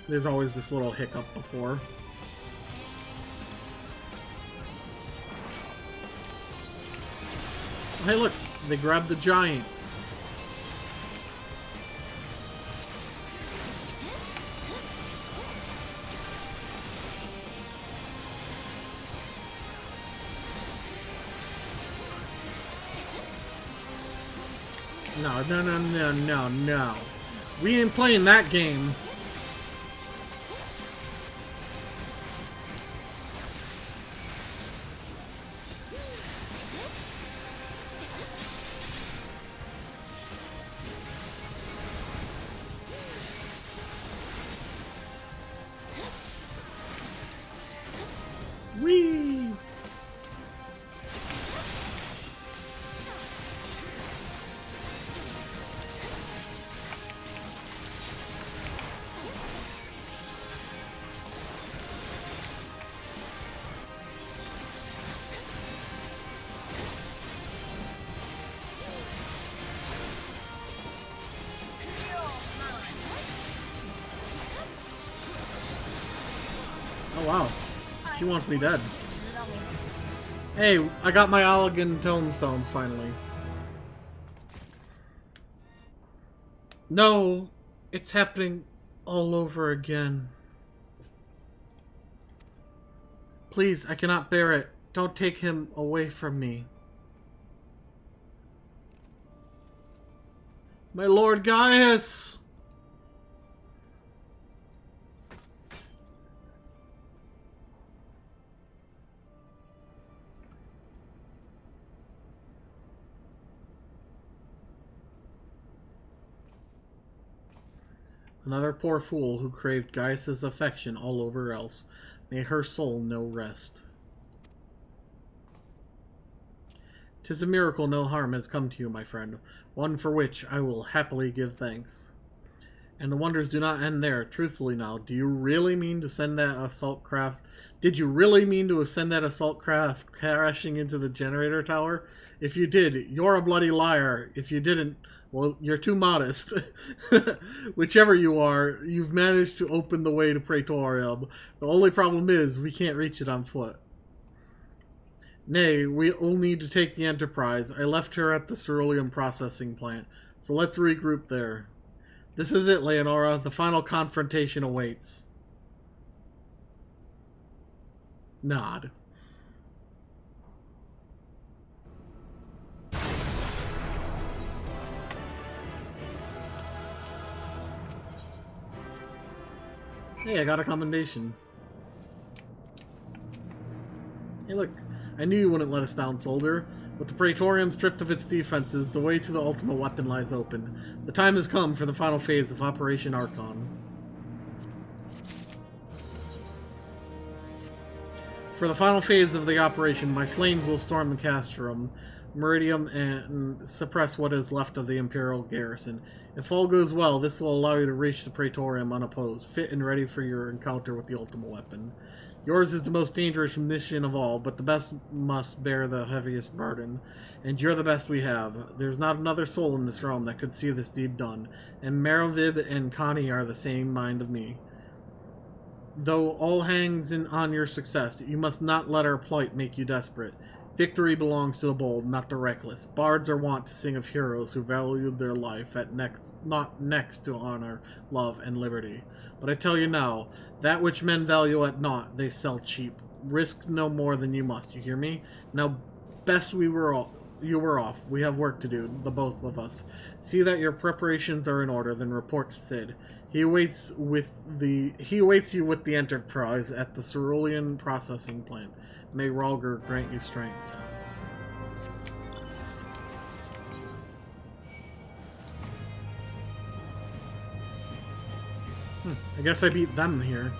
There's always this little hiccup before. Hey look, they grabbed the giant. No. We ain't playing that game. Whee! Oh wow, she wants me dead. Hey, I got my Allegan tomestones finally. No, it's happening all over again. Please, I cannot bear it. Don't take him away from me. My Lord Gaius! Another poor fool who craved Gaius's affection all over else. May her soul know rest. 'Tis a miracle no harm has come to you, my friend, one for which I will happily give thanks. And the wonders do not end there. Truthfully now, do you really mean to send that assault craft? Did you really mean to send that assault craft crashing into the generator tower? If you did, you're a bloody liar. If you didn't, well, you're too modest. Whichever you are, you've managed to open the way to Praetorium. The only problem is, we can't reach it on foot. Nay, we'll need to take the Enterprise. I left her at the cerulean processing plant, so let's regroup there. This is it, Leonora. The final confrontation awaits. Nod. Hey, I got a commendation. I knew you wouldn't let us down, soldier. With the Praetorium stripped of its defenses, the way to the ultimate weapon lies open. The time has come for the final phase of Operation Archon. For the final phase of the operation, my flames will storm the Castrum, Meridium, and suppress what is left of the Imperial garrison. If all goes well, this will allow you to reach the Praetorium unopposed, fit and ready for your encounter with the ultimate weapon. Yours is the most dangerous mission of all, but the best must bear the heaviest burden. And you're the best we have. There's not another soul in this realm that could see this deed done, and Maravib and Connie are the same mind of me. Though all hangs on your success, you must not let our plight make you desperate. Victory belongs to the bold, not the reckless. Bards are wont to sing of heroes who valued their life at not next to honor, love, and liberty. But I tell you now, that which men value at naught, they sell cheap. Risk no more than you must, you hear me? Now, best you were off. We have work to do, the both of us. See that your preparations are in order, then report to Cid. He awaits you with the Enterprise at the Cerulean processing plant. May Rhalgr grant you strength. I guess I beat them here.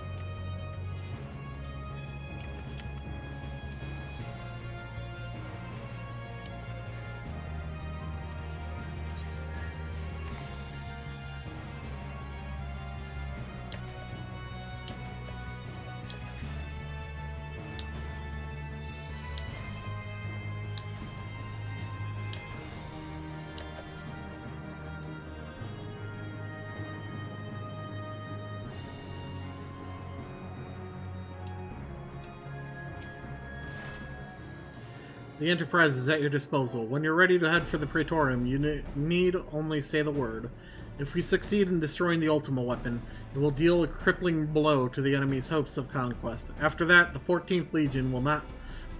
The Enterprise is at your disposal. When you're ready to head for the Praetorium, you need only say the word. If we succeed in destroying the Ultima weapon, it will deal a crippling blow to the enemy's hopes of conquest. After that, the 14th Legion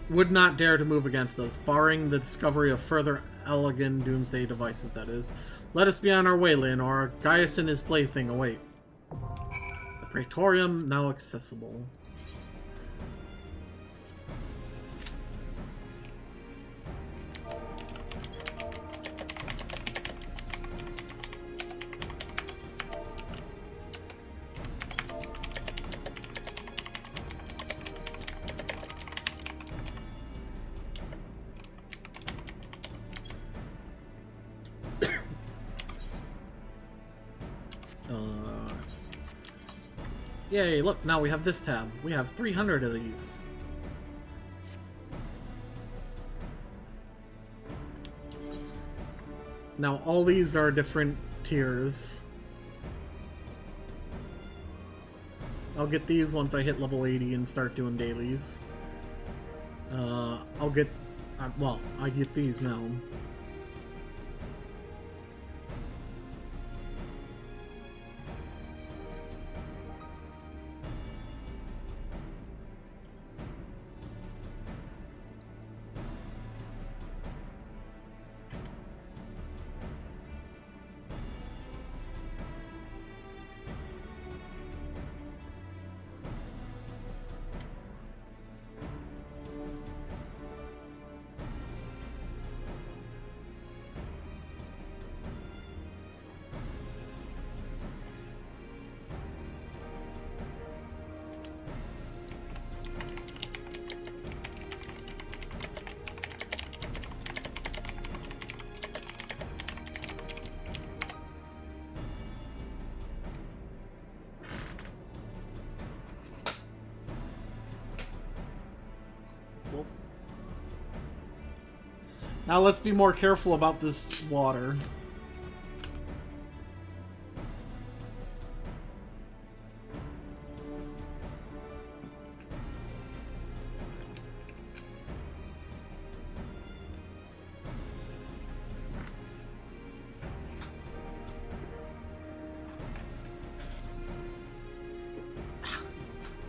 would not dare to move against us, barring the discovery of further elegant doomsday devices, that is. Let us be on our way, Leonora. Gaius and his plaything await. The Praetorium now accessible. Yay, look, now we have this tab. We have 300 of these. Now, all these are different tiers. I'll get these once I hit level 80 and start doing dailies. I'll get... well, I get these now. Now let's be more careful about this water.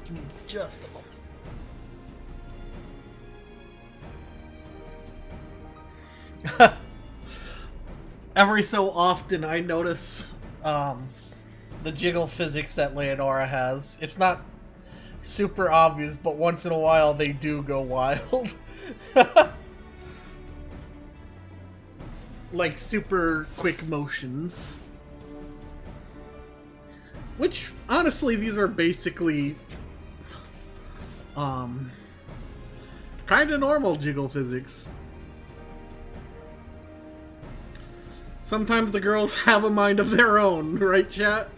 Give me just a moment. Every so often I notice the jiggle physics that Leonora has. It's not super obvious, but once in a while they do go wild. Like super quick motions. Which, honestly, these are basically kind of normal jiggle physics. Sometimes the girls have a mind of their own, right, chat?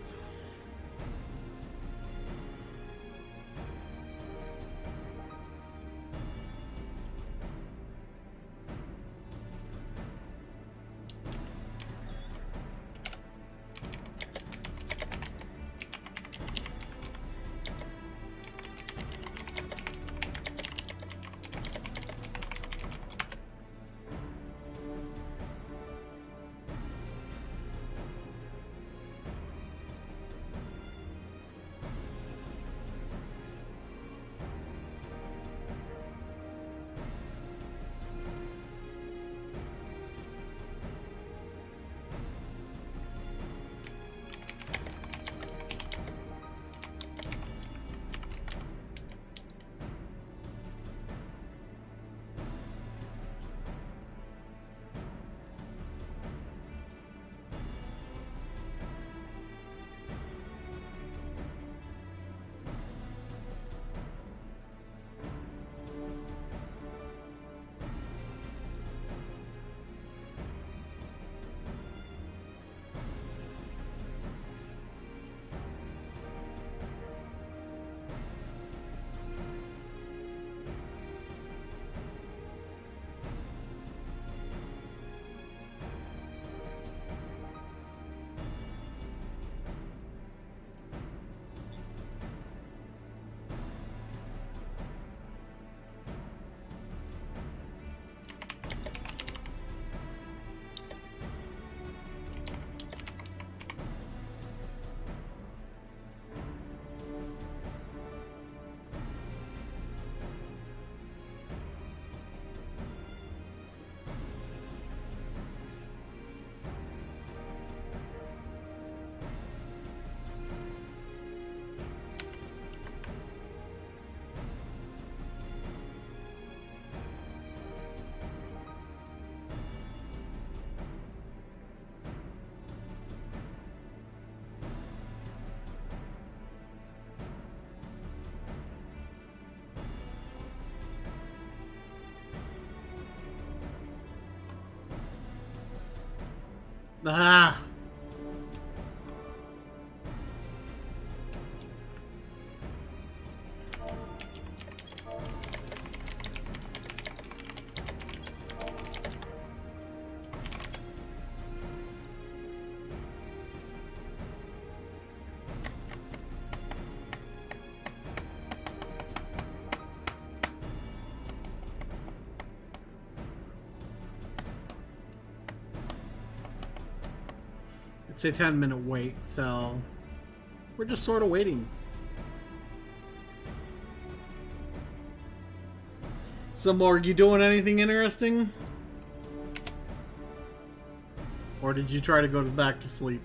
Ah. It's a 10-minute wait, so we're just sort of waiting. So, Morg, you doing anything interesting? Or did you try to go back to sleep?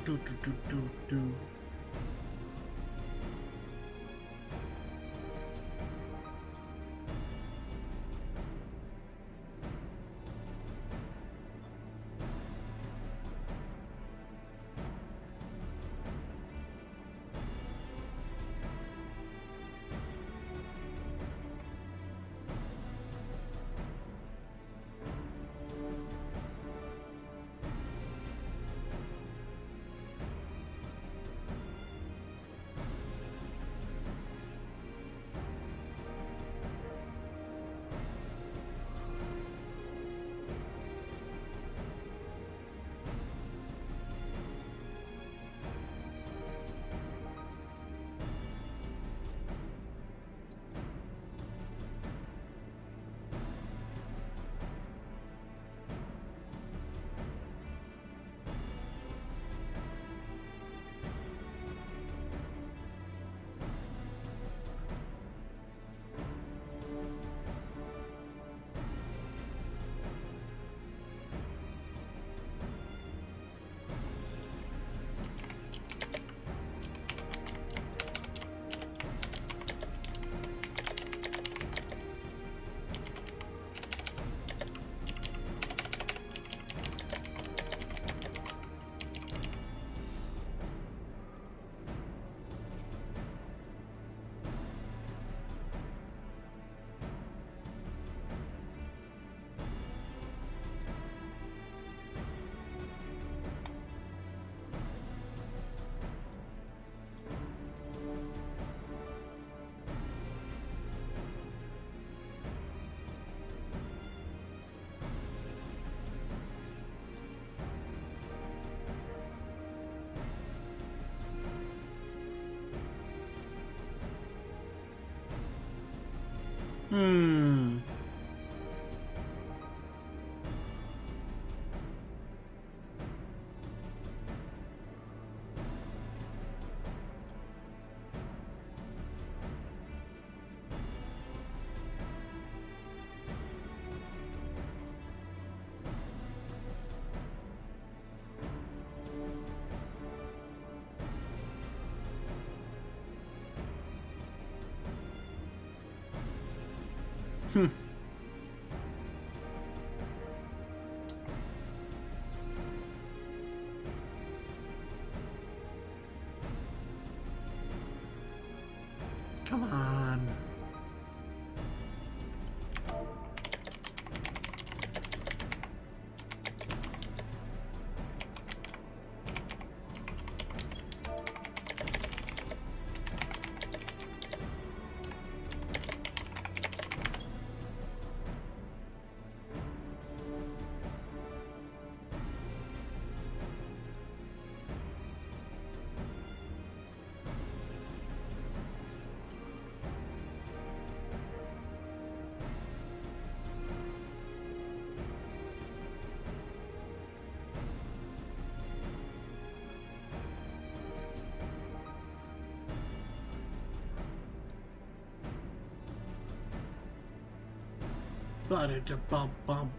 Do. Come on. Ba-da-da-bum-bum.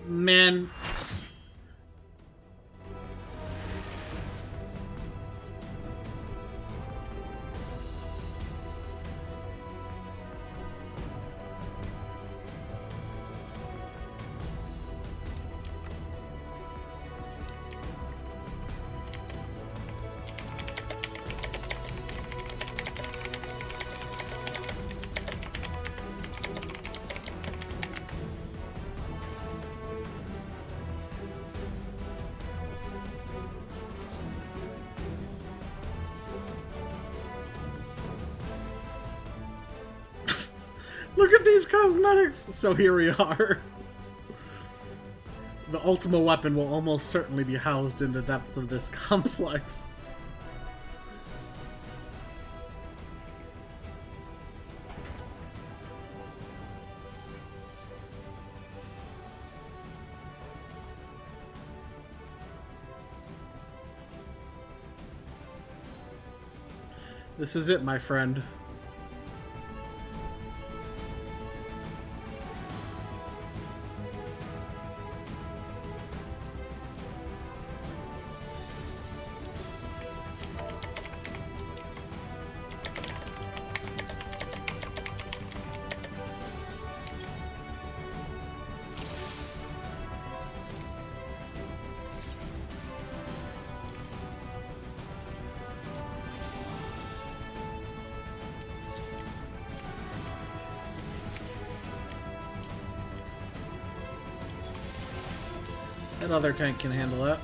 Man. Look at these cosmetics! So here we are. The Ultima weapon will almost certainly be housed in the depths of this complex. This is it, my friend. That other tank can handle that.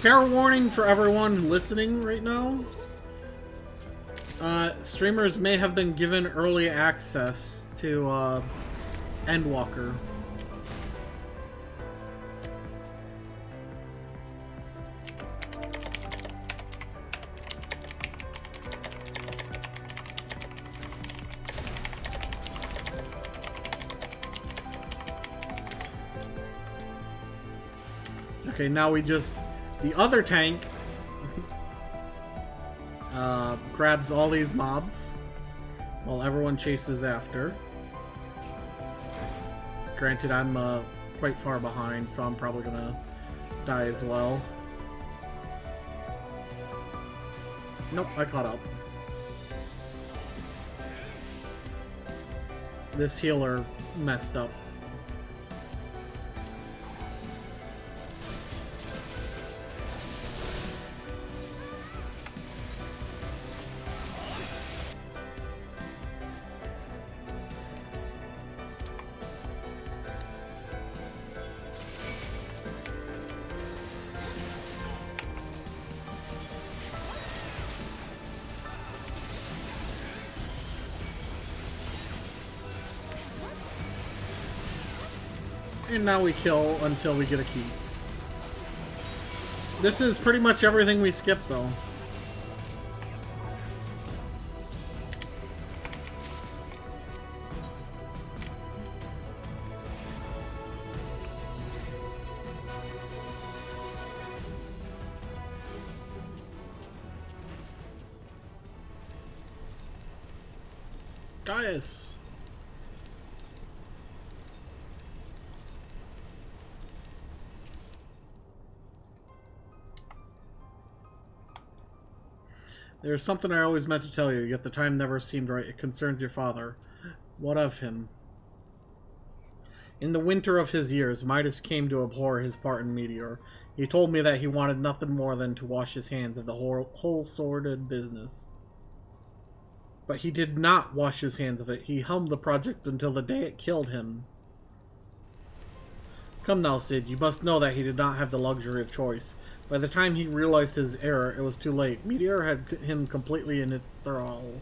Fair warning for everyone listening right now. Streamers may have been given early access to Endwalker. Okay, now we just... The other tank grabs all these mobs while everyone chases after. Granted, I'm quite far behind, so I'm probably gonna die as well. Nope, I caught up. This healer messed up. And now we kill until we get a key. This is pretty much everything we skipped, though. Gaius! There's something I always meant to tell you, yet the time never seemed right. It concerns your father. What of him? In the winter of his years, Midas came to abhor his part in Meteor. He told me that he wanted nothing more than to wash his hands of the whole sordid business. But he did not wash his hands of it. He helmed the project until the day it killed him. Come now, Sid, you must know that he did not have the luxury of choice. By the time he realized his error, it was too late. Meteor had him completely in its thrall.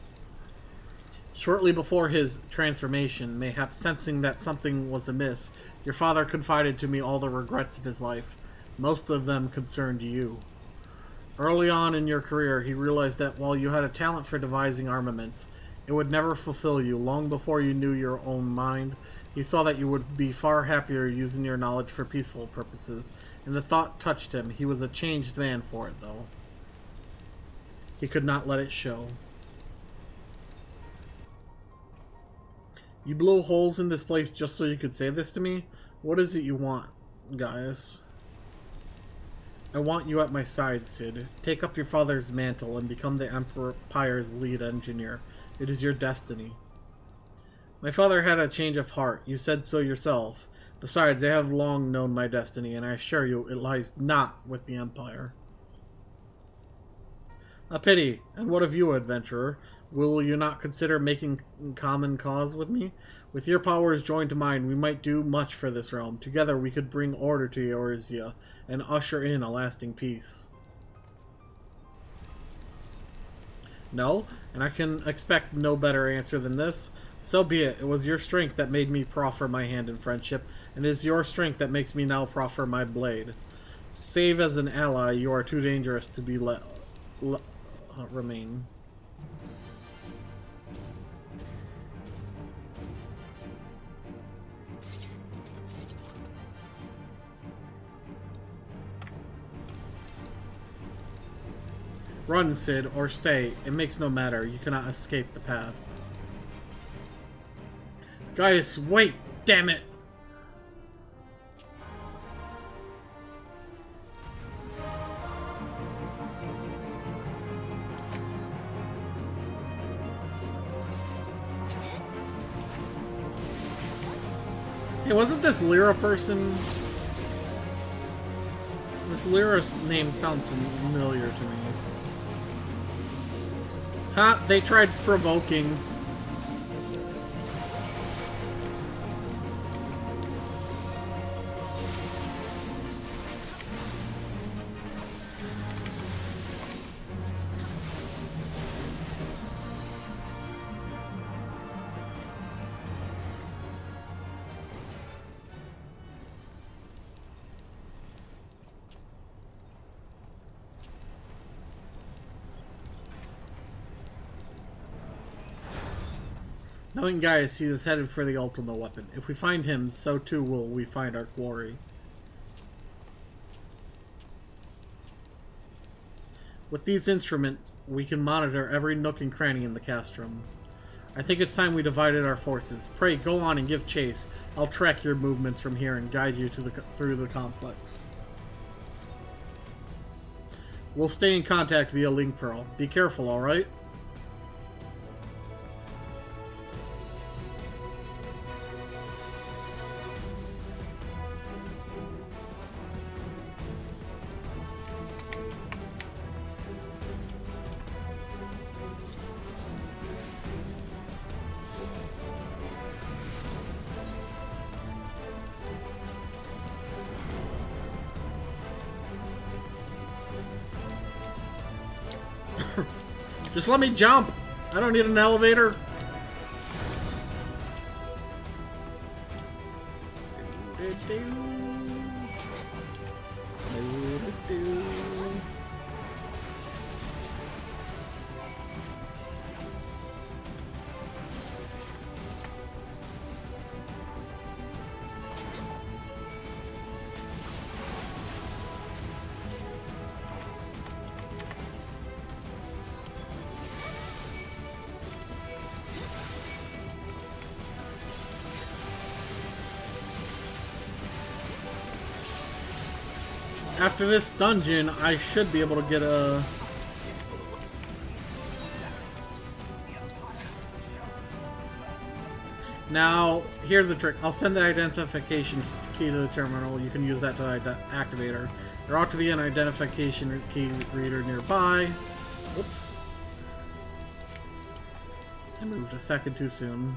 Shortly before his transformation, mayhap sensing that something was amiss, your father confided to me all the regrets of his life. Most of them concerned you. Early on in your career, he realized that while you had a talent for devising armaments, it would never fulfill you. Long before you knew your own mind, he saw that you would be far happier using your knowledge for peaceful purposes, and the thought touched him. He was a changed man for it, though. He could not let it show. You blew holes in this place just so you could say this to me? What is it you want, Gaius? I want you at my side, Cid. Take up your father's mantle and become the Empire's lead engineer. It is your destiny. My father had a change of heart. You said so yourself. Besides, I have long known my destiny, and I assure you it lies not with the Empire. A pity. And what of you, adventurer? Will you not consider making common cause with me? With your powers joined to mine, we might do much for this realm. Together we could bring order to Eorzea and usher in a lasting peace. No? And I can expect no better answer than this? So be it. It was your strength that made me proffer my hand in friendship, and it is your strength that makes me now proffer my blade. Save as an ally, you are too dangerous to be remain. Run, Cid, or stay. It makes no matter. You cannot escape the past. Gaius, wait! Damn it! Hey, wasn't this Lyra person? This Lyra's name sounds familiar to me. Ha! They tried provoking. Knowing Gaius, he is headed for the ultimate weapon. If we find him, so too will we find our quarry. With these instruments, we can monitor every nook and cranny in the castrum. I think it's time we divided our forces. Pray, go on and give chase. I'll track your movements from here and guide you to through the complex. We'll stay in contact via Link Pearl. Be careful, alright? Just let me jump! I don't need an elevator! After this dungeon, I should be able to get a... Now, here's a trick. I'll send the identification key to the terminal. You can use that to activate her. There ought to be an identification key reader nearby. Whoops. I moved a second too soon.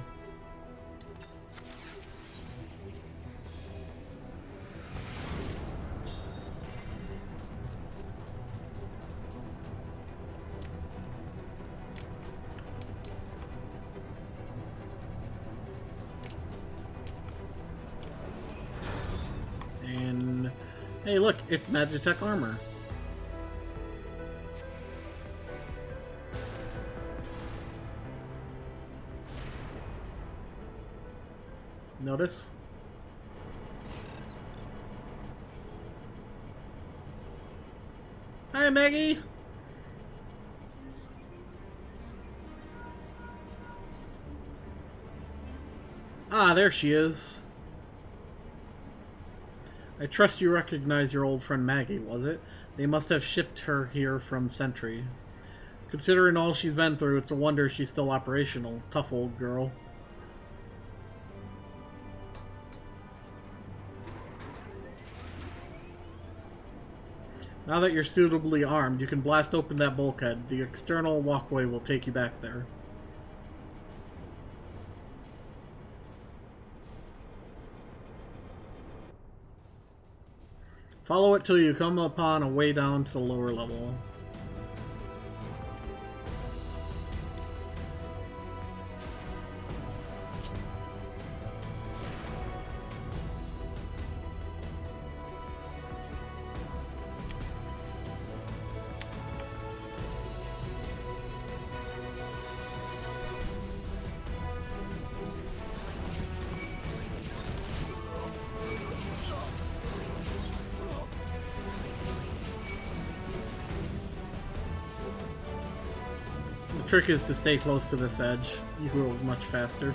Hey, look, it's Magitech armor. Notice? Hi, Maggie! Ah, there she is. I trust you recognize your old friend Maggie, was it? They must have shipped her here from Sentry. Considering all she's been through, it's a wonder she's still operational. Tough old girl. Now that you're suitably armed, you can blast open that bulkhead. The external walkway will take you back there. Follow it till you come upon a way down to the lower level. The trick is to stay close to this edge. You go much faster.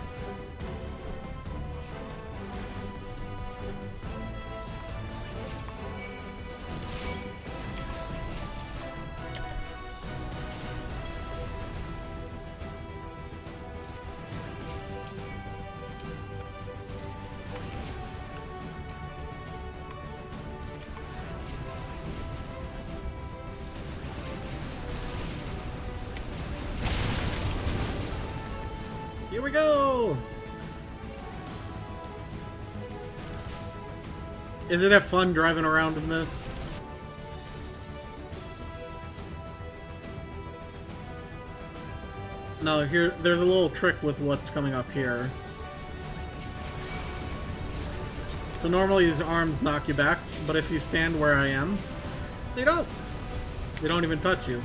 Here we go! Isn't it fun driving around in this? No, here, there's a little trick with what's coming up here. So normally these arms knock you back, but if you stand where I am, they don't. They don't even touch you.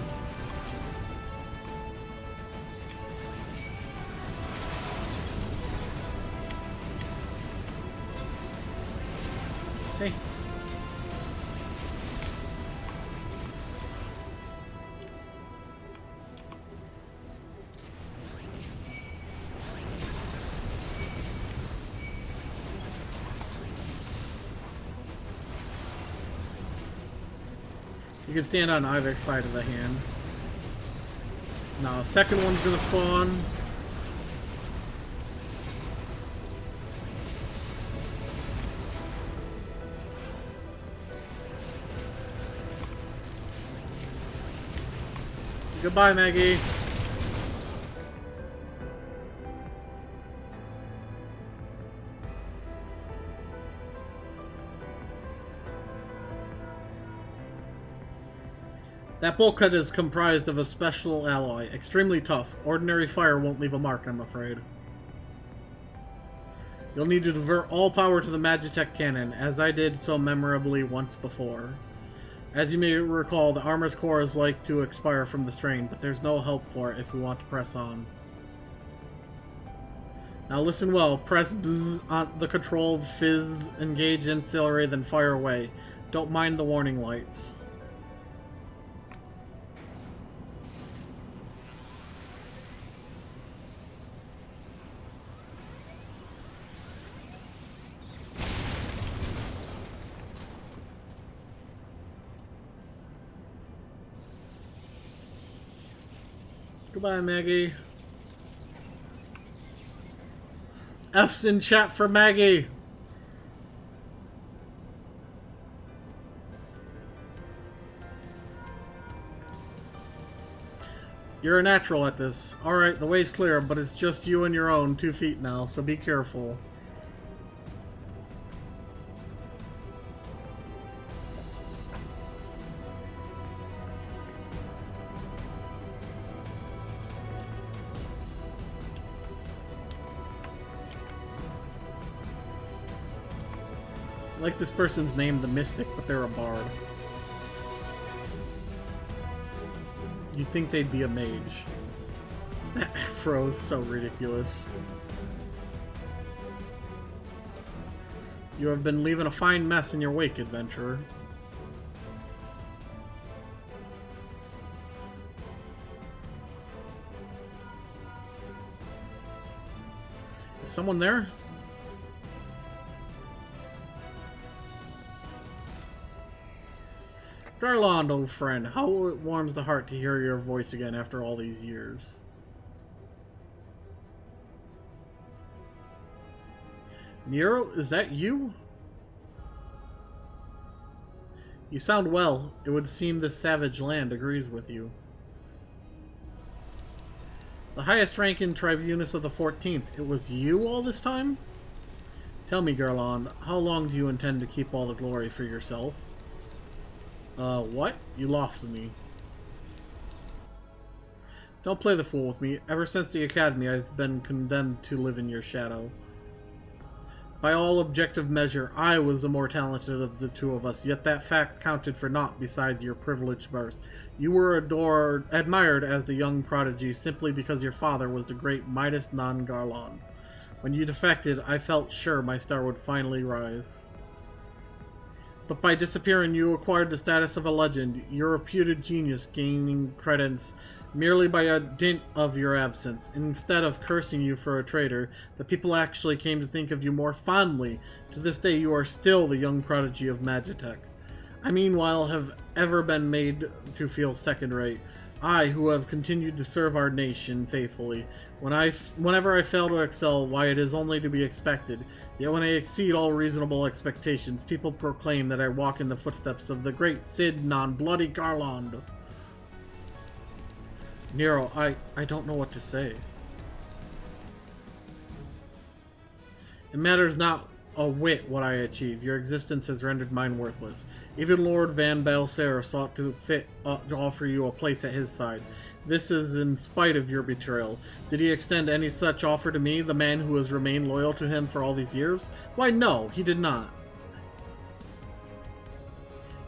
See? You can stand on either side of the hand. Now, second one's gonna spawn. Goodbye, Maggie. That bulkhead is comprised of a special alloy, extremely tough. Ordinary fire won't leave a mark, I'm afraid. You'll need to divert all power to the Magitech cannon, as I did so memorably once before. As you may recall, the armor's cores like to expire from the strain, but there's no help for it if we want to press on. Now listen well, press bzz on the control, fizz, engage ancillary, then fire away. Don't mind the warning lights. Goodbye, Maggie. F's in chat for Maggie. You're a natural at this. Alright, the way's clear, but it's just you and your own 2 feet now, so be careful. like this person's name, the Mystic, but they're a bard. You'd think they'd be a mage. That afro is so ridiculous. You have been leaving a fine mess in your wake, adventurer. Is someone there? Garland, old friend, how it warms the heart to hear your voice again after all these years. Nero, is that you? You sound well. It would seem this savage land agrees with you. The highest ranking tribunus of the 14th. It was you all this time? Tell me, Garland, how long do you intend to keep all the glory for yourself? What? You lost me. Don't play the fool with me. Ever since the Academy, I've been condemned to live in your shadow. By all objective measure, I was the more talented of the two of us, yet that fact counted for naught beside your privileged birth. You were admired as the young prodigy simply because your father was the great Midas non Garland. When you defected, I felt sure my star would finally rise. But by disappearing, you acquired the status of a legend, your reputed genius gaining credence merely by a dint of your absence. Instead of cursing you for a traitor, the people actually came to think of you more fondly. To this day, you are still the young prodigy of Magitech. I meanwhile have ever been made to feel second-rate. I, who have continued to serve our nation faithfully. Whenever I fail to excel, why, it is only to be expected. Yet when I exceed all reasonable expectations, people proclaim that I walk in the footsteps of the great Cid non-bloody Garland. Nero, I don't know what to say. It matters not a whit what I achieve. Your existence has rendered mine worthless. Even Lord Van Balsera sought to offer you a place at his side. This is in spite of your betrayal. Did he extend any such offer to me, the man who has remained loyal to him for all these years? Why, no, he did not.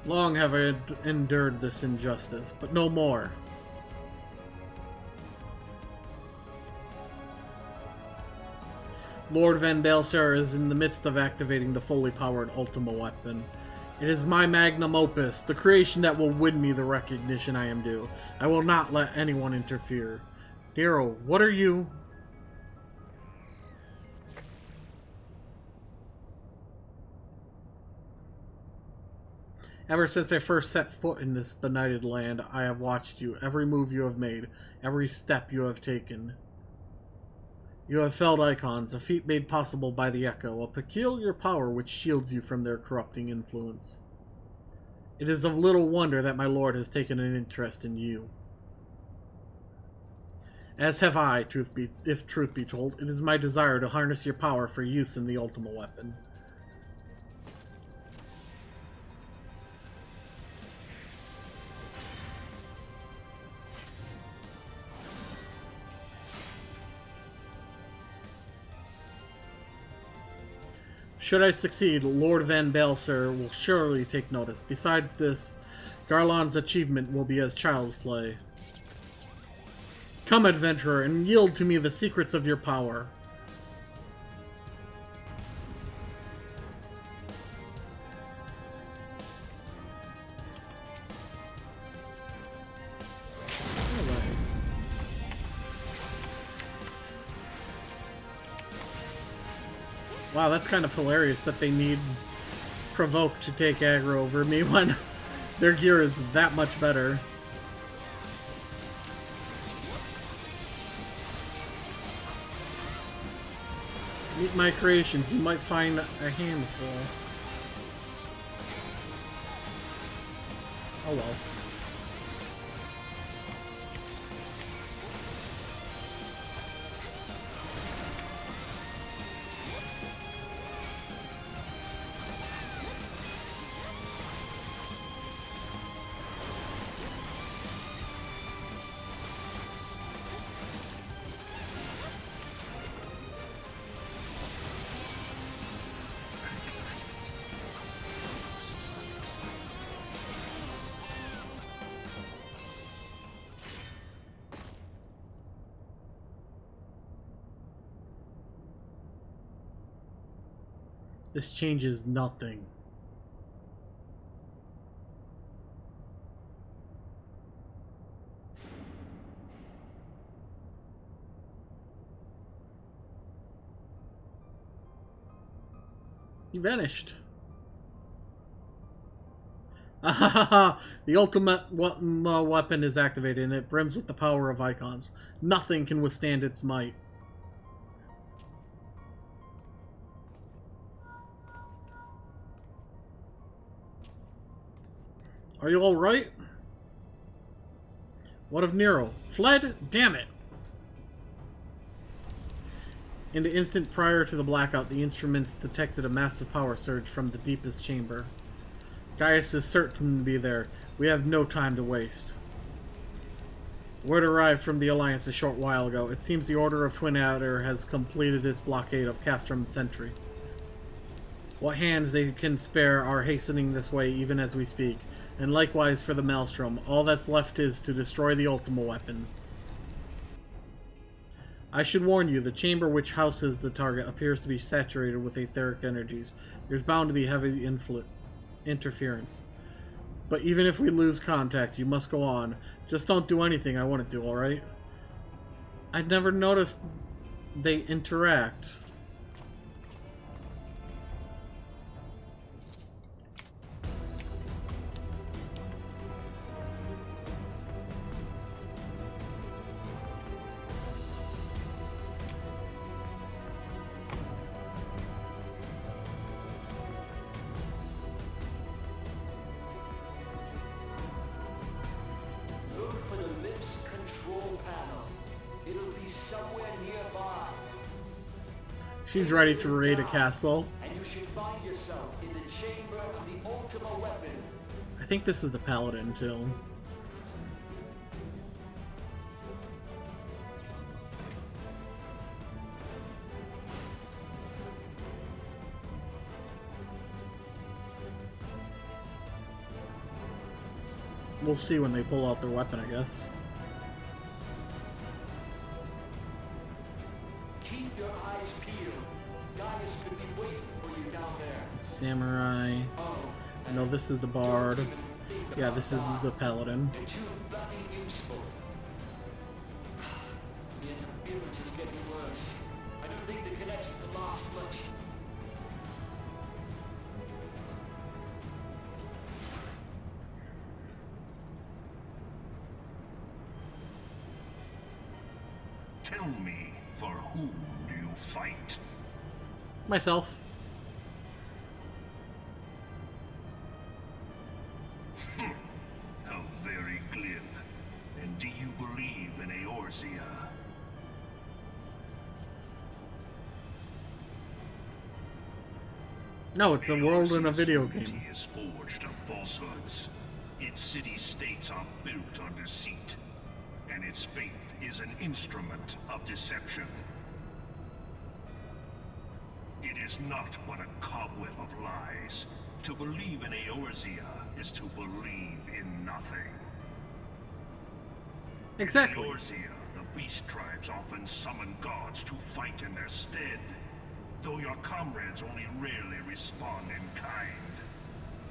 Long have I endured this injustice, but no more. Lord Van Balsera is in the midst of activating the fully powered Ultima weapon. It is my magnum opus, the creation that will win me the recognition I am due. I will not let anyone interfere. Nero, what are you? Ever since I first set foot in this benighted land, I have watched you, every move you have made, every step you have taken. You have felled icons, a feat made possible by the Echo, a peculiar power which shields you from their corrupting influence. It is of little wonder that my lord has taken an interest in you. As have I, if truth be told. It is my desire to harness your power for use in the Ultima weapon. Should I succeed, Lord Van Balsera will surely take notice. Besides this, Garland's achievement will be as child's play. Come, adventurer, and yield to me the secrets of your power. Wow, that's kind of hilarious that they need Provoke to take aggro over me when their gear is that much better. Meet my creations, you might find a handful. Oh well. This changes nothing. He vanished. The ultimate weapon is activated and it brims with the power of icons. Nothing can withstand its might. Are you alright? What of Nero? Fled? Damn it! In the instant prior to the blackout, the instruments detected a massive power surge from the deepest chamber. Gaius is certain to be there. We have no time to waste. Word arrived from the Alliance a short while ago. It seems the Order of Twin Adder has completed its blockade of Castrum's sentry. What hands they can spare are hastening this way even as we speak, and likewise for the Maelstrom. All that's left is to destroy the Ultima weapon. I should warn you, the chamber which houses the target appears to be saturated with etheric energies. There's bound to be heavy interference. But even if we lose contact, you must go on. Just don't do anything I wouldn't do, alright? I'd never noticed they interact. She's ready to raid a castle. And you should find yourself in the chamber of the Ultima weapon. I think this is the Paladin too. We'll see when they pull out their weapon, I guess. Keep your eyes peeled. Gaius could be waiting for you down there. Samurai. No, this is the Bard. Yeah, this is the Paladin. You're too bloody useful. The interference is getting worse. I don't think the connection will last much. Tell me, for whom do you fight? Myself. How very glib. And do you believe in Eorzea? No, it's a world in a video game. Eorzea is forged of falsehoods. Its city-states are built on deceit. And its faith is an instrument of deception. It is not but a cobweb of lies. To believe in Eorzea is to believe in nothing. Exactly. In Eorzea, the beast tribes often summon gods to fight in their stead, though your comrades only rarely respond in kind.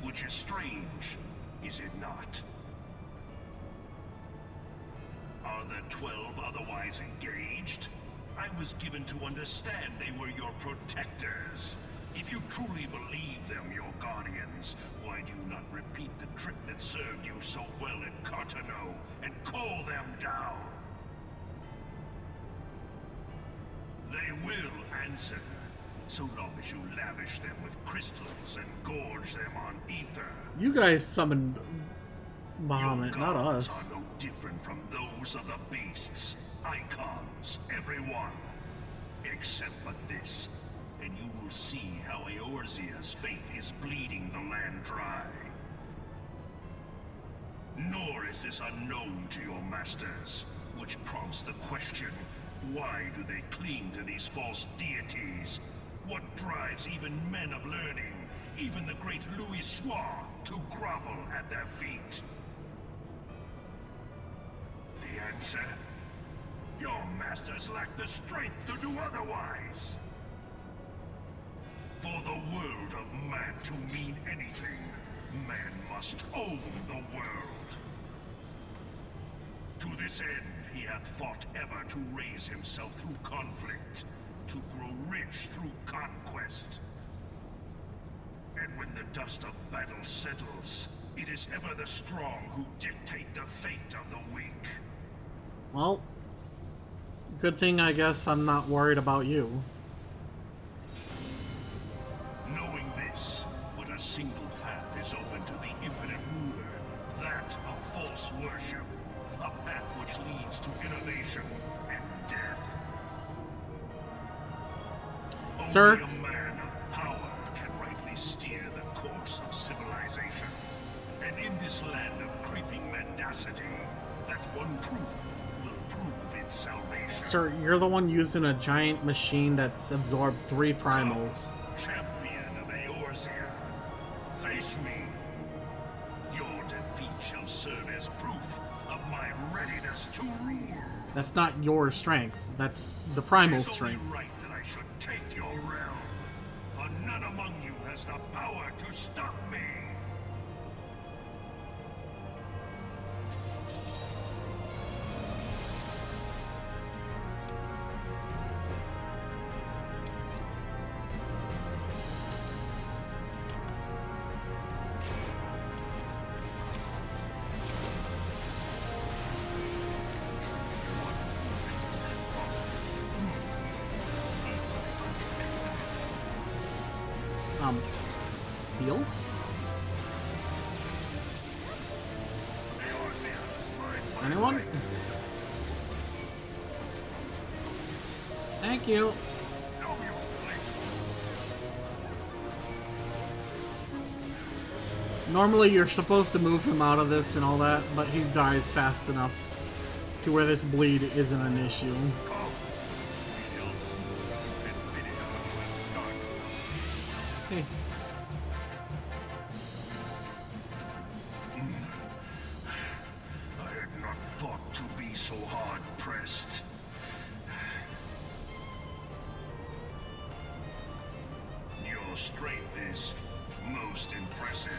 Which is strange, is it not? Are the 12 otherwise engaged? I was given to understand they were your protectors. If you truly believe them your guardians, why do you not repeat the trick that served you so well at Cartano and call them down? They will answer, so long as you lavish them with crystals and gorge them on ether. You guys summoned Bahamut, not us. Are no different from those of the beasts. Icons, every one. Except but this, and you will see how Eorzea's fate is bleeding the land dry. Nor is this unknown to your masters, which prompts the question, why do they cling to these false deities? What drives even men of learning, even the great Louis Soir, to grovel at their feet? The answer? Your masters lack the strength to do otherwise. For the world of man to mean anything, man must own the world. To this end, he hath fought ever to raise himself through conflict, to grow rich through conquest. And when the dust of battle settles, it is ever the strong who dictate the fate of the weak. Well, good thing I guess I'm not worried about you. Knowing this, but a single path is open to the infinite ruler, that of false worship, a path which leads to innovation and death. Sir? Only a man of power can rightly steer the course of civilization. And in this land of creeping mendacity, that one truth will prove its salvation. Sir, you're the one using a giant machine that's absorbed 3 primals. Champion of Eorzea, face me. Your defeat shall serve as proof of my readiness to rule. That's not your strength. That's the primal strength. It's only right that I should take your realm. For none among you has the power to stop me. Heals? Anyone? Thank you. Normally you're supposed to move him out of this and all that, but he dies fast enough to where this bleed isn't an issue. Hey. I had not thought to be so hard-pressed. Your strength is most impressive.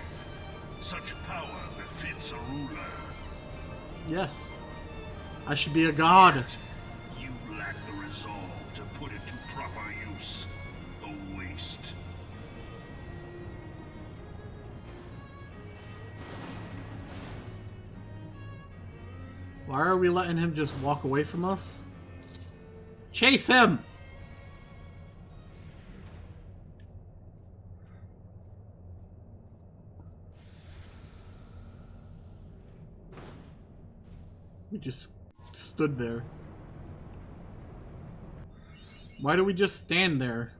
Such power befits a ruler. Yes. I should be a god. You lack the resolve to put it to proper use. A waste. Why are we letting him just walk away from us? Chase him! We just stood there. Why do we just stand there?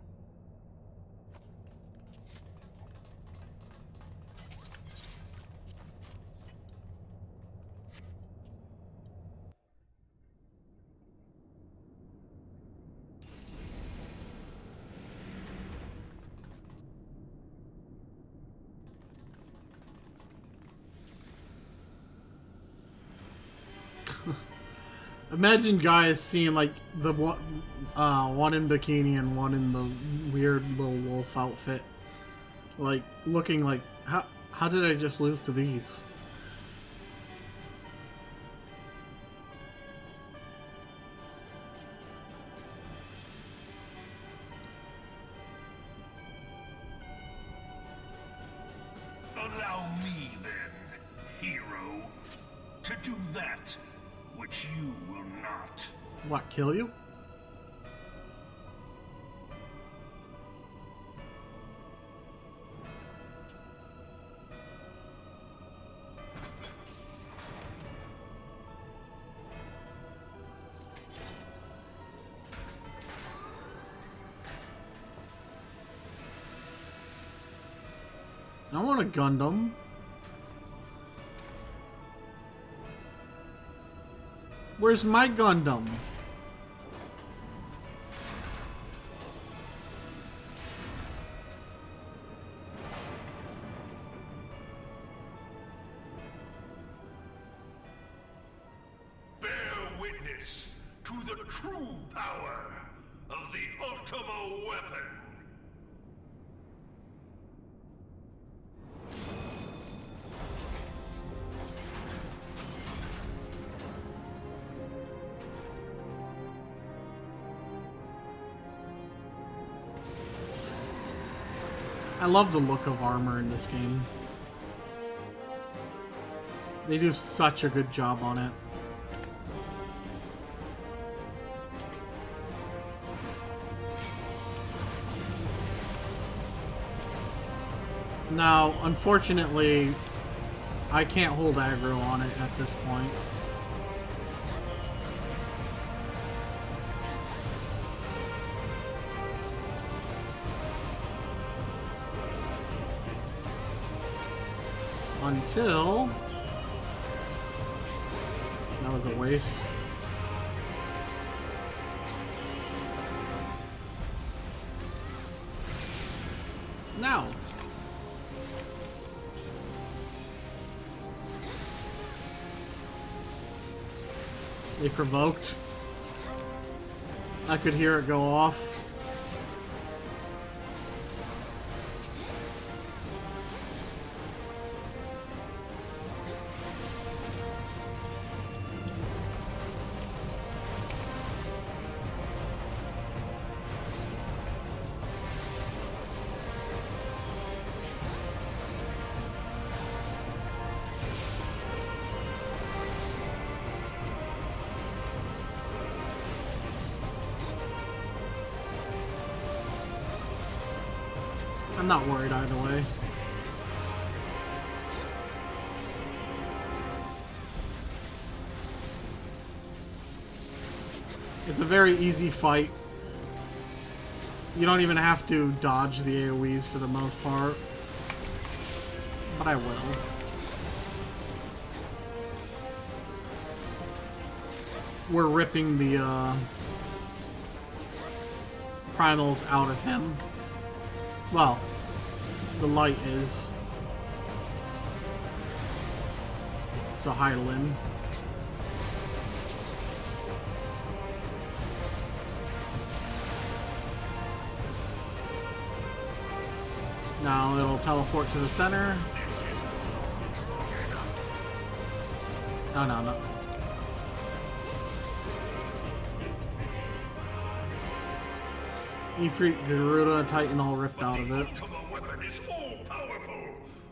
Imagine guys seeing like the one in bikini and one in the weird little wolf outfit, like looking like how did I just lose to these? Allow me then, hero, to do that which you will not. What, kill you? I want a Gundam. Where's my Gundam? Bear witness to the true power of the Ultima weapon. I love the look of armor in this game. They do such a good job on it. Now, unfortunately, I can't hold aggro on it at this point. Until... that was a waste. Now! They provoked. I could hear it go off. I'm not worried either way. It's a very easy fight. You don't even have to dodge the AoEs for the most part. But I will. We're ripping the primals out of him. Well, the light is. So Hydaelyn. Now it'll teleport to the center. Oh, no, no. Ifrit, Garuda, and Titan all ripped out of it. The weapon is all-powerful.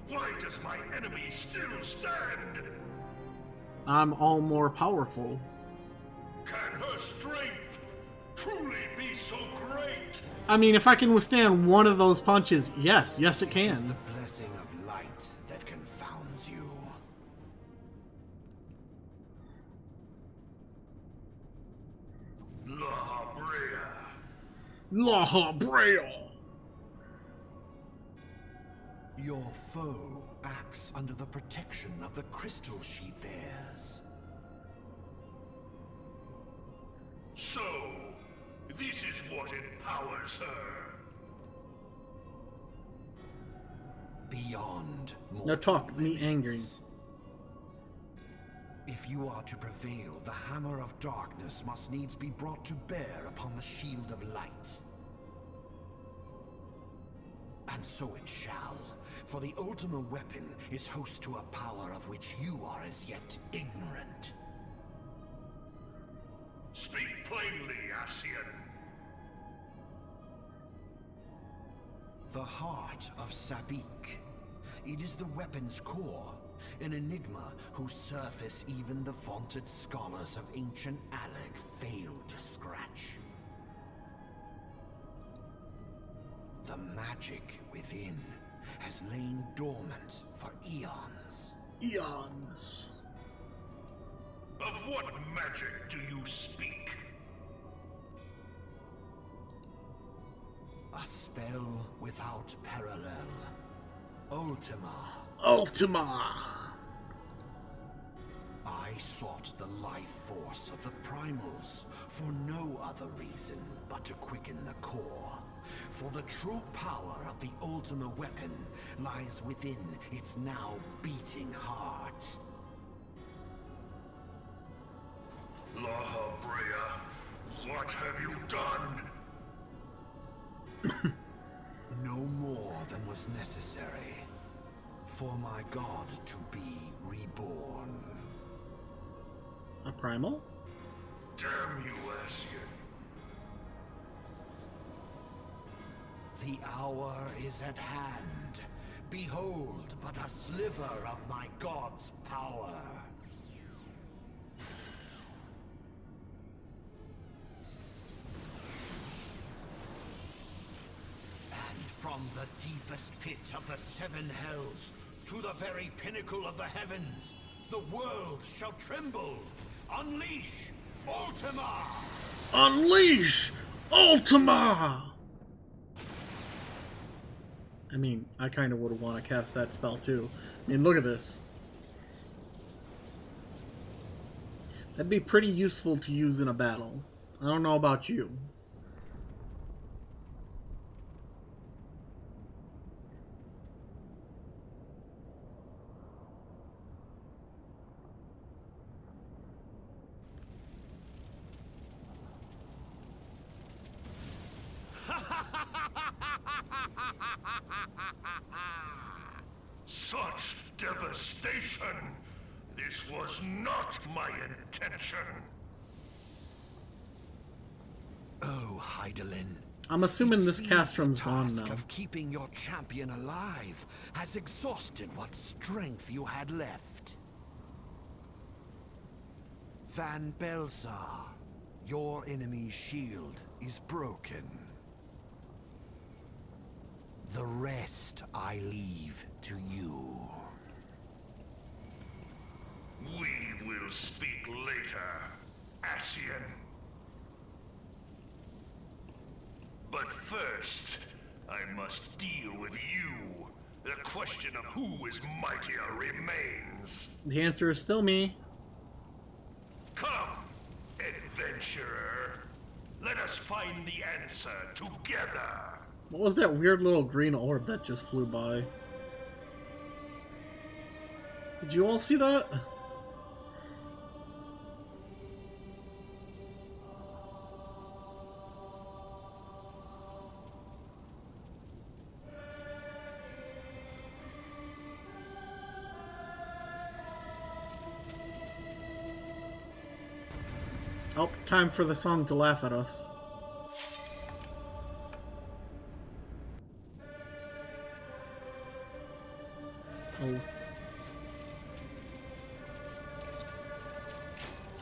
Why does my enemy still stand? I'm all more powerful. Can her strength truly be so great? I mean, if I can withstand one of those punches, yes, yes it can. It is the blessing of light that confounds you. Laha Brea! Your foe acts under the protection of the crystal she bears. So, this is what empowers her. Beyond mortal Now talk me limits. angry. If you are to prevail, the hammer of darkness must needs be brought to bear upon the shield of light. And so it shall, for the Ultima weapon is host to a power of which you are as yet ignorant. Speak plainly, Ascian. The heart of Sabik. It is the weapon's core, an enigma whose surface even the vaunted scholars of ancient Alag failed to scratch. The magic within has lain dormant for eons. Eons. Of what magic do you speak? A spell without parallel. Ultima. Ultima! I sought the life force of the primals for no other reason but to quicken the core. For the true power of the Ultima weapon lies within its now beating heart. Laha Brea, what have you done? No more than was necessary for my god to be reborn. A primal? Damn you, Ascian. The hour is at hand. Behold but a sliver of my god's power. And from the deepest pit of the seven hells to the very pinnacle of the heavens, the world shall tremble. Unleash Ultima! Unleash Ultima! I mean, I kind of would want to cast that spell too. I mean, look at this. That'd be pretty useful to use in a battle. I don't know about you. Such devastation! This was not my intention! Oh, Heidelin. I'm assuming this castrum's gone The task now. of keeping your champion alive has exhausted what strength you had left. Van Belsar, your enemy's shield is broken. The rest I leave to you. We will speak later, Ascian. But first, I must deal with you. The question of who is mightier remains. The answer is still me. Come, adventurer. Let us find the answer together. What was that weird little green orb that just flew by? Did you all see that? Oh, time for the song to laugh at us. Oh.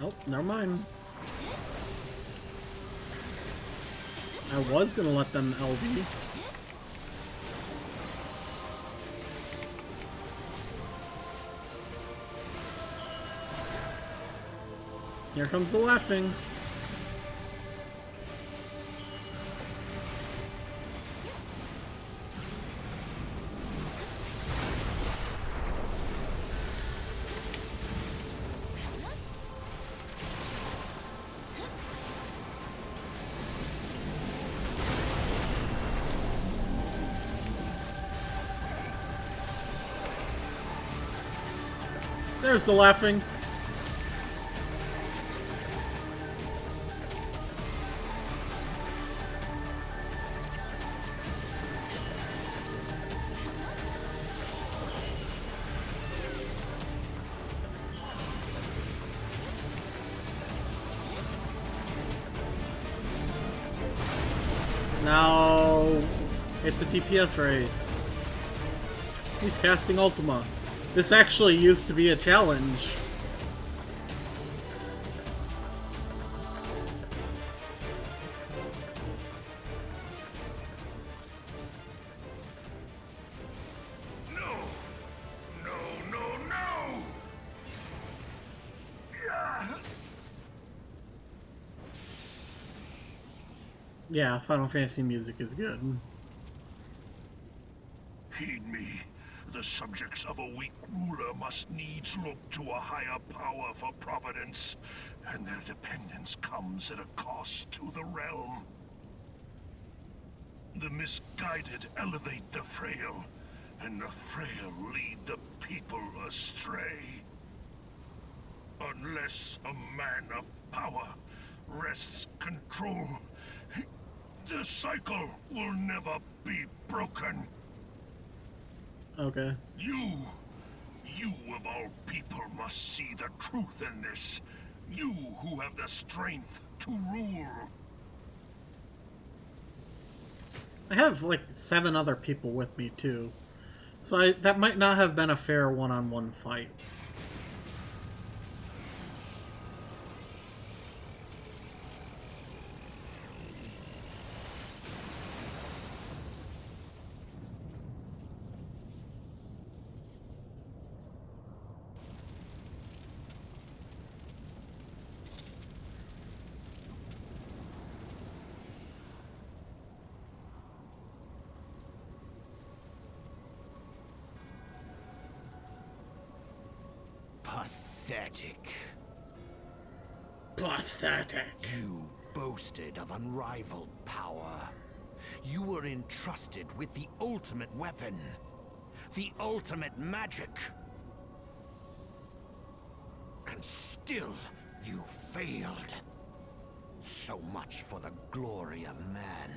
Oh, never mind. I was gonna let them LV. Here comes the laughing. There's the laughing. Now it's a DPS race. He's casting Ultima. This actually used to be a challenge. No! No, no, no! Yeah, Final Fantasy music is good. Heed me. The subjects of a weak ruler must needs look to a higher power for providence, and their dependence comes at a cost to the realm. The misguided elevate the frail, and the frail lead the people astray. Unless a man of power wrests control, the cycle will never be broken. Okay. You of all people must see the truth in this. You who have the strength to rule. I have like 7 other people with me too. So that might not have been a fair one-on-one fight. Pathetic. Pathetic. You boasted of unrivaled power. You were entrusted with the ultimate weapon. The ultimate magic. And still, you failed. So much for the glory of man.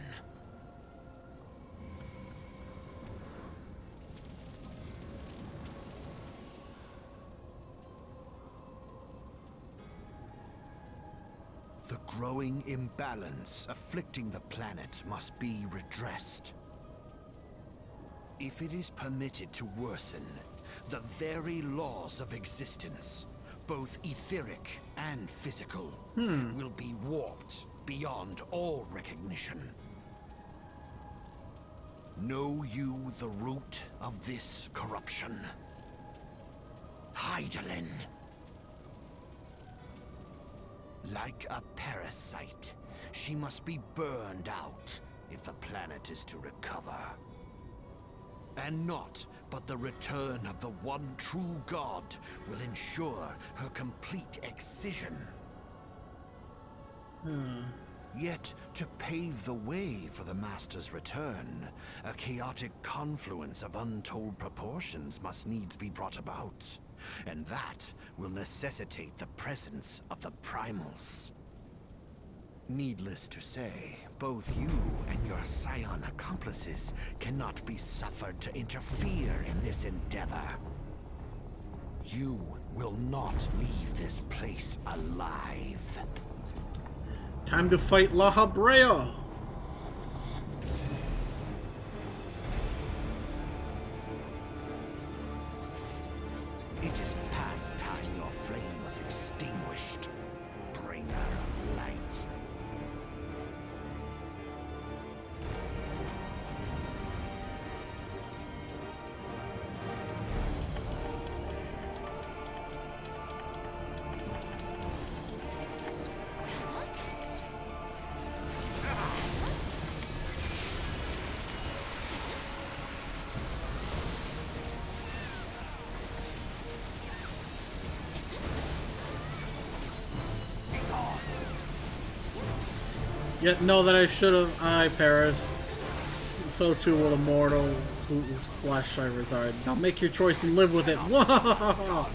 The growing imbalance afflicting the planet must be redressed. If it is permitted to worsen, the very laws of existence, both etheric and physical, will be warped beyond all recognition. Know you the root of this corruption? Hydaelyn. Like a parasite, she must be burned out if the planet is to recover. And naught but the return of the one true god will ensure her complete excision. Yet, to pave the way for the Master's return, a chaotic confluence of untold proportions must needs be brought about. And that will necessitate the presence of the primals. Needless to say, both you and your scion accomplices cannot be suffered to interfere in this endeavor. You will not leave this place alive. Time to fight La Habrea! It is past time your flame was extinguished, bringer of light. Yet know that I should have. I perish. So too will the mortal whose flesh I reside. Now make your choice and live with it. Whoa!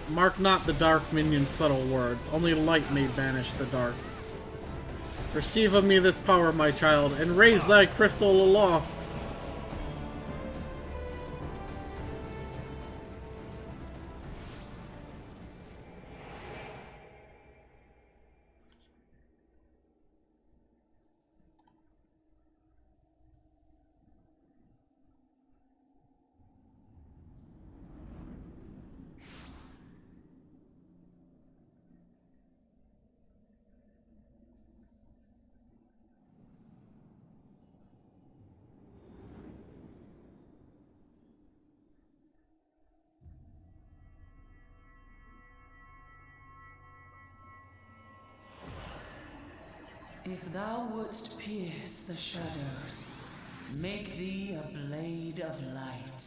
Mark not the dark minion's subtle words. Only light may banish the dark. Receive of me this power, my child, and raise thy crystal aloft. If thou wouldst pierce the shadows, make thee a blade of light.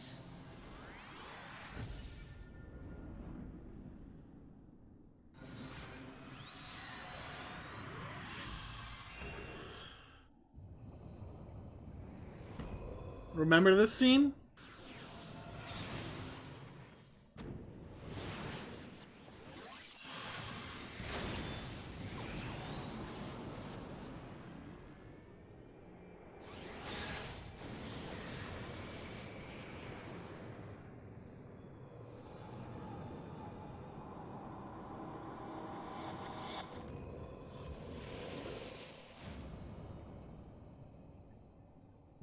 Remember this scene?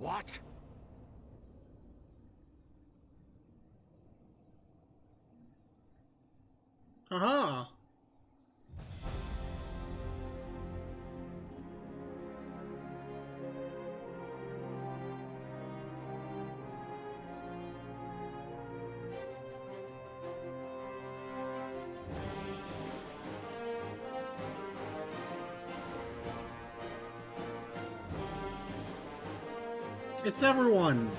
What? Aha! It's everyone!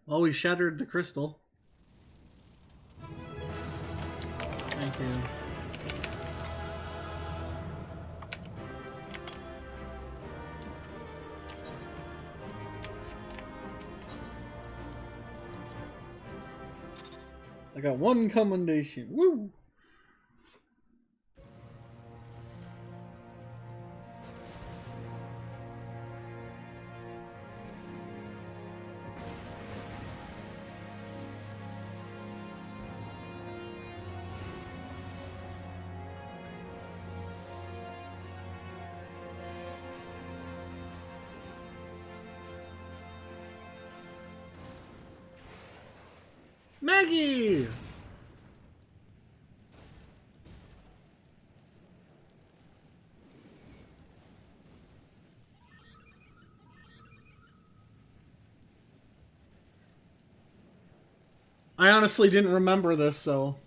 Well, we shattered the crystal. Thank you. I got one commendation. Woo! Maggie! I honestly didn't remember this, so...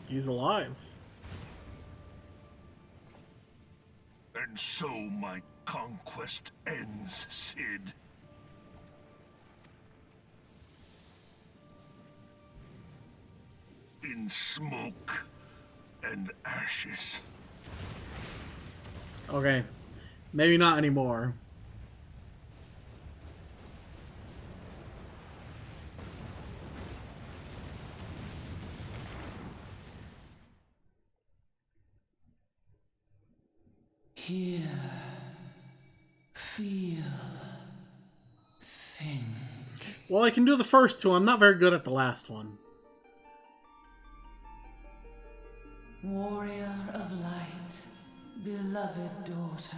He's alive. And so my conquest ends, Cid. In smoke and ashes. Okay. Maybe not anymore. Hear, feel, think. Well, I can do the first two. I'm not very good at the last one. Warrior of light, beloved daughter.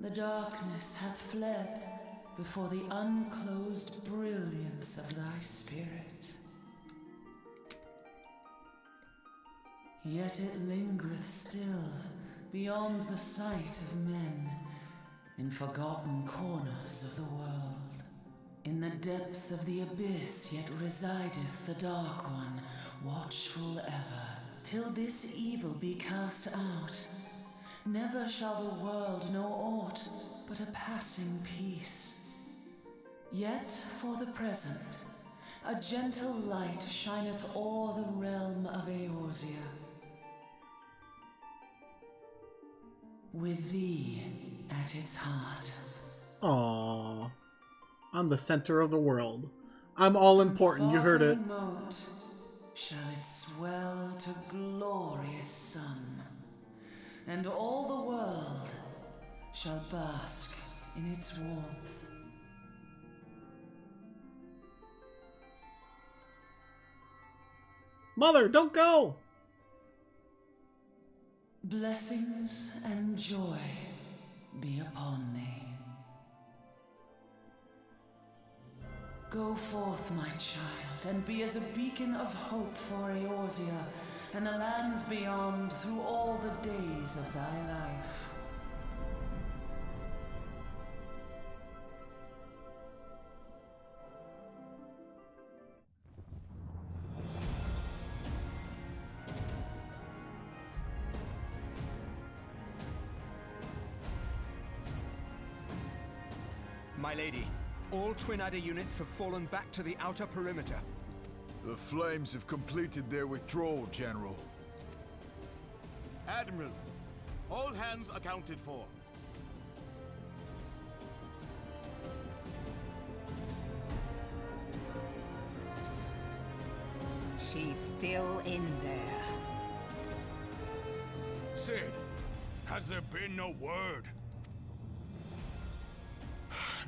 The darkness hath fled before the unclosed brilliance of thy spirit. Yet it lingereth still beyond the sight of men, in forgotten corners of the world. In the depths of the abyss yet resideth the Dark One, watchful ever, till this evil be cast out. Never shall the world know aught but a passing peace. Yet for the present, a gentle light shineth o'er the realm of Eorzea. With thee at its heart. Aww. I'm the center of the world. I'm all important, you heard it. Moat shall it swell to glorious sun, and all the world shall bask in its warmth. Mother, don't go! Blessings and joy be upon thee. Go forth, my child, and be as a beacon of hope for Eorzea and the lands beyond through all the days of thy life. My lady, all Twin Adder units have fallen back to the outer perimeter. The Flames have completed their withdrawal, General. Admiral, all hands accounted for. She's still in there. Sid, has there been no word?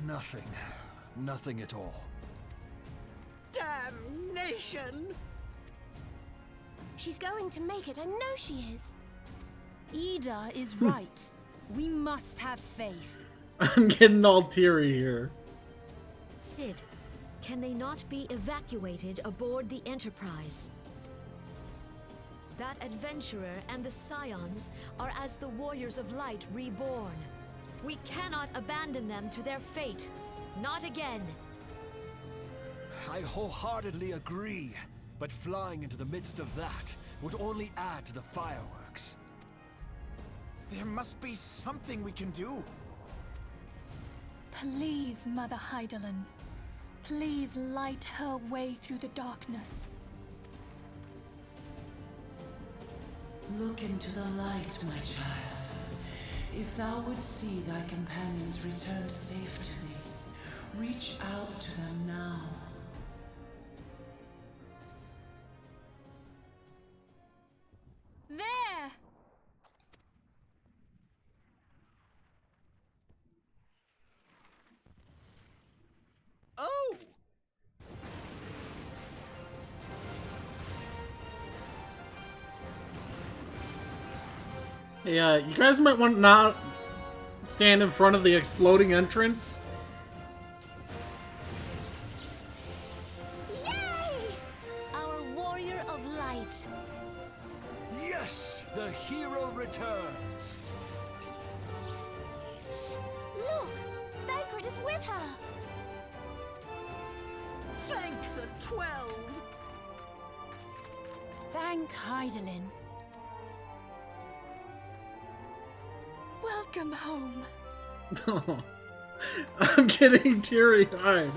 Nothing. Nothing at all. Damnation! She's going to make it, I know she is. Ida is right. We must have faith. I'm getting all teary here. Sid, can they not be evacuated aboard the Enterprise? That adventurer and the Scions are as the Warriors of Light reborn. We cannot abandon them to their fate. Not again. I wholeheartedly agree, but flying into the midst of that would only add to the fireworks. There must be something we can do. Please, Mother Hydaelyn. Please light her way through the darkness. Look into the light, my child. If thou wouldst see thy companions return safe to thee, reach out to them now. There! Oh! Yeah, you guys might want to not stand in front of the exploding entrance. Yay! Our Warrior of Light. Yes! The hero returns! Look! Thancred is with her! Thank the 12! Thank Hydaelyn. Welcome home. I'm getting teary-eyed.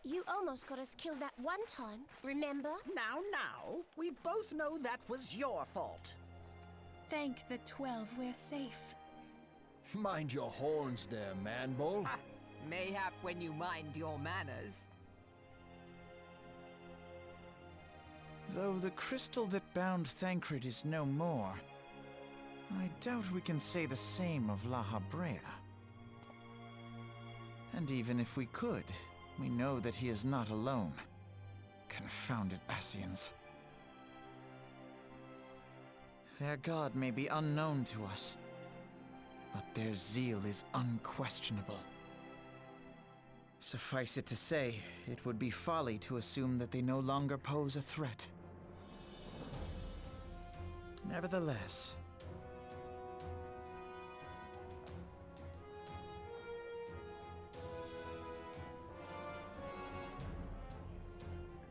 You almost got us killed that one time, remember? Now, we both know that was your fault. Thank the 12 we're safe. Mind your horns there, man-bull. Mayhap when you mind your manners. Though the crystal that bound Thancred is no more, I doubt we can say the same of La Habrea. And even if we could, we know that he is not alone. Confounded Ascians. Their god may be unknown to us, but their zeal is unquestionable. Suffice it to say, it would be folly to assume that they no longer pose a threat. Nevertheless,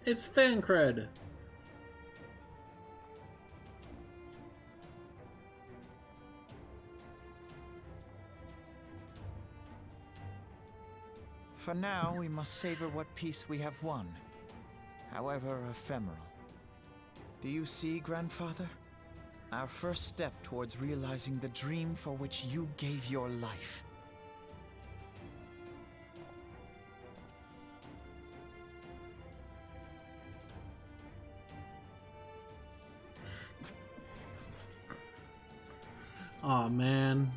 It's Thancred. for now, we must savor what peace we have won, however ephemeral. Do you see, Grandfather? Our first step towards realizing the dream for which you gave your life. Aw, man.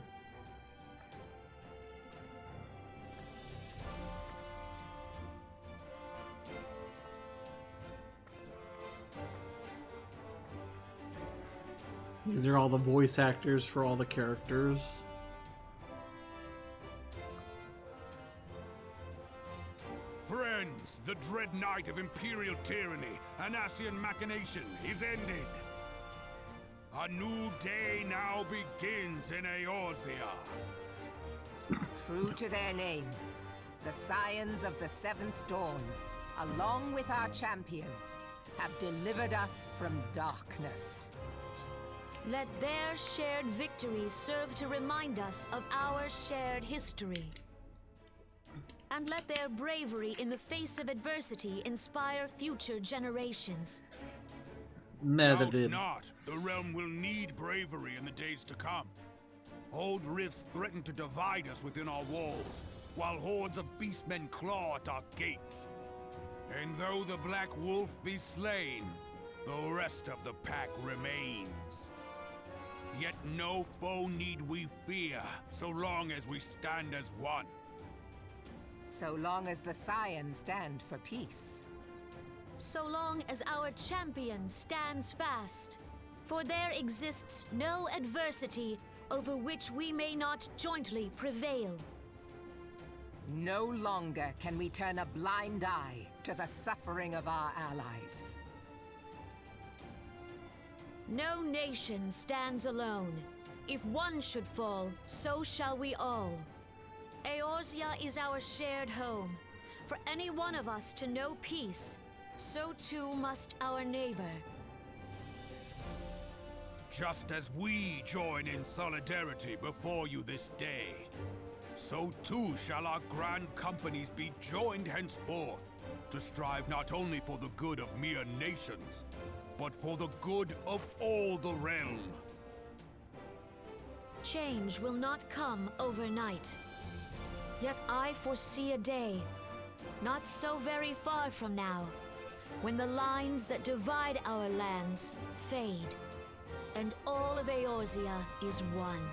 These are all the voice actors for all the characters. Friends, the dread night of Imperial tyranny and Ascian machination is ended. A new day now begins in Eorzea. True to their name, the Scions of the Seventh Dawn, along with our champion, have delivered us from darkness. Let their shared victory serve to remind us of our shared history. And let their bravery in the face of adversity inspire future generations. Never Doubt did. not, the realm will need bravery in the days to come. Old rifts threaten to divide us within our walls, while hordes of beastmen claw at our gates. And though the Black Wolf be slain, the rest of the pack remains. Yet no foe need we fear, so long as we stand as one. So long as the Scions stand for peace. So long as our champion stands fast. For there exists no adversity over which we may not jointly prevail. No longer can we turn a blind eye to the suffering of our allies. No nation stands alone. If one should fall, so shall we all. Eorzea is our shared home. For any one of us to know peace, so too must our neighbor. Just as we join in solidarity before you this day, so too shall our grand companies be joined henceforth, to strive not only for the good of mere nations, but for the good of all the realm. Change will not come overnight. Yet I foresee a day, not so very far from now, when the lines that divide our lands fade, and all of Eorzea is one.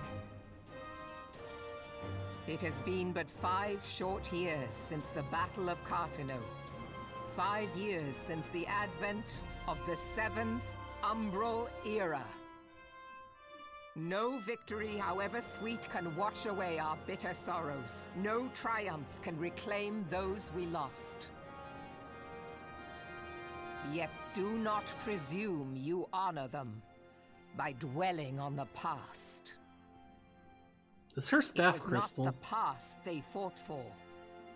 It has been but 5 short years since the Battle of Cartano. 5 years since the advent of the 7th Umbral Era. No victory, however sweet, can wash away our bitter sorrows. No triumph can reclaim those we lost. Yet do not presume you honor them by dwelling on the past. Is her staff It was crystal? not the past they fought for.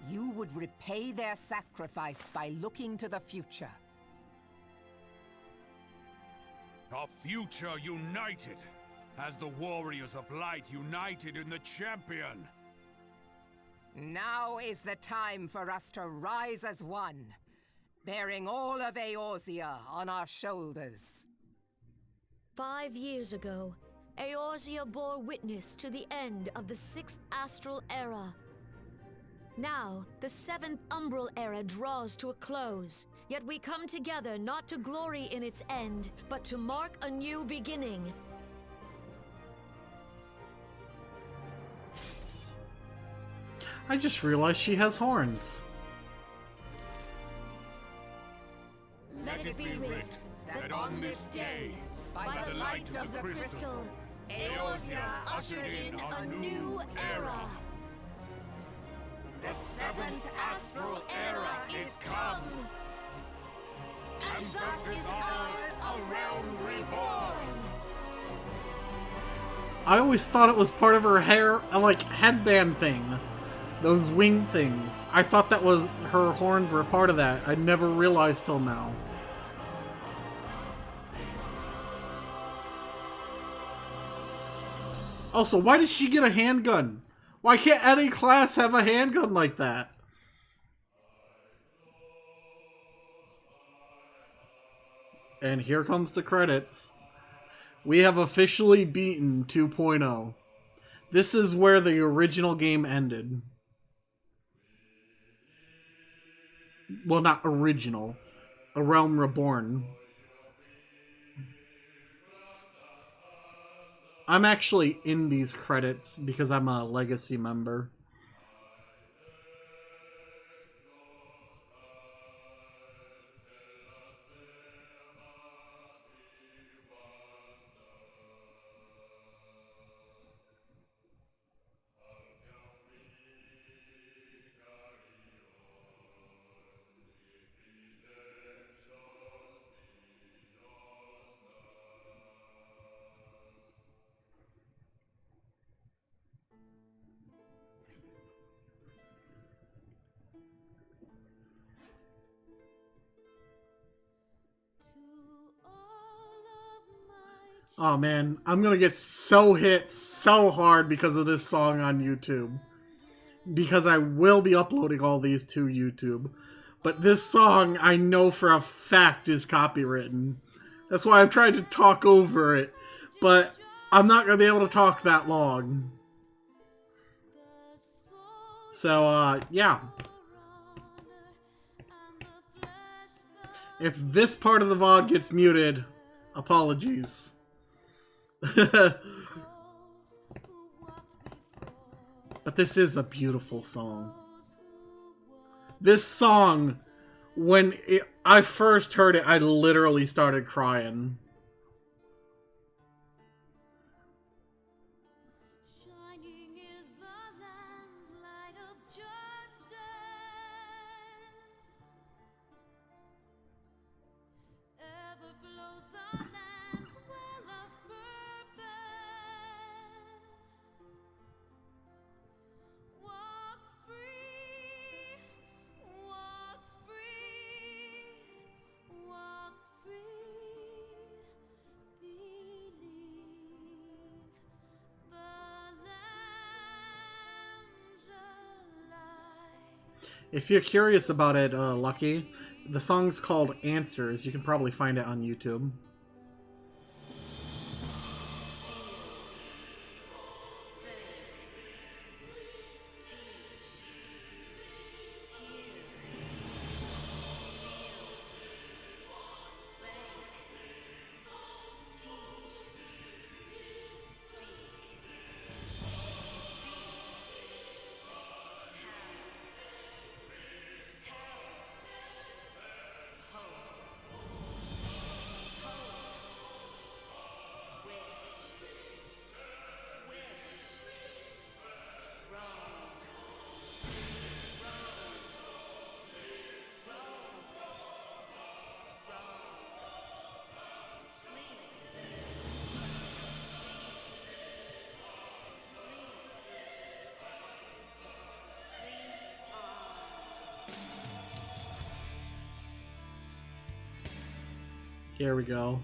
You would repay their sacrifice by looking to the future. A future united, as the warriors of light united in the champion. Now is the time for us to rise as one, bearing all of Eorzea on our shoulders. 5 years ago, Eorzea bore witness to the end of the 6th Astral Era. Now, the 7th Umbral Era draws to a close, yet we come together not to glory in its end, but to mark a new beginning. I just realized she has horns. Let it be writ that on this day, by the light of the crystal, Eorzea ushered in a new era. The 7th Astral Era is come. And thus is ours a realm reborn. I always thought it was part of her hair, like headband thing. Those wing things. I thought that was her horns were part of that. I never realized till now. Also, why does she get a handgun? Why can't any class have a handgun like that? And here comes the credits. We have officially beaten 2.0. This is where the original game ended. Well, not original. A Realm Reborn. I'm actually in these credits because I'm a Legacy member. Oh man, I'm gonna get so hit so hard because of this song on YouTube. Because I will be uploading all these to YouTube. But this song, I know for a fact, is copywritten. That's why I'm trying to talk over it. But I'm not gonna be able to talk that long. So, yeah. If this part of the VOD gets muted, apologies. But this is a beautiful song. This song, when I first heard it, I literally started crying. If you're curious about it, Lucky, the song's called Answers. You can probably find it on YouTube. Here we go.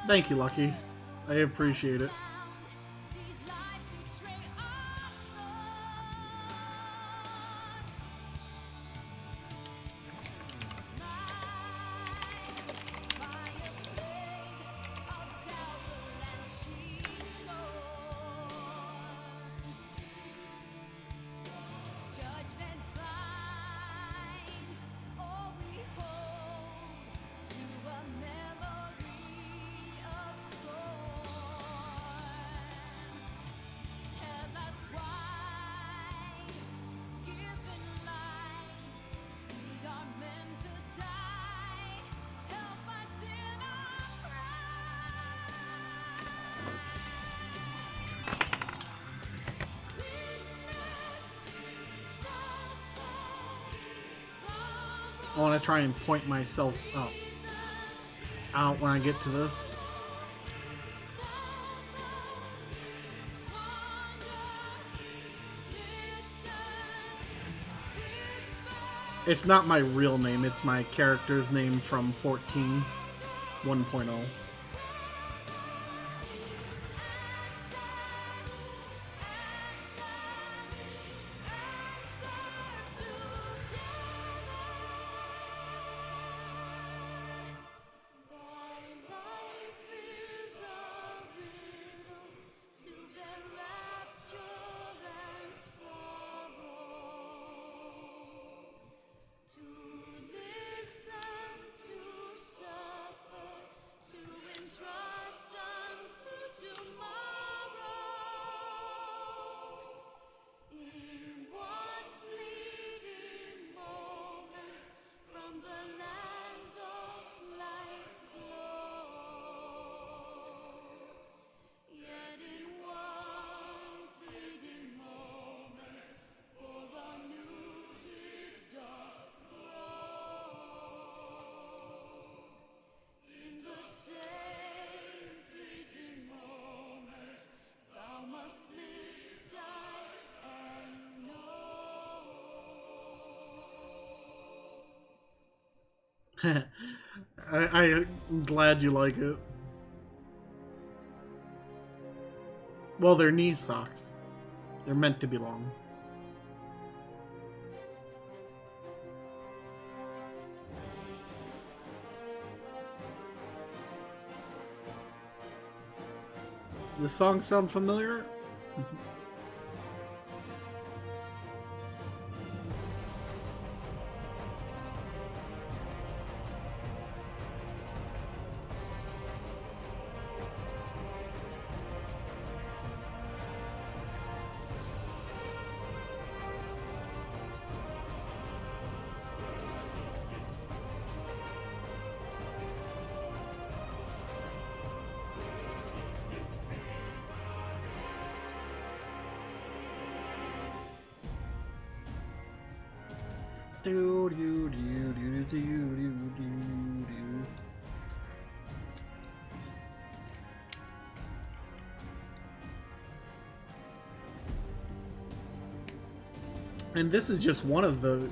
Thank you, Lucky. I appreciate it. I want to try and point myself out when I get to this. It's not my real name, it's my character's name from 14 1.0. I'm glad you like it. Well, they're knee socks. They're meant to be long. Does this song sound familiar? And this is just one of the,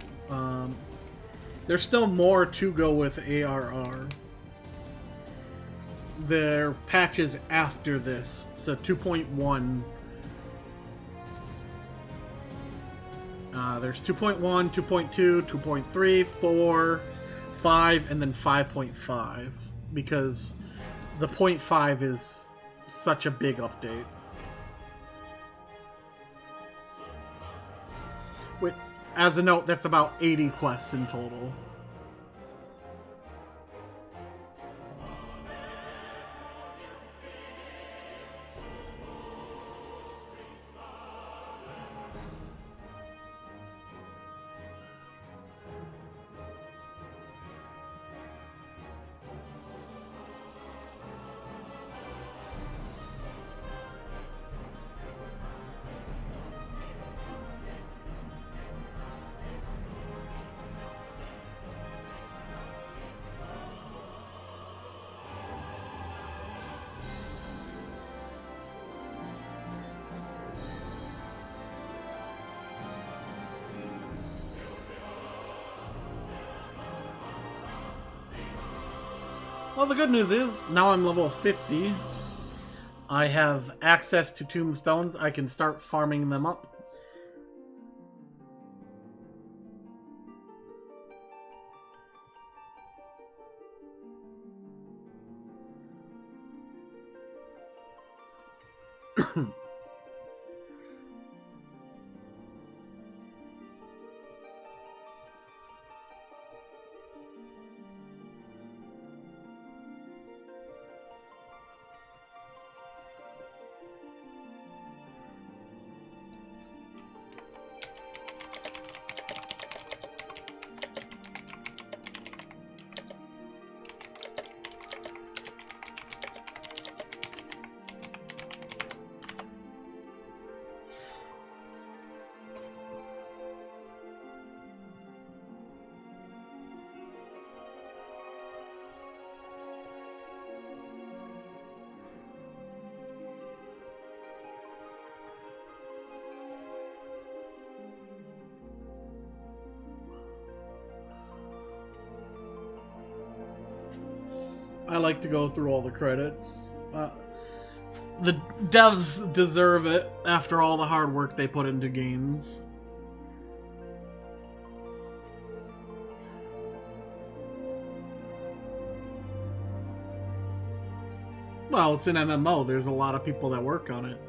there's still more to go with ARR. There are patches after this, so 2.1. There's 2.1, 2.2, 2.3, 4, 5, and then 5.5, because the 0.5 is such a big update. Wait, as a note, that's about 80 quests in total. Well, the good news is, now I'm level 50. I have access to tombstones. I can start farming them up. I like to go through all the credits. The devs deserve it after all the hard work they put into games. Well, it's an MMO. There's a lot of people that work on it.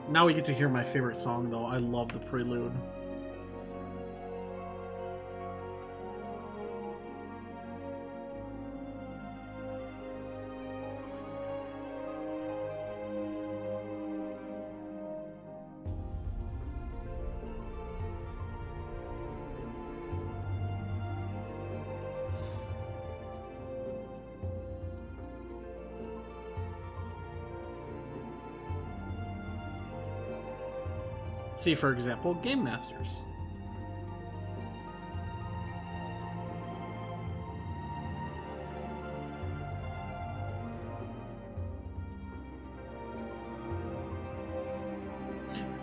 Now we get to hear my favorite song, though. I love the prelude. See, for example, Game Masters.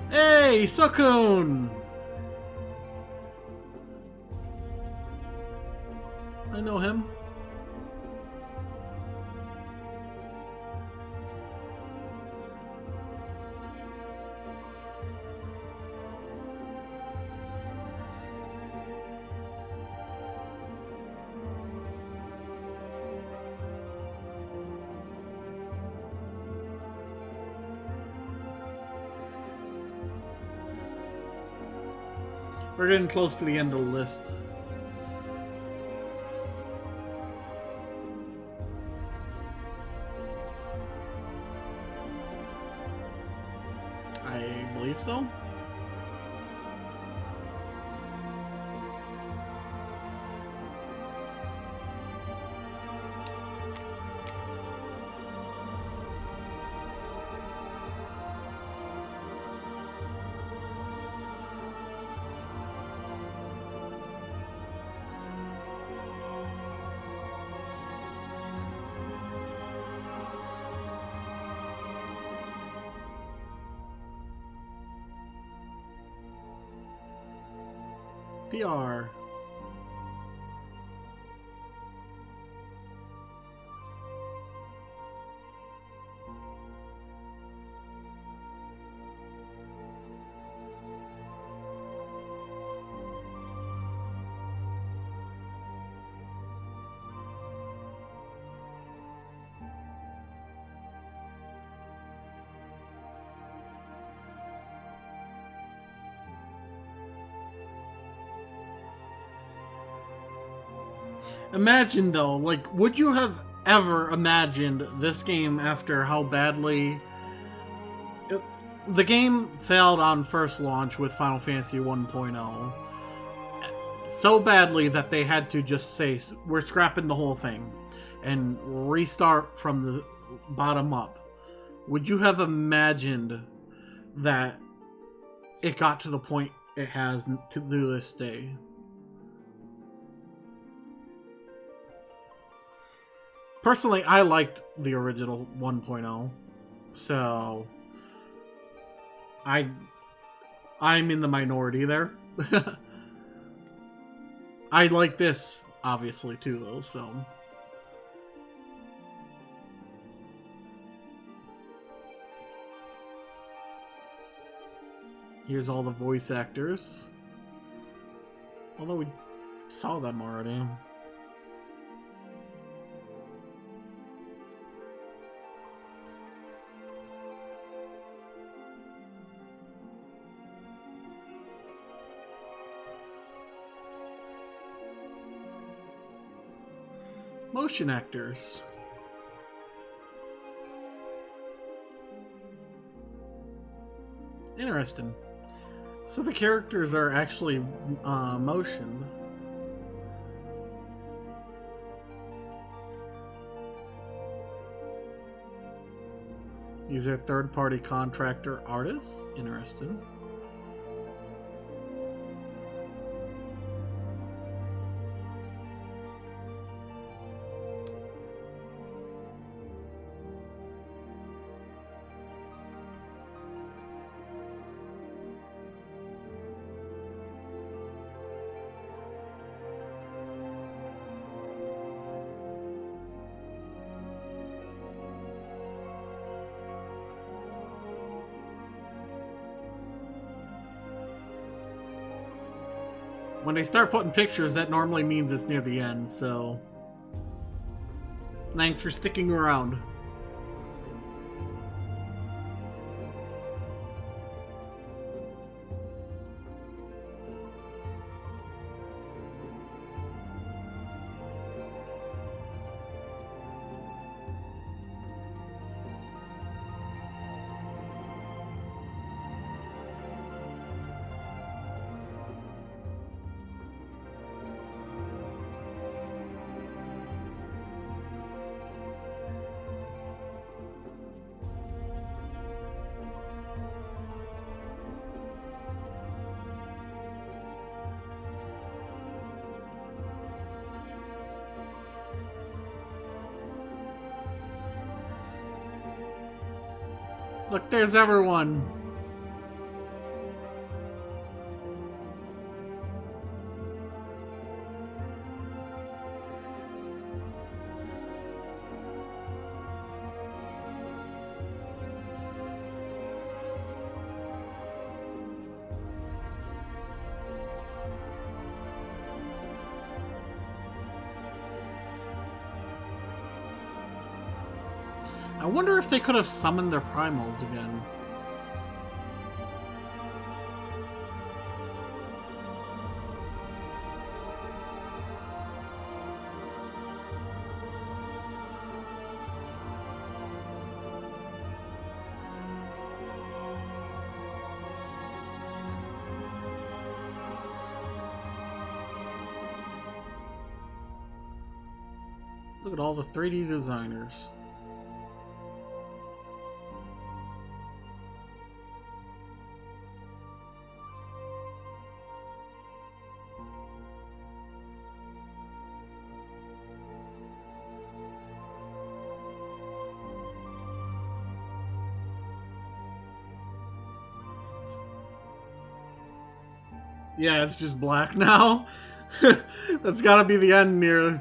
Hey, Sukun! I know him. We're getting close to the end of the list. I believe so. PR. Imagine though, like, would you have ever imagined this game after how badly the game failed on first launch with Final Fantasy 1.0 so badly that they had to just say, we're scrapping the whole thing and restart from the bottom up? Would you have imagined that it got to the point it has to this day? Personally, I liked the original 1.0, so I'm in the minority there. I like this, obviously, too, though, so... Here's all the voice actors. Although we saw them already. Motion actors. Interesting. So the characters are actually motioned. These are third-party contractor artists. Interesting. When they start putting pictures, that normally means it's near the end, so... Thanks for sticking around. Look, there's everyone. I wonder if they could have summoned their primals again. Look at all the 3D designers. Yeah, it's just black now. That's gotta be the end near.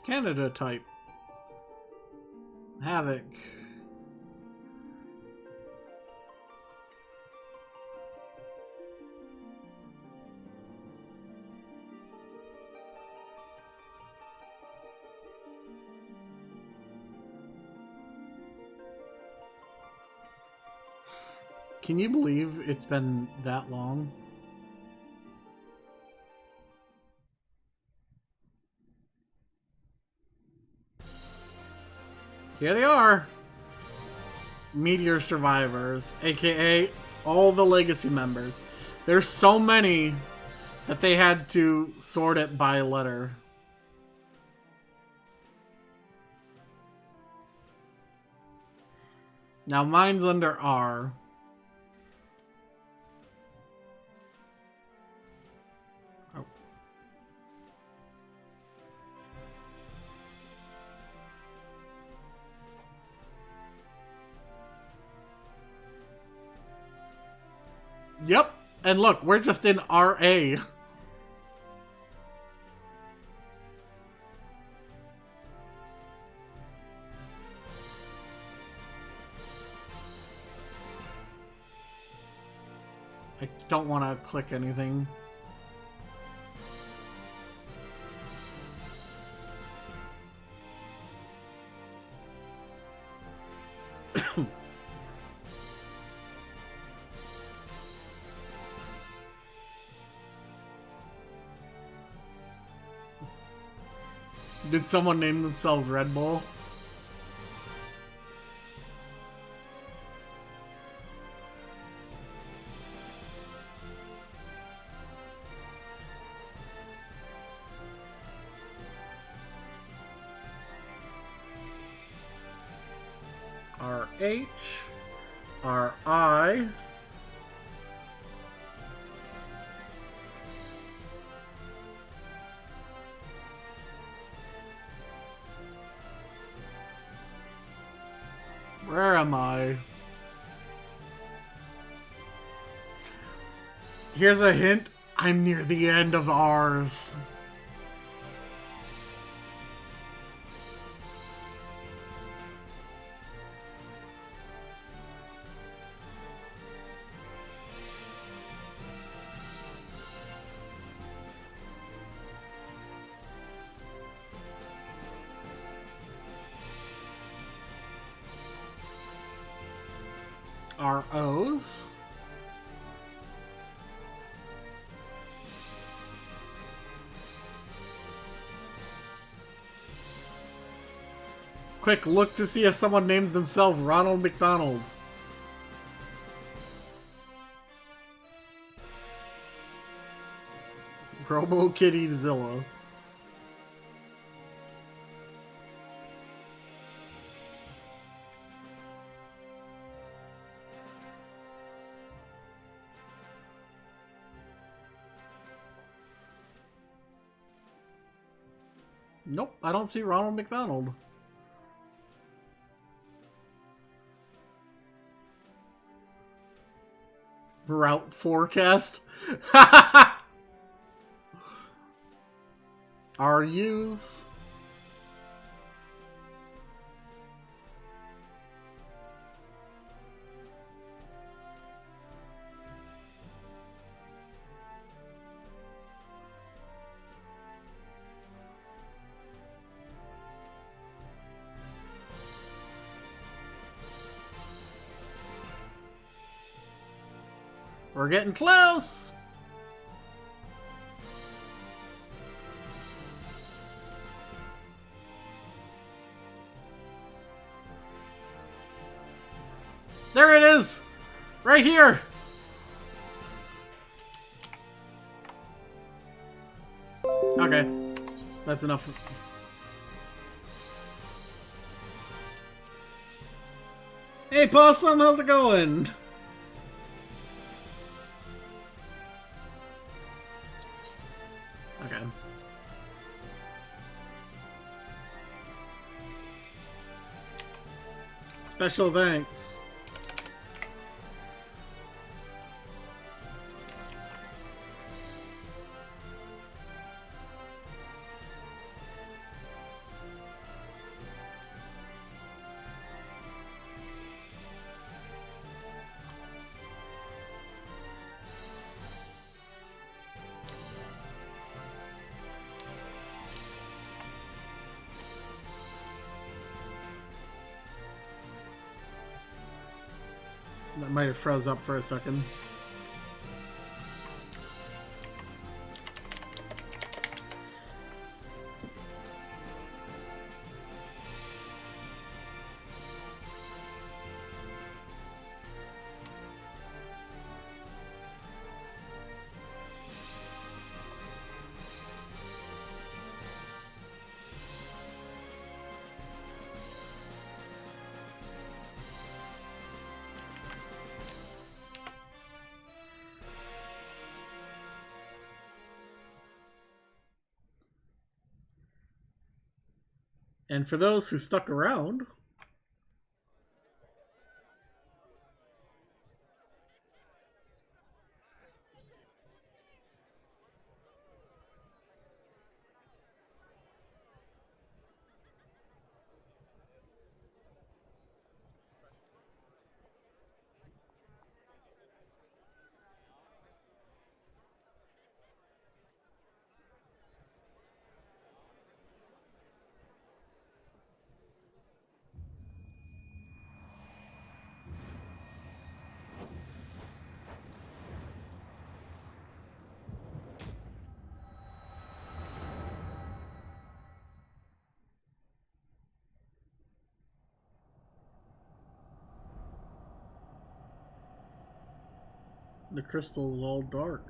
Canada type. Havoc. Can you believe it's been that long? Here they are! Meteor survivors, aka all the legacy members. There's so many that they had to sort it by letter. Now mine's under R. Oh. Yep, and look, we're just in RA. I don't want to click anything. Did someone name themselves Red Bull? RH, RI, Where am I? Here's a hint. I'm near the end of ours. Our O's. Quick look to see if someone names themselves Ronald McDonald. Robo Kitty Zilla. Nope, I don't see Ronald McDonald. Route forecast. RUs. We're getting close! There it is! Right here! Okay. That's enough. Hey Possum, how's it going? Okay. Special thanks. That might have froze up for a second. And for those who stuck around, the crystal is all dark.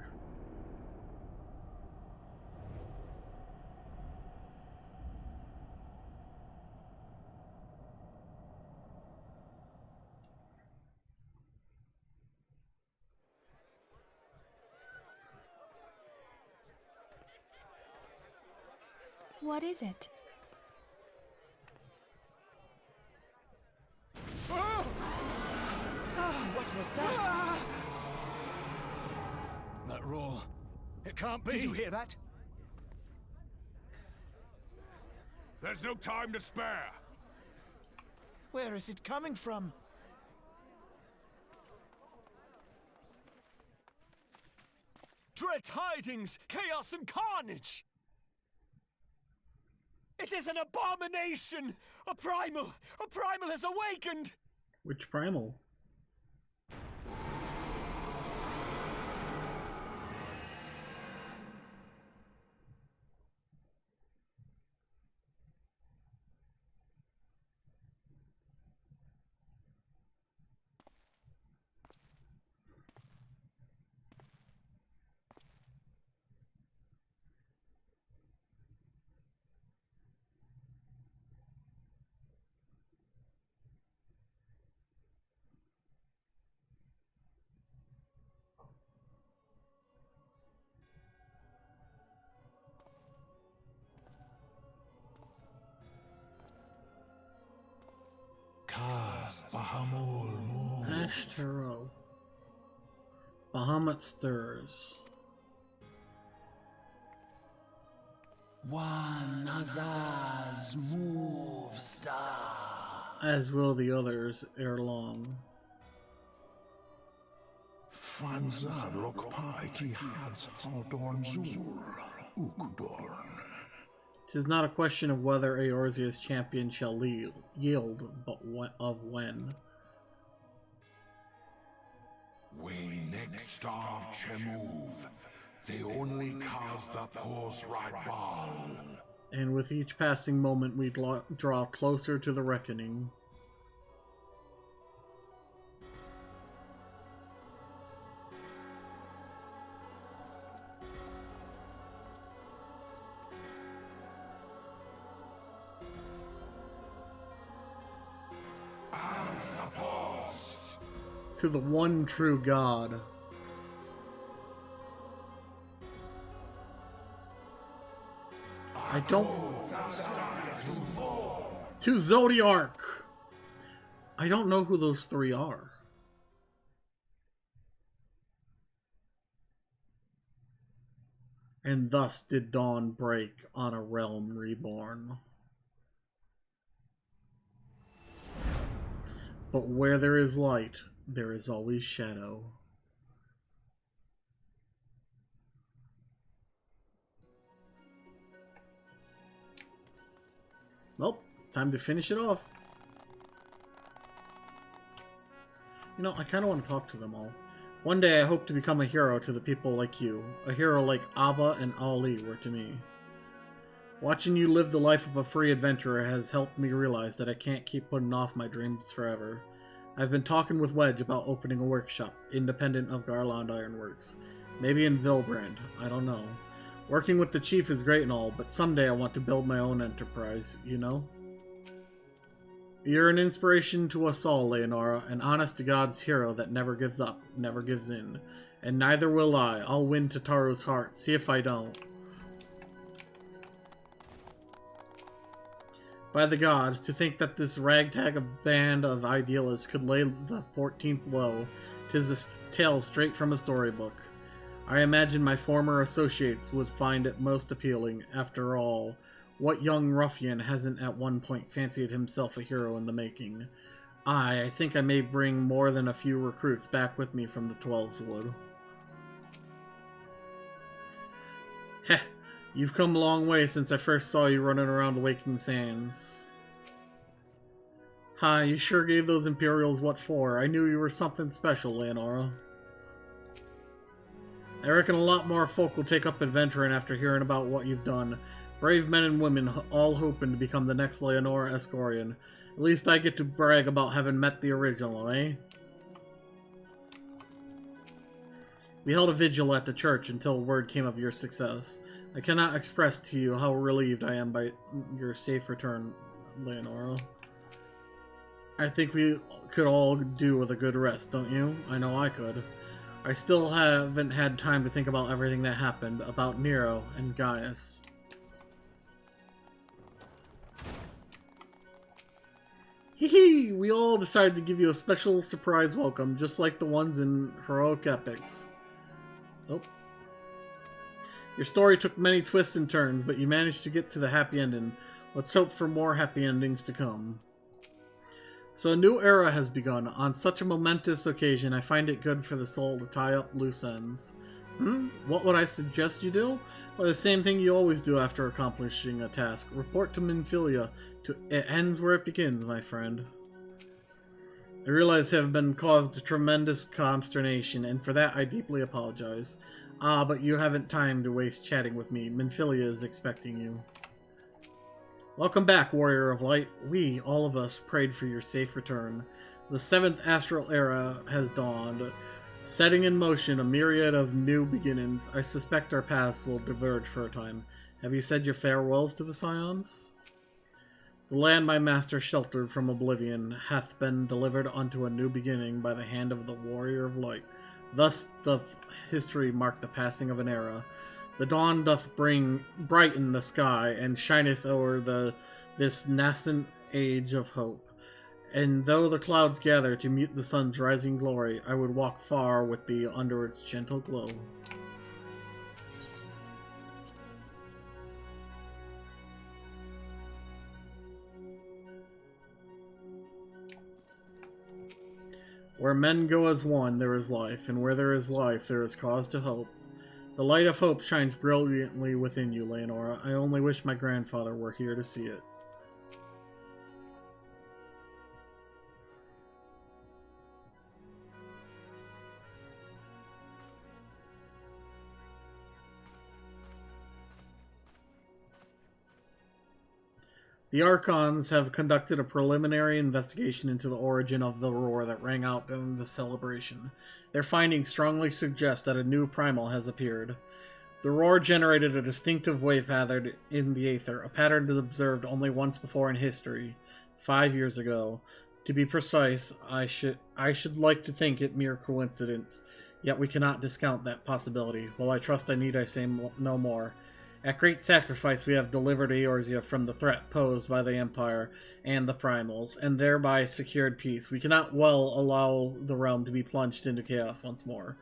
What is it? Ah! was that? That roar. It can't be. Did you hear that? There's no time to spare. Where is it coming from? Dread tidings, chaos and carnage! It is an abomination! A primal has awakened! Which primal? Ashtero. Bahamut stirs. One Azaz moves star. As will the others ere long. Fanzad lokpai ki hads aldorn zur ukdorn. 'Tis not a question of whether Eorzea's champion shall yield, but of when. We next starve Chemuv. They only cause the horse ride ball. And with each passing moment we draw closer to the reckoning. To the one true God. I don't... To Zodiarch! I don't know who those three are. And thus did dawn break on a realm reborn. But where there is light, there is always shadow. Well, time to finish it off. You know, I kind of want to talk to them all. One day I hope to become a hero to the people like you. A hero like Abba and Ali were to me. Watching you live the life of a free adventurer has helped me realize that I can't keep putting off my dreams forever. I've been talking with Wedge about opening a workshop, independent of Garland Ironworks. Maybe in Vilbrand, I don't know. Working with the chief is great and all, but someday I want to build my own enterprise, you know? You're an inspiration to us all, Leonora, an honest-to-God's hero that never gives up, never gives in. And neither will I. I'll win Tataru's heart. See if I don't. By the gods, to think that this ragtag band of idealists could lay the 14th blow, 'tis a tale straight from a storybook. I imagine my former associates would find it most appealing. After all, what young ruffian hasn't at one point fancied himself a hero in the making? I think I may bring more than a few recruits back with me from the Twelves Wood. Heh, you've come a long way since I first saw you running around the Waking Sands. Hi, you sure gave those Imperials what for. I knew you were something special, Leonora. I reckon a lot more folk will take up adventuring after hearing about what you've done. Brave men and women all hoping to become the next Leonora Escorian. At least I get to brag about having met the original, eh? We held a vigil at the church until word came of your success. I cannot express to you how relieved I am by your safe return, Leonora. I think we could all do with a good rest, don't you? I know I could. I still haven't had time to think about everything that happened, about Nero and Gaius. Hee, we all decided to give you a special surprise welcome, just like the ones in Heroic Epics. Oh. Your story took many twists and turns, but you managed to get to the happy ending. Let's hope for more happy endings to come. So a new era has begun. On such a momentous occasion, I find it good for the soul to tie up loose ends. What would I suggest you do? Well, the same thing you always do after accomplishing a task. Report to Minfilia. It ends where it begins, my friend. I realize I have been caused tremendous consternation, and for that I deeply apologize. But you haven't time to waste chatting with me. Minfilia is expecting you. Welcome back, Warrior of Light. We, all of us, prayed for your safe return. The 7th Astral Era has dawned, setting in motion a myriad of new beginnings. I suspect our paths will diverge for a time. Have you said your farewells to the Scions? The land my master sheltered from oblivion hath been delivered unto a new beginning by the hand of the Warrior of Light. Thus doth history mark the passing of an era. The dawn doth brighten the sky, and shineth o'er this nascent age of hope. And though the clouds gather to mute the sun's rising glory, I would walk far with thee under its gentle glow. Where men go as one, there is life, and where there is life, there is cause to hope. The light of hope shines brilliantly within you, Leonora. I only wish my grandfather were here to see it. The Archons have conducted a preliminary investigation into the origin of the roar that rang out during the celebration. Their findings strongly suggest that a new primal has appeared. The roar generated a distinctive wave pattern in the aether, a pattern observed only once before in history, 5 years ago. To be precise, I should like to think it mere coincidence, yet we cannot discount that possibility. Well, I trust I need say no more. At great sacrifice we have delivered Eorzea from the threat posed by the Empire and the Primals, and thereby secured peace. We cannot well allow the realm to be plunged into chaos once more.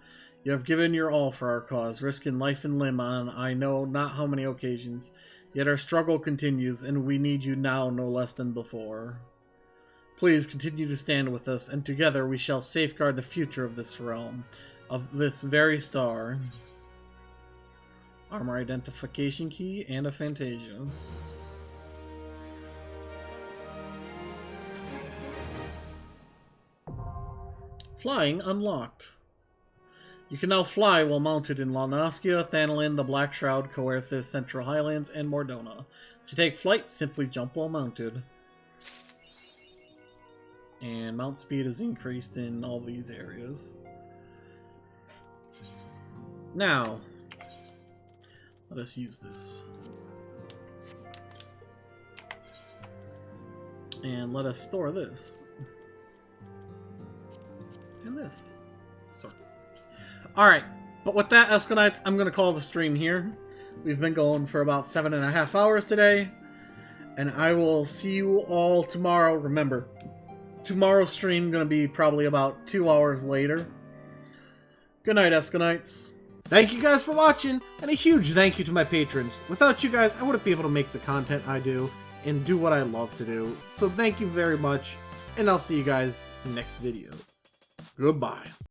You have given your all for our cause, risking life and limb on I know not how many occasions, yet our struggle continues, and we need you now no less than before. Please continue to stand with us, and together we shall safeguard the future of this realm, of this very star. Armor identification key and a Fantasia. Flying unlocked. You can now fly while mounted in Lanoskia, Thanalin, the Black Shroud, Coerthis, Central Highlands, and Mordona. To take flight, simply jump while mounted. And mount speed is increased in all these areas. Now, let us use this. And let us store this. And this. Sorry. Alright, but with that, EscoNitz, I'm going to call the stream here. We've been going for about 7.5 hours today. And I will see you all tomorrow. Remember, tomorrow's stream going to be probably about 2 hours later. Good night, EscoNitz. Thank you guys for watching, and a huge thank you to my patrons. Without you guys, I wouldn't be able to make the content I do and do what I love to do. So thank you very much, and I'll see you guys in the next video. Goodbye.